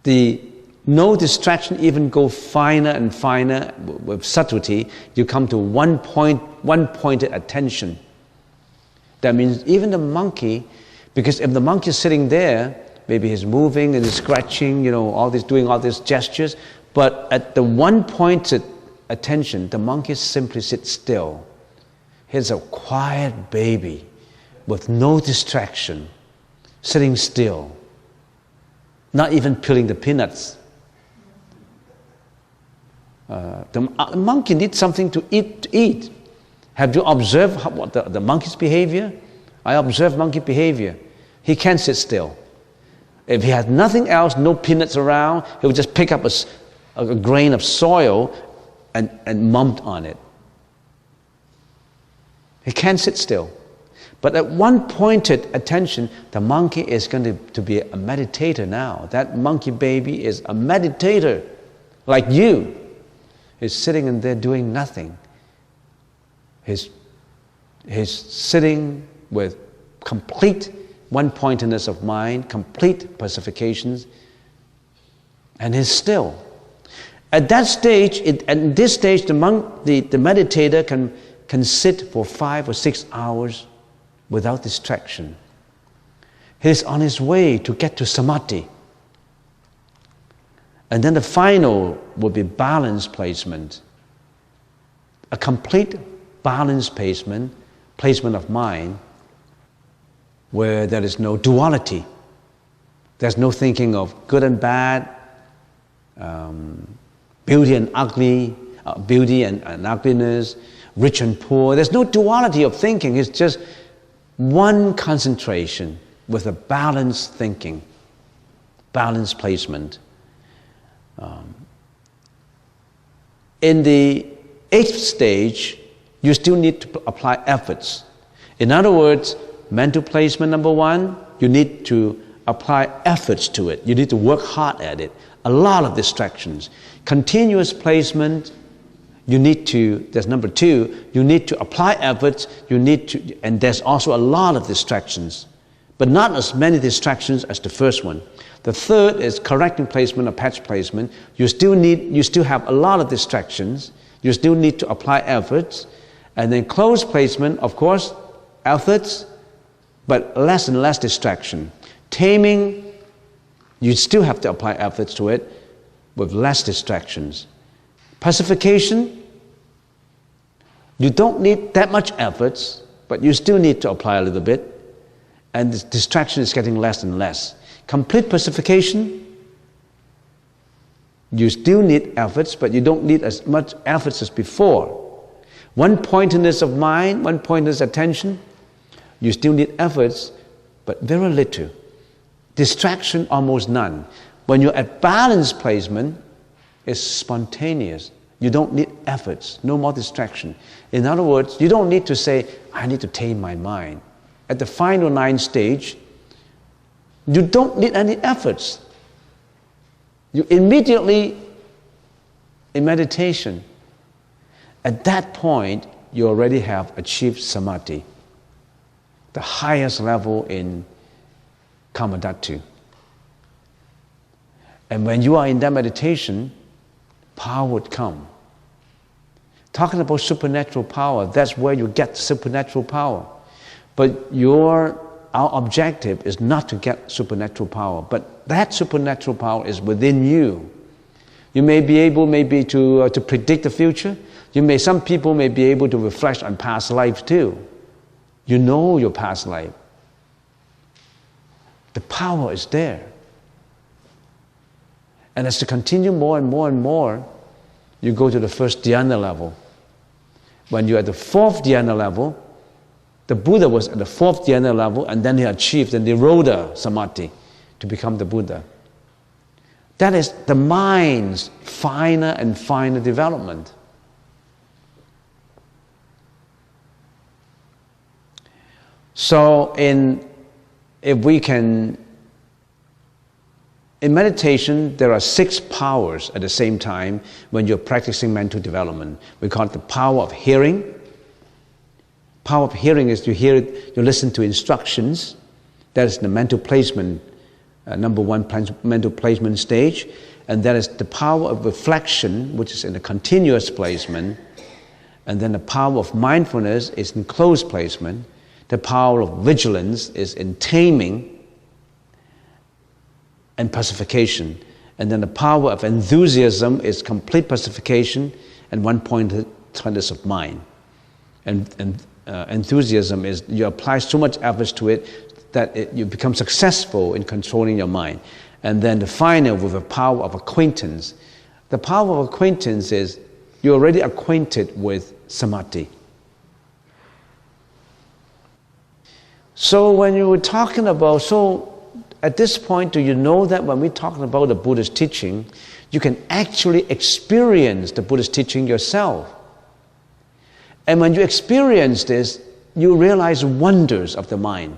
the no distraction even go finer and finer with subtlety. You come to one-pointed attention. That means even the monkey, because if the monkey is sitting there, maybe he's moving and he's scratching, doing all these gestures, but at the one-pointed attention, the monkey simply sits still. He's a quiet baby with no distraction, sitting still, not even peeling the peanuts. The monkey needs something to eat. Have you observed what the monkey's behavior? I observe monkey behavior. He can't sit still. If he has nothing else, no peanuts around, he'll just pick up a grain of soil and mump on it. He can't sit still. But at one pointed attention, the monkey is going to be a meditator now. That monkey baby is a meditator, like you. He's sitting in there doing nothing. He's sitting with complete one-pointedness of mind, complete pacifications, and he's still. At that stage, at this stage, the meditator can sit for 5 or 6 hours without distraction. He's on his way to get to samadhi. And then the final will be balance placement. A complete balance placement of mind, where there is no duality. There's no thinking of good and bad, beauty and ugly, beauty and ugliness, rich and poor. There's no duality of thinking. It's just one concentration with a balanced thinking, balanced placement. In the 8th stage, you still need to apply efforts. In other words, mental placement number 1, you need to apply efforts to it. You need to work hard at it. A lot of distractions. Continuous placement, there's number 2, you need to apply efforts, and there's also a lot of distractions, but not as many distractions as the first one. The third is correcting placement or patch placement. You still have a lot of distractions. You still need to apply efforts. And then close placement, of course, efforts, but less and less distraction. Taming, you still have to apply efforts to it with less distractions. Pacification, you don't need that much efforts, but you still need to apply a little bit. And the distraction is getting less and less. Complete pacification, you still need efforts, but you don't need as much efforts as before. One-pointedness of mind, one-pointedness attention, you still need efforts, but very little. Distraction, almost none. When you're at balance placement, it's spontaneous. You don't need efforts, no more distraction. In other words, you don't need to say, I need to tame my mind. At the final 9th stage, you don't need any efforts. You immediately, in meditation, at that point, you already have achieved samadhi, the highest level in Kamadhatu. And when you are in that meditation, power would come. Talking about supernatural power, that's where you get supernatural power. But our objective is not to get supernatural power, but that supernatural power is within you. You may be able to predict the future. Some people may be able to reflect on past life too. You know your past life. The power is there. And as you continue more and more and more, you go to the first dhyana level. When you're at the 4th dhyana level, the Buddha was at the 4th dhyana level, and then he achieved the Nirodha Samadhi to become the Buddha. That is the mind's finer and finer development. So if we can, in meditation, there are 6 powers at the same time when you're practicing mental development. We call it the power of hearing. Power of hearing is you hear it, you listen to instructions. That is the mental placement, number 1 mental placement stage. And that is the power of reflection, which is in a continuous placement. And then the power of mindfulness is in close placement. The power of vigilance is in taming and pacification. And then the power of enthusiasm is complete pacification and one-pointedness of mind. And enthusiasm is you apply so much effort to it that you become successful in controlling your mind. And then the final with the power of acquaintance. The power of acquaintance is you're already acquainted with samadhi. So when you were talking about, at this point, do you know that when we're talking about the Buddha's teaching, you can actually experience the Buddha's teaching yourself? And when you experience this, you realize wonders of the mind.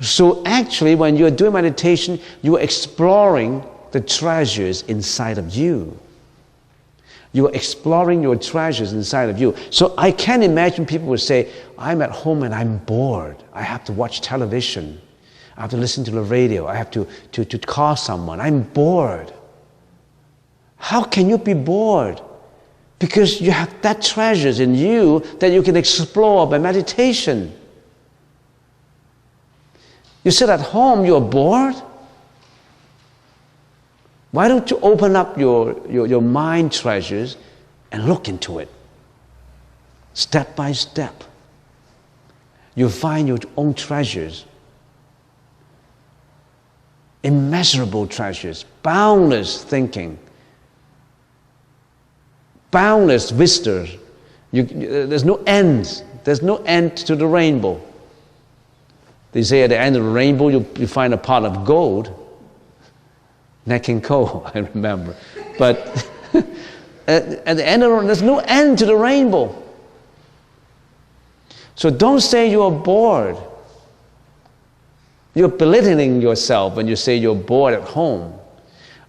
So actually, when you're doing meditation, you're exploring the treasures inside of you. You're exploring your treasures inside of you. So I can imagine people would say, I'm at home and I'm bored. I have to watch television. I have to listen to the radio. I have to call someone. I'm bored. How can you be bored? Because you have that treasures in you that you can explore by meditation. You sit at home, you're bored. Why don't you open up your mind treasures and look into it? Step by step. You find your own treasures. Immeasurable treasures, boundless thinking, boundless vistas. There's no end. There's no end to the rainbow. They say at the end of the rainbow you find a pot of gold. Neck and Cole, I remember. But at the end of there's no end to the rainbow. So don't say you're bored. You're belittling yourself when you say you're bored at home.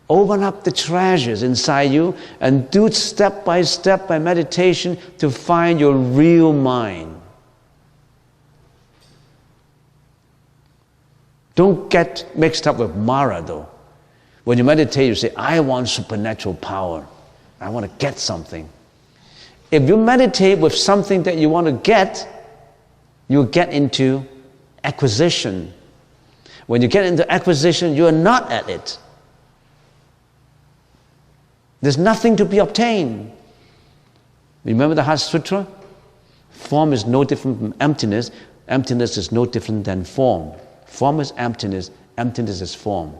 Open up the treasures inside you and do step by step by meditation to find your real mind. Don't get mixed up with Mara though. When you meditate, you say, I want supernatural power. I want to get something. If you meditate with something that you want to get, you get into acquisition. When you get into acquisition, you are not at it. There's nothing to be obtained. Remember the Heart Sutra? Form is no different from emptiness. Emptiness is no different than form. Form is emptiness. Emptiness is form.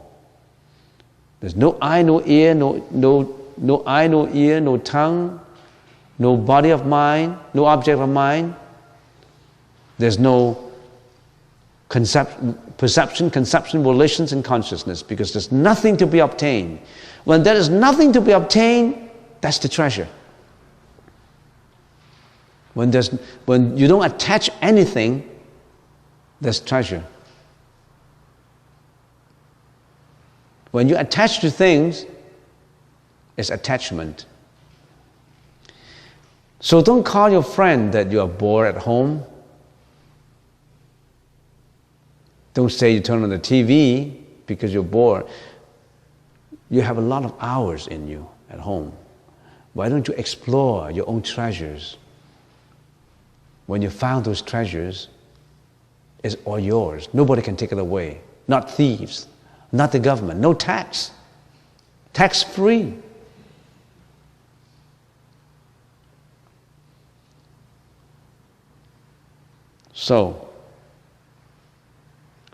There's no eye, no ear, no eye, no ear, no tongue, no body of mind, no object of mind. There's no perception, conception, volitions, and consciousness because there's nothing to be obtained. When there is nothing to be obtained, that's the treasure. When you don't attach anything, there's treasure. When you attach to things, it's attachment. So don't call your friend that you are bored at home. Don't say you turn on the TV because you're bored. You have a lot of hours in you at home. Why don't you explore your own treasures? When you found those treasures, it's all yours. Nobody can take it away. Not thieves. Not the government, no tax. Tax-free. So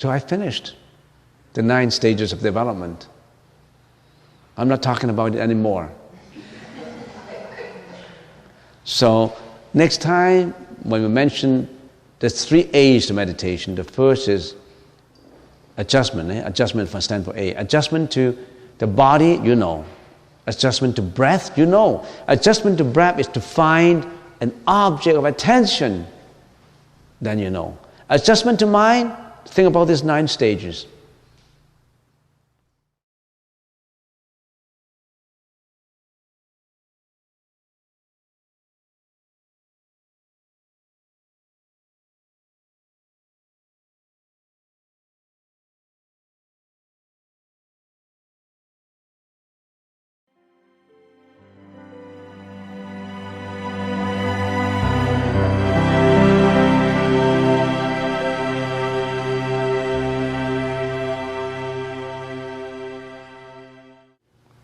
I finished the 9 stages of development. I'm not talking about it anymore. So next time when we mention there's 3 A's to meditation, the first is adjustment. Adjustment stands for A. Adjustment to the body, you know. Adjustment to breath, you know. Adjustment to breath is to find an object of attention. then you know. Adjustment to mind, think about these 9 stages.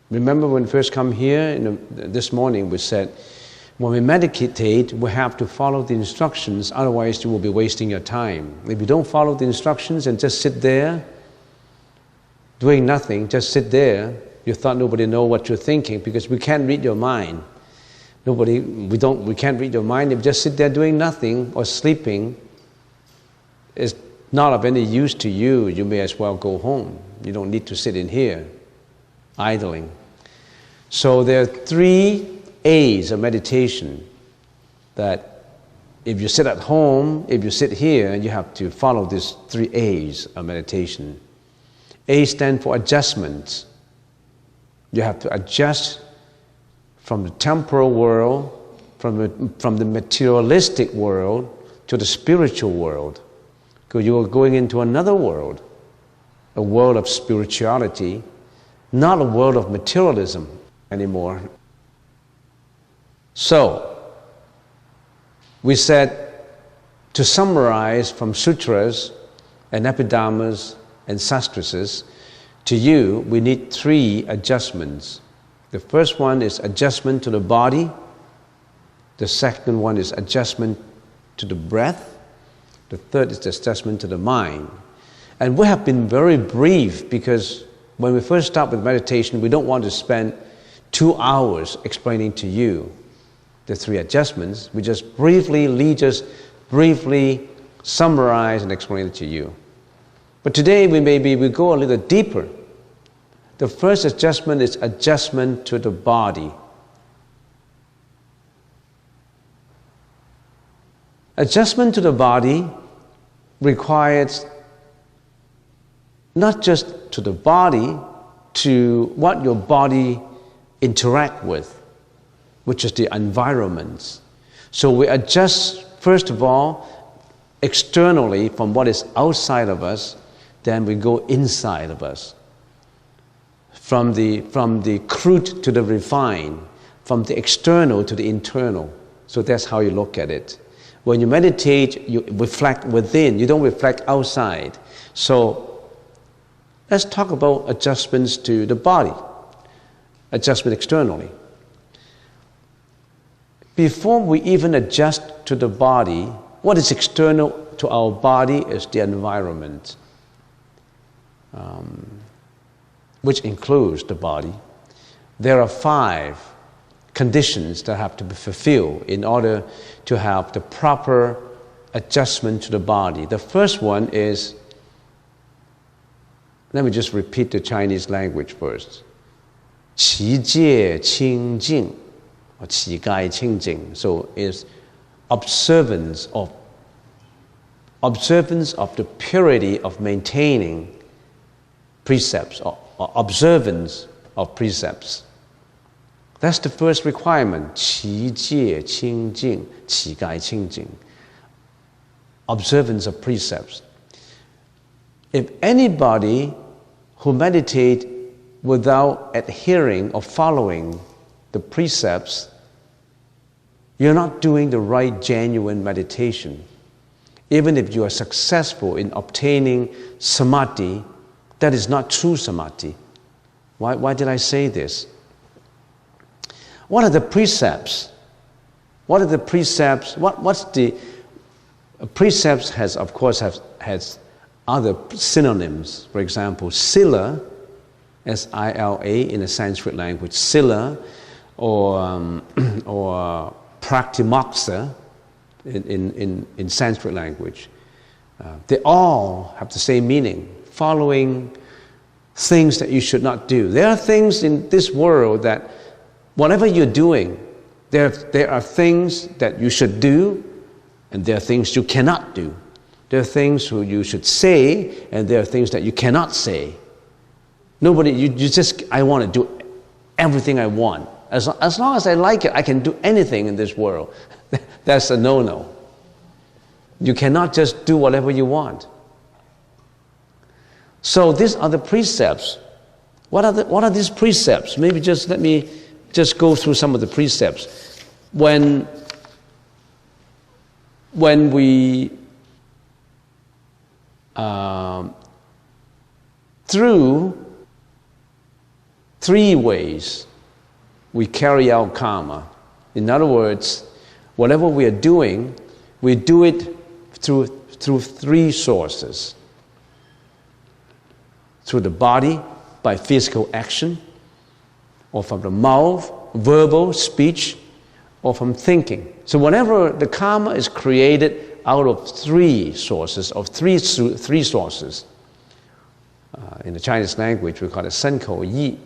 Remember when we first come here, this morning we said, when we meditate, we have to follow the instructions, otherwise you will be wasting your time. If you don't follow the instructions and just sit there, doing nothing, just sit there, you thought nobody know what you're thinking because we can't read your mind. We can't read your mind. If you just sit there doing nothing or sleeping, it's not of any use to you. You may as well go home. You don't need to sit in here, idling. So there are 3 A's of meditation that if you sit at home, if you sit here, you have to follow these 3 A's of meditation. A stands for adjustments. You have to adjust from the temporal world, from the materialistic world to the spiritual world. Because you are going into another world, a world of spirituality, not a world of materialism anymore. So, we said, to summarize from sutras and abhidhammas and sastrases, to you, we need 3 adjustments. The first one is adjustment to the body. The second one is adjustment to the breath. The third is the adjustment to the mind. And we have been very brief because when we first start with meditation, we don't want to spend 2 hours explaining to you the 3 adjustments. We just briefly summarize and explain it to you. But today we go a little deeper. The first adjustment is adjustment to the body. Adjustment to the body requires not just to the body, to what your body interact with, which is the environments. So we adjust, first of all, externally from what is outside of us, then we go inside of us. From the crude to the refined, from the external to the internal. So that's how you look at it. When you meditate, you reflect within, you don't reflect outside. So let's talk about adjustments to the body, adjustment externally. Before we even adjust to the body, what is external to our body is the environment, which includes the body. There are 5 conditions that have to be fulfilled in order to have the proper adjustment to the body. The first one is, let me just repeat the Chinese language first. 其戒清净, or 其戒清净. So it's observance of the purity of maintaining precepts, or observance of precepts. That's the first requirement. 其戒清净, 其戒清净. Observance of precepts. If anybody who meditate without adhering or following the precepts, you're not doing the right, genuine meditation. Even if you are successful in obtaining samadhi, that is not true samadhi. Why did I say this? What are the precepts? What are the precepts? What's the precepts has, of course, has other synonyms. For example, sila, S-I-L-A in the Sanskrit language, sila, or praktimoksa in Sanskrit language. They all have the same meaning, following things that you should not do. There are things in this world that whatever you're doing, there are things that you should do and there are things you cannot do. There are things you should say, and there are things that you cannot say. Nobody, you just, I want to do everything I want. As long as I like it, I can do anything in this world. That's a no-no. You cannot just do whatever you want. So these are the precepts. What are these precepts? Maybe just let me just go through some of the precepts. When we through 3 ways we carry out karma. In other words, whatever we are doing, we do it through 3 sources. Through the body, by physical action, or from the mouth, verbal, speech, or from thinking. So whenever the karma is created out of 3 sources, of three sources, in the Chinese language we call it 身口意.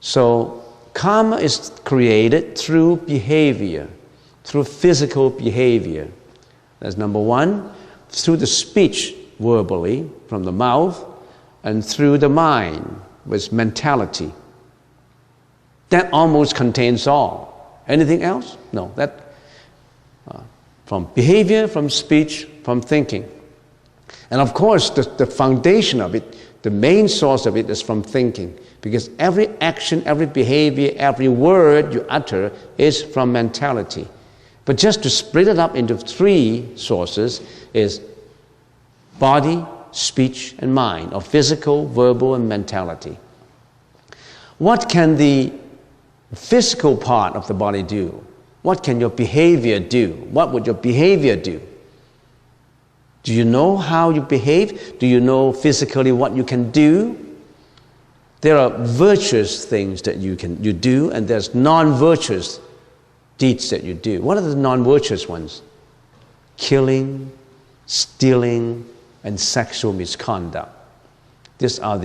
So karma is created through behavior, through physical behavior. That's number 1. Through the speech, verbally, from the mouth, and through the mind, with mentality. That almost contains all. Anything else? No. That from behavior, from speech, from thinking. And of course, the foundation of it, the main source of it is from thinking. Because every action, every behavior, every word you utter is from mentality. But just to split it up into 3 sources is body, speech, and mind, or physical, verbal, and mentality. What can the physical part of the body do? What can your behavior do? What would your behavior do? Do you know how you behave? Do you know physically what you can do? There are virtuous things that you do, and there's non-virtuous deeds that you do. What are the non-virtuous ones? Killing, stealing, and sexual misconduct. These are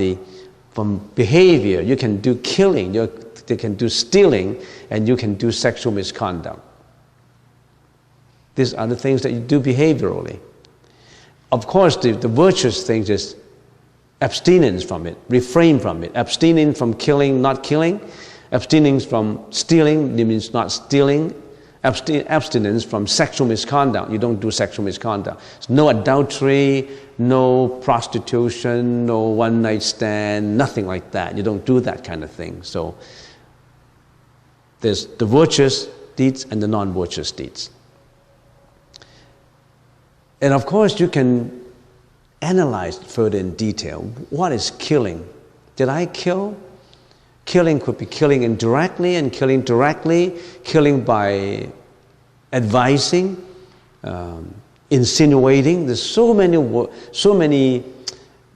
from behavior. You can do killing, you can do stealing, and you can do sexual misconduct. These are the things that you do behaviorally. Of course, the virtuous things is abstinence from it, refrain from it, abstaining from killing, not killing, abstaining from stealing, it means not stealing, abstinence from sexual misconduct. You don't do sexual misconduct. No adultery, no prostitution, no one-night stand, nothing like that. You don't do that kind of thing. So there's the virtuous deeds and the non-virtuous deeds. And of course, you can analyze further in detail. What is killing? Did I kill? Killing could be killing indirectly and killing directly, killing by advising, insinuating. There's so many,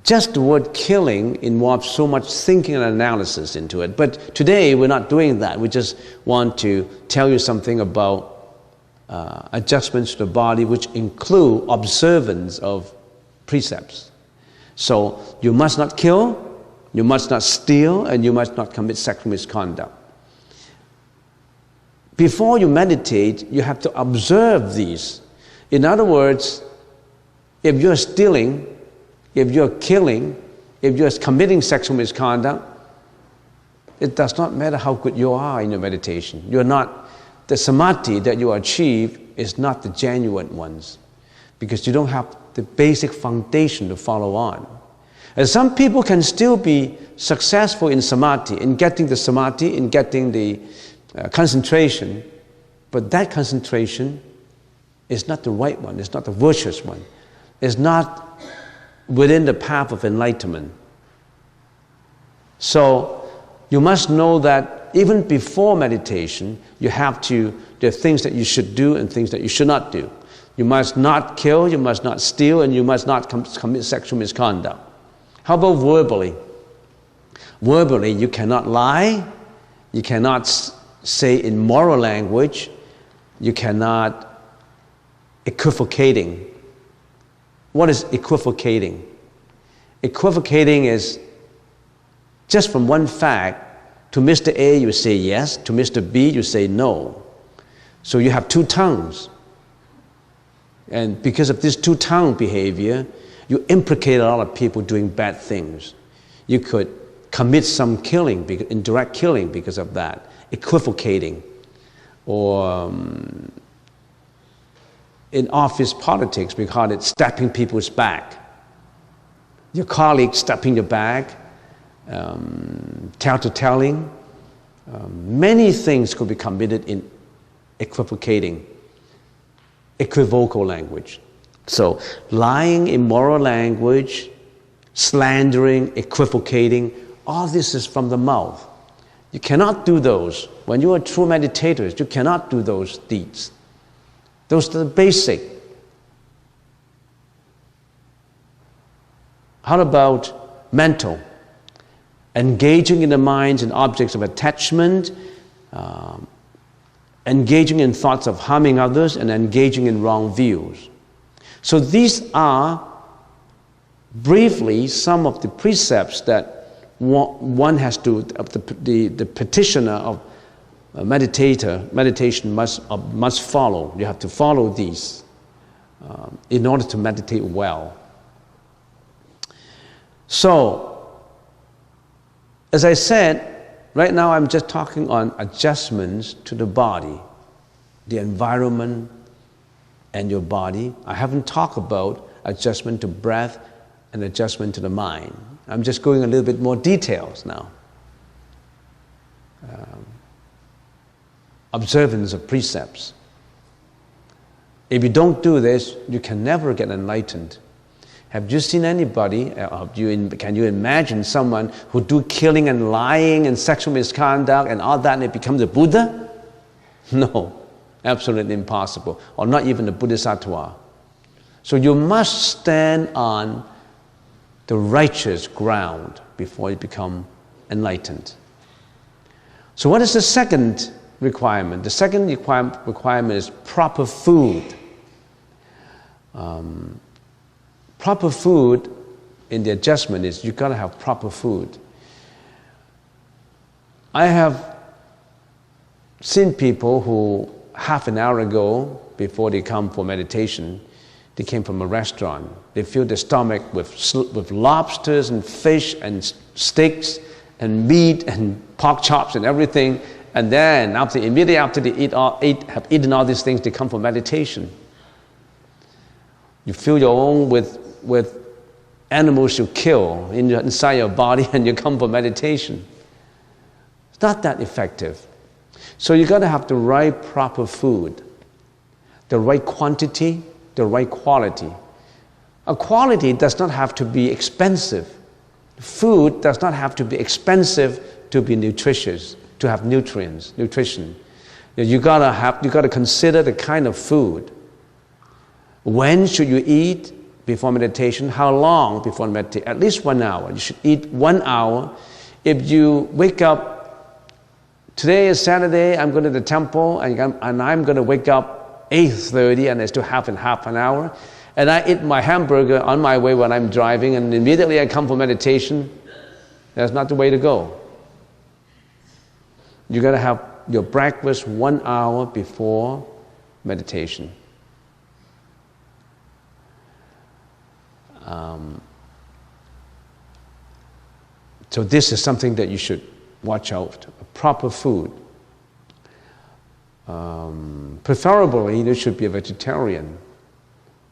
just the word killing involves so much thinking and analysis into it. But today we're not doing that. We just want to tell you something about adjustments to the body which include observance of precepts. So you must not kill, you must not steal, and you must not commit sexual misconduct. Before you meditate, you have to observe these. In other words, if you're stealing, if you're killing, if you're committing sexual misconduct, it does not matter how good you are in your meditation. You're not, the samadhi that you achieve is not the genuine ones, because you don't have the basic foundation to follow on. And some people can still be successful in samadhi, in getting the samadhi, in getting the concentration, but that concentration is not the right one, it's not the virtuous one, it's not within the path of enlightenment. So you must know that even before meditation, there are things that you should do and things that you should not do. You must not kill, you must not steal, and you must not commit sexual misconduct. How about verbally? Verbally, you cannot lie, you cannot say immoral language, you cannot equivocating. What is equivocating? Equivocating is just from one fact. To Mr. A, you say yes. To Mr. B, you say no. So you have 2 tongues. And because of this two-tongue behavior, you implicate a lot of people doing bad things. You could commit some killing, indirect killing because of that, equivocating, or in office politics, we call it stepping people's back. Your colleague stepping your back, tell-to-telling. Many things could be committed in equivocating, equivocal language. So lying, immoral language, slandering, equivocating, all this is from the mouth. You cannot do those. When you are true meditators, you cannot do those deeds. Those are the basic. How about mental? Engaging in the minds and objects of attachment, engaging in thoughts of harming others, and engaging in wrong views. So these are briefly some of the precepts that one has to, the practitioner of meditation must follow. You have to follow these in order to meditate well. So, as I said, right now I'm just talking on adjustments to the body, the environment, and your body. I haven't talked about adjustment to breath and adjustment to the mind. I'm just going a little bit more details now. Observance of precepts. If you don't do this, you can never get enlightened. Have you seen anybody, can you imagine someone who do killing and lying and sexual misconduct and all that and it becomes a Buddha? No, absolutely impossible, or not even a Bodhisattva. So you must stand on the righteous ground before you become enlightened. So what is the second requirement? The second requirement is proper food. Proper food in the adjustment is you've got to have proper food. I have seen people who half an hour ago, before they come for meditation, they came from a restaurant. They fill their stomach with lobsters and fish and steaks and meat and pork chops and everything. And then immediately after they have eaten all these things, they come for meditation. You fill your own with animals you kill inside your body and you come for meditation. It's not that effective. So you got to have the right proper food, the right quantity, the right quality. A quality does not have to be expensive. Food does not have to be expensive to be nutritious, to have nutrition. You gotta consider the kind of food. When should you eat before meditation? How long before meditation? At least 1 hour. You should eat 1 hour. If you wake up, today is Saturday, I'm going to the temple, and I'm going to wake up 8:30, and I still have half an hour, and I eat my hamburger on my way when I'm driving, and immediately I come for meditation, that's not the way to go. You got to have your breakfast 1 hour before meditation. So this is something that you should watch out. Proper food. Preferably, you should be a vegetarian,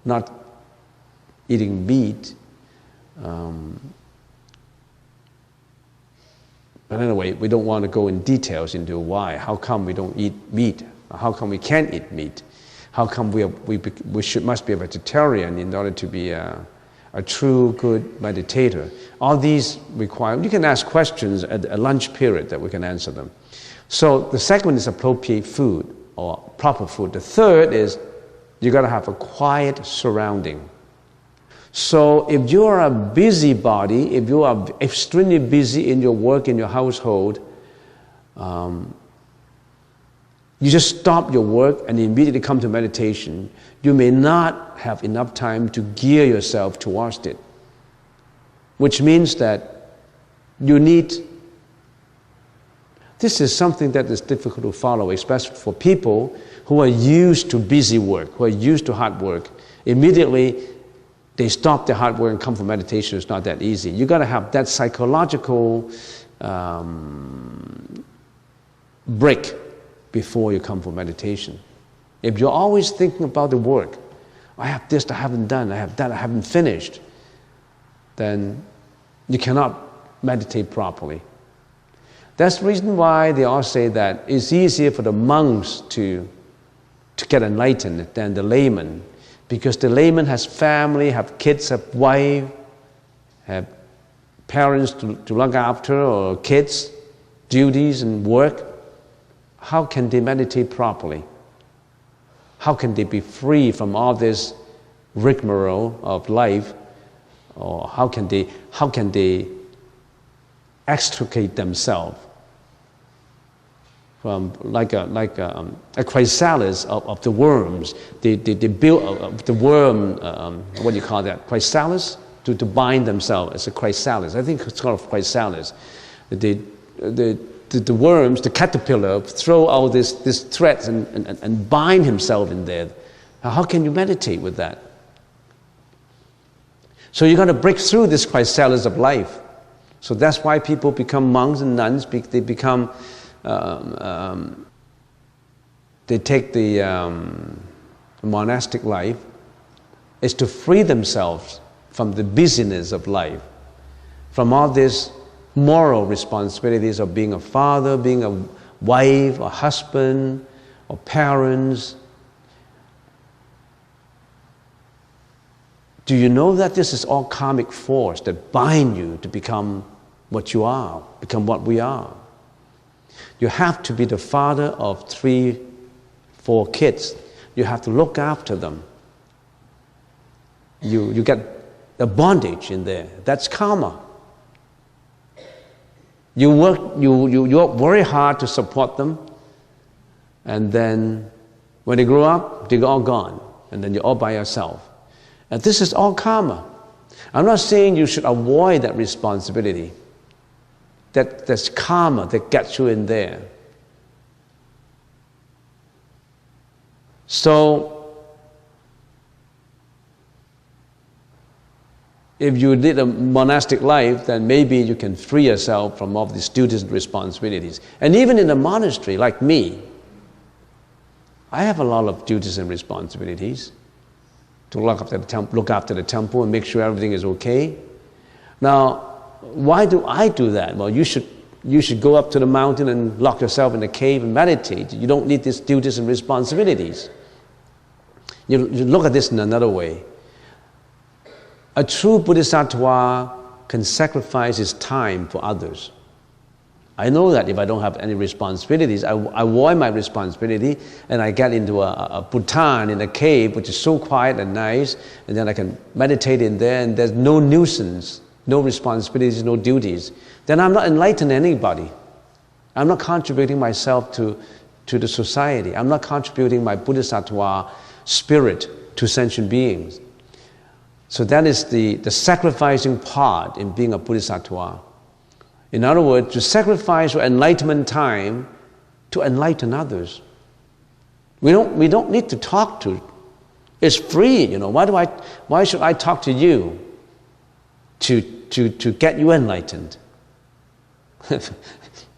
not eating meat. But anyway, we don't want to go in details into why. How come we don't eat meat? How come we can't eat meat? How come we must be a vegetarian in order to be a true good meditator? All these require, you can ask questions at a lunch period that we can answer them. So the second one is appropriate food or proper food. The third is you got to have a quiet surrounding. So if you are a busybody, if you are extremely busy in your work, in your household, you just stop your work and immediately come to meditation, you may not have enough time to gear yourself towards it. Which means that you need This is something that is difficult to follow, especially for people who are used to busy work, who are used to hard work. Immediately, they stop their hard work and come for meditation. It's not that easy. You got to have that psychological break before you come for meditation. If you're always thinking about the work, I have this I haven't done, I have that I haven't finished, then you cannot meditate properly. That's the reason why they all say that it's easier for the monks to get enlightened than the layman, because the layman has family, have kids, have wife, have parents to look after, or kids, duties and work. How can they meditate properly? How can they be free from all this rigmarole of life? Or how can they extricate themselves from like a chrysalis of the worms? They build the worm, what do you call that? Chrysalis? To bind themselves as a chrysalis. I think it's called a chrysalis. The worms, the caterpillar, throw all this threads and bind himself in there. Now, how can you meditate with that? So you got to break through this chrysalis of life. So that's why people become monks and nuns. They become, they take the monastic life, is to free themselves from the busyness of life, from all these moral responsibilities of being a father, being a wife, a husband, or parents. Do you know that this is all karmic force that bind you to become what you are, become what we are? You have to be the father of 3, 4 kids. You have to look after them. You get a bondage in there. That's karma. You work very hard to support them, and then when they grow up, they're all gone, and then you're all by yourself. And this is all karma. I'm not saying you should avoid that responsibility. That's karma that gets you in there. So, if you lead a monastic life, then maybe you can free yourself from all these duties and responsibilities. And even in a monastery, like me, I have a lot of duties and responsibilities to look after the temple and make sure everything is okay. Now, why do I do that? Well, you should go up to the mountain and lock yourself in a cave and meditate. You don't need these duties and responsibilities. You look at this in another way. A true Bodhisattva can sacrifice his time for others. I know that if I don't have any responsibilities, I avoid my responsibility and I get into a Bhutan in a cave, which is so quiet and nice, and then I can meditate in there, and there's no nuisance, no responsibilities, no duties. Then I'm not enlightening anybody. I'm not contributing myself to the society. I'm not contributing my Bodhisattva spirit to sentient beings. So that is the sacrificing part in being a Bodhisattva. In other words, to sacrifice your enlightenment time to enlighten others. We don't need to talk to. It's free, you know. Why should I talk to you to get you enlightened?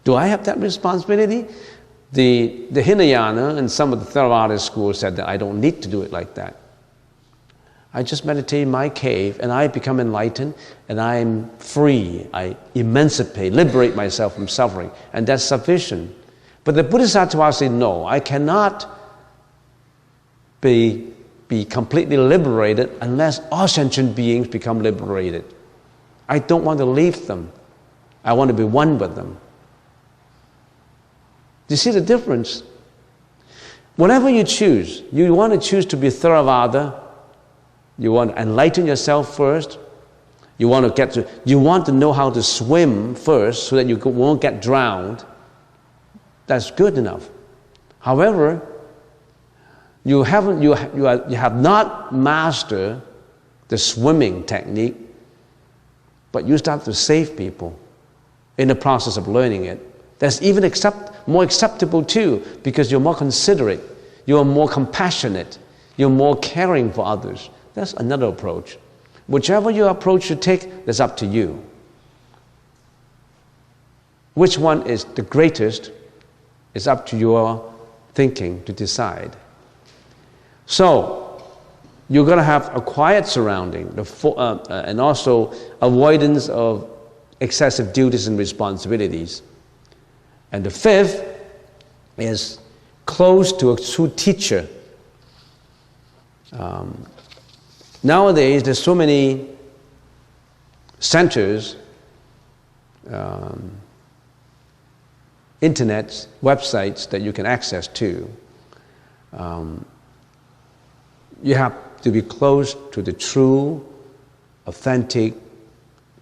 Do I have that responsibility? The Hinayana and some of the Theravada schools said that I don't need to do it like that. I just meditate in my cave and I become enlightened and I'm free. I emancipate, liberate myself from suffering, and that's sufficient. But the Bodhisattva said, no, I cannot be completely liberated unless all sentient beings become liberated. I don't want to leave them. I want to be one with them. Do you see the difference? Whatever you choose, you want to choose to be Theravada, you want to enlighten yourself first. You want to know how to swim first so that you won't get drowned. That's good enough. However, you have not mastered the swimming technique, but you start to save people in the process of learning it. That's even more acceptable too, because you're more considerate, you're more compassionate, you're more caring for others. That's another approach. Whichever your approach you take, that's up to you. Which one is the greatest is up to your thinking to decide. So, you're going to have a quiet surrounding, and also avoidance of excessive duties and responsibilities. And the fifth is close to a true teacher. Nowadays, there's so many centers, internet, websites that you can access to. You have to be close to the true, authentic,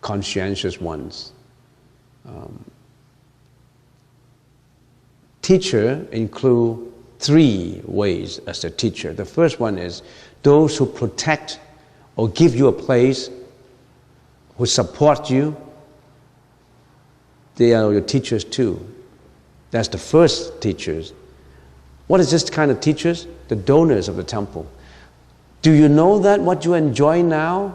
conscientious ones. Teacher include three ways as a teacher. The first one is those who protect or give you a place, who support you. They are your teachers too. That's the first teachers. What is this kind of teachers? The donors of the temple. Do you know that what you enjoy now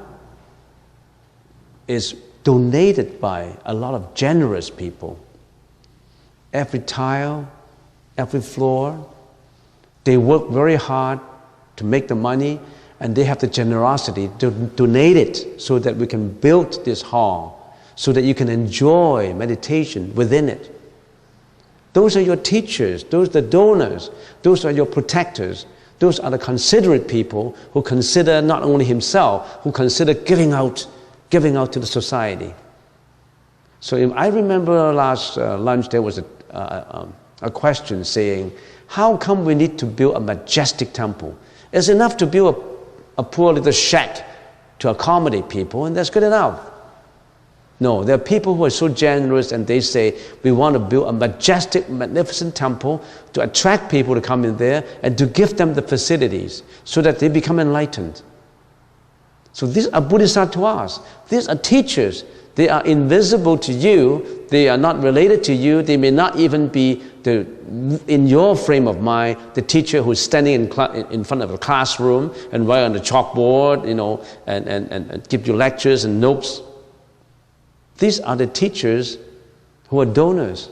is donated by a lot of generous people? Every tile, every floor, they work very hard to make the money, and they have the generosity to donate it so that we can build this hall, so that you can enjoy meditation within it. Those are your teachers, those are the donors, those are your protectors, those are the considerate people who consider not only himself, who consider giving out to the society. So I remember last lunch there was a question saying, how come we need to build a majestic temple? It's enough to build a poor little shack to accommodate people, and that's good enough. No, there are people who are so generous and they say, we want to build a majestic, magnificent temple to attract people to come in there and to give them the facilities so that they become enlightened. So these are bodhisattvas. These are teachers. They are invisible to you. They are not related to you. They may not even be in your frame of mind, the teacher who's standing in front of a classroom and write on the chalkboard, and give you lectures and notes. These are the teachers who are donors,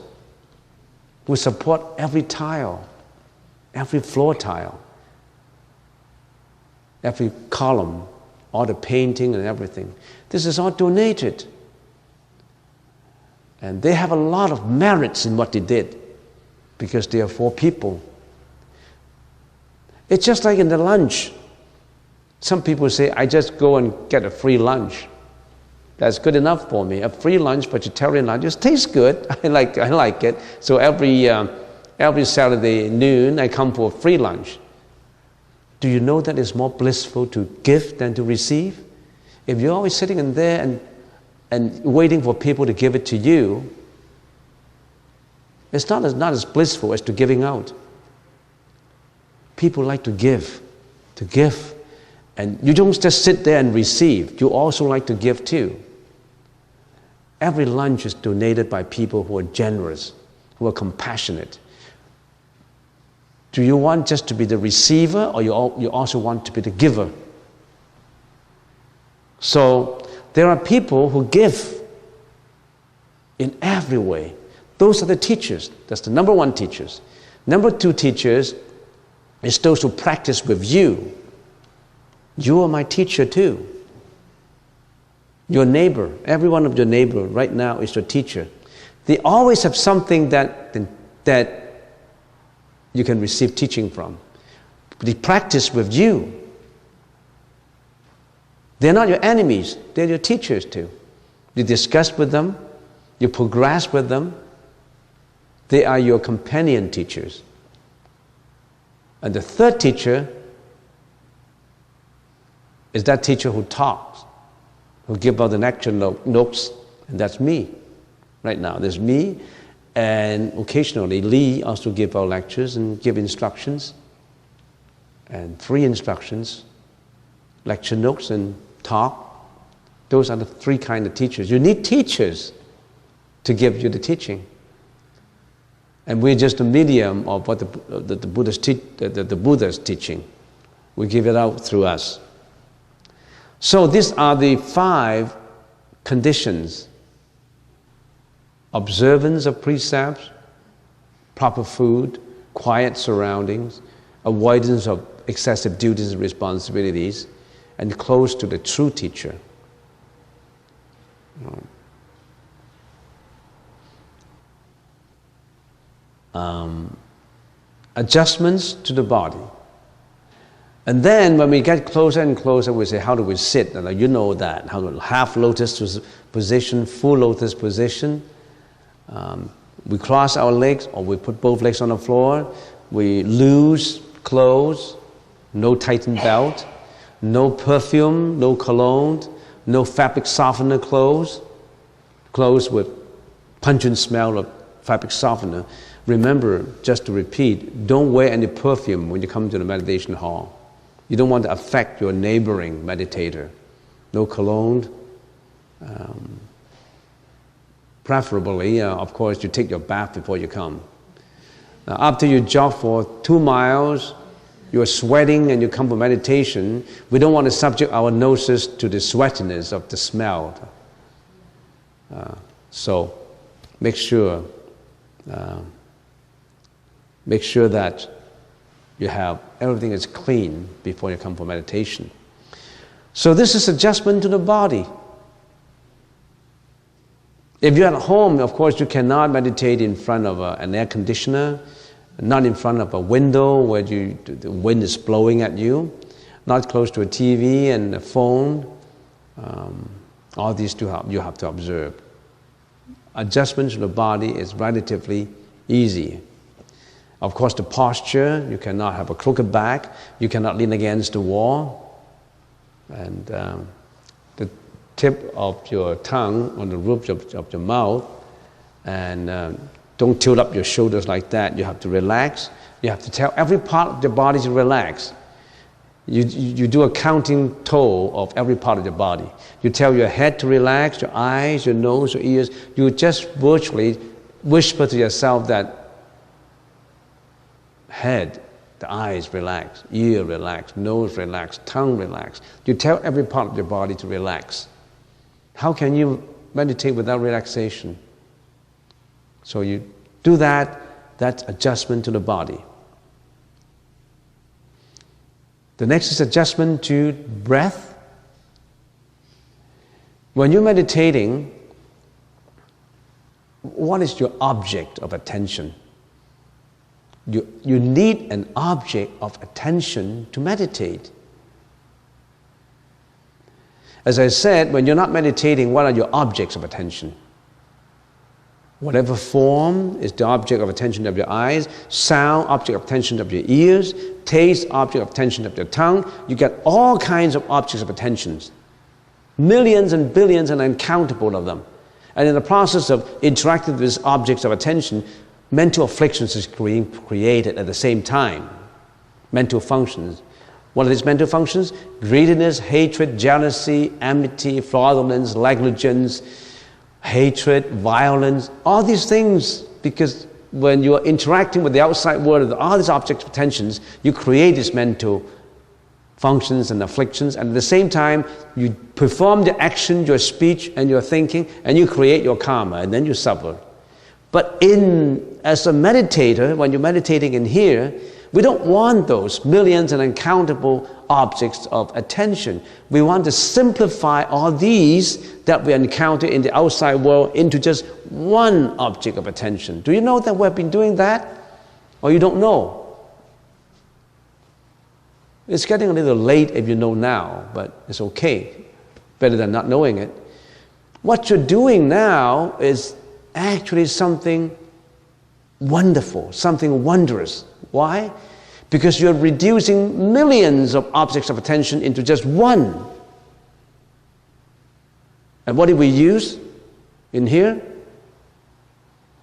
who support every tile, every floor tile, every column, all the painting and everything. This is all donated. And they have a lot of merits in what they did because they are for people. It's just like in the lunch. Some people say, I just go and get a free lunch. That's good enough for me. A free lunch, vegetarian lunch, it tastes good. I like it. So every Saturday noon, I come for a free lunch. Do you know that it's more blissful to give than to receive? If you're always sitting in there and waiting for people to give it to you, it's not as blissful as to giving out. People like to give. And you don't just sit there and receive. You also like to give too. Every lunch is donated by people who are generous, who are compassionate. Do you want just to be the receiver, or you also want to be the giver? So there are people who give in every way. Those are the teachers. That's the number one teachers. Number two teachers is those who practice with you. You are my teacher too. Your neighbor, every one of your neighbor right now is your teacher. They always have something that you can receive teaching from. They practice with you. They're not your enemies, they're your teachers too. You discuss with them, you progress with them. They are your companion teachers. And the third teacher is that teacher who talks, who gives out the lecture notes, and that's me. Right now, there's me, and occasionally Lee also gives out lectures and give instructions, and free instructions, lecture notes and talk. Those are the three kinds of teachers. You need teachers to give you the teaching. And we're just a medium of what the Buddha's teaching. We give it out through us. So these are the 5 conditions: observance of precepts, proper food, quiet surroundings, avoidance of excessive duties and responsibilities, and close to the true teacher. Adjustments to the body. And then when we get closer and closer, we say, how do we sit? And you know that. How to half lotus position, full lotus position. We cross our legs, or we put both legs on the floor. We loose clothes, no tightened belt, no perfume, no cologne, no fabric softener clothes with pungent smell of fabric softener. Remember, just to repeat, don't wear any perfume when you come to the meditation hall. You don't want to affect your neighboring meditator. No cologne. Preferably, of course, you take your bath before you come. Now, after you jog for 2 miles, you're sweating and you come for meditation, we don't want to subject our noses to the sweatiness of the smell. So make sure that you have everything is clean before you come for meditation. So this is adjustment to the body. If you're at home, of course, you cannot meditate in front of an air conditioner, not in front of a window where the wind is blowing at you, not close to a TV and a phone. All these you have to observe. Adjustment to the body is relatively easy. Of course, the posture, you cannot have a crooked back, you cannot lean against the wall, and the tip of your tongue on the roof of your mouth, and don't tilt up your shoulders like that. You have to relax. You have to tell every part of your body to relax. You do a counting toll of every part of your body. You tell your head to relax, your eyes, your nose, your ears. You just virtually whisper to yourself that head, the eyes relax, ear relax, nose relax, tongue relax. You tell every part of your body to relax. How can you meditate without relaxation? So you do that, that's adjustment to the body. The next is adjustment to breath. When you're meditating, what is your object of attention? You need an object of attention to meditate. As I said, when you're not meditating, what are your objects of attention? Whatever form is the object of attention of your eyes, sound, object of attention of your ears, taste, object of attention of your tongue. You get all kinds of objects of attention. Millions and billions and uncountable of them. And in the process of interacting with these objects of attention, mental afflictions is created at the same time. Mental functions. What are these mental functions? Greediness, hatred, jealousy, enmity, fraudulence, negligence, hatred, violence, all these things, because when you are interacting with the outside world, all these objects of attentions, you create these mental functions and afflictions, and at the same time, you perform the action, your speech, and your thinking, and you create your karma, and then you suffer. But as a meditator, when you're meditating in here, we don't want those millions and uncountable objects of attention. We want to simplify all these that we encounter in the outside world into just one object of attention. Do you know that we've been doing that? Or you don't know? It's getting a little late if you know now, but it's okay. Better than not knowing it. What you're doing now is actually something wonderful, something wondrous. Why? Because you're reducing millions of objects of attention into just one. And what do we use in here?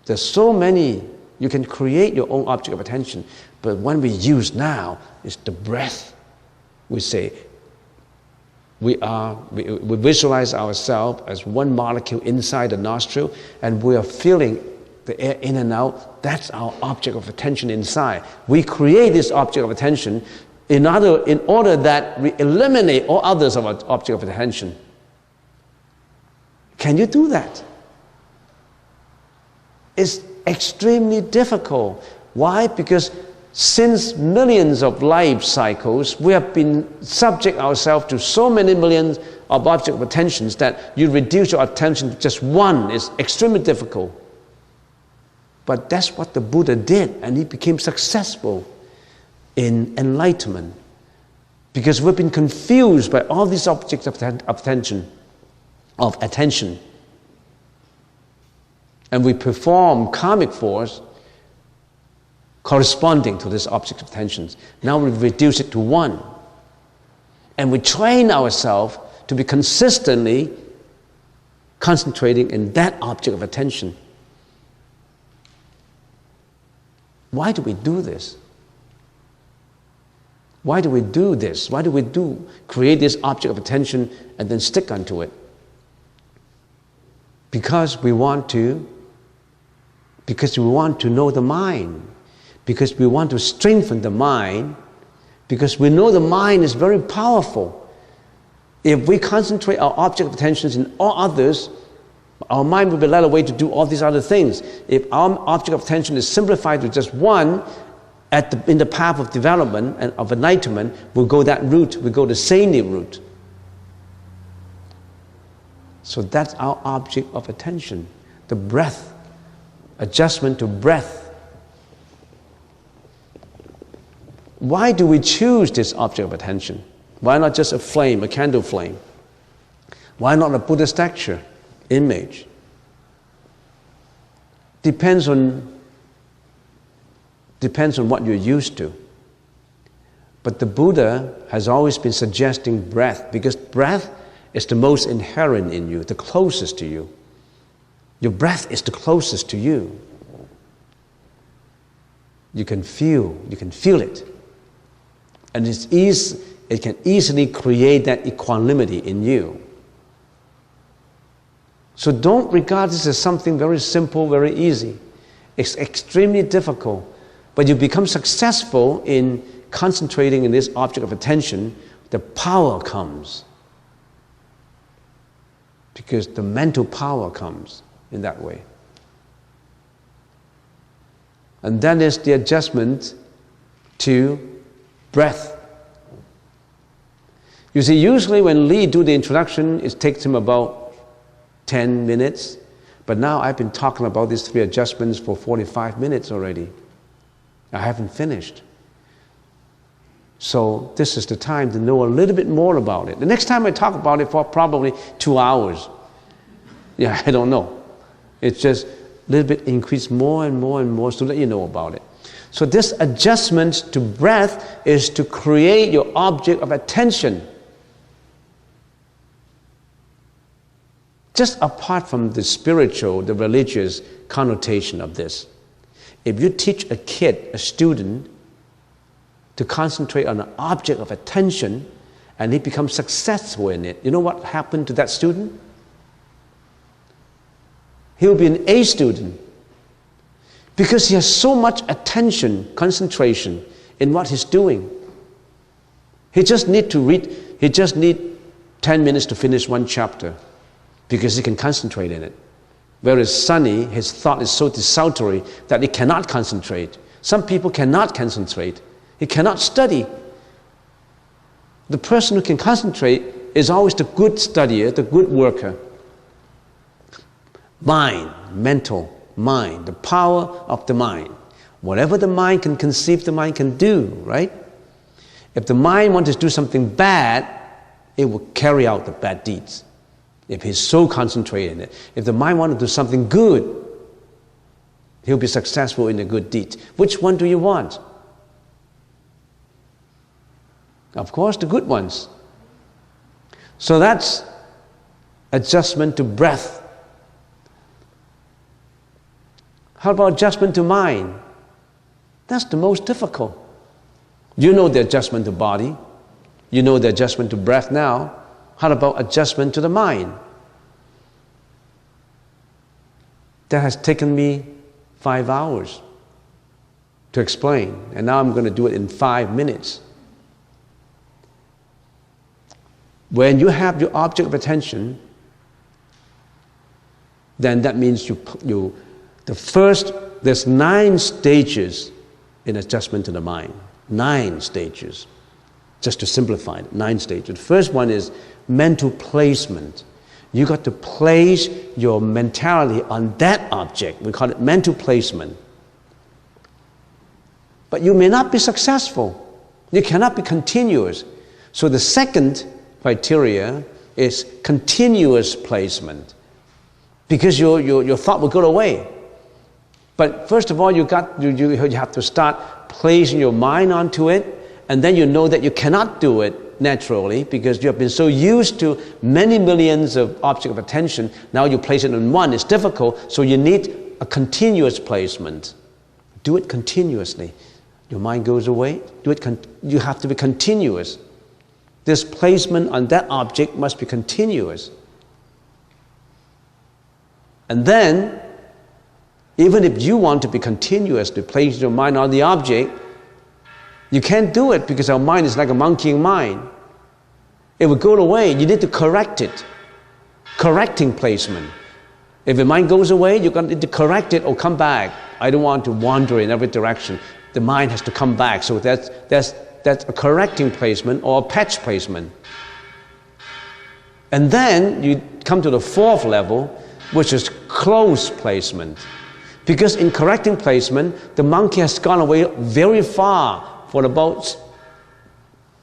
There's so many. You can create your own object of attention. But one we use now is the breath. We say, we visualize ourselves as one molecule inside the nostril, and we are feeling the air in and out, that's our object of attention inside. We create this object of attention in order that we eliminate all others of our object of attention. Can you do that? It's extremely difficult. Why? Because since millions of life cycles, we have been subject ourselves to so many millions of object of attentions that you reduce your attention to just one is extremely difficult. But that's what the Buddha did, and he became successful in enlightenment. Because we've been confused by all these objects of attention. And we perform karmic force corresponding to this object of attention. Now we reduce it to one. And we train ourselves to be consistently concentrating in that object of attention. Why do we do this? Why do we do this? Why do we create this object of attention and then stick onto it? Because we want to know the mind. Because we want to strengthen the mind. Because we know the mind is very powerful. If we concentrate our object of attention in all others, our mind will be led away to do all these other things. If our object of attention is simplified to just one, in the path of development and of enlightenment, we'll go that route, we'll go the Saini route. So that's our object of attention, the breath, adjustment to breath. Why do we choose this object of attention? Why not just a flame, a candle flame? Why not a Buddha statue, image? Depends on what you're used to. But the Buddha has always been suggesting breath, because breath is the most inherent in you, the closest to you. Your breath is the closest to you. You can feel it. And it can easily create that equanimity in you. So don't regard this as something very simple, very easy. It's extremely difficult. But you become successful in concentrating in this object of attention, the power comes. Because the mental power comes in that way. And that is the adjustment to breath. You see, usually when Lee do the introduction, it takes him about 10 minutes. But now I've been talking about these 3 adjustments for 45 minutes already. I haven't finished. So this is the time to know a little bit more about it. The next time I talk about it for probably 2 hours. Yeah, I don't know. It's just a little bit increase more and more and more so that you know about it. So this adjustment to breath is to create your object of attention. Just apart from the spiritual, the religious connotation of this. If you teach a kid, a student, to concentrate on an object of attention and he becomes successful in it, you know what happened to that student? He will be an A student because he has so much attention, concentration in what he's doing. He just need 10 minutes to finish one chapter because he can concentrate in it. Whereas Sunny, his thought is so desultory that he cannot concentrate. Some people cannot concentrate. He cannot study. The person who can concentrate is always the good studier, the good worker. Mind, mental, mind, the power of the mind. Whatever the mind can conceive, the mind can do, right? If the mind wants to do something bad, it will carry out the bad deeds. If he's so concentrated in it. If the mind wants to do something good, he'll be successful in the good deed. Which one do you want? Of course, the good ones. So that's adjustment to breath. How about adjustment to mind? That's the most difficult. You know the adjustment to body. You know the adjustment to breath now. How about adjustment to the mind? That has taken me 5 hours to explain, and now I'm going to do it in 5 minutes. When you have your object of attention, then that means there's 9 stages in adjustment to the mind. 9 stages. Just to simplify it, 9 stages. The first one is mental placement. You got to place your mentality on that object. We call it mental placement. But you may not be successful. You cannot be continuous. So the second criteria is continuous placement, because your thought will go away. But first of all, you have to start placing your mind onto it, and then you know that you cannot do it naturally because you have been so used to many millions of objects of attention. Now you place it on one. It's difficult, so you need a continuous placement. Do it continuously. Your mind goes away. You have to be continuous. This placement on that object must be continuous. And then, even if you want to be continuous to place your mind on the object, you can't do it because our mind is like a monkeying mind. It will go away. You need to correct it. Correcting placement. If the mind goes away, you're going to need to correct it or come back. I don't want to wander in every direction. The mind has to come back. So that's a correcting placement or a patch placement. And then you come to the 4th level, which is close placement. Because in correcting placement, the monkey has gone away very far for about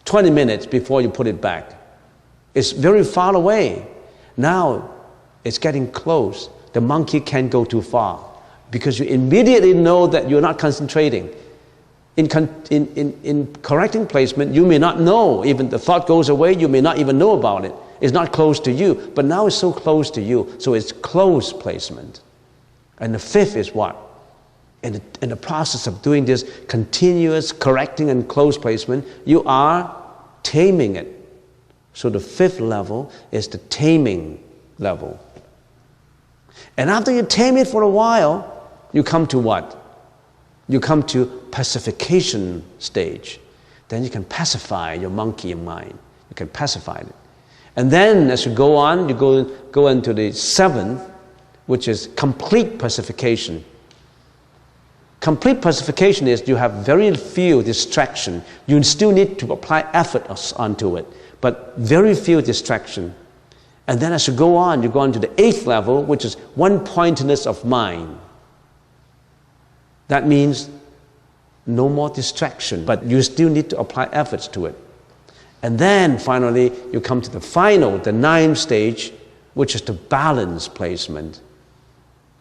20 minutes before you put it back. It's very far away. Now it's getting close. The monkey can't go too far because you immediately know that you're not concentrating. In correcting placement, you may not know. Even the thought goes away, you may not even know about it. It's not close to you, but now it's so close to you, so it's close placement. And the 5th is what? In the process of doing this continuous correcting and close placement, you are taming it. So the 5th level is the taming level. And after you tame it for a while, you come to what? You come to pacification stage. Then you can pacify your monkey mind. You can pacify it. And then as you go on, you go into the 7th, which is complete pacification. Complete pacification is you have very few distraction. You still need to apply effort onto it, but very few distraction. And then as you go on to the 8th level, which is one-pointedness of mind. That means no more distraction, but you still need to apply efforts to it. And then finally, you come to the 9th stage, which is the balance placement.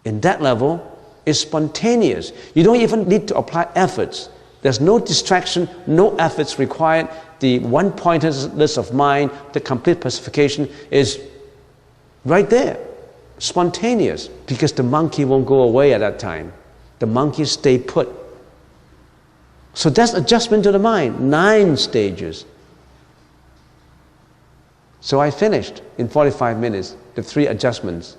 In that level, it's spontaneous. You don't even need to apply efforts. There's no distraction, no efforts required. The one-pointedness of mind, the complete pacification is right there, spontaneous, because the monkey won't go away at that time. The monkey stay put. So that's adjustment to the mind, 9 stages. So I finished in 45 minutes the 3 adjustments.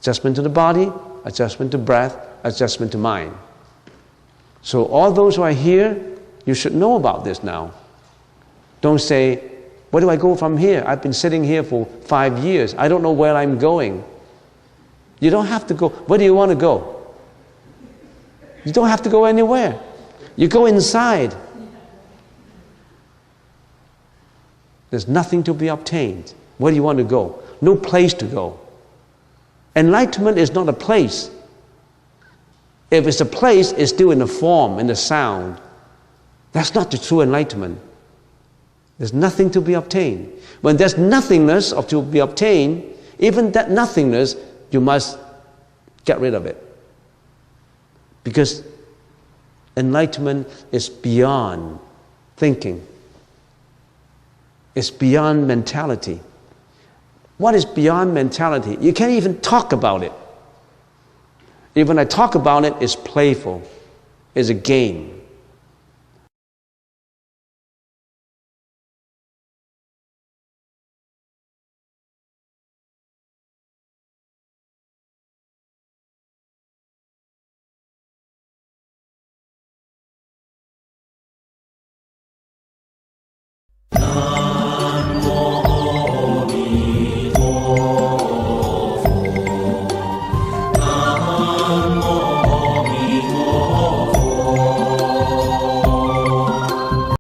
Adjustment to the body, adjustment to breath, adjustment to mind. So all those who are here, you should know about this now. Don't say, where do I go from here? I've been sitting here for 5 years. I don't know where I'm going. You don't have to go. Where do you want to go? You don't have to go anywhere. You go inside. There's nothing to be obtained. Where do you want to go? No place to go. Enlightenment is not a place. If it's a place, it's still in the form, in the sound. That's not the true enlightenment. There's nothing to be obtained. When there's nothingness to be obtained, even that nothingness, you must get rid of it. Because enlightenment is beyond thinking. It's beyond mentality. What is beyond mentality? You can't even talk about it. Even when I talk about it, it's playful. It's a game.